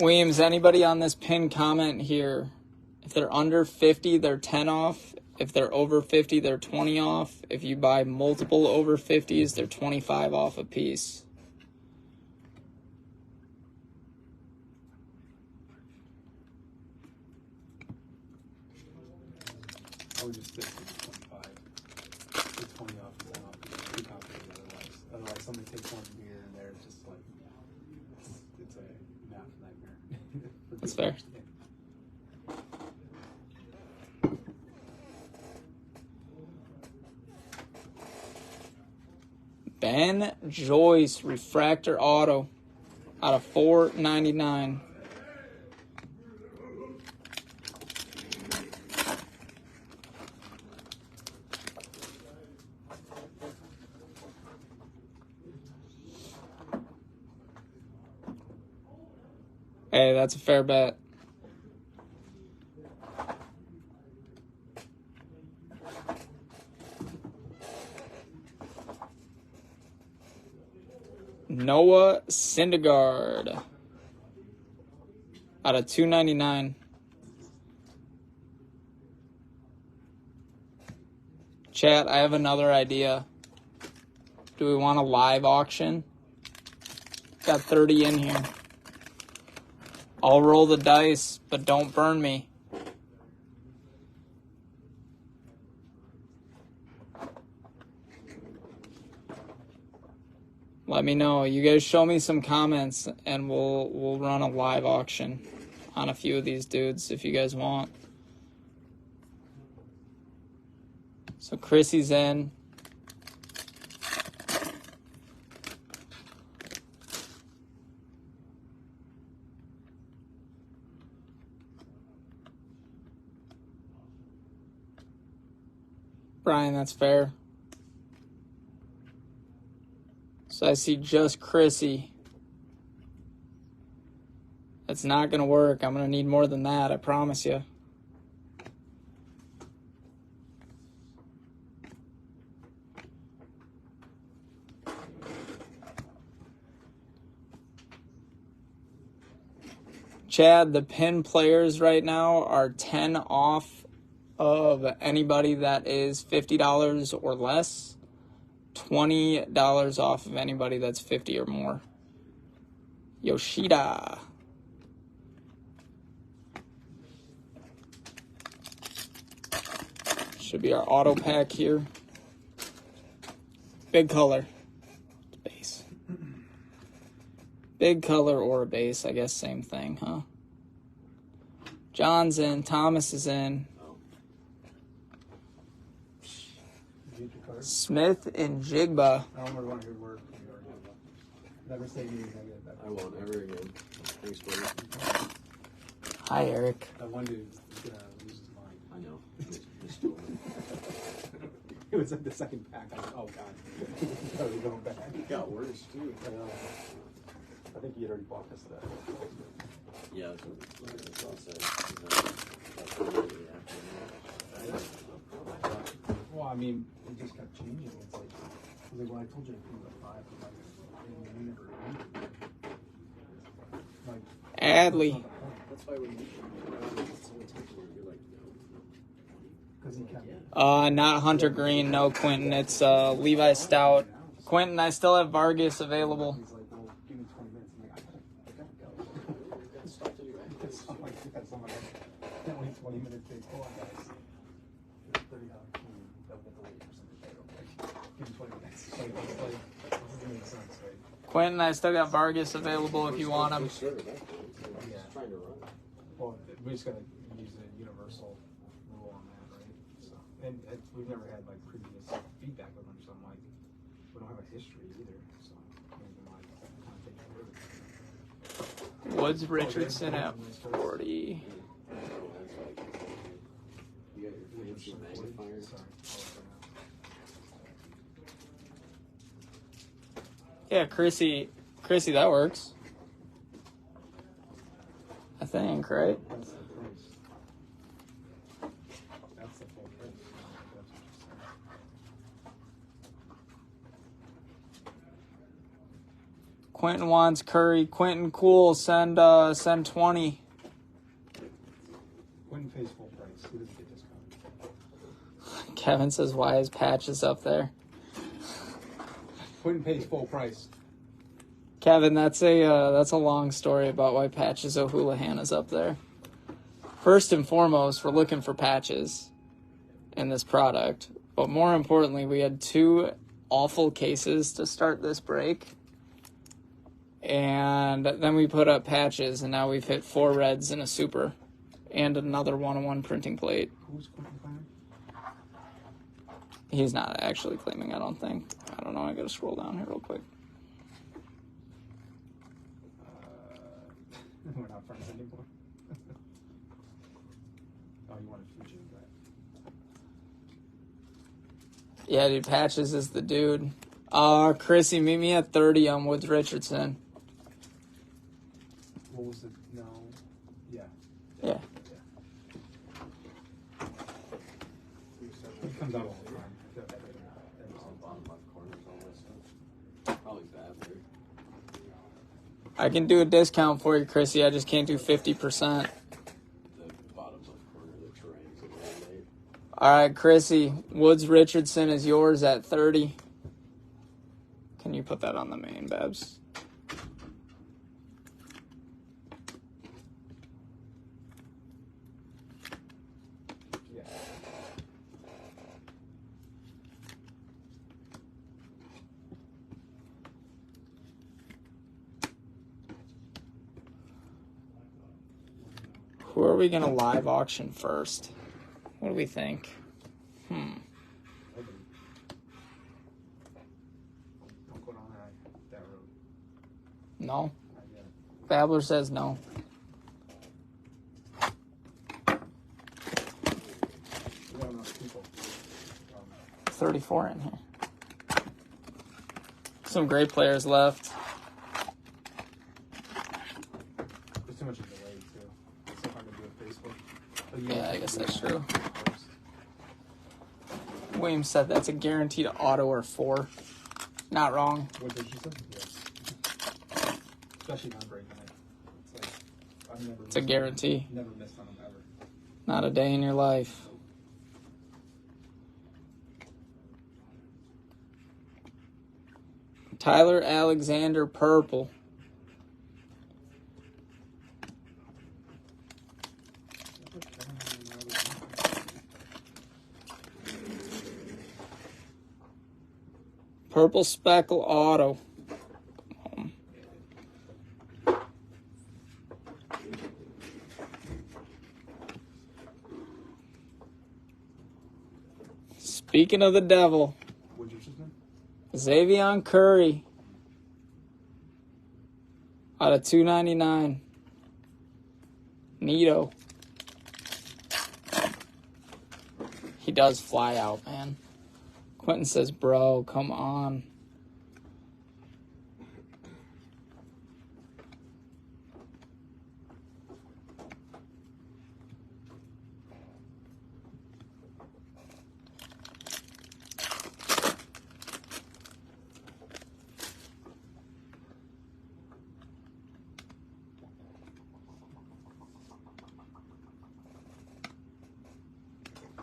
Weems, anybody on this pin comment here? If they're under 50, they're 10 off. If they're over 50, they're 20 off. If you buy multiple over 50s, they're 25 off a piece. I would just stick to 25. Take 20 off and 10 off. It's too complicated otherwise. Otherwise, somebody takes one from here and there. It's just like, it's a math nightmare. That's fair. Ben Joyce refractor auto out of $4.99. Hey, that's a fair bet. Noah Syndergaard out of 299. Chat, I have another idea. Do we want a live auction? Got 30 in here. I'll roll the dice, but don't burn me. Let me know. You guys show me some comments, and we'll run a live auction on a few of these dudes if you guys want. So Chrissy's in. Brian, that's fair. So I see just Chrissy. That's not going to work. I'm going to need more than that, I promise you. Chad, the pin players right now are 10 off of anybody that is $50 or less. $20 off of anybody that's 50 or more. Yoshida. Should be our auto pack here. Big color. Base. Big color or a base, I guess same thing, huh? John's in, Thomas is in. Smith and Jigba. I don't want to hear word from you. Never say anything negative. I won't ever again. Thanks, buddy. Hi, Eric. That one dude is going to lose his mind. I know. It was like the second pack. I was like, oh, God. Are we going back? It got worse, too. I think he had already bought this that. Yeah, that's what I said. Well, I mean, it just kept changing. It's like, when I told you to put the 5, I'm like, Adley. That's why when you someone texts you, you're like, no. Because he kept. Not Hunter Green, no Quentin. It's Levi Stout. Quentin, I still have Vargas available. He's like, well, give me 20 minutes. I'm like, I gotta go. I'm like, someone else. Can't wait 20 minutes. They pull on guys. $30 they'll get the wait for something. Give me 20 minutes. Like, this doesn't make sense, right? Quentin, I still got Vargas available if you want him. Trying to run. Well, we just gotta use the universal rule on that, right? So, and we've never had like previous feedback with them, so I'm like, we don't have a history either. So, maybe like kind of take care of it. Woods Richardson at 40. You got your fancy magnifier. Sorry. Yeah, Chrissy, that works. I think, right? That's the price. That's the full price. Quentin wants Curry. Quentin, cool. Send 20. Quentin pays full price. He doesn't get discounted. Kevin says, "Why is Patches up there?" Quentin pays full price. Kevin, that's a long story about why Patches O'Houlihan is up there. First and foremost, we're looking for patches in this product, but more importantly, we had 2 awful cases to start this break, and then we put up patches, and now we've hit 4 reds and a super, and another 1-on-1 printing plate. Who's Quentin claiming? He's not actually claiming, I don't think. I don't know. I gotta scroll down here real quick. We're not friends anymore. Oh, you wanted Fuji, right? Yeah, dude, Patches is the dude. Chrissy, meet me at 30 on Woods Richardson. what was the no? Yeah. Yeah. He comes out all the time. Bottom left corners all this stuff. Probably bad, right? I can do a discount for you, Chrissy. I just can't do 50%. The bottom left corner of the terrain's a little late. All right, Chrissy. Woods Richardson is yours at 30. Can you put that on the main, Babs? Yeah. Who are we going to live auction first? What do we think? Don't go down that road. No? Not yet. Babler says no. We got enough people. 34 in here. Some great players left. There's too much of a delay too. It's so hard to do with Facebook. But Yeah, I guess that's true. Williams said that's a guaranteed auto or 4. Not wrong. What did you say? Yes. Especially on break night. It's like I've never. It's a guarantee. Never missed on them ever. Not a day in your life. Tyler Alexander, purple. Purple speckle auto. Speaking of the devil, What'd you just name? Xavion Curry out of 299. Neato. He does fly out, man. Quentin says, bro, come on.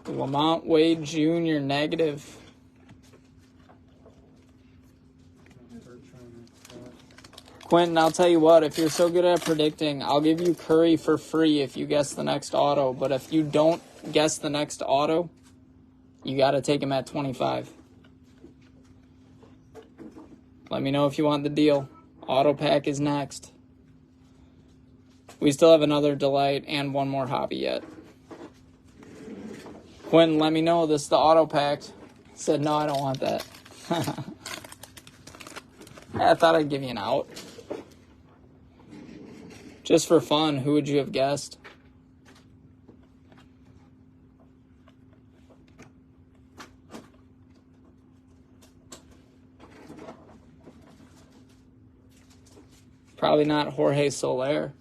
Lamont Wade Jr. negative. Quentin, I'll tell you what, if you're so good at predicting, I'll give you Curry for free if you guess the next auto. But if you don't guess the next auto, you got to take him at 25. Let me know if you want the deal. Auto pack is next. We still have another delight and one more hobby yet. Quentin, let me know. This is the auto pack. Said, no, I don't want that. I thought I'd give you an out. Just for fun, who would you have guessed? Probably not Jorge Soler.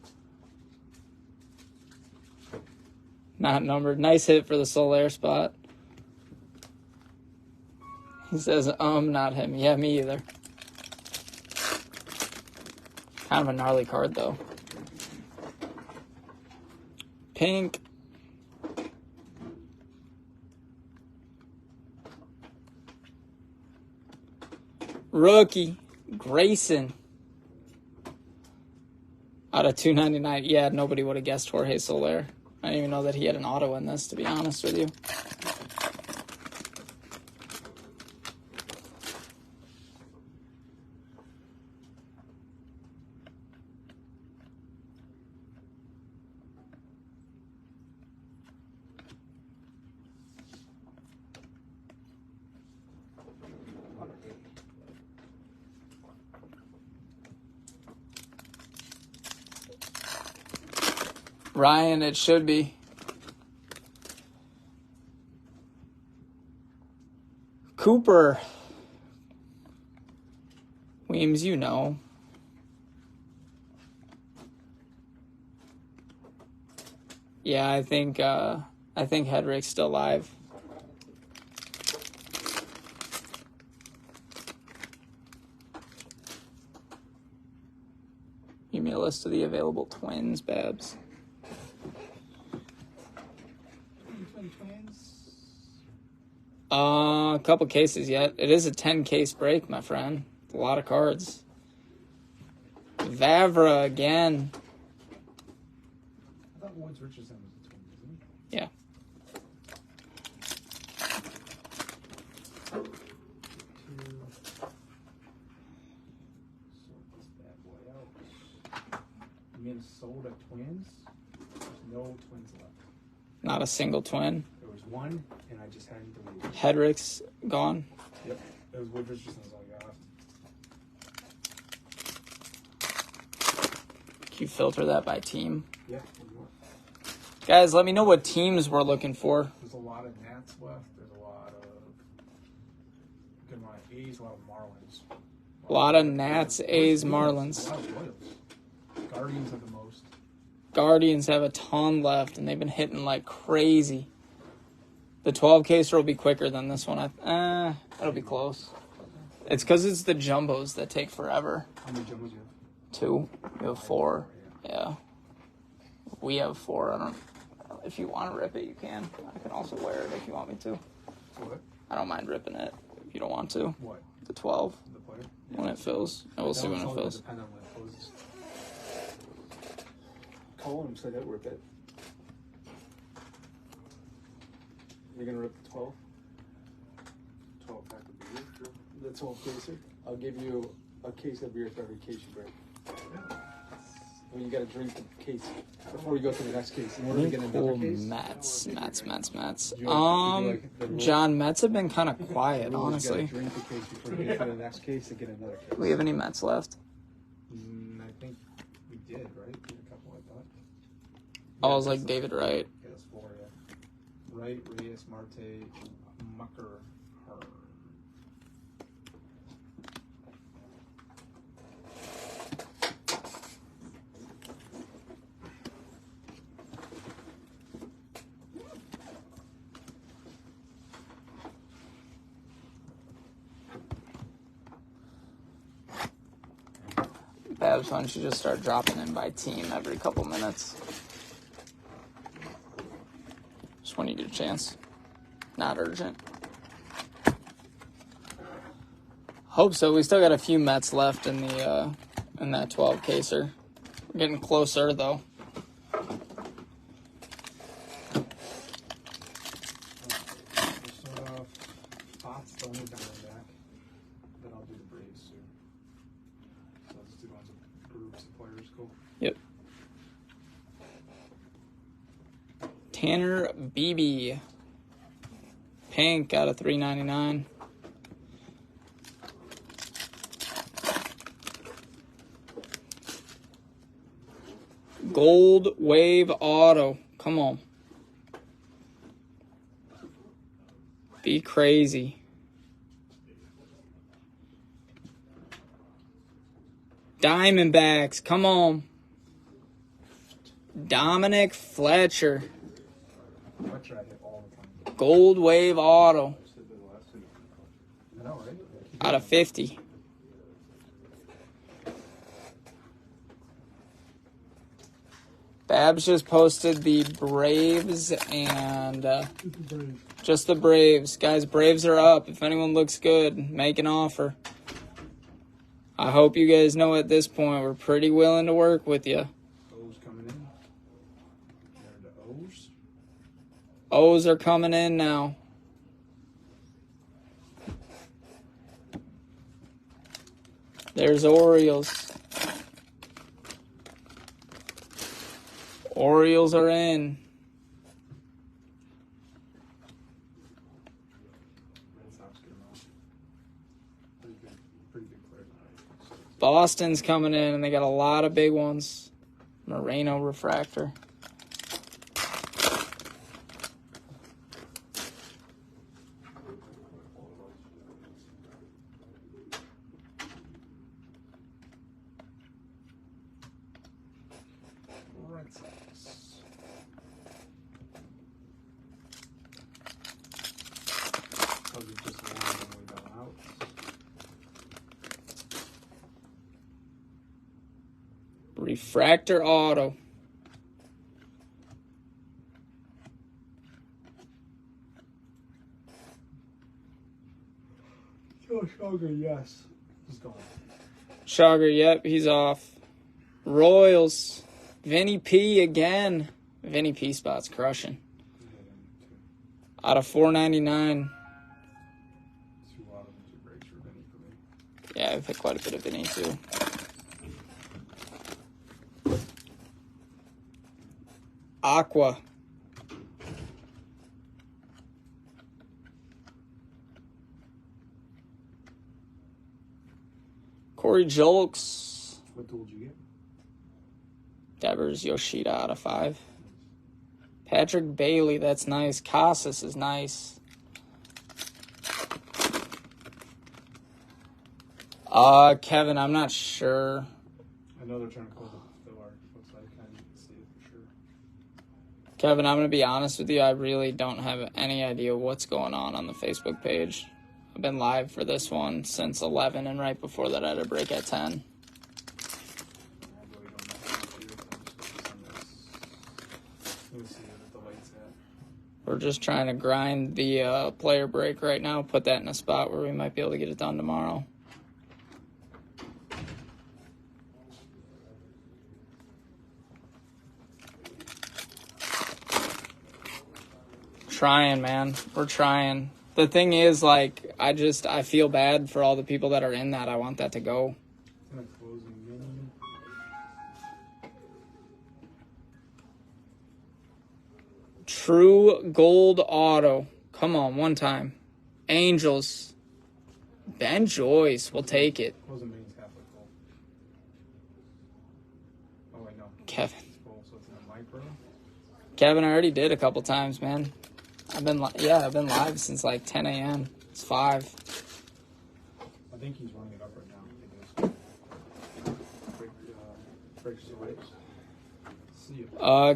Not numbered. Nice hit for the Soler spot. He says, not him. Yeah, me either. Kind of a gnarly card, though. Pink. Rookie. Grayson. Out of 299. Yeah, nobody would have guessed Jorge Soler. I didn't even know that he had an auto in this, to be honest with you. Ryan, it should be. Cooper. Weems, you know. Yeah, I think Hedrick's still live. Give me a list of the available twins, Babs. A couple cases yet. It is a 10-case break, my friend. A lot of cards. Vavra again. I thought Woods Richardson was a twin, isn't he? Yeah. Sort this bad boy out. Minnesota Twins. There's no twins left. Not a single twin. There was one, and I just hadn't deleted it. Hedrick's gone. Yep. It was Wood Richardson was all I got left. Can you filter that by team? Yeah. Guys, let me know what teams we're looking for. There's a lot of Nats left. There's a lot of good amount of A's, a lot of Marlins. A lot of Nats, A's, Marlins. A lot of Royals. Guardians have the most. Guardians have a ton left, and they've been hitting like crazy. The 12-caser will be quicker than this one. That'll be close. It's because it's the jumbos that take forever. How many jumbos you have? 2. You have 4. Yeah. We have 4. I don't. If you want to rip it, you can. I can also wear it if you want me to. What? I don't mind ripping it if you don't want to. What? The 12 The player? when it fills. And we'll see when it fills. Depend on when it closes. Call him, say that rip it. You're gonna rip the 12? 12 pack of beer. Sure. The 12 caser? I'll give you a case of beer for every case you break. I mean, you gotta drink the case before you go to the next case. In order to get another case. Mets. You like the rule? John, Mets have been kind of quiet, The rule is you honestly. gotta drink the case before you get to the next case to get another case. Do we have any Mets left? I think we did, right? We had a couple, I thought. Oh, I was like David Wright. Yeah, that's 4, yeah. Wright, Reyes, Marte, Mucker, Hearn. Babs, why don't you just start dropping in by team every couple minutes? Just when you get a chance. Not urgent. Hope so. We still got a few Mets left in the in that 12 caser. We're getting closer though. We'll start off Fox, the only Diamondback. Then I'll do the Braves soon. So let's do ones of groups of players. Cool. Yep. Tanner Beebe. Pink out of $3.99. Gold Wave Auto. Come on. Be crazy. Diamondbacks. Come on. Dominic Fletcher. Fletcher I hit all the time. Gold Wave Auto. I know, right? Out of 50. Babs just posted the Braves and just the Braves. Guys, Braves are up. If anyone looks good, make an offer. I hope you guys know at this point we're pretty willing to work with you. O's coming in. There are the O's. O's are coming in now. There's Orioles. Orioles are in. Red Sox get them out. Pretty good player. Boston's coming in, and they got a lot of big ones. Moreno refractor. Red Sox. Refractor auto. Josh Hogger, yes. He's gone. Chager, yep, he's off. Royals. Vinny P again. Vinny P spot's crushing. Out of 499. 2 out of 2 breaks for Vinny for me. Yeah, I've hit quite a bit of Vinny too. Aqua. Corey Julks. What tool did you get? Devers Yoshida out of 5. Patrick Bailey, that's nice. Casas is nice. Kevin, I'm not sure. I know they're trying to close the art. Looks like I need to see it for sure. Kevin, I'm going to be honest with you. I really don't have any idea what's going on the Facebook page. I've been live for this one since 11, and right before that I had a break at 10. I really don't know how to do it. Let me see what the light's at. We're just trying to grind the player break right now, put that in a spot where we might be able to get it done tomorrow. Trying, man. We're trying. The thing is, like, I feel bad for all the people that are in that. I want that to go. I'm gonna close in a minute. True Gold Auto. Come on, one time. Angels. Ben Joyce. We'll take it. Closing means halfway full. Oh wait, no. Kevin. It's full, so it's in a micro. Kevin, I already did a couple times, man. I've been live since like 10 a.m. It's 5. I think he's running it up right now. Breaks the lights. See you.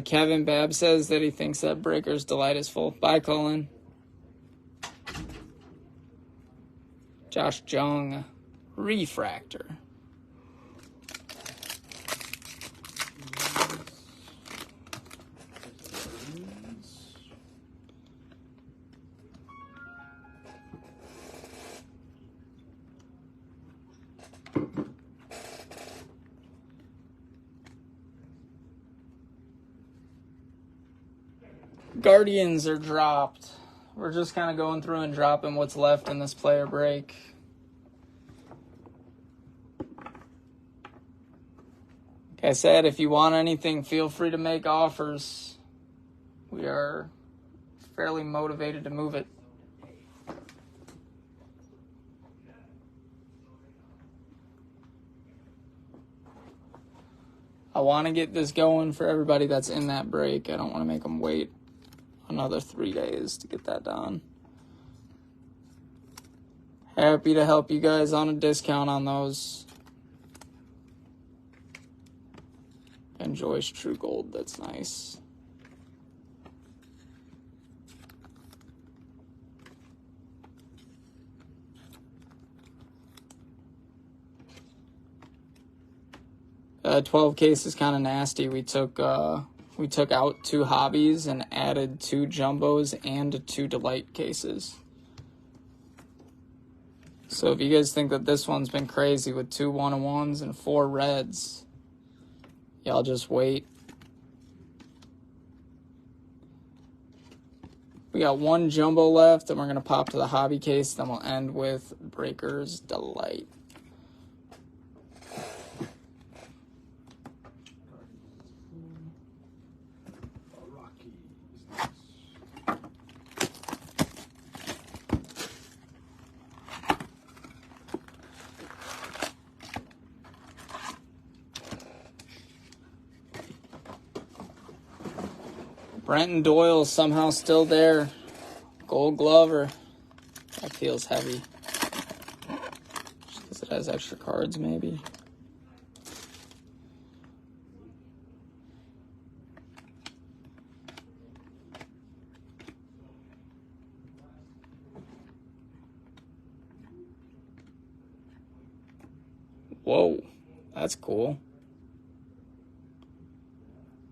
Kevin Babb says that he thinks that Breaker's Delight is full. Bye, Colin. Josh Jung. Refractor. Guardians are dropped. We're just kind of going through and dropping what's left in this player break. Like I said, if you want anything, feel free to make offers. We are fairly motivated to move it. I want to get this going for everybody that's in that break. I don't want to make them wait another 3 days to get that done. Happy to help you guys on a discount on those. And Joyce True Gold, that's nice. Uh, 12 case is kind of nasty. We took out 2 hobbies and added 2 jumbos and 2 delight cases. So if you guys think that this one's been crazy with 2 1-on-1s and 4 reds, y'all just wait. We got 1 jumbo left, and we're going to pop to the hobby case. Then we'll end with Breaker's Delight. Brenton Doyle somehow still there. Gold Glover. That feels heavy. Just because it has extra cards, maybe. Whoa. That's cool.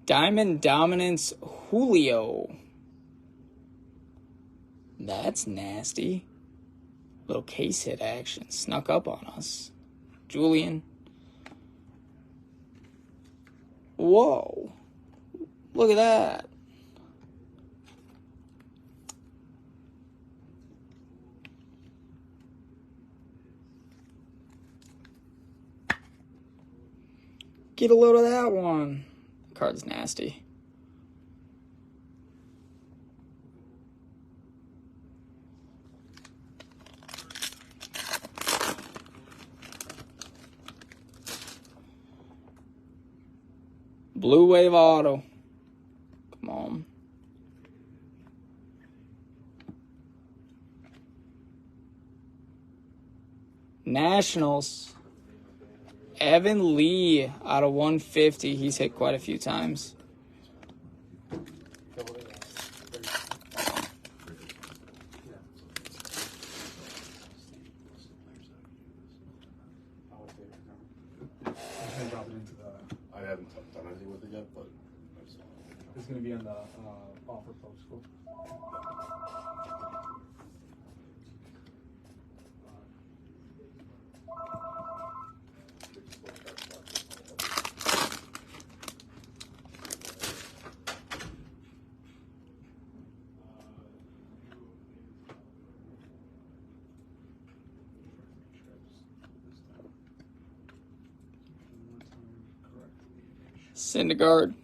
Diamond Dominance Julio. That's nasty. Little case hit action. Snuck up on us. Julian. Whoa. Look at that. Get a load of that one. The card's nasty. Blue Wave Auto. Come on. Nationals. Evan Lee out of 150. He's hit quite a few times. I haven't done anything with it yet, but It's going to be on the offer post. Cool. Syndergaard.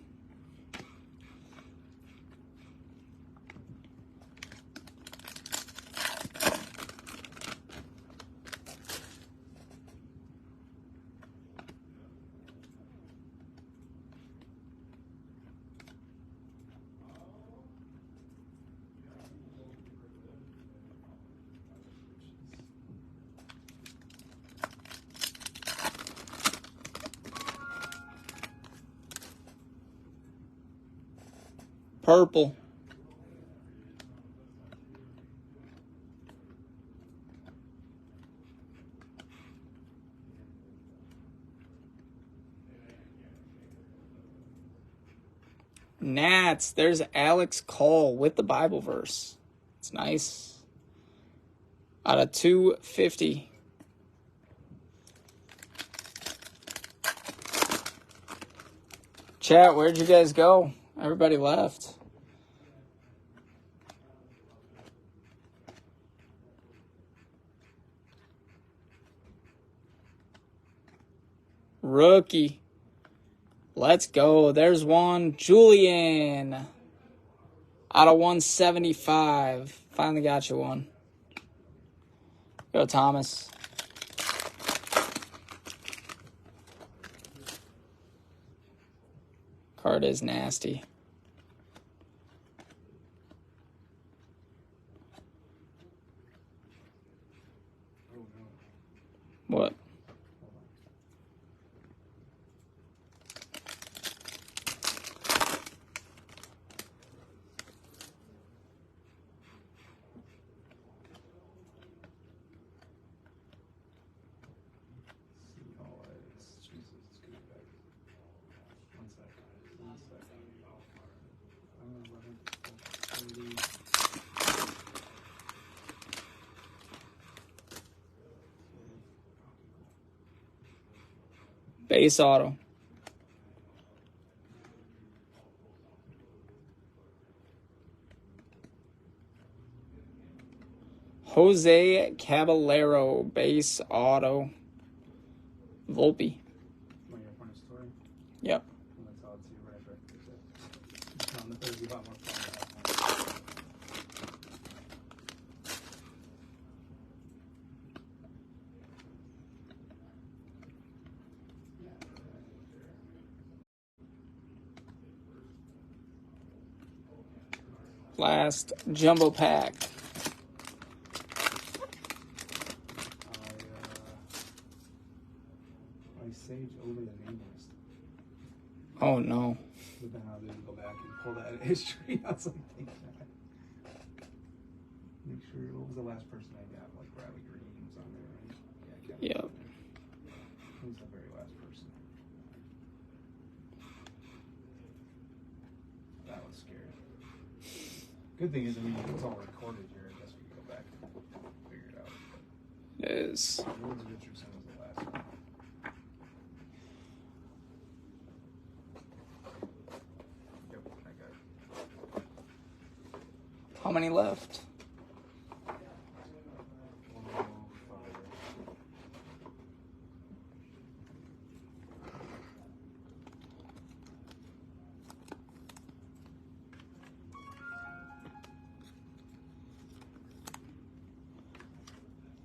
Purple. Nats. There's Alex Cole with the Bible verse. It's nice. Out of 250. Chat, where'd you guys go? Everybody left. Rookie. Let's go. There's one. Julian. Out of 175. Finally got you one. Go, Thomas. Card is nasty. What? Base auto. Jose Caballero, base auto. Volpe. Yep. Last jumbo pack. I saved over the name list. Oh no. But then I didn't go back and pull that history. I was like, take that. Make sure, what was the last person I got? Like Bradley Green was on there, right? Yeah, Yep. Who's the very last person? Good thing is, I mean, it's all recorded here. I guess we can go back and figure it out. It is. Woods Richardson was the last one. Yep, I got it. How many left? 105.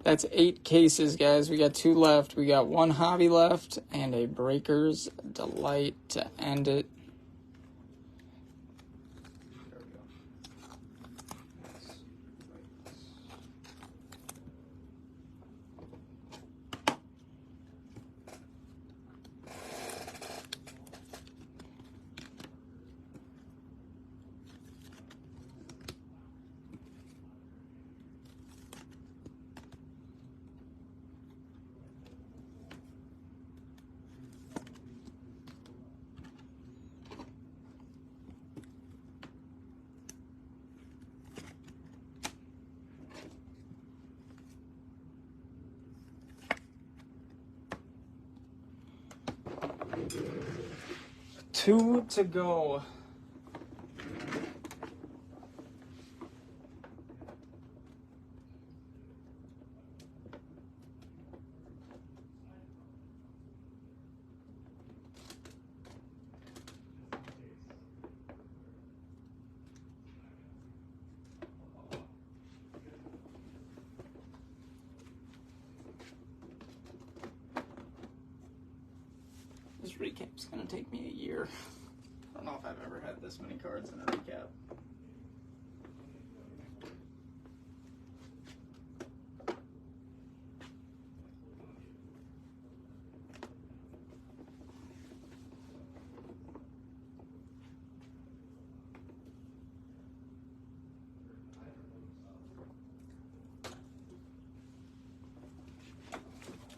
That's 8 cases, guys. We got 2 left. We got 1 hobby left and a Breaker's Delight to end it. There we go. Two to go. This recap's gonna take me a year. I don't know if I've ever had this many cards in a recap.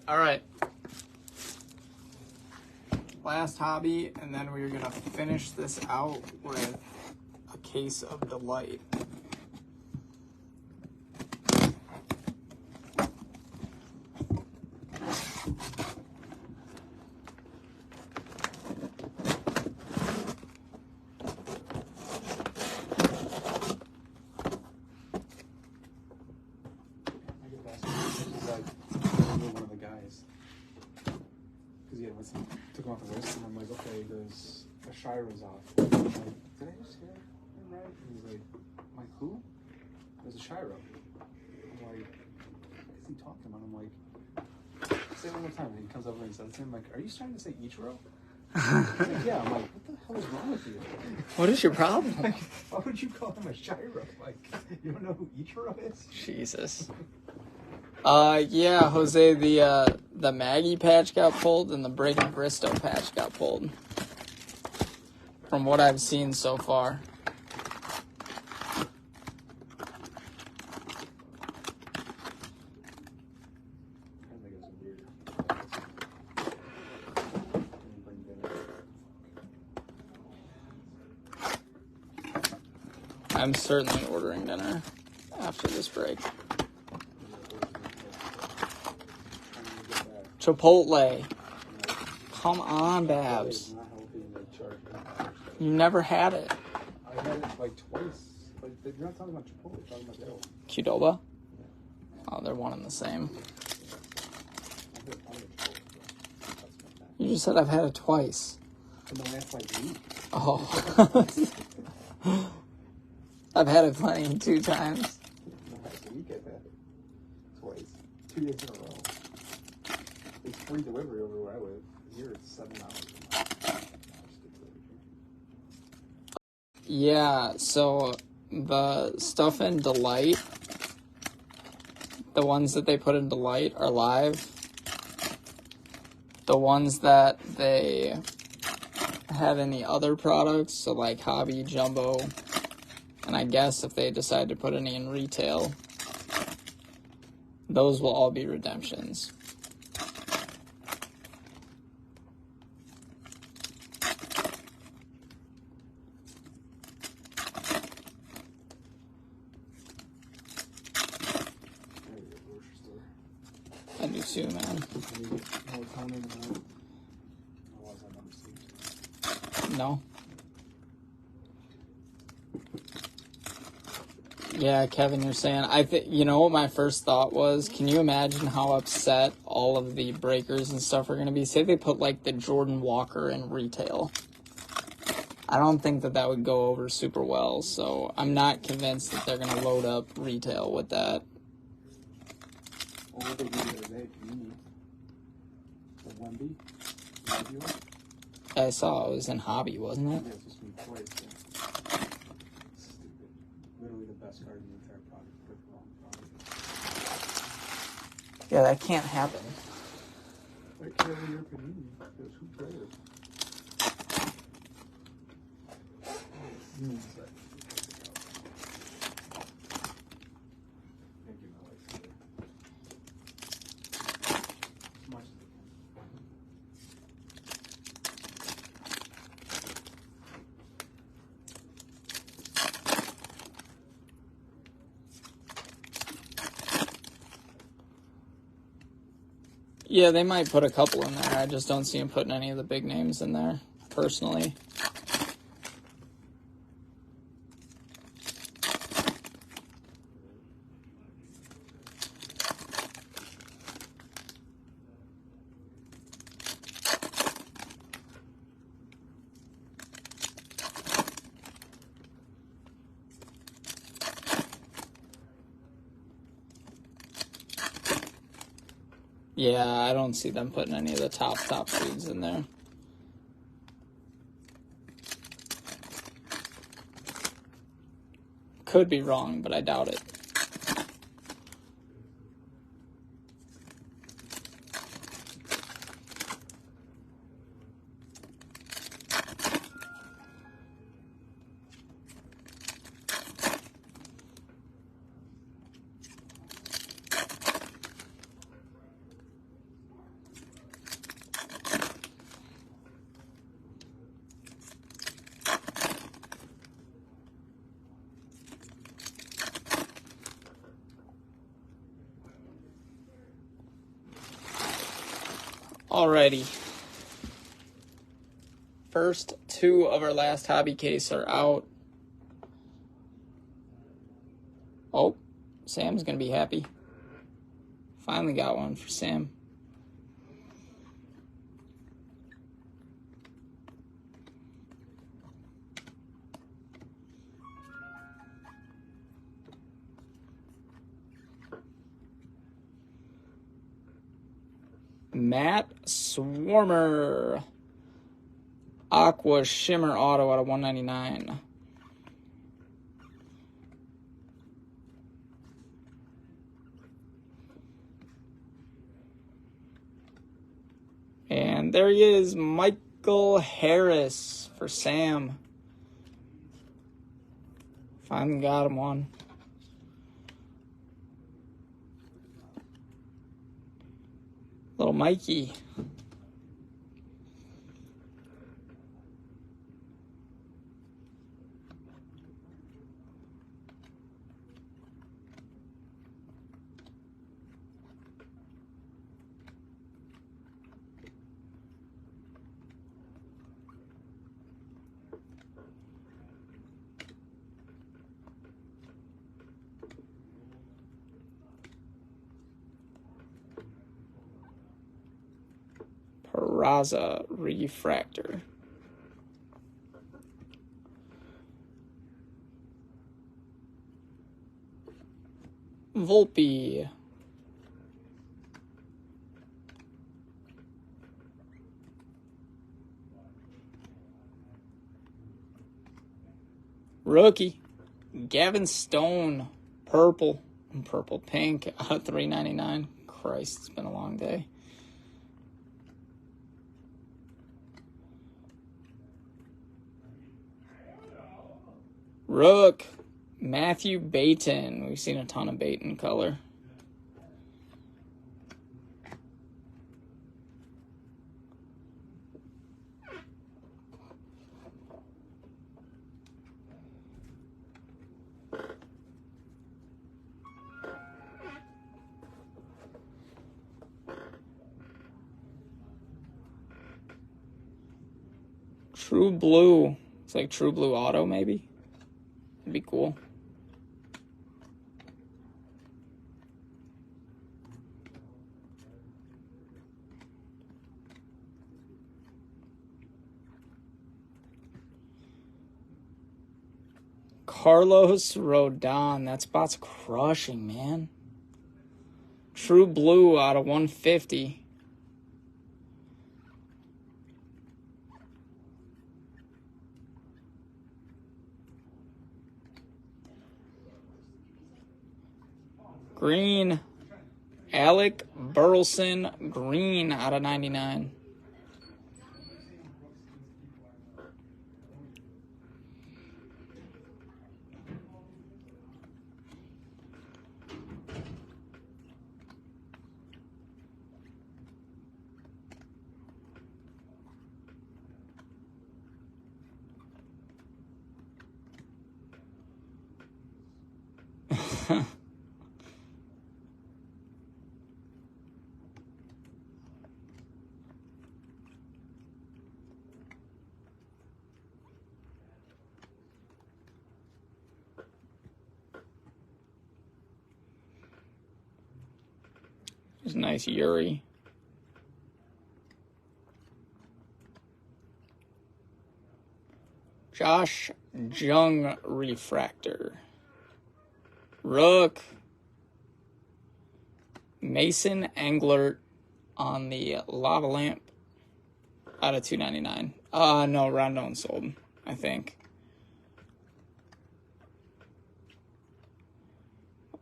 All right. Last hobby, and then we're gonna finish this out with a case of Delight. I get that. This is like, I knew one of the guys. Because he had took him off the list, and I'm like, okay, there's a Shiro's off. I'm like, did I just hear him right? And he's like, who? There's a Shiro. I'm like, what is he talking about? I'm like, say it one more time. And he comes over and says to him, like, are you trying to say Ichiro? Like, yeah. I'm like, what the hell is wrong with you? What is your problem? Like, why would you call him a Shiro? Like, you don't know who Ichiro is? Jesus. Yeah, Jose, the Maggie patch got pulled and the Breaking Bristow patch got pulled. From what I've seen so far. I'm certainly ordering dinner after this break. Chipotle. Come on, Babs. You never had it. I had it like twice. But you're not talking about Chipotle, you're talking about the other one. Qdoba? Oh, they're one and the same. You just said I've had it twice. In the last like week. Oh. I've had it plenty 2 times. In the last week I've had it twice. 2 days in a row. It's free delivery over where I live. Here it's $7. Yeah, so the stuff in Delight, the ones that they put in Delight are live. The ones that they had in the other products, so like Hobby, Jumbo, and I guess if they decide to put any in retail, those will all be redemptions. too, man. Melatonin and that. What was that number 6? No. Yeah, Kevin, you're saying, you know what my first thought was? Can you imagine how upset all of the breakers and stuff are going to be? Say they put, like, the Jordan Walker in retail. I don't think that would go over super well, so I'm not convinced that they're going to load up retail with that. Well, what they do the other day, the Wemby, I saw it was in Hobby, wasn't it? Yeah, it's just new toys. Yeah. Stupid. Literally the best card in the entire product. Put the wrong product. Yeah, that can't happen. I can't have your Panini because who cares? Thank you, Alex. As much as I can. Yeah, they might put a couple in there. I just don't see them putting any of the big names in there, personally. Yeah, I don't see them putting any of the top foods in there. Could be wrong, but I doubt it. Alrighty. First two of our last hobby case are out. Oh, Sam's going to be happy. Finally got one for Sam. Matt Swarmer. Aqua Shimmer Auto out of 199. And there he is, Michael Harris for Sam. Finally got him one. Little Mikey. Peraza Refractor. Volpe. Rookie. Gavin Stone. Purple. And purple pink out of 399. Christ, it's been a long day. Rook, Matthew Baton. We've seen a ton of Baton color. True Blue. It's like True Blue Auto, maybe. That'd be cool. Carlos Rodon. That spot's crushing, man. True Blue out of 150. Green. Alec Burleson Green out of 99. It's nice Yuri. Josh Jung Refractor. Rook. Mason Englert on the lava lamp out of 299. No, Rondon sold, I think.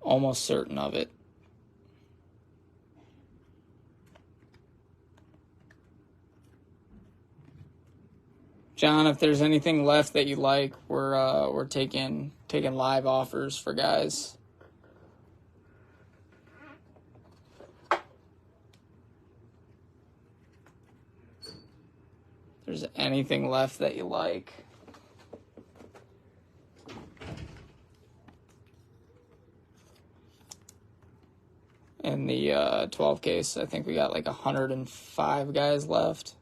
Almost certain of it. John, if there's anything left that you like, we're taking live offers for guys. If there's anything left that you like. In the 12 case, I think we got like 105 guys left.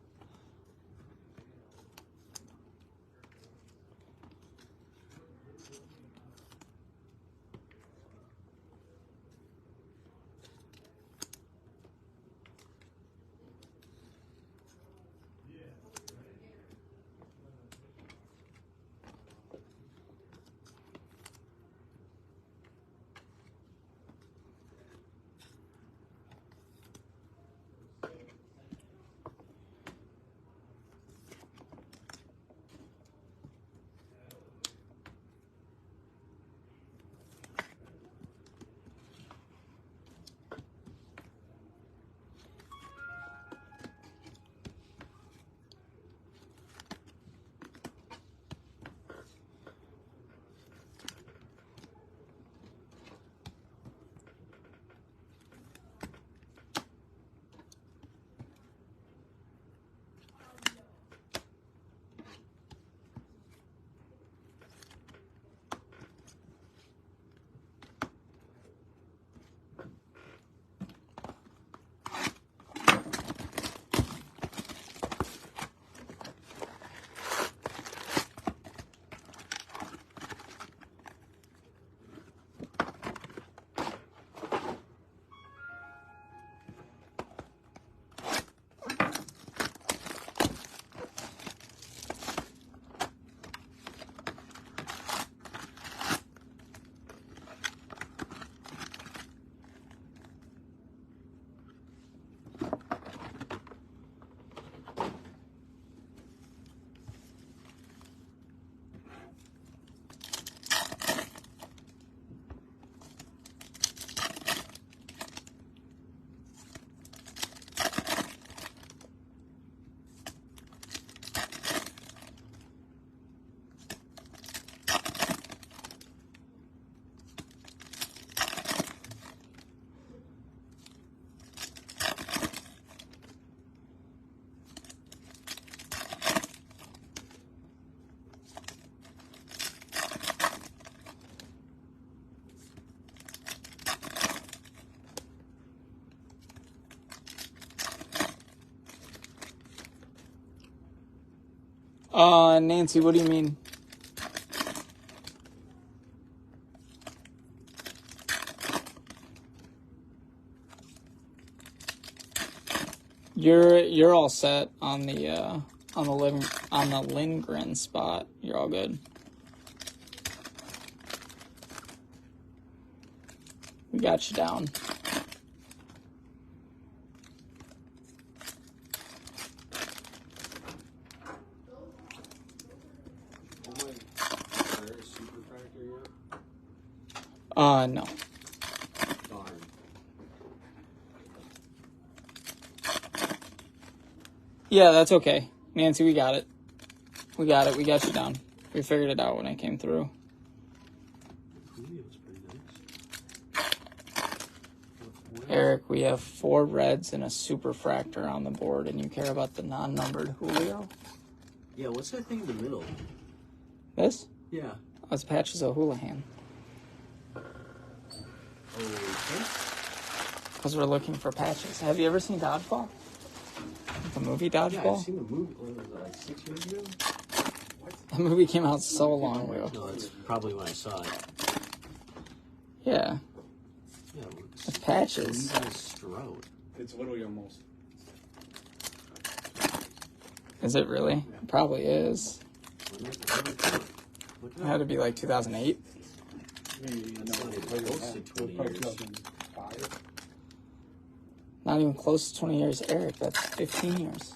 Nancy, what do you mean? You're all set on the Lindgren spot. You're all good. We got you down. No. Yeah, that's okay. Nancy, we got it. We got it. We got you down. We figured it out when I came through. Eric, we have 4 reds and a superfractor on the board, and you care about the non-numbered Julio? Yeah, what's that thing in the middle? This? Yeah. Oh, it's Patches O'Houlihan. Okay. Because we're looking for patches. Have you ever seen Dodgeball? The movie Dodgeball? Yeah, I've seen the movie. What was it, like 6 years ago? That movie came out so long ago. No, that's probably when I saw it. Yeah. Yeah, It's Patches. Stroud. It's literally almost. Is it really? It probably is. Look It had to be like 2008. Maybe, That's not even close to 20 probably years. 2005. Not even close to 20 years. Eric, that's 15 years.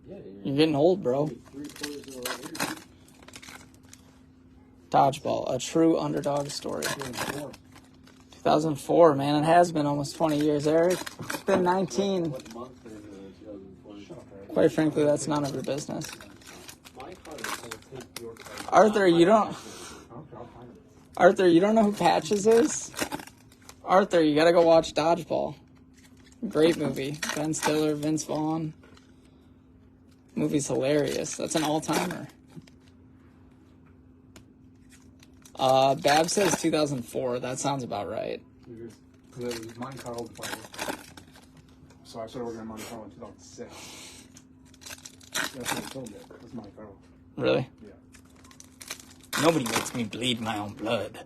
Yeah, You're getting old, bro. 3/4 of the way. Dodgeball, a true underdog story. 2004. 2004, man. It has been almost 20 years, Eric. It's been 19. What month in 2020? Shut up, Eric. Quite frankly, that's none of your business. My card is going to take your card. Arthur, you don't... Okay, I'll find it. Arthur, you don't know who Patches is? Arthur, you gotta go watch Dodgeball. Great movie. Ben Stiller, Vince Vaughn. Movie's hilarious. That's an all-timer. Bab says 2004. That sounds about right. Because it was Monte Carlo before. So I started working on Monte Carlo in 2006. That's when I filmed it. It was Monte Carlo. Really? Yeah. Nobody makes me bleed my own blood.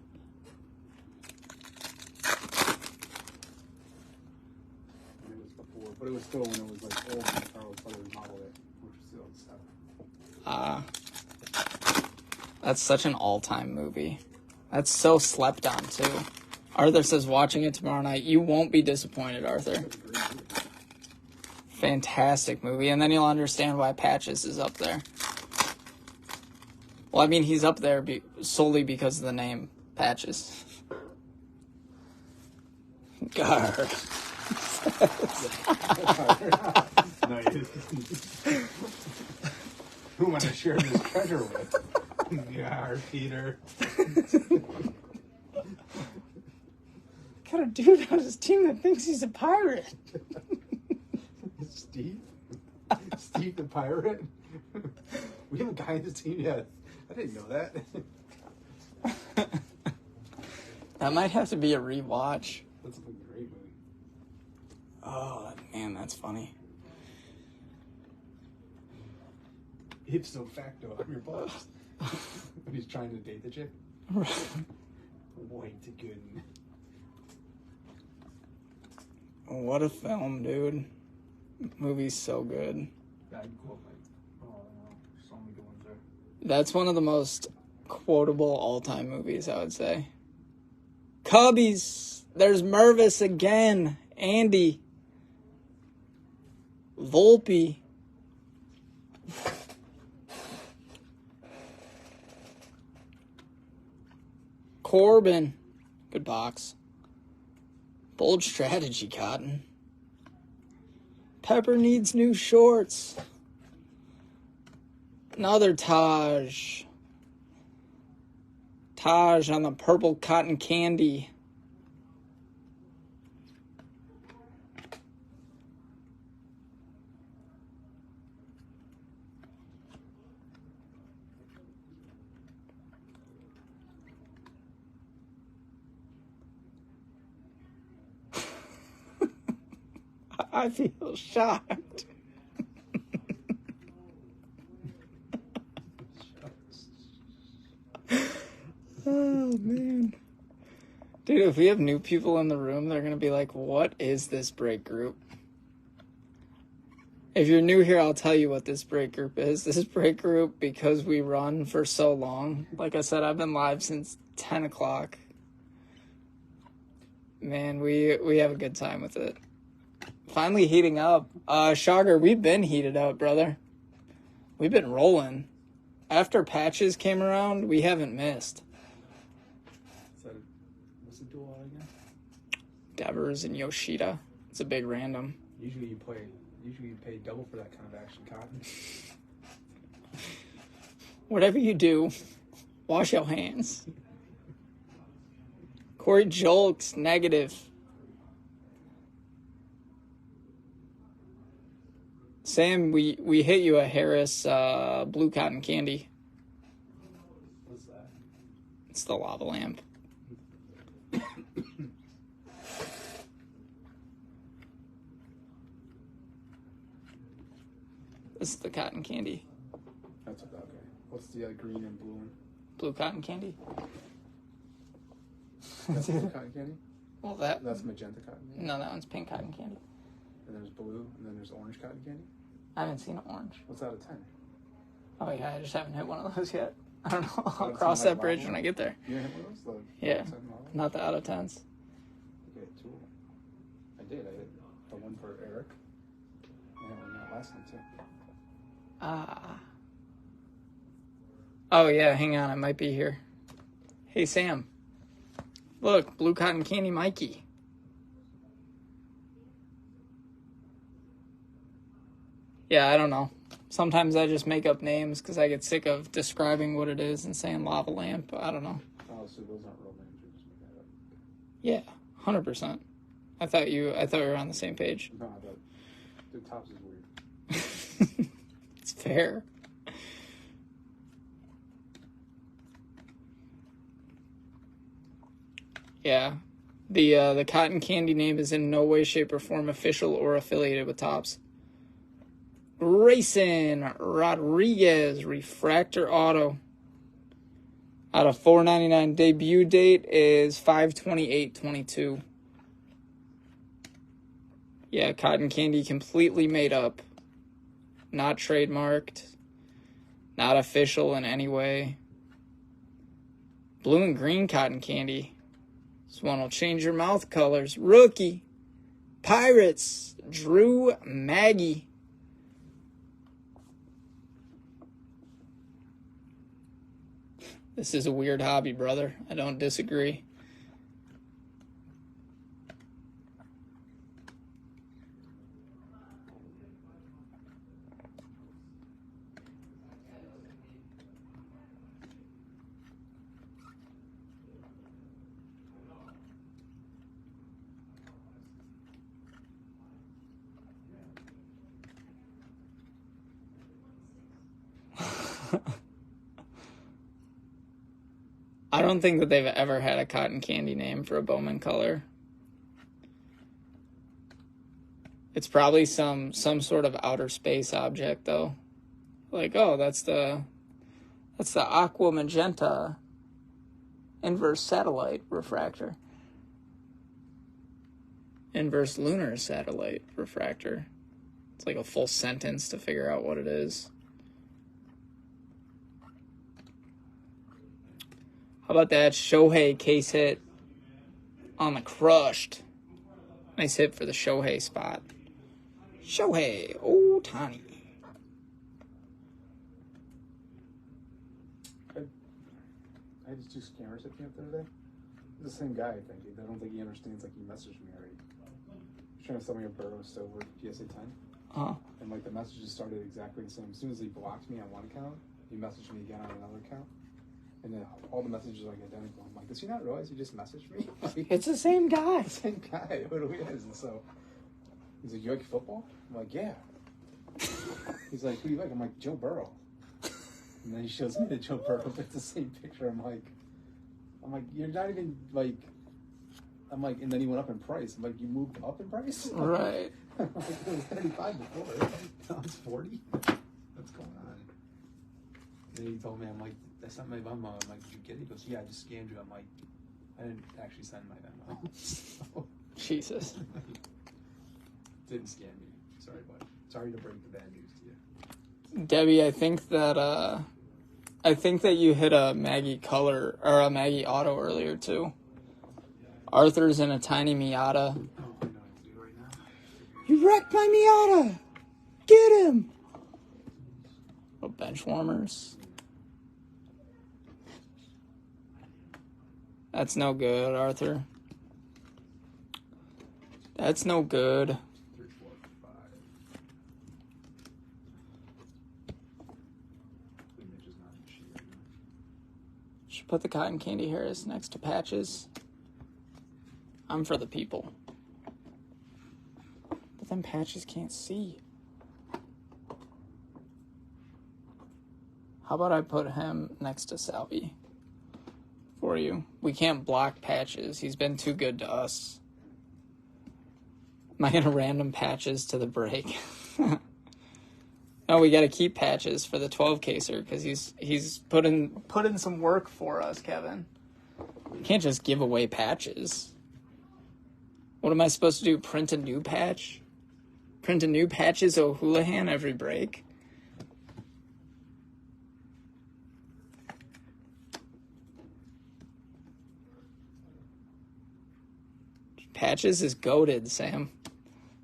And it was before, but it was still when it was like old Monte Carlo, so they remodeled it, which was still 7. That's such an all-time movie. That's so slept on, too. Arthur says watching it tomorrow night. You won't be disappointed, Arthur. Fantastic movie. And then you'll understand why Patches is up there. Well, I mean, he's up there solely because of the name Patches. Gar. No, you who am I to share this treasure with? Yar, Peter. Got a dude on his team that thinks he's a pirate. Steve? Steve the pirate? We have a guy on the team yet. I didn't know that. That might have to be a rewatch. That's a great movie. Oh, man, that's funny. Ipso facto, I'm your boss. When he's trying to date the chick. Way too good. What a film, dude. Movie's so good. Bad quote, like, oh, so many good ones there. That's one of the most quotable all-time movies, I would say. Cubbies! There's Mervis again. Andy. Volpe. Corbin. Good box. Bold strategy, Cotton. Pepper needs new shorts. Another Taj. Taj on the purple cotton candy. I feel shocked. Oh, man. Dude, if we have new people in the room, they're going to be like, what is this break group? If you're new here, I'll tell you what this break group is. This break group, because we run for so long. Like I said, I've been live since 10 o'clock. Man, we have a good time with it. Finally heating up. Shogger, we've been heated up, brother. We've been rolling. After patches came around, we haven't missed. What's the duel again? Devers and Yoshida. It's a big random. Usually you pay double for that kind of action, Cotton. Whatever you do, wash your hands. Corey Jolks, negative. Sam, we hit you a Harris blue cotton candy. What's that? It's the lava lamp. This is the cotton candy. That's okay. What's the green and blue one? Blue cotton candy. That's blue cotton candy? Well, That's magenta cotton candy? No, that one's pink cotton candy. And there's blue, and then there's orange cotton candy? I haven't seen orange. What's out of 10? Oh yeah, I just haven't hit one of those yet. I don't know. I'll That's cross like that bridge lava? when I get there. You didn't hit one of those? Yeah. Out of 10 lava? Not the out of 10s. Okay, two. I did. I hit the one for Eric. And I hit that last one, too. Oh yeah, hang on, I might be here. Hey Sam. Look, blue cotton candy Mikey. Yeah, I don't know. Sometimes I just make up names because I get sick of describing what it is and saying lava lamp. I don't know. Oh, so those aren't real names. You're just making that up. Yeah, 100%. I thought we were on the same page. No, the tops is weird. It's fair. Yeah. The cotton candy name is in no way, shape, or form official or affiliated with Topps. Grayson Rodriguez, Refractor Auto. Out of $4.99. Debut date is 5/28/22. Yeah, cotton candy completely made up. Not trademarked. Not official in any way. Blue and green cotton candy. This one will change your mouth colors. Rookie. Pirates. Drew Maggie. This is a weird hobby, brother. I don't disagree. I don't think that they've ever had a cotton candy name for a Bowman color. It's probably some sort of outer space object, though. Like, oh, that's the aqua magenta inverse satellite refractor. Inverse lunar satellite refractor. It's like a full sentence to figure out what it is. How about that Shohei case hit on the crushed? Nice hit for the Shohei spot. Shohei Ohtani. I had these two scammers hit me up the other day. The same guy, I think. I don't think he understands. Like, he messaged me already. He's trying to sell me a Burrow Silver PSA 10. Uh-huh. And, like, the messages started exactly the same. As soon as he blocked me on one account, he messaged me again on another account. And then all the messages are like identical. I'm like, does he not realize he just messaged me? It's the same guy. Same guy. What do we is? And so he's like, you like football? I'm like, yeah. He's like, who do you like? I'm like, Joe Burrow. And then he shows me the Joe Burrow. It's the same picture. I'm like, you're not even like. I'm like, and then he went up in price. I'm like, you moved up in price? Right. I'm like, it was 35 before. Now it's 40. What's going on? And he told me, I'm like, I sent my Venmo. I'm like, did you get it? He goes, yeah, I just scanned you. I'm like, I didn't actually send my Venmo. So, Jesus. didn't scan me. Sorry, bud. Sorry to break the bad news to you. Debbie, I think that you hit a Maggie color or a Maggie auto earlier too. Arthur's in a tiny Miata. Oh, I know what to do right now. You wrecked my Miata! Get him! Oh, bench warmers. That's no good, Arthur. That's no good. 3, 4, 5. Mitch is not in the sheet right now. Should put the cotton candy Harris next to Patches. I'm for the people. But then Patches can't see. How about I put him next to Salvi for you? We can't block Patches. He's been too good to us. Am I gonna random Patches to the break? No, we gotta keep Patches for the 12-caser because he's put in some work for us, Kevin. You can't just give away Patches. What am I supposed to do? Print a new patch? Print a new Patches O'Houlihan every break? Patches is goated, Sam.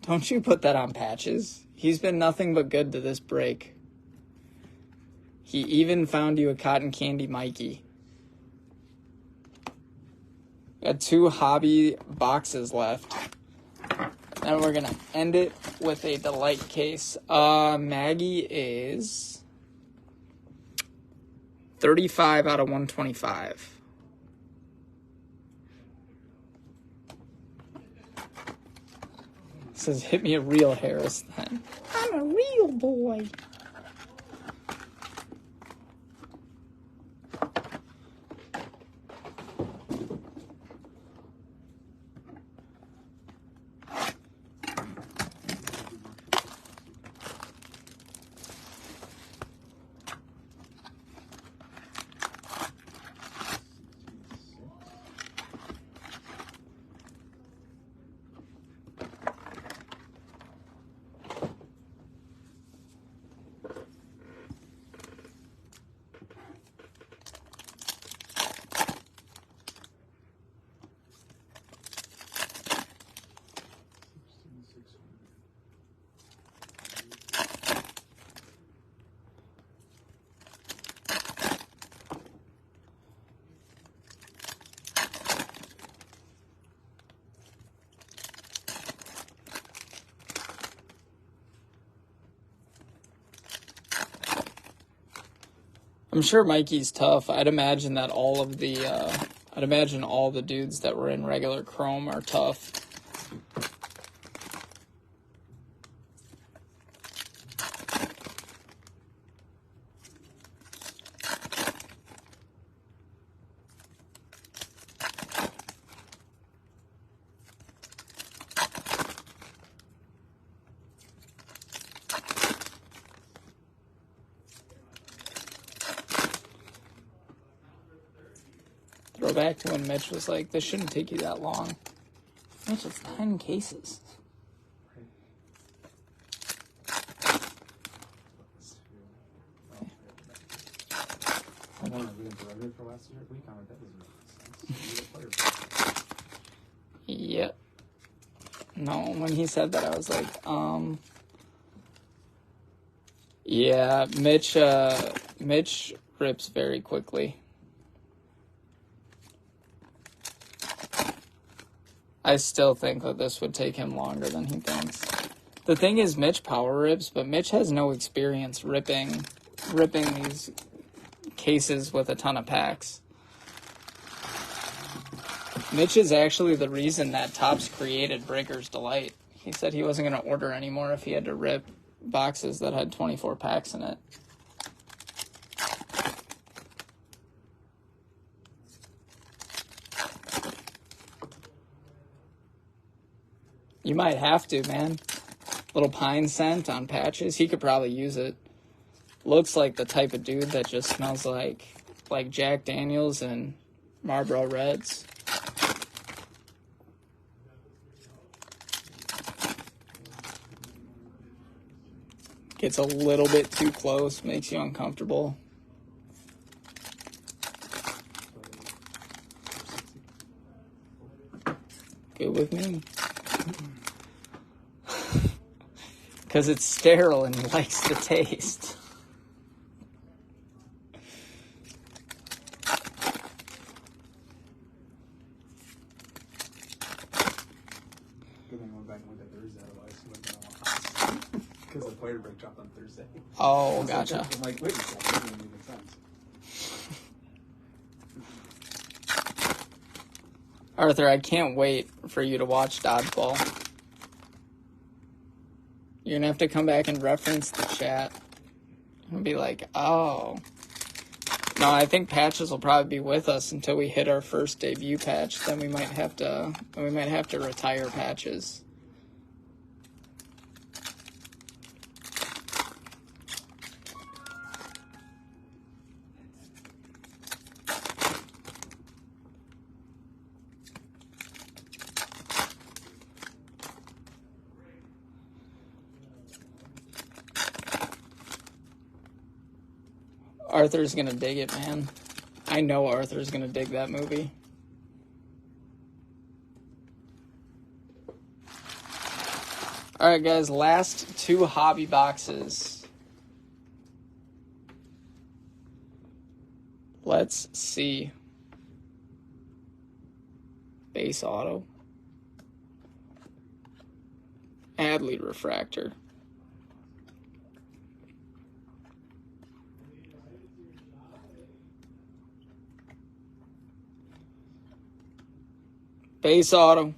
Don't you put that on Patches. He's been nothing but good to this break. He even found you a cotton candy Mikey. Got 2 hobby boxes left. And we're going to end it with a delight case. Maggie is 35 out of 125. Says, hit me a real Harris then. I'm a real boy. I'm sure Mikey's tough. I'd imagine all the dudes that were in regular Chrome are tough. Throw back to when Mitch was like, this shouldn't take you that long. Mitch, it's 10 cases. I want to read the for last week. I'm like, that doesn't make sense. Yep. No, when he said that, I was like, yeah, Mitch rips very quickly. I still think that this would take him longer than he thinks. The thing is, Mitch power rips, but Mitch has no experience ripping these cases with a ton of packs. Mitch is actually the reason that Topps created Breaker's Delight. He said he wasn't going to order anymore if he had to rip boxes that had 24 packs in it. You might have to, man. Little pine scent on Patches. He could probably use it. looks like the type of dude that just smells like Jack Daniels and Marlboro Reds. Gets a little bit too close, makes you uncomfortable. Good with me. Because it's sterile and he likes the taste. Good thing I went back and looked at Thursday, otherwise he wouldn't know. Because the player break dropped on Thursday. Oh, So gotcha. I'm like, wait a second, that doesn't even make sense. Arthur, I can't wait for you to watch Dodgeball. You're gonna have to come back and reference the chat. And be like, oh. No, I think Patches will probably be with us until we hit our first debut patch. Then we might have to retire Patches. Arthur's gonna dig it, man. I know Arthur's gonna dig that movie. Alright, guys, last two hobby boxes. Let's see. Base auto. Adley refractor. Base auto.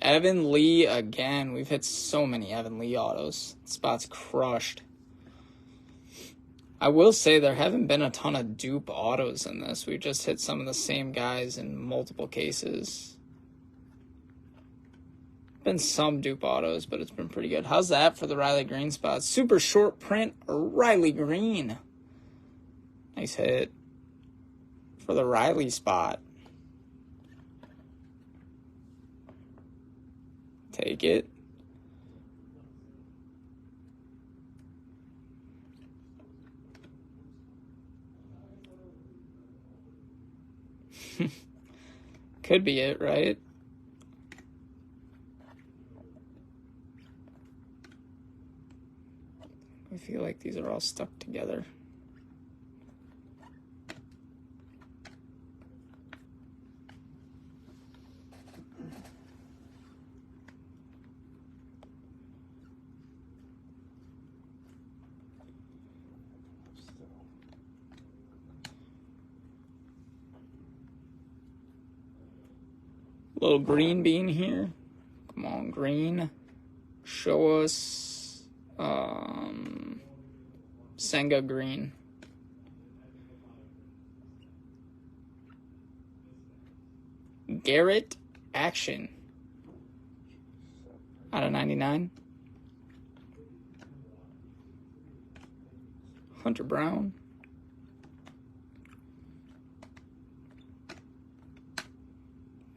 Evan Lee again. We've hit so many Evan Lee autos. Spot's crushed. I will say there haven't been a ton of dupe autos in this. We've just hit some of the same guys in multiple cases. Been some dupe autos, but it's been pretty good. How's that for the Riley Green spot? Super short print, Riley Green. Nice hit for the Riley spot. Take it. Could be it, right? I feel like these are all stuck together. Little green bean here. Come on, green. Show us Senga green. Garrett Action. Out of 99. Hunter Brown.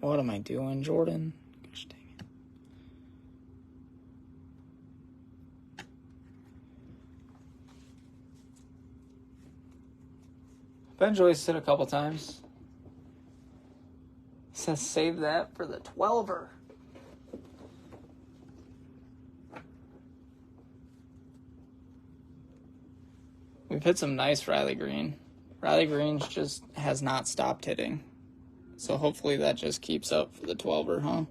What am I doing, Jordan? Gosh dang it. Ben Joyce hit a couple times. Says save that for the 12er. We've hit some nice Riley Green. Riley Green just has not stopped hitting. So hopefully that just keeps up for the 12er, huh?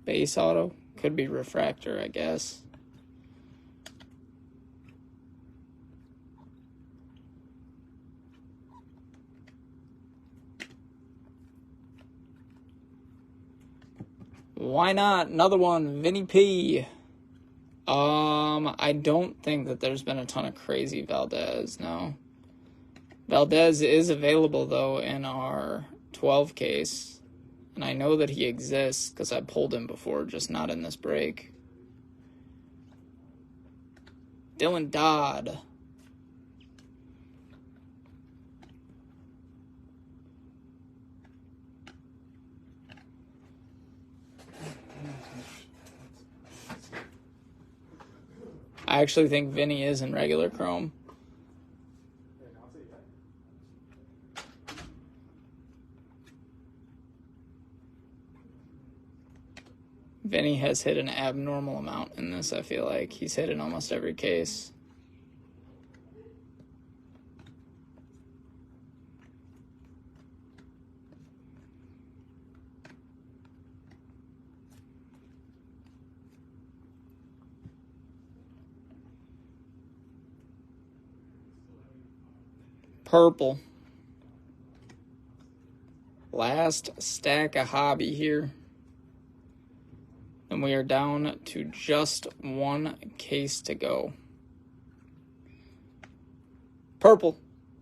Base auto. Could be refractor, I guess. Why not? Another one, Vinny P. I don't think that there's been a ton of crazy Valdez, no. Valdez is available, though, in our 12 case. And I know that he exists because I pulled him before, just not in this break. Dylan Dodd. I actually think Vinny is in regular chrome. Vinny has hit an abnormal amount in this, I feel like. He's hit in almost every case. Purple. Last stack of hobby here. And we are down to just one case to go. Purple.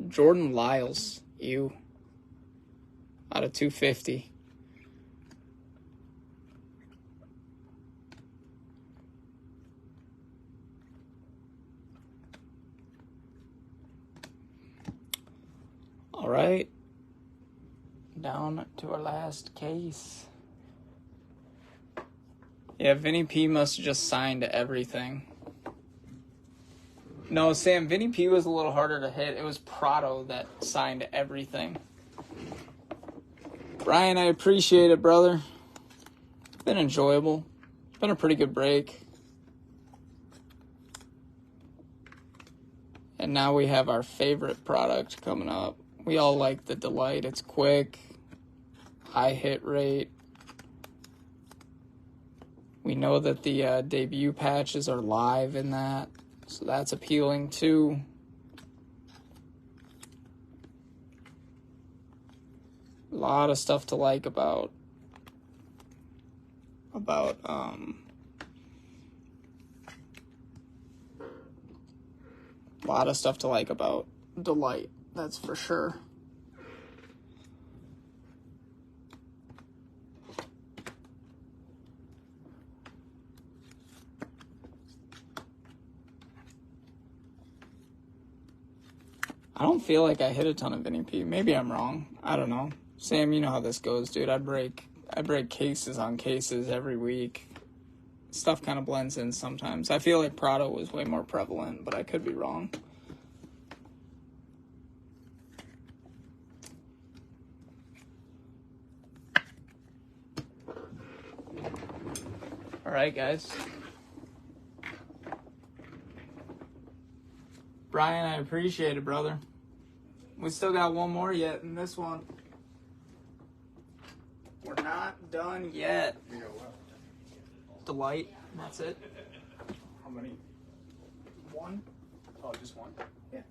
Jordan Lyles. You. Out of 250. All right. Down to our last case. Yeah, Vinny P must have just signed everything. No, Sam, Vinny P was a little harder to hit. It was Prado that signed everything. Brian, I appreciate it, brother. It's been enjoyable. It's been a pretty good break. And now we have our favorite product coming up. We all like the Delight. It's quick, high hit rate. We know that the debut patches are live in that, so that's appealing too. A lot of stuff to like about a lot of stuff to like about Delight, that's for sure. I don't feel like I hit a ton of Vinny P. Maybe I'm wrong. I don't know. Sam, you know how this goes, dude. I break cases on cases every week. Stuff kind of blends in sometimes. I feel like Prado was way more prevalent, but I could be wrong. All right, guys. Brian, I appreciate it, brother. We still got one more yet in this one. We're not done yet. Delight, that's it. How many? One. Oh, just one? Yeah.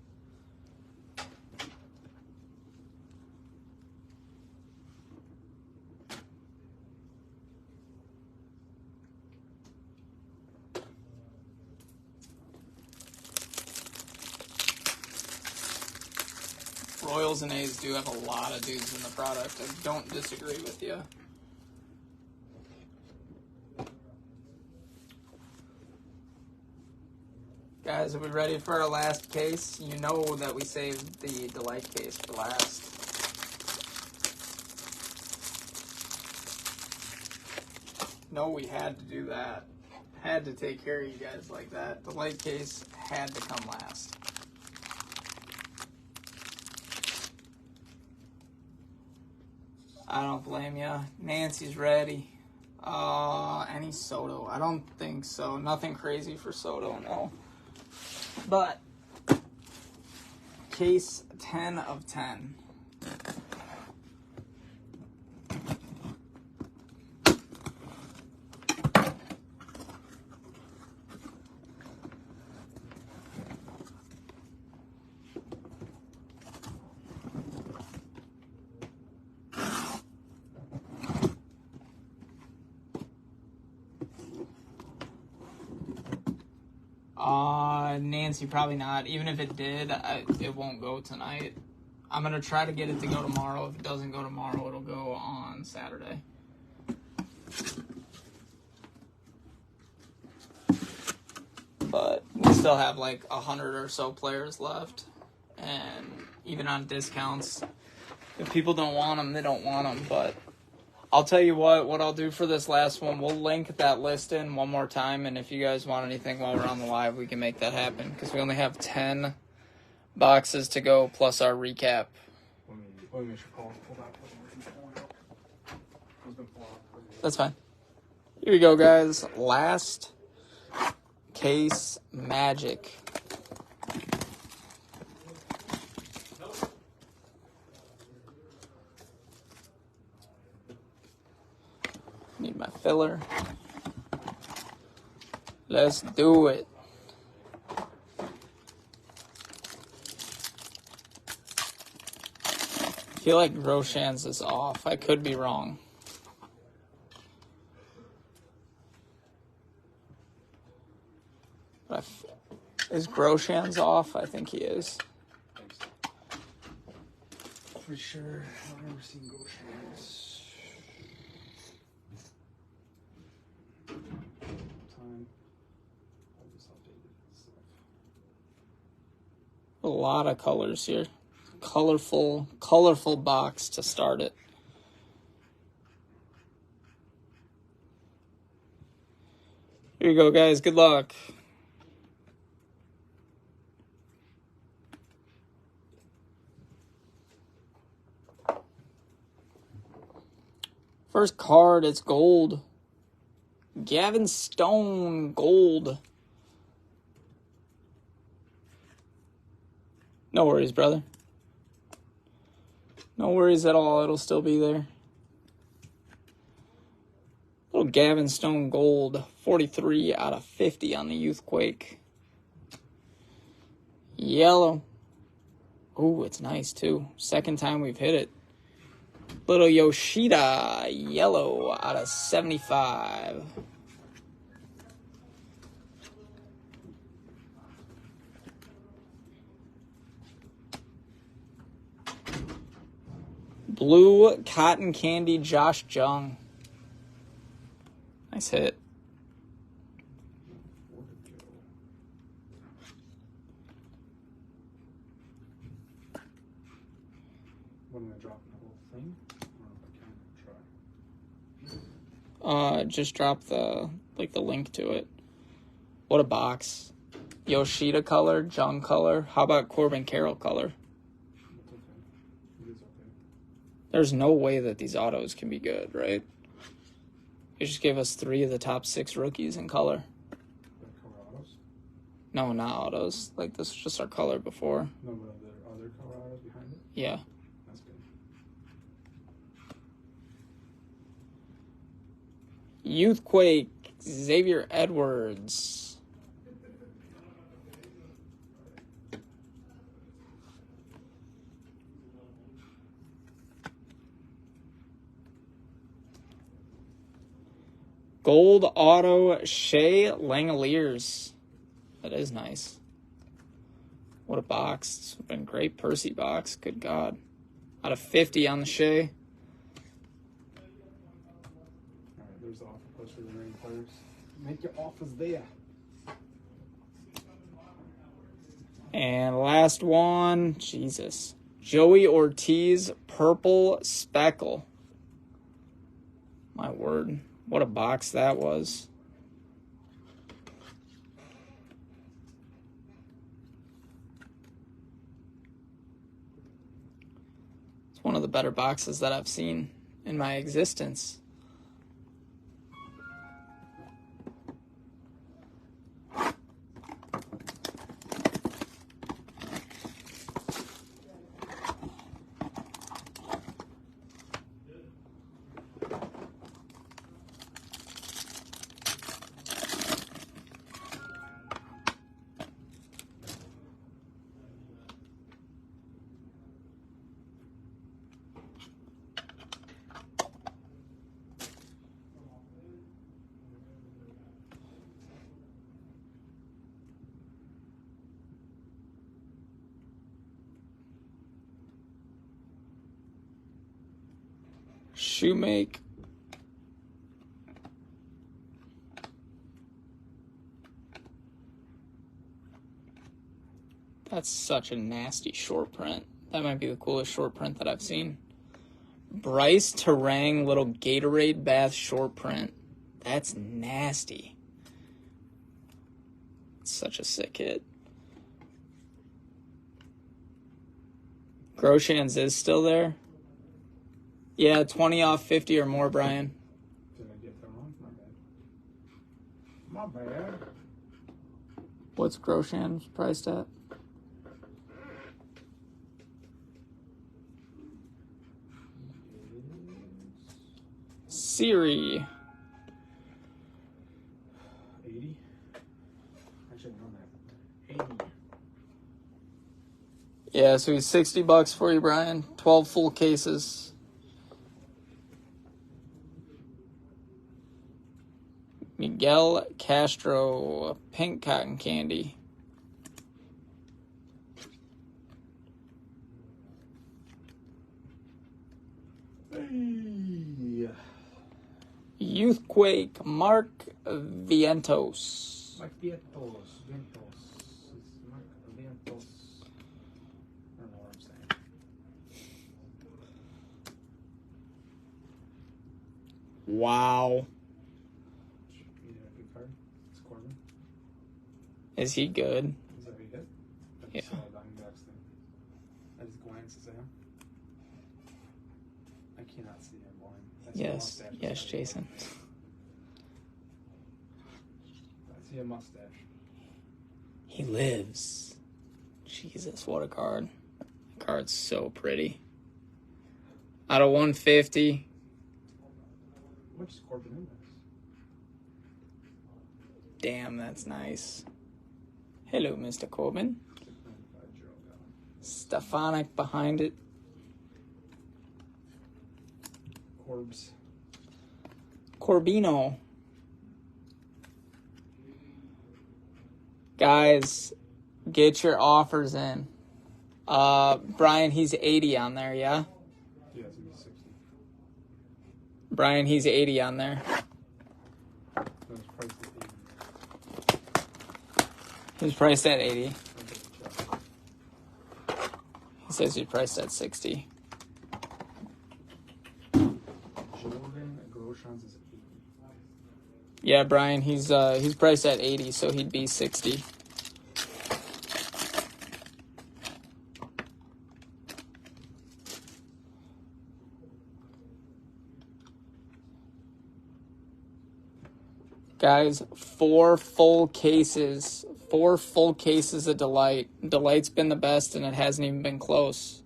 Royals and A's do have a lot of dudes in the product. I don't disagree with you. Guys, are we ready for our last case? You know that we saved the Delight case for last. No, we had to do that. Had to take care of you guys like that. Delight case had to come last. I don't blame you. Nancy's ready. Any Soto? I don't think so. Nothing crazy for Soto, no. But case 10 of 10. Nancy, probably not. Even if it did, it won't go tonight. I'm going to try to get it to go tomorrow. If it doesn't go tomorrow, it'll go on Saturday. But we still have like 100 or so players left, and even on discounts, if people don't want them, they don't want them. But I'll tell you what I'll do for this last one, we'll link that list in one more time, and if you guys want anything while we're on the live, we can make that happen, because we only have 10 boxes to go, plus our recap. Let me make sure Paul's pulled out. It's been pulled out. That's fine. Here we go, guys. Last case Magic. Need my filler. Let's do it. I feel like Roshan's is off. I could be wrong. But is Groshan's off? I think he is. For sure. I've never seen Goshen's. Time. I just updated stuff. A lot of colors here. Colorful box to start it. Here you go, guys. Good luck. First card, it's gold. Gavin Stone, gold. No worries, brother. No worries at all. It'll still be there. Little Gavin Stone gold. 43 out of 50 on the Youthquake. Yellow. Ooh, it's nice too. Second time we've hit it. Little Yoshida. Yellow out of 75. Blue Cotton Candy Josh Jung. Nice hit. What am I dropping the whole thing? I don't know if I can try. Just drop the link to it. What a box. Yoshida color, Jung color. How about Corbin Carroll color? It's okay. It is okay. There's no way that these autos can be good, right? You just gave us 3 of the top 6 rookies in color. Like Colorados? No, not autos. Like, this is just our color before. No, but are there other Colorados behind it? Yeah. That's good. Youthquake, Xavier Edwards. Gold auto Shea Langoliers. That is nice. What a box. It's been a great Percy box. Good God. Out of 50 on the Shea. Alright, there's the offer post for the remaining players. Make your offers there. And last one. Jesus. Joey Ortiz, Purple Speckle. My word. What a box that was. It's one of the better boxes that I've seen in my existence. Shoemake. That's such a nasty short print. That might be the coolest short print that I've seen. Bryce Terang little Gatorade bath short print. That's nasty. Such a sick hit. Groshans is still there. Yeah, 20 off 50 or more, Brian. Did I get that wrong? My bad. My bad. What's Groshans priced at? Siri. 80? I should know that. 80. Yeah, so he's $60 for you, Brian. 12 full cases. Miguel Castro, pink cotton candy. Hey. Youthquake, Mark Vientos. Mark Vientos. It's Mark Vientos. I don't know what I'm saying. Wow. You did a good card. It's Corbin. Is he good? Is that what you did? I Yeah. just saw a Diamondbacks thing. I just glanced at him. I cannot see him blind. I see a Yes, mustache. yes, Jason. I see a mustache. He lives. Jesus, what a card. The card's so pretty. Out of 150. Which is Corbin in this? Damn, that's nice. Hello, Mr. Corbin. 695 Joe got him. Stefanik behind it. Corbs. Corbino. Guys, get your offers in. Brian, he's 80 on there, yeah? Yeah, it's gonna be 60. Brian, he's 80 on there. So it's priced at 80. He's priced at 80. I'll get the check. He says he's priced at 60. Jordan Groshans is 80. Yeah, Brian, he's priced at 80, so he'd be 60. Guys, 4 full cases. 4 full cases of Delight. Delight's been the best, and it hasn't even been close.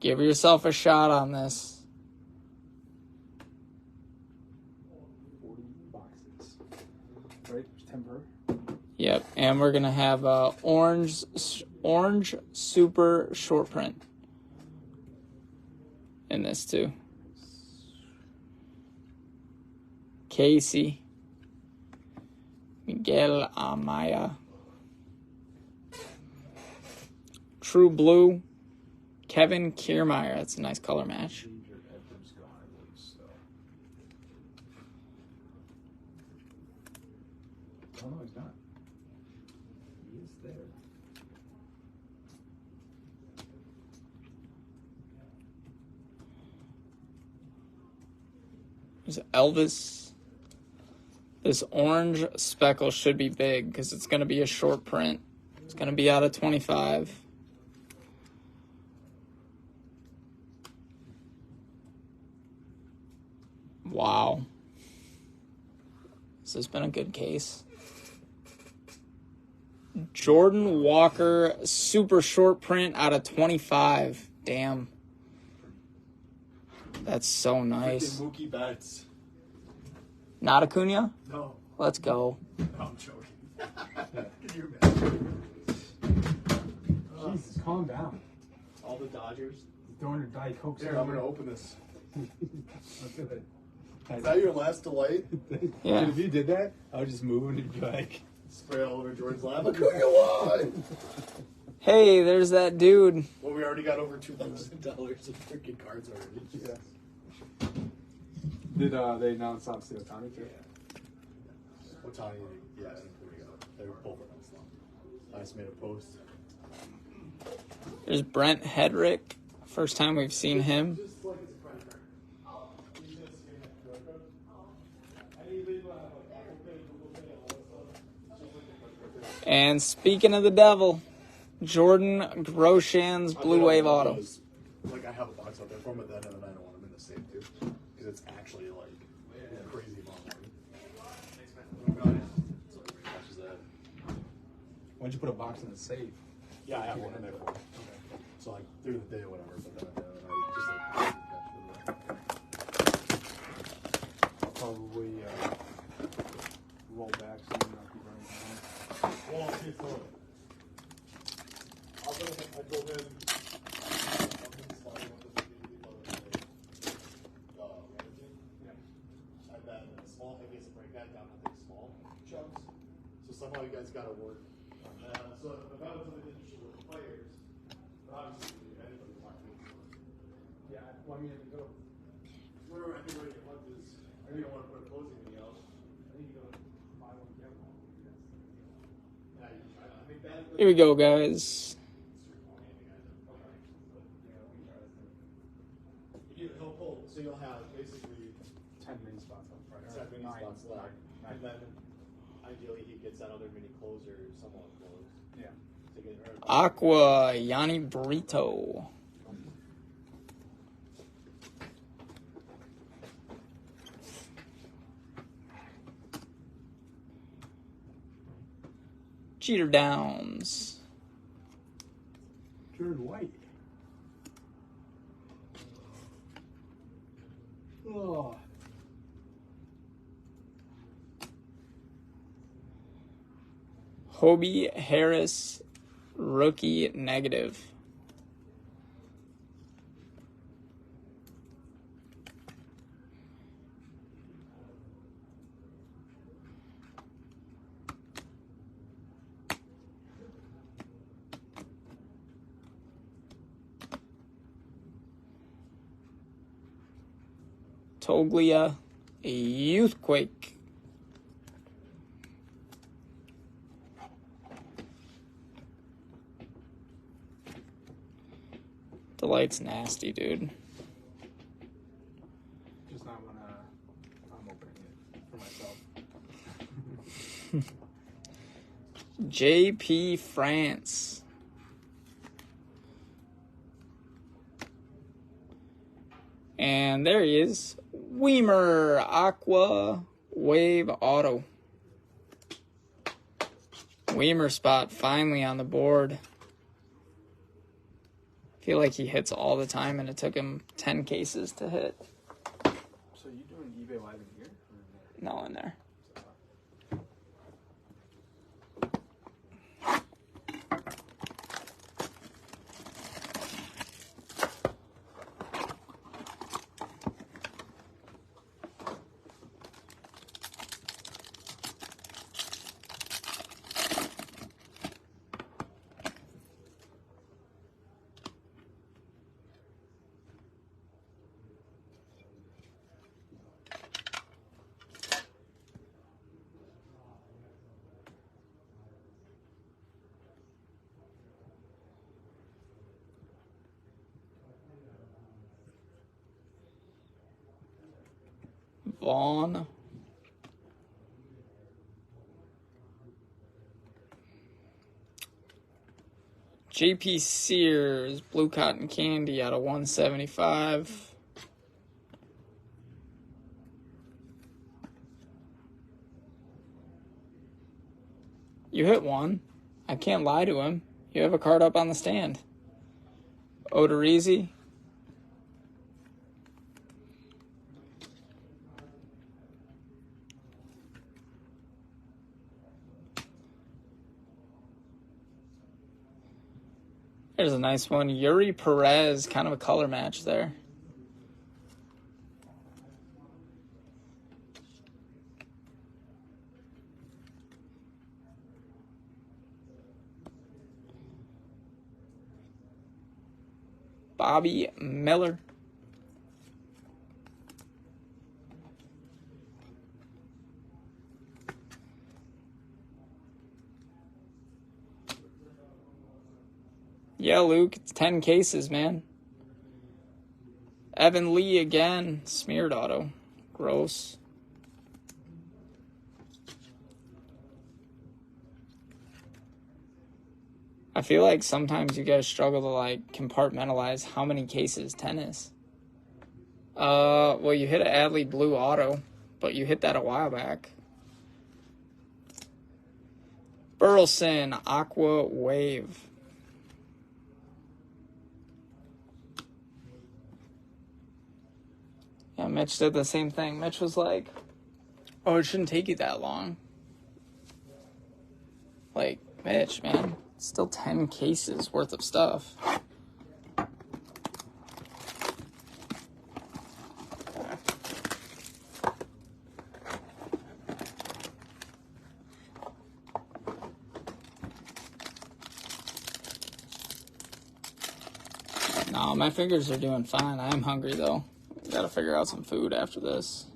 Give yourself a shot on this. 40 boxes. Right? There's 10 per. Yep, and we're going to have orange super short print in this too. Casey, Miguel Amaya, True Blue, Kevin Kiermaier. That's a nice color match. Danger Edwards gone, I believe so. Oh, no, he's not. He is there. There's Elvis. This orange speckle should be big because it's going to be a short print. It's going to be out of 25. Wow. This has been a good case. Jordan Walker, super short print out of 25. Damn. That's so nice. Freaking Mookie Betts. Not Acuna? No, Let's go. I'm joking. Can you imagine? Jesus, calm down. All the Dodgers. He's throwing your Diet Coke. Here, I'm gonna open this. Look at it. Is that your last delight? Yeah. If you did that, I would just move and you'd be like, Spray all over Jordan's lap. Acuna won! Hey, there's that dude. Well, we already got over $2,000 of freaking cards already. yeah. Did they announce obviously Otani too? Otani, yeah, and Acuna. They were both on this line. I just made a post. There's Brent Hedrick. First time we've seen him. And speaking of the devil, Jordan Groshan's Blue Wave Auto. Like, I have a box out there from it then, and then I don't want them in the safe too, because it's actually like a crazy amount of money. So everybody watches that. Why'd you put a box in the safe? Yeah, I have one in there for it. Okay. So like through the day or whatever, but then I just like I'll probably roll back so you're not be running behind. well, I'll see it for it. I told him. And then the small, I guess, break that down into small chunks. So somehow you guys got to work on that. So if I was something interested with players, but obviously anybody's not going to. Yeah, well, I mean, if you go, Where I think where your month is, I think I want to put a closing in the else. I think you go buy one, get one. Yeah, I think that. Here we go, guys. He'll pull, so you'll have basically 10 mini spots up front. 10 mini spots left, and then ideally he gets that other mini closer somewhat close. Yeah. To get her. Aqua, Yanni Brito. Cheater Downs. Jared White. Oh. Hobie Harris, rookie negative. Toglia, a Youthquake. The light's nasty, dude. Just not when I'm opening it for myself. JP France. And there he is. Weimer Aqua Wave Auto. Weimer spot finally on the board. Feel like he hits all the time and it took him 10 cases to hit. So you doing eBay live in here? Or in there? No, in there. Vaughn. JP Sears, Blue Cotton Candy out of 175. You hit one. I can't lie to him. You have a card up on the stand. Odorizzi. There's a nice one. Yuri Perez, kind of a color match there. Bobby Miller. Yeah, Luke, it's 10 cases, man. Evan Lee again. Smeared auto. Gross. I feel like sometimes you guys struggle to, like, compartmentalize how many cases 10 is. Well, you hit an Adley blue auto, but you hit that a while back. Burleson, Aqua Wave. Yeah, Mitch did the same thing. Mitch was like, oh, it shouldn't take you that long. Like, Mitch, man, it's still 10 cases worth of stuff. No, my fingers are doing fine. I am hungry, though. Gotta figure out some food after this.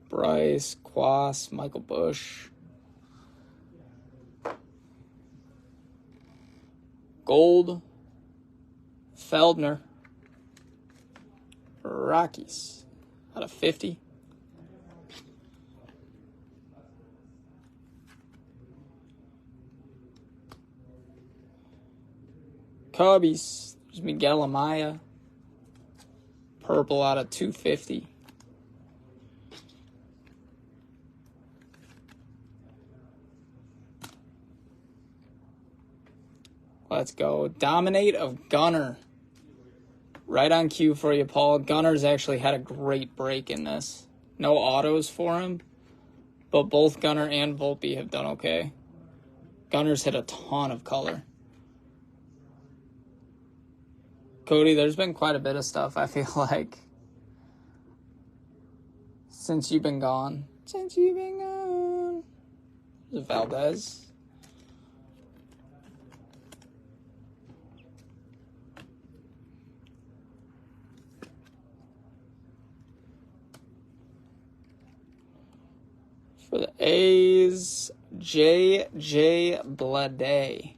Bryce, Quas, Michael Bush. Gold, Feldner, Rockies, out of 50. Cubbies, there's Miguel Amaya, purple out of 250. Let's go. Dominate of Gunner. Right on cue for you, Paul. Gunner's actually had a great break in this. No autos for him, but both Gunner and Volpe have done okay. Gunner's hit a ton of color. Cody, there's been quite a bit of stuff, I feel like, since you've been gone. Since you've been gone. There's Valdez. For the A's, J.J. Bleday.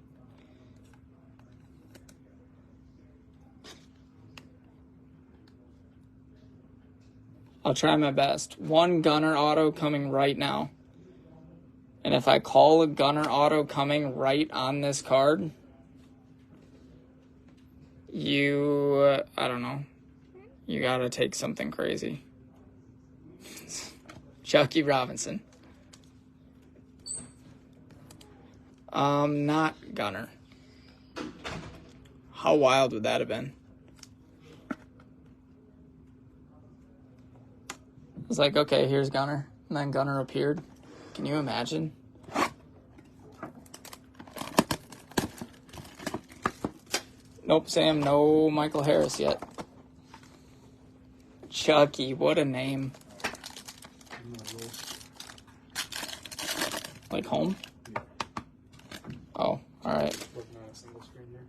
I'll try my best. One Gunner auto coming right now. And if I call a Gunner auto coming right on this card, you, I don't know, you gotta take something crazy. Chucky Robinson. Not Gunner. How wild would that have been? I was like, okay, here's Gunner. And then Gunner appeared. Can you imagine? Nope, Sam, no Michael Harris yet. Chucky, what a name. Like home? Yeah. Oh, alright. Working on a single screen here.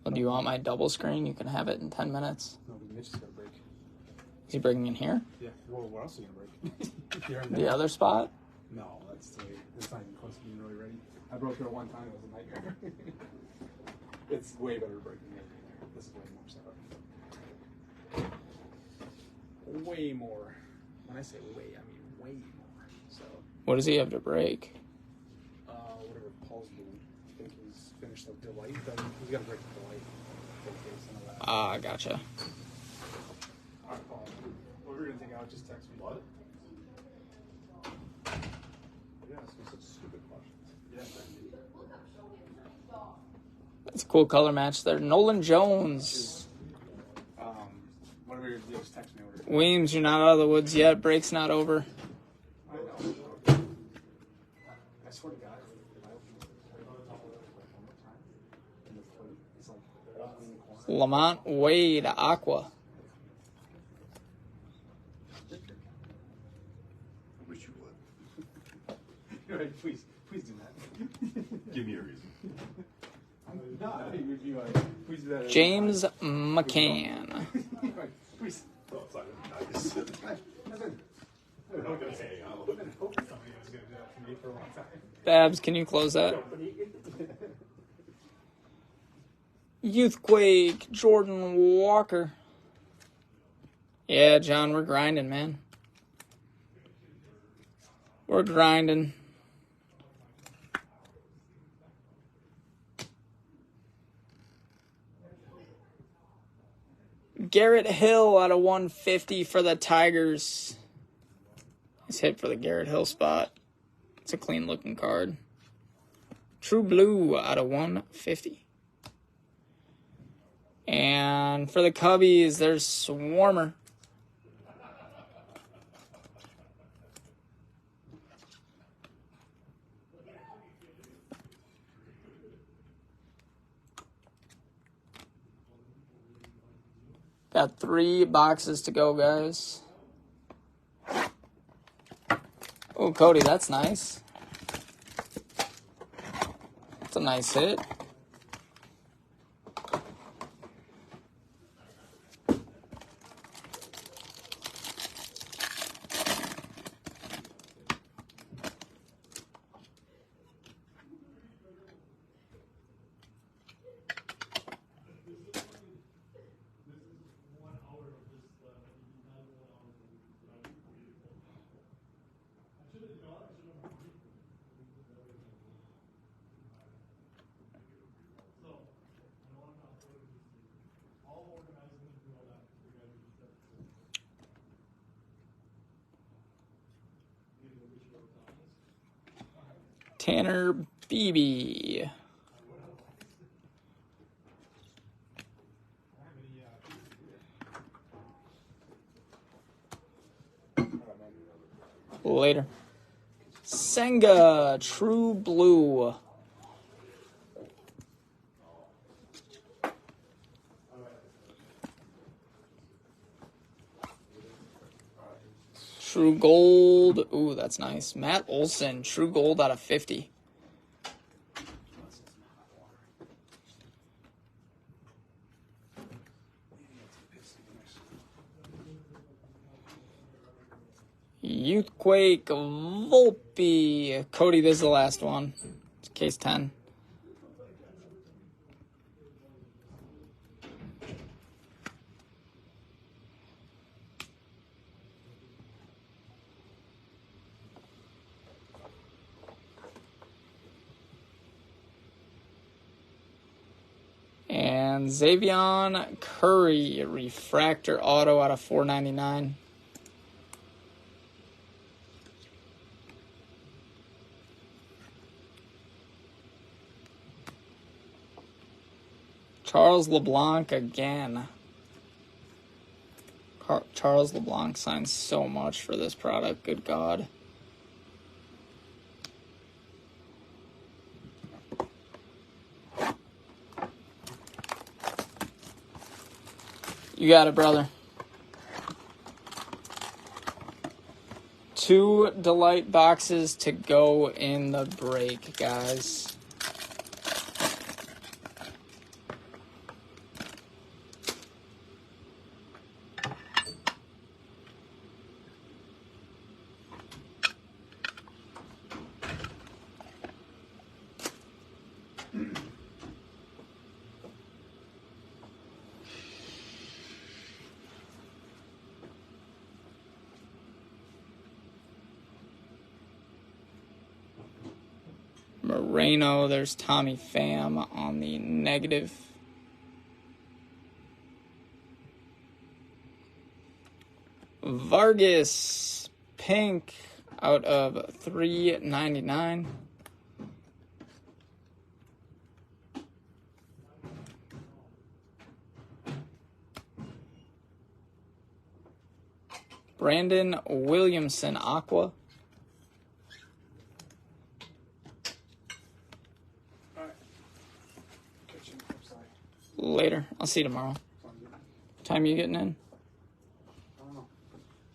Well, do you want my double screen? You can have it in 10 minutes. No, but Mitch is gonna break. Is he breaking in here? Yeah. Well, what else are you gonna break? Here and The there. other spot? No, that's not even close to being really ready. I broke there one time. It was a nightmare. It's way better breaking than everything there. This is way more setup. Way more. When I say way, I mean way more. So, What does he have to break? whatever Paul's doing. I think he's finished the delight. He's got to break the delight. Ah, gotcha. All right, Paul. What we're gonna take out? Just text me. What? Yeah, it's just such stupid questions. Yeah. That's a cool color match there. Nolan Jones. Whatever you do, just text me. Weems, you're not out of the woods yet. Break's not over. I know. I swear to God. Lamont Wade, Aqua. Alright, please do that. Give me a reason. No, you'd be like, please do that. James McCann. Please. Oh, it's not gonna be nice. I'm not gonna hang out. I've been hoping somebody was going to do that for me for a long time. Babs, can you close that? Youthquake, Jordan Walker. Yeah, John, we're grinding, man. We're grinding. Garrett Hill out of 150 for the Tigers. Nice hit for the Garrett Hill spot. It's a clean looking card. True Blue out of 150. And for the Cubbies, there's Swarmer. Got 3 boxes to go, guys. Oh, Cody, that's nice. That's a nice hit. Tanner Beebe. Later. Senga, True Blue. True Gold. Ooh, that's nice. Matt Olson, True Gold out of 50. Youthquake, Volpe. Cody, this is the last one. It's case 10. And Xavion Curry, refractor auto out of 499. Charles LeBlanc again. Charles LeBlanc signed so much for this product. Good God. You got it, brother. 2 Delight boxes to go in the break, guys. Moreno, there's Tommy Pham on the negative. Vargas, pink, out of 399. Brandon Williamson, aqua. Later. I'll see you tomorrow. What time are you getting in? I don't know.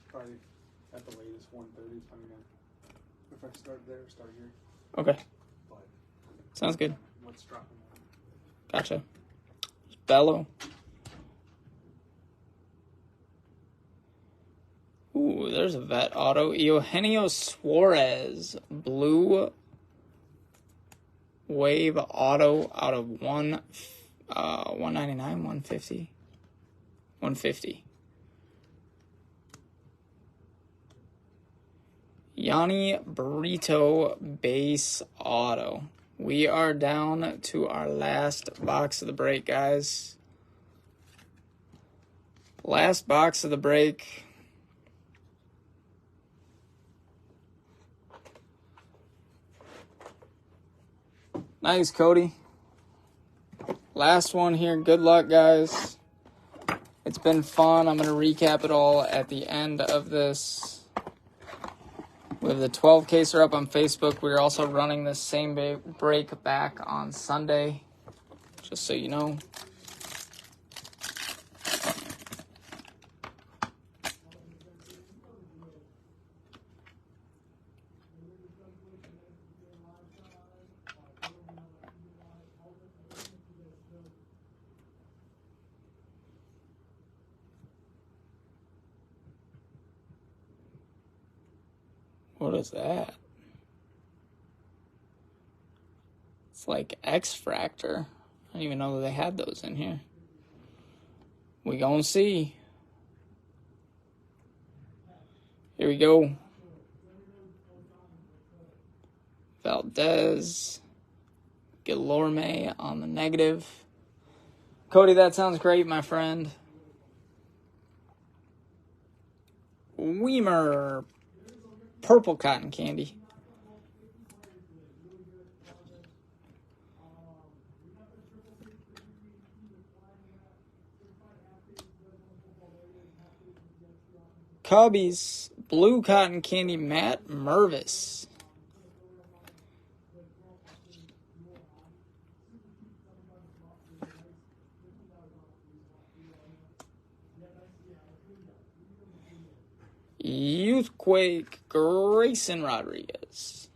Probably at the latest 1:30. If if I start there, start here. Okay. But Sounds good. what's dropping? Gotcha. Bello. Ooh, there's a vet auto. Eugenio Suarez. Blue wave auto out of 199, 150. 150. Yanni Brito base auto. We are down to our last box of the break, guys. Last box of the break. Nice, Cody. Last one here. Good luck, guys. It's been fun. I'm going to recap it all at the end of this. We have the 12 caser up on Facebook. We're also running this same break back on Sunday, just so you know. What is that? It's like X-Fractor. I didn't even know that they had those in here. We gonna see. Here we go. Valdez. Guillorme on the negative. Cody, that sounds great, my friend. Weimer. Purple cotton candy. Cubbies. Blue cotton candy. Matt Mervis. Youthquake. Grayson Rodriguez.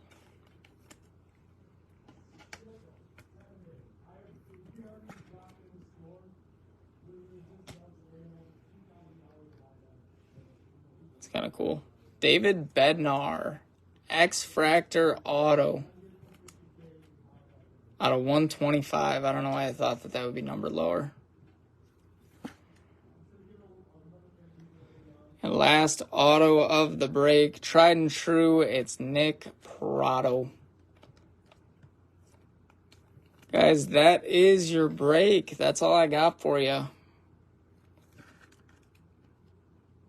It's kind of cool. David Bednar. X-Fractor Auto. Out of 125. I don't know why I thought that would be numbered lower. And last auto of the break. Tried and true. It's Nick Prado. Guys, that is your break. That's all I got for you.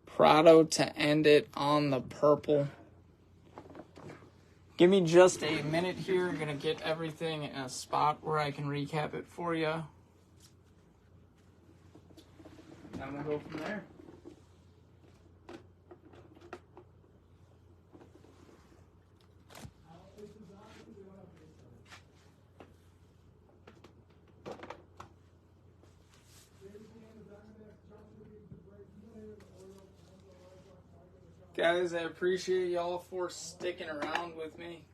Prado to end it on the purple. Give me just a minute here. I'm going to get everything in a spot where I can recap it for you. And we'll go from there. Guys, I appreciate y'all for sticking around with me.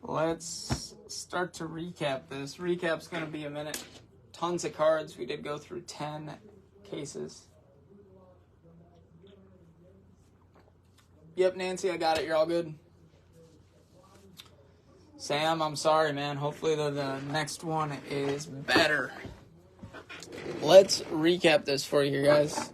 Let's start to recap this. Recap's going to be a minute. Tons of cards. We did go through 10 cases. Yep, Nancy, I got it. You're all good. Sam, I'm sorry, man. Hopefully the next one is better. Let's recap this for you guys.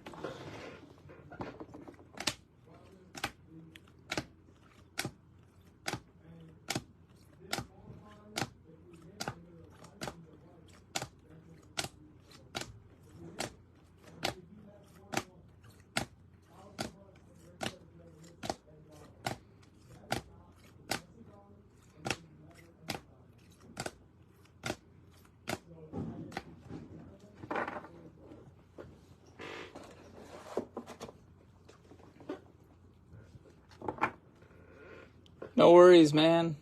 No worries, man.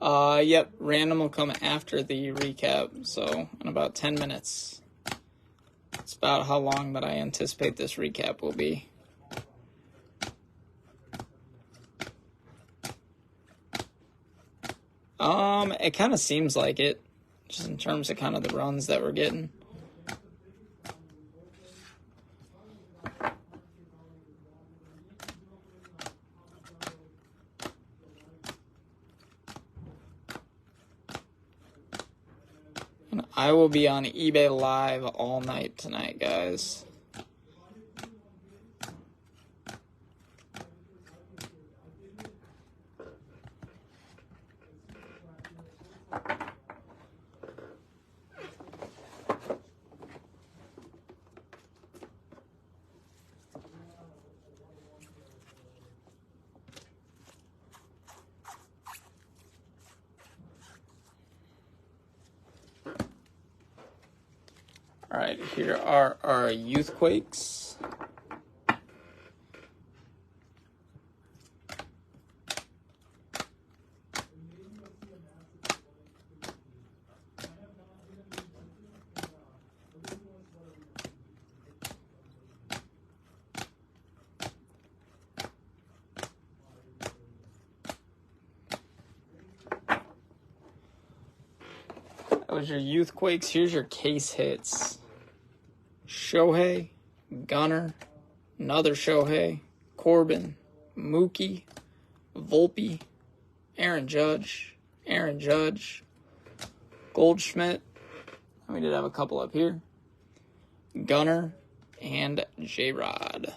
Yep, random will come after the recap, so in about 10 minutes. It's about how long that I anticipate this recap will be. It kind of seems like it, just in terms of kind of the runs that we're getting. And I will be on eBay Live all night tonight, guys. All right, here are our Youthquakes. That was your Youthquakes. Here's your case hits. Shohei, Gunner, another Shohei, Corbin, Mookie, Volpe, Aaron Judge, Goldschmidt. We did have a couple up here. Gunner and J-Rod.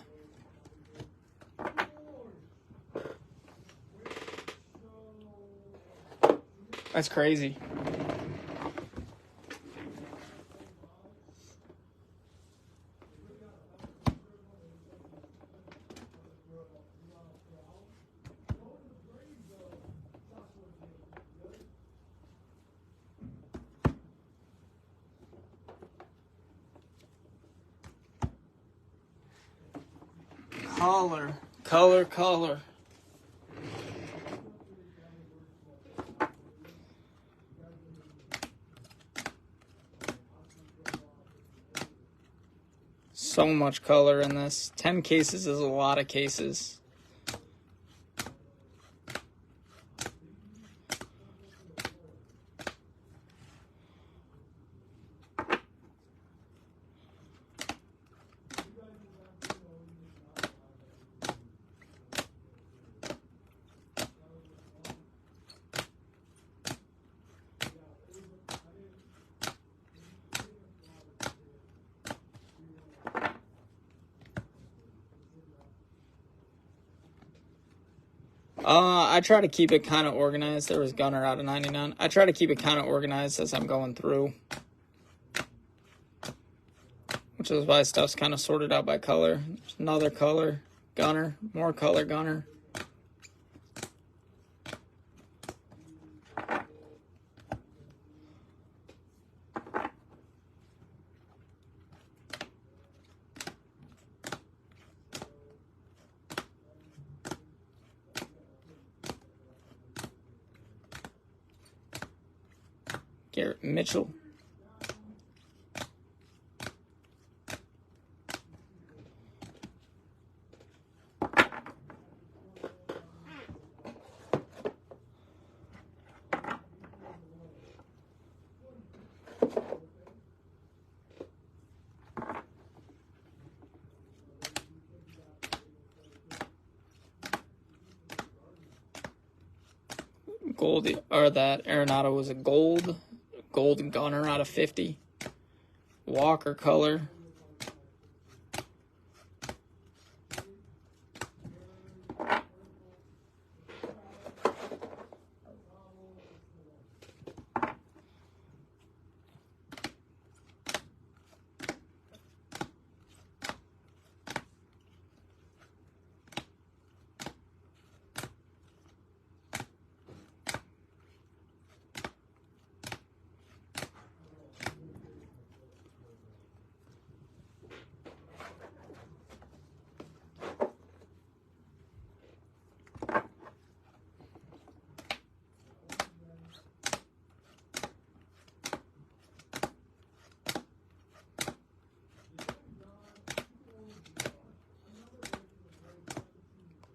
That's crazy. Color. So much color in this. 10 cases is a lot of cases. I try to keep it kind of organized. There was Gunner out of 99. I try to keep it kind of organized as I'm going through. Which is why stuff's kind of sorted out by color. There's another color, Gunner. More color, Gunner. Garrett Mitchell. Gold, or that Arenado was a gold Gunner out of 50. Walker color.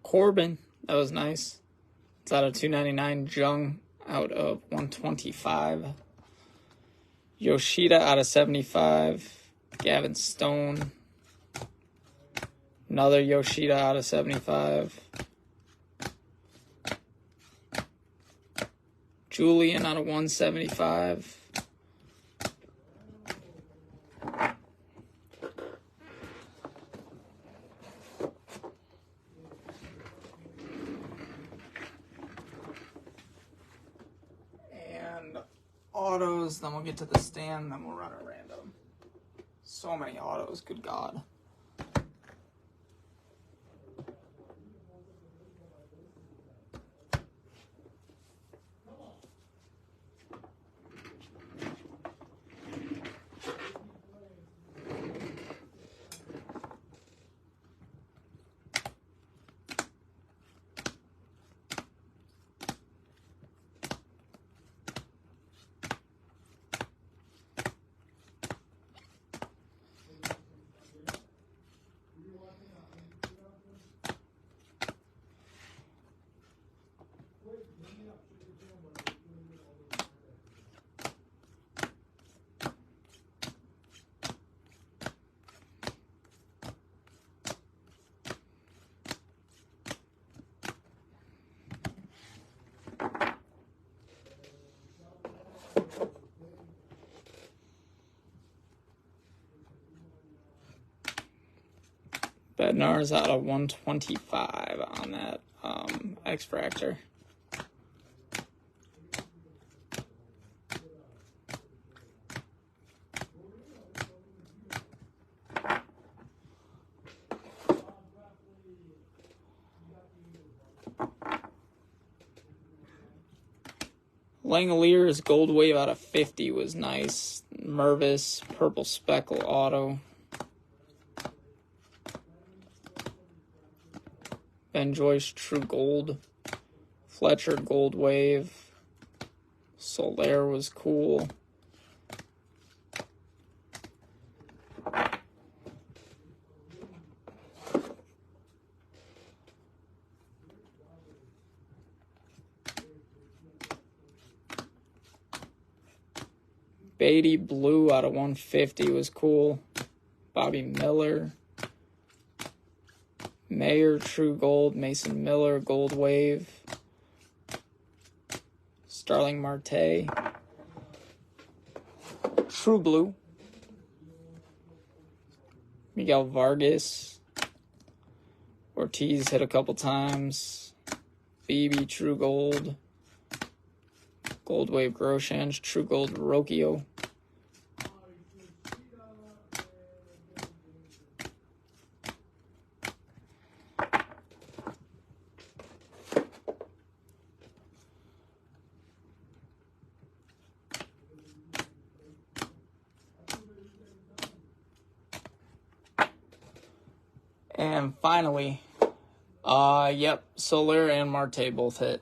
Corbin, that was nice. It's out of 299. Jung out of 125. Yoshida out of 75. Gavin Stone. Another Yoshida out of 75. Julian out of 175. And autos, then we'll get to the stand, then we'll run a random. So many autos, good God. Bednar's out of 125 on that X-Fractor. Langolier's Gold Wave out of 50 was nice. Mervis, Purple Speckle Auto. Ben Joyce, True Gold. Fletcher, Gold Wave. Soler was cool. Beatty, Blue out of 150 was cool. Bobby Miller. Mayer, True Gold. Mason Miller, Gold Wave. Starling Marte. True Blue. Miguel Vargas. Ortiz hit a couple times. Beebe, True Gold. Gold Wave Groshans, True Gold Rocchio. And finally, yep, Soler and Marte both hit.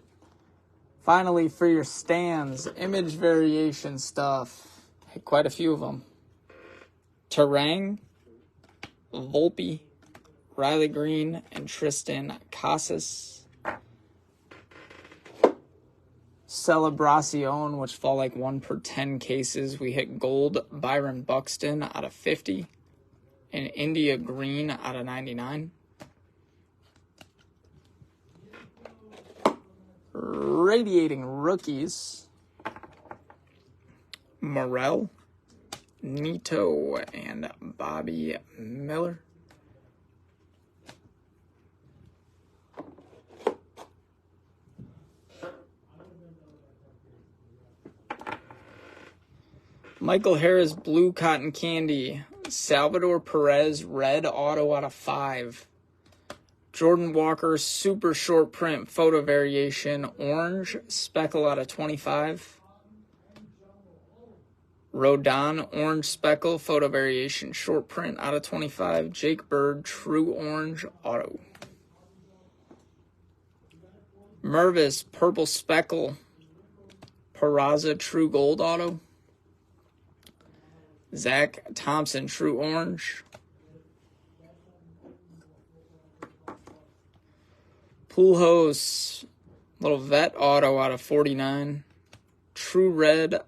Finally, for your stands, image variation stuff. Hit quite a few of them. Terang, Volpe, Riley Green, and Tristan Casas. Celebracion, which fall like 1 per 10 cases. We hit gold Byron Buxton out of 50. And India Green out of 99. Radiating rookies. Morel, Nito, and Bobby Miller. Michael Harris, Blue Cotton Candy. Salvador Perez, Red Auto out of 5. Jordan Walker, Super Short Print Photo Variation, Orange, Speckle out of 25. Rodon, Orange Speckle, Photo Variation, Short Print out of 25. Jake Bird, True Orange Auto. Mervis, Purple Speckle, Peraza, True Gold Auto. Zach Thompson, True Orange. Pujols, little vet auto out of 49. True Red,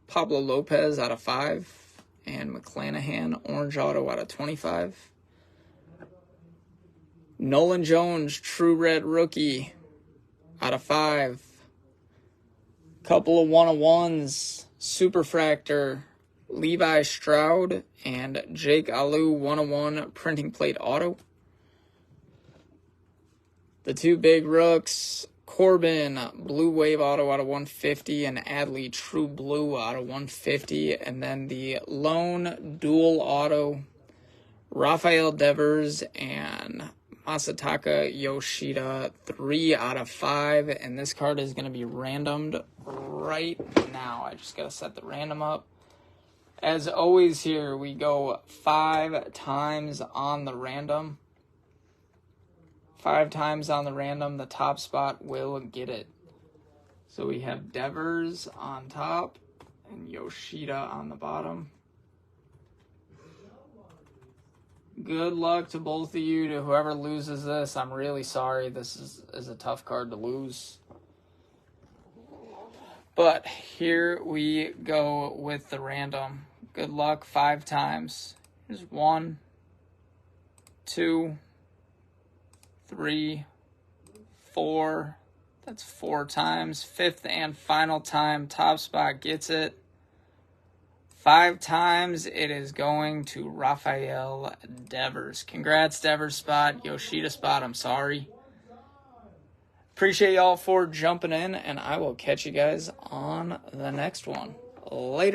Pablo Lopez out of 5. And McClanahan, orange auto out of 25. Nolan Jones, True Red rookie out of 5. Couple of 1-of-1s, Superfractor, Levi Stroud, and Jake Alu 1-of-1 printing plate auto. The two big rooks, Corbin, Blue Wave auto out of 150, and Adley True Blue out of 150. And then the lone dual auto, Rafael Devers and Masataka Yoshida, 3 out of 5. And this card is going to be randomed right now. I just got to set the random up. As always here, we go 5 times on the random. 5 times on the random, the top spot will get it. So we have Devers on top and Yoshida on the bottom. Good luck to both of you. To whoever loses this, I'm really sorry. This is a tough card to lose. But here we go with the random. Good luck 5 times. Here's 1, 2, 3, 4. That's 4 times. 5th and final time, top spot gets it. 5 times, it is going to Rafael Devers. Congrats, Devers spot. Yoshida spot, I'm sorry. Appreciate y'all for jumping in, and I will catch you guys on the next one. Later.